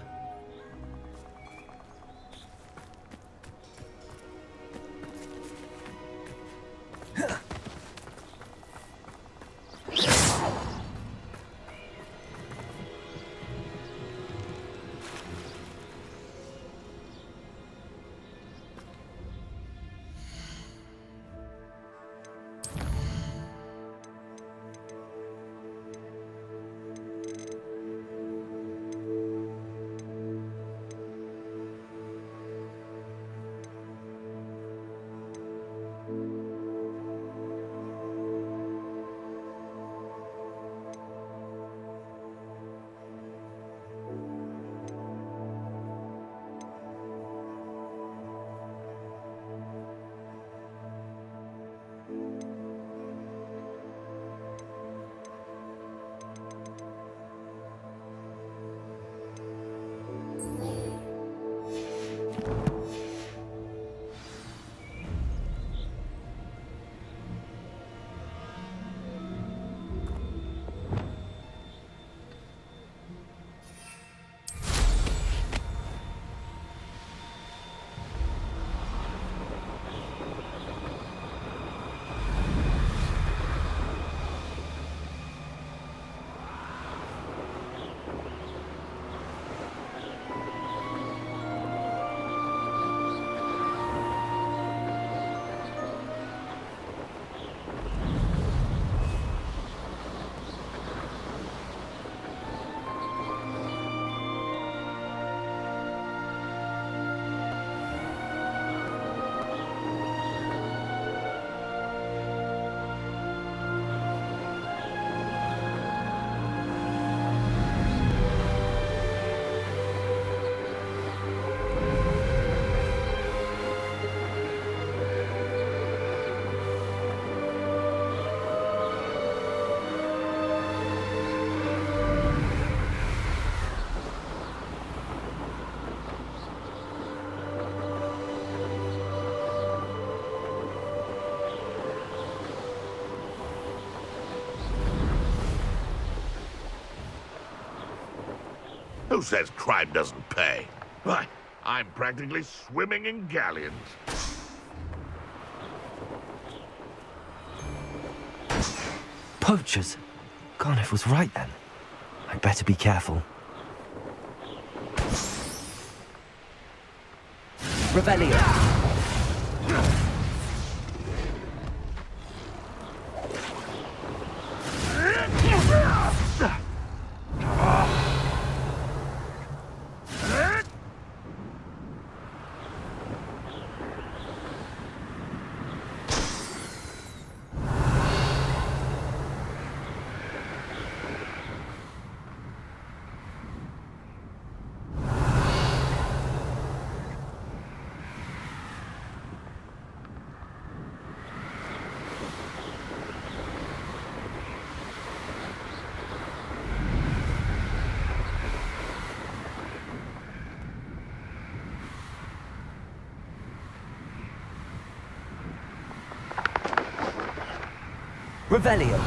Who says crime doesn't pay? Why, I'm practically swimming in galleons. Poachers? Garniff was right then. I'd better be careful. Revelio. Revelio.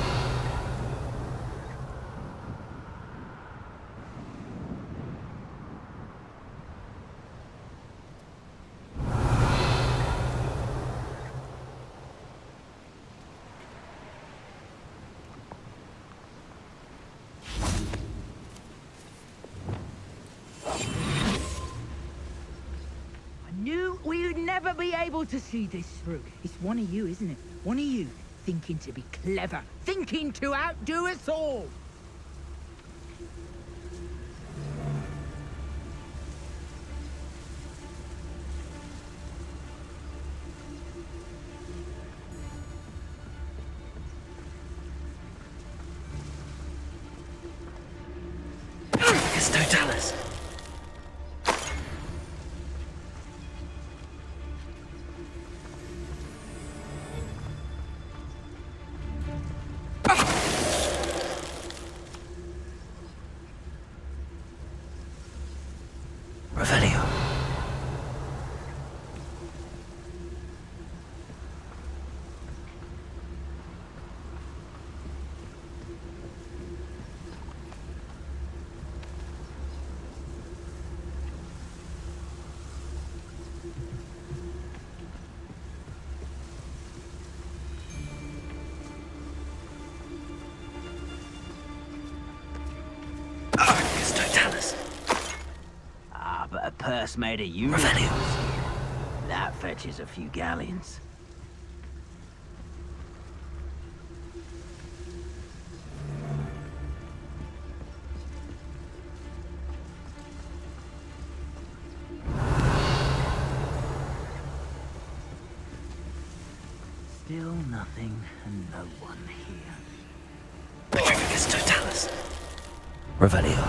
I knew we would never be able to see this through. It's one of you, isn't it? One of you. Thinking to be clever, thinking to outdo us all. It's Totalis. But a purse made of unicorns. That fetches a few galleons. Still nothing and no one here. Petrificus Totalis. Revelio.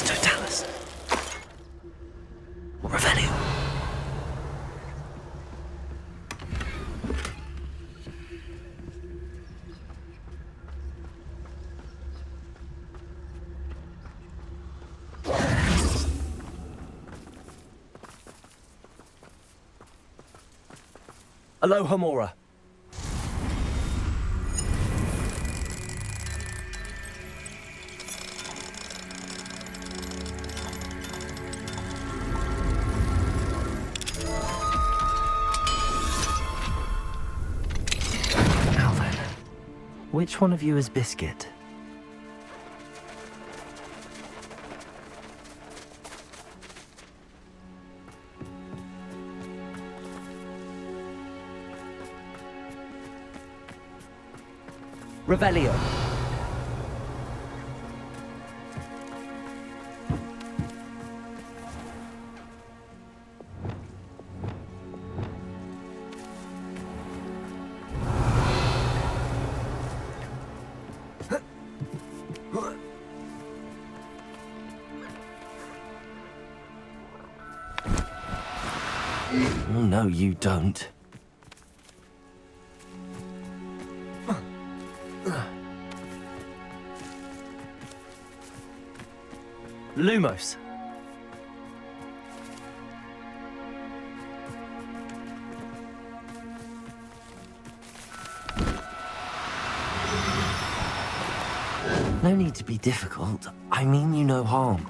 Totalis. Revelio. Aloha Mora. Which one of you is Biscuit? Revelio. no, you don't. Lumos. No need to be difficult. I mean you no harm.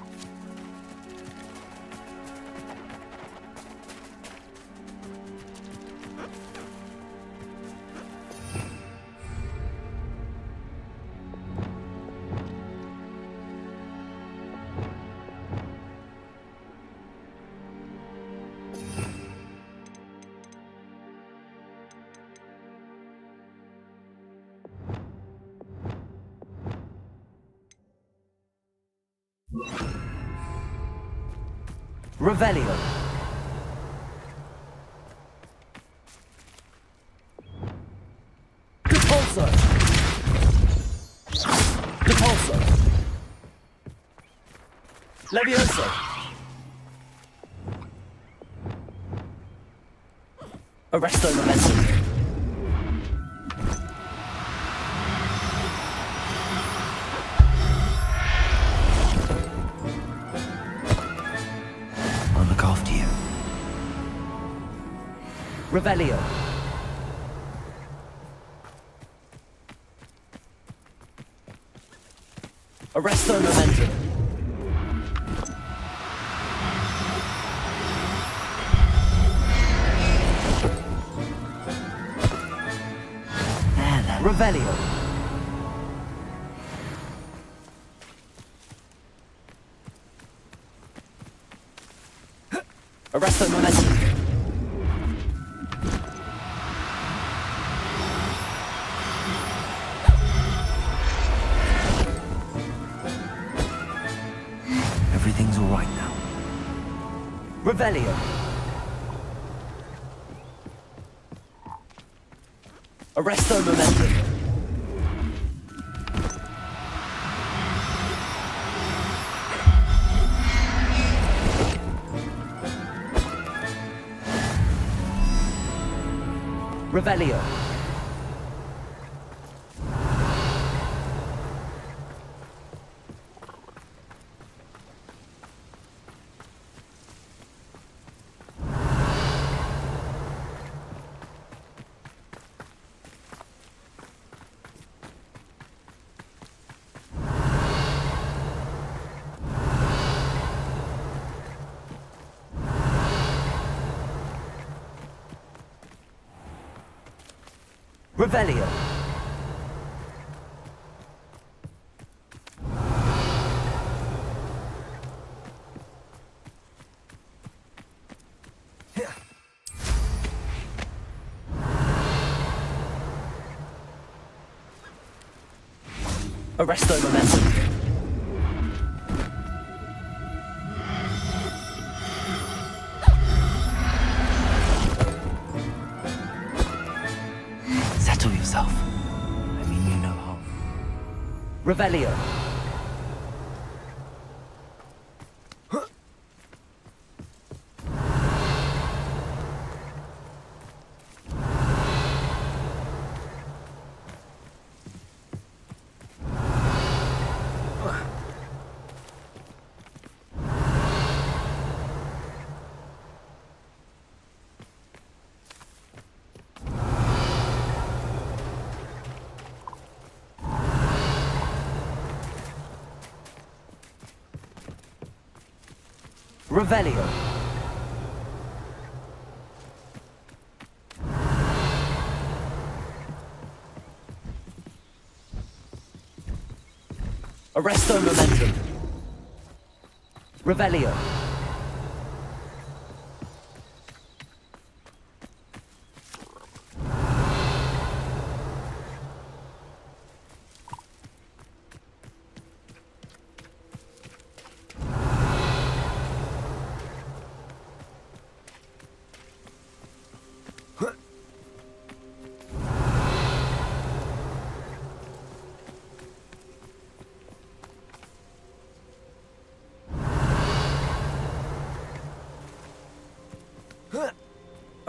Revelio. Depulso. Depulso. Levioso. Arresto momentum. I'll look after you. Revelio. Arresto momentum. There, then. Revelio. Arresto momentum. Everything's all right now. Revelio. Arresto momentum. Revelio. Revelio. Arresto momentum. Settle yourself. I mean you no harm. Revelio. Revelio. Arresto momentum. Revelio.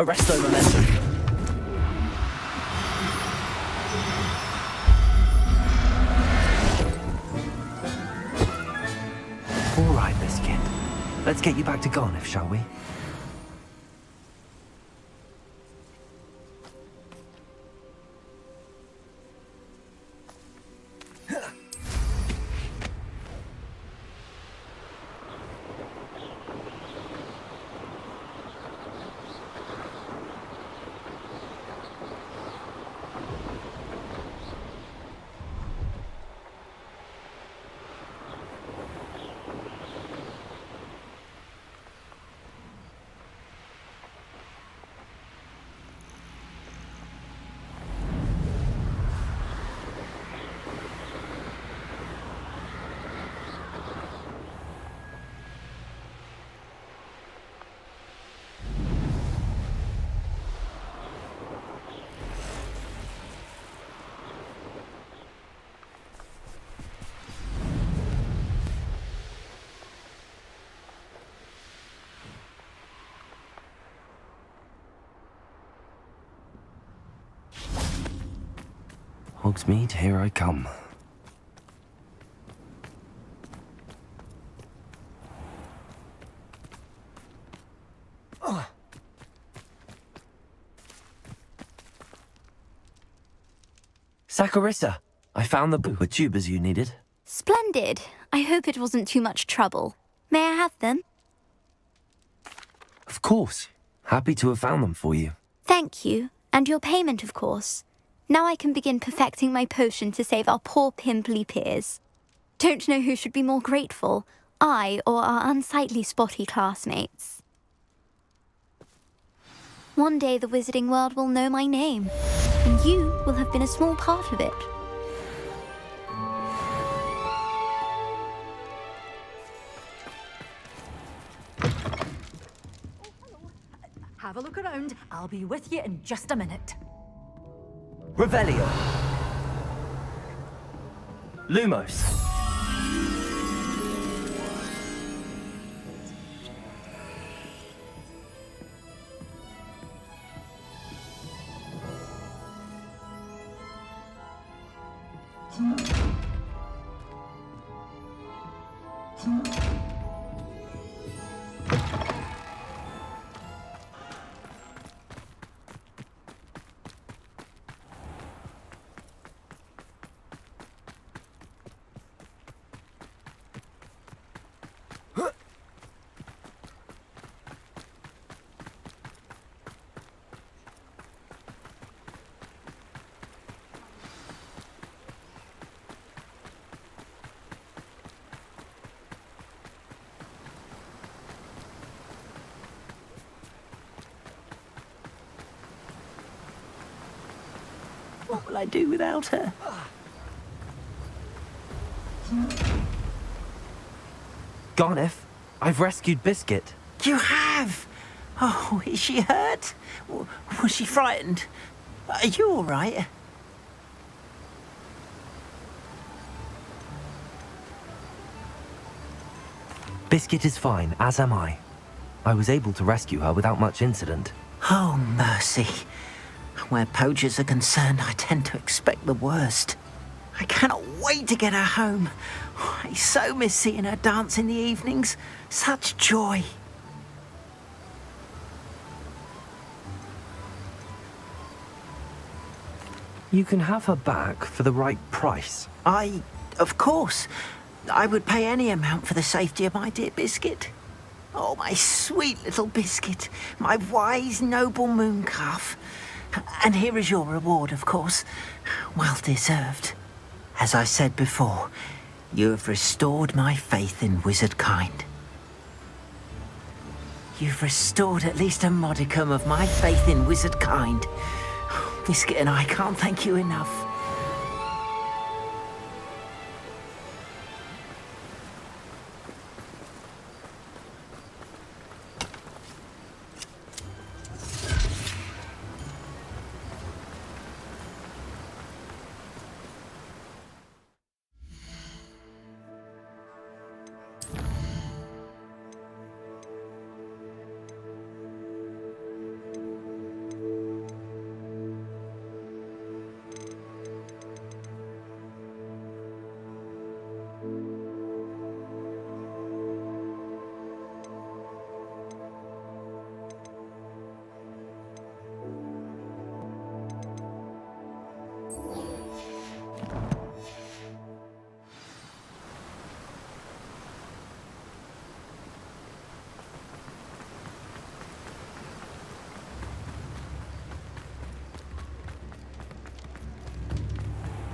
Arresto momentum. All right, Biscuit. Let's get you back to Garniff, shall we? Hogsmeade, here I come. Saccharissa, I found the tubers you needed. Splendid. I hope it wasn't too much trouble. May I have them? Of course. Happy to have found them for you. Thank you. And your payment, of course. Now I can begin perfecting my potion to save our poor pimply peers. Don't know who should be more grateful, I or our unsightly spotty classmates. One day the wizarding world will know my name, and you will have been a small part of it. Have a look around. I'll be with you in just a minute. Revelio. Lumos. What will I do without her? Garniff, I've rescued Biscuit. You have? Oh, is she hurt? Was she frightened? Are you all right? Biscuit is fine, as am I. I was able to rescue her without much incident. Oh, mercy. Where poachers are concerned, I tend to expect the worst. I cannot wait to get her home. I so miss seeing her dance in the evenings. Such joy. You can have her back for the right price. Of course. I would pay any amount for the safety of my dear Biscuit. Oh, my sweet little Biscuit. My wise, noble moon calf. And here is your reward, of course. Well deserved. As I said before, you have restored my faith in wizard kind. You've restored at least a modicum of my faith in wizard kind. Biscuit and I can't thank you enough.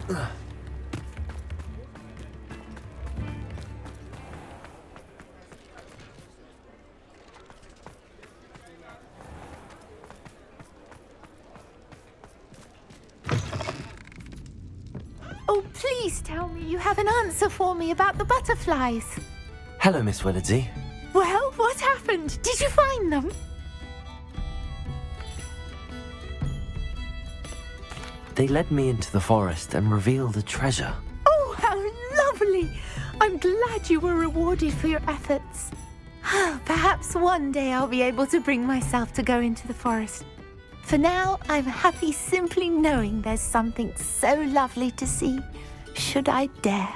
Oh, please tell me you have an answer for me about the butterflies. Hello, Miss Willardsey. Well, what happened? Did you find them? They led me into the forest and revealed a treasure. Oh, how lovely! I'm glad you were rewarded for your efforts. Perhaps one day I'll be able to bring myself to go into the forest. For now, I'm happy simply knowing there's something so lovely to see, should I dare.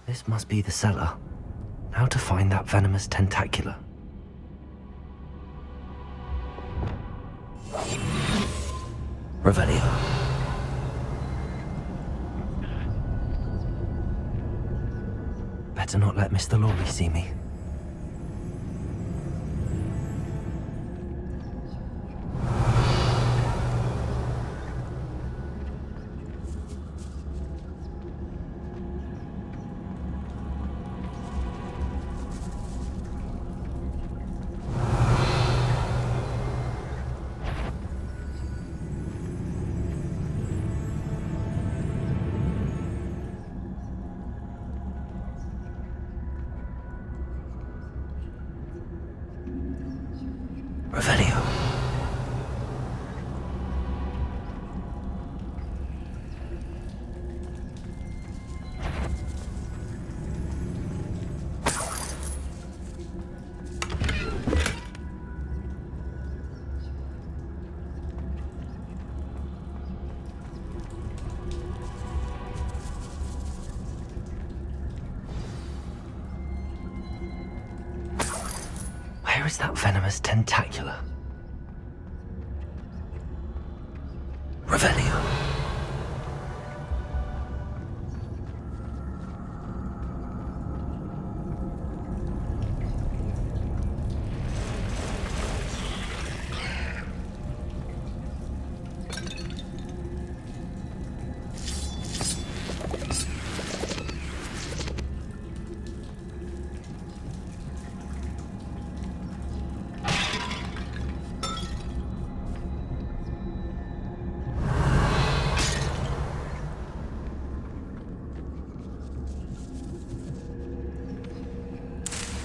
This must be the cellar. How to find that venomous tentacula? Revelio. Better not let Mr. Lawley see me. Revelio. Where is that venomous tentacula? Revelio.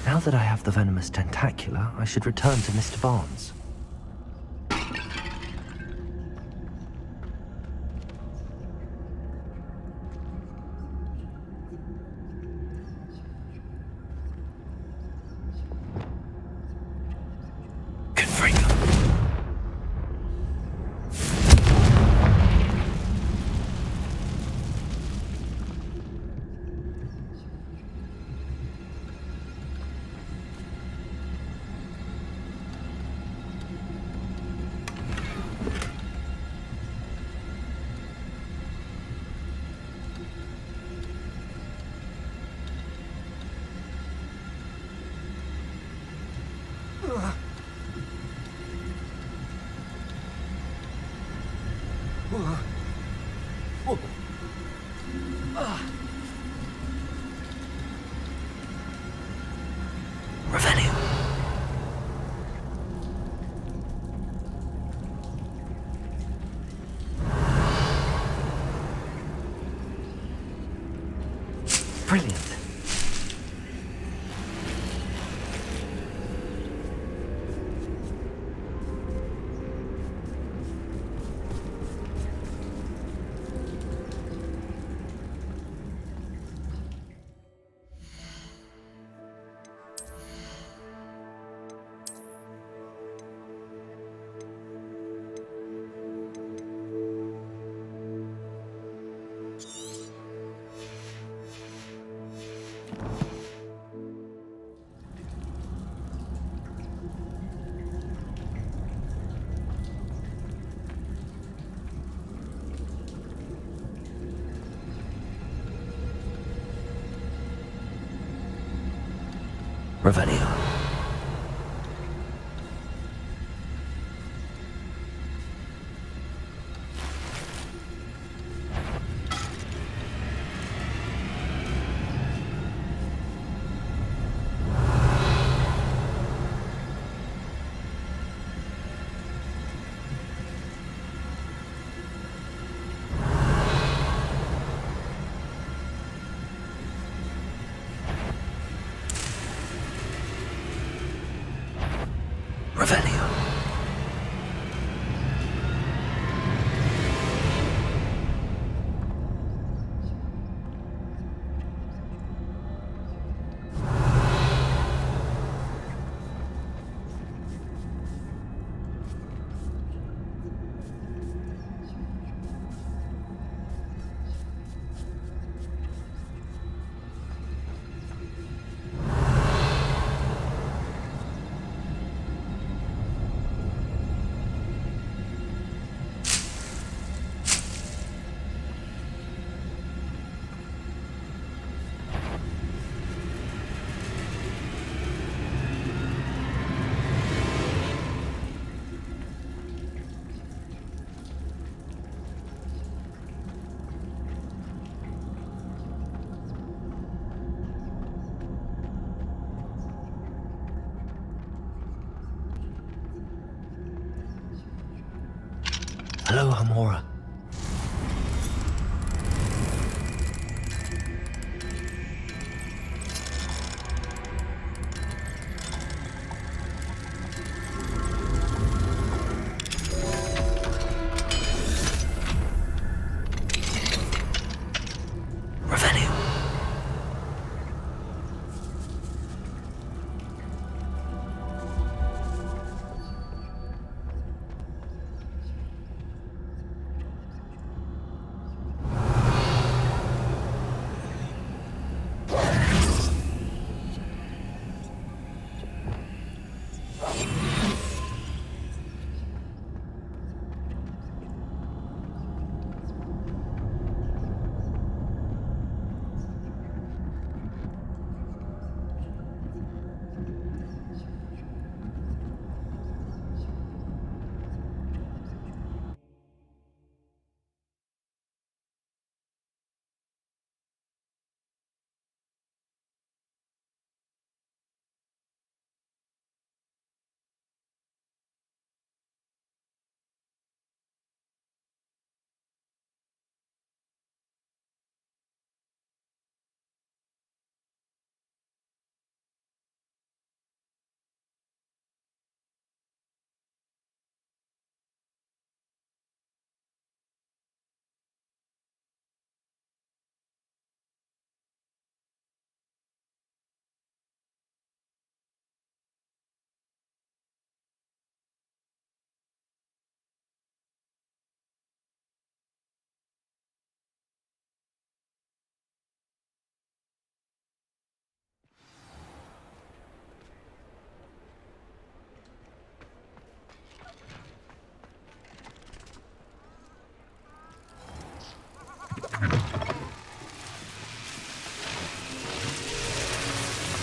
Now that I have the venomous tentacula, I should return to Mr. Barnes. Brilliant. Revelio. Hello, Hamora.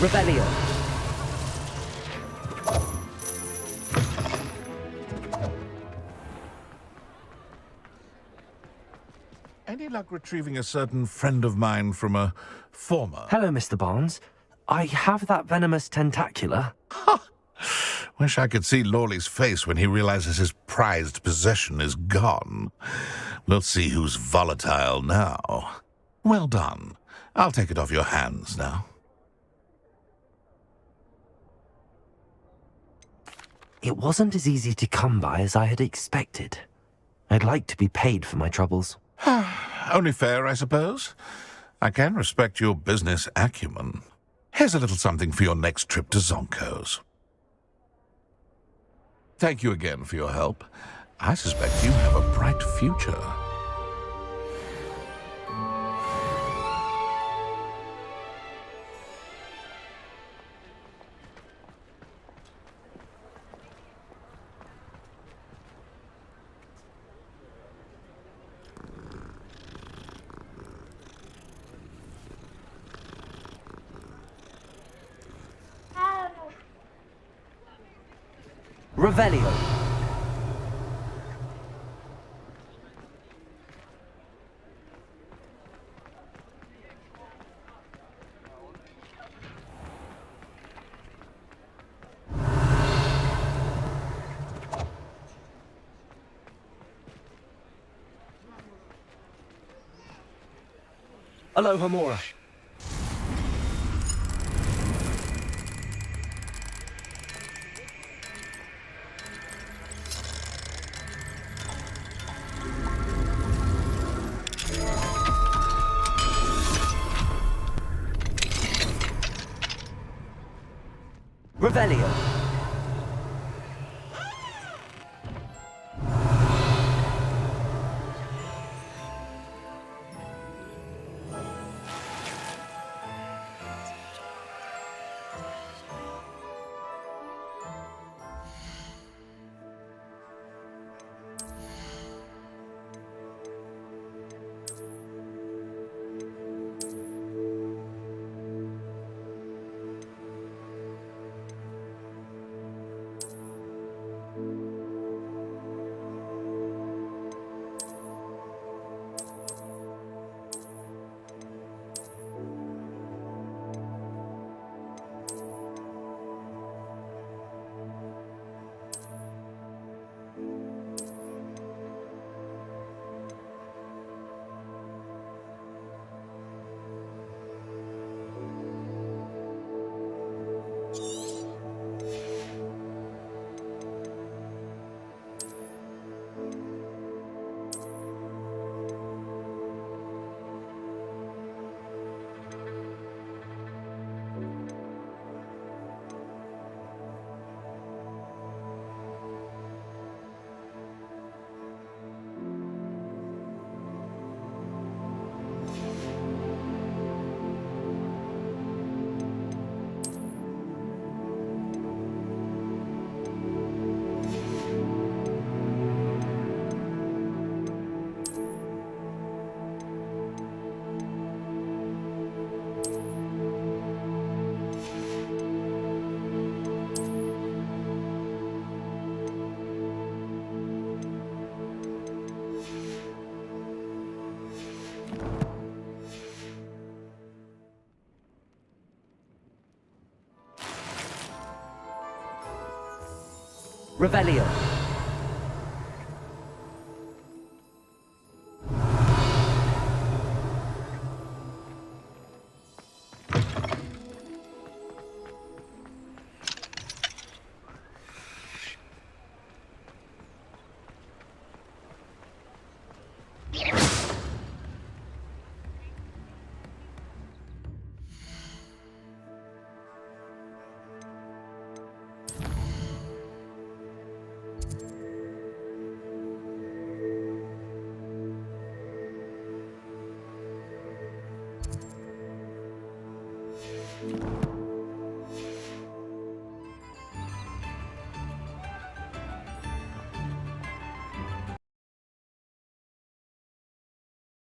Revelio. Any luck retrieving a certain friend of mine from a former? Hello, Mr. Barnes. I have that venomous tentacula. Wish I could see Lawley's face when he realizes his prized possession is gone. We'll see who's volatile now. Well done. I'll take it off your hands now. It wasn't as easy to come by as I had expected. I'd like to be paid for my troubles. Only fair, I suppose. I can respect your business acumen. Here's a little something for your next trip to Zonko's. Thank you again for your help. I suspect you have a bright future. Revelio. Aloha Mora. Revelio. Revelio.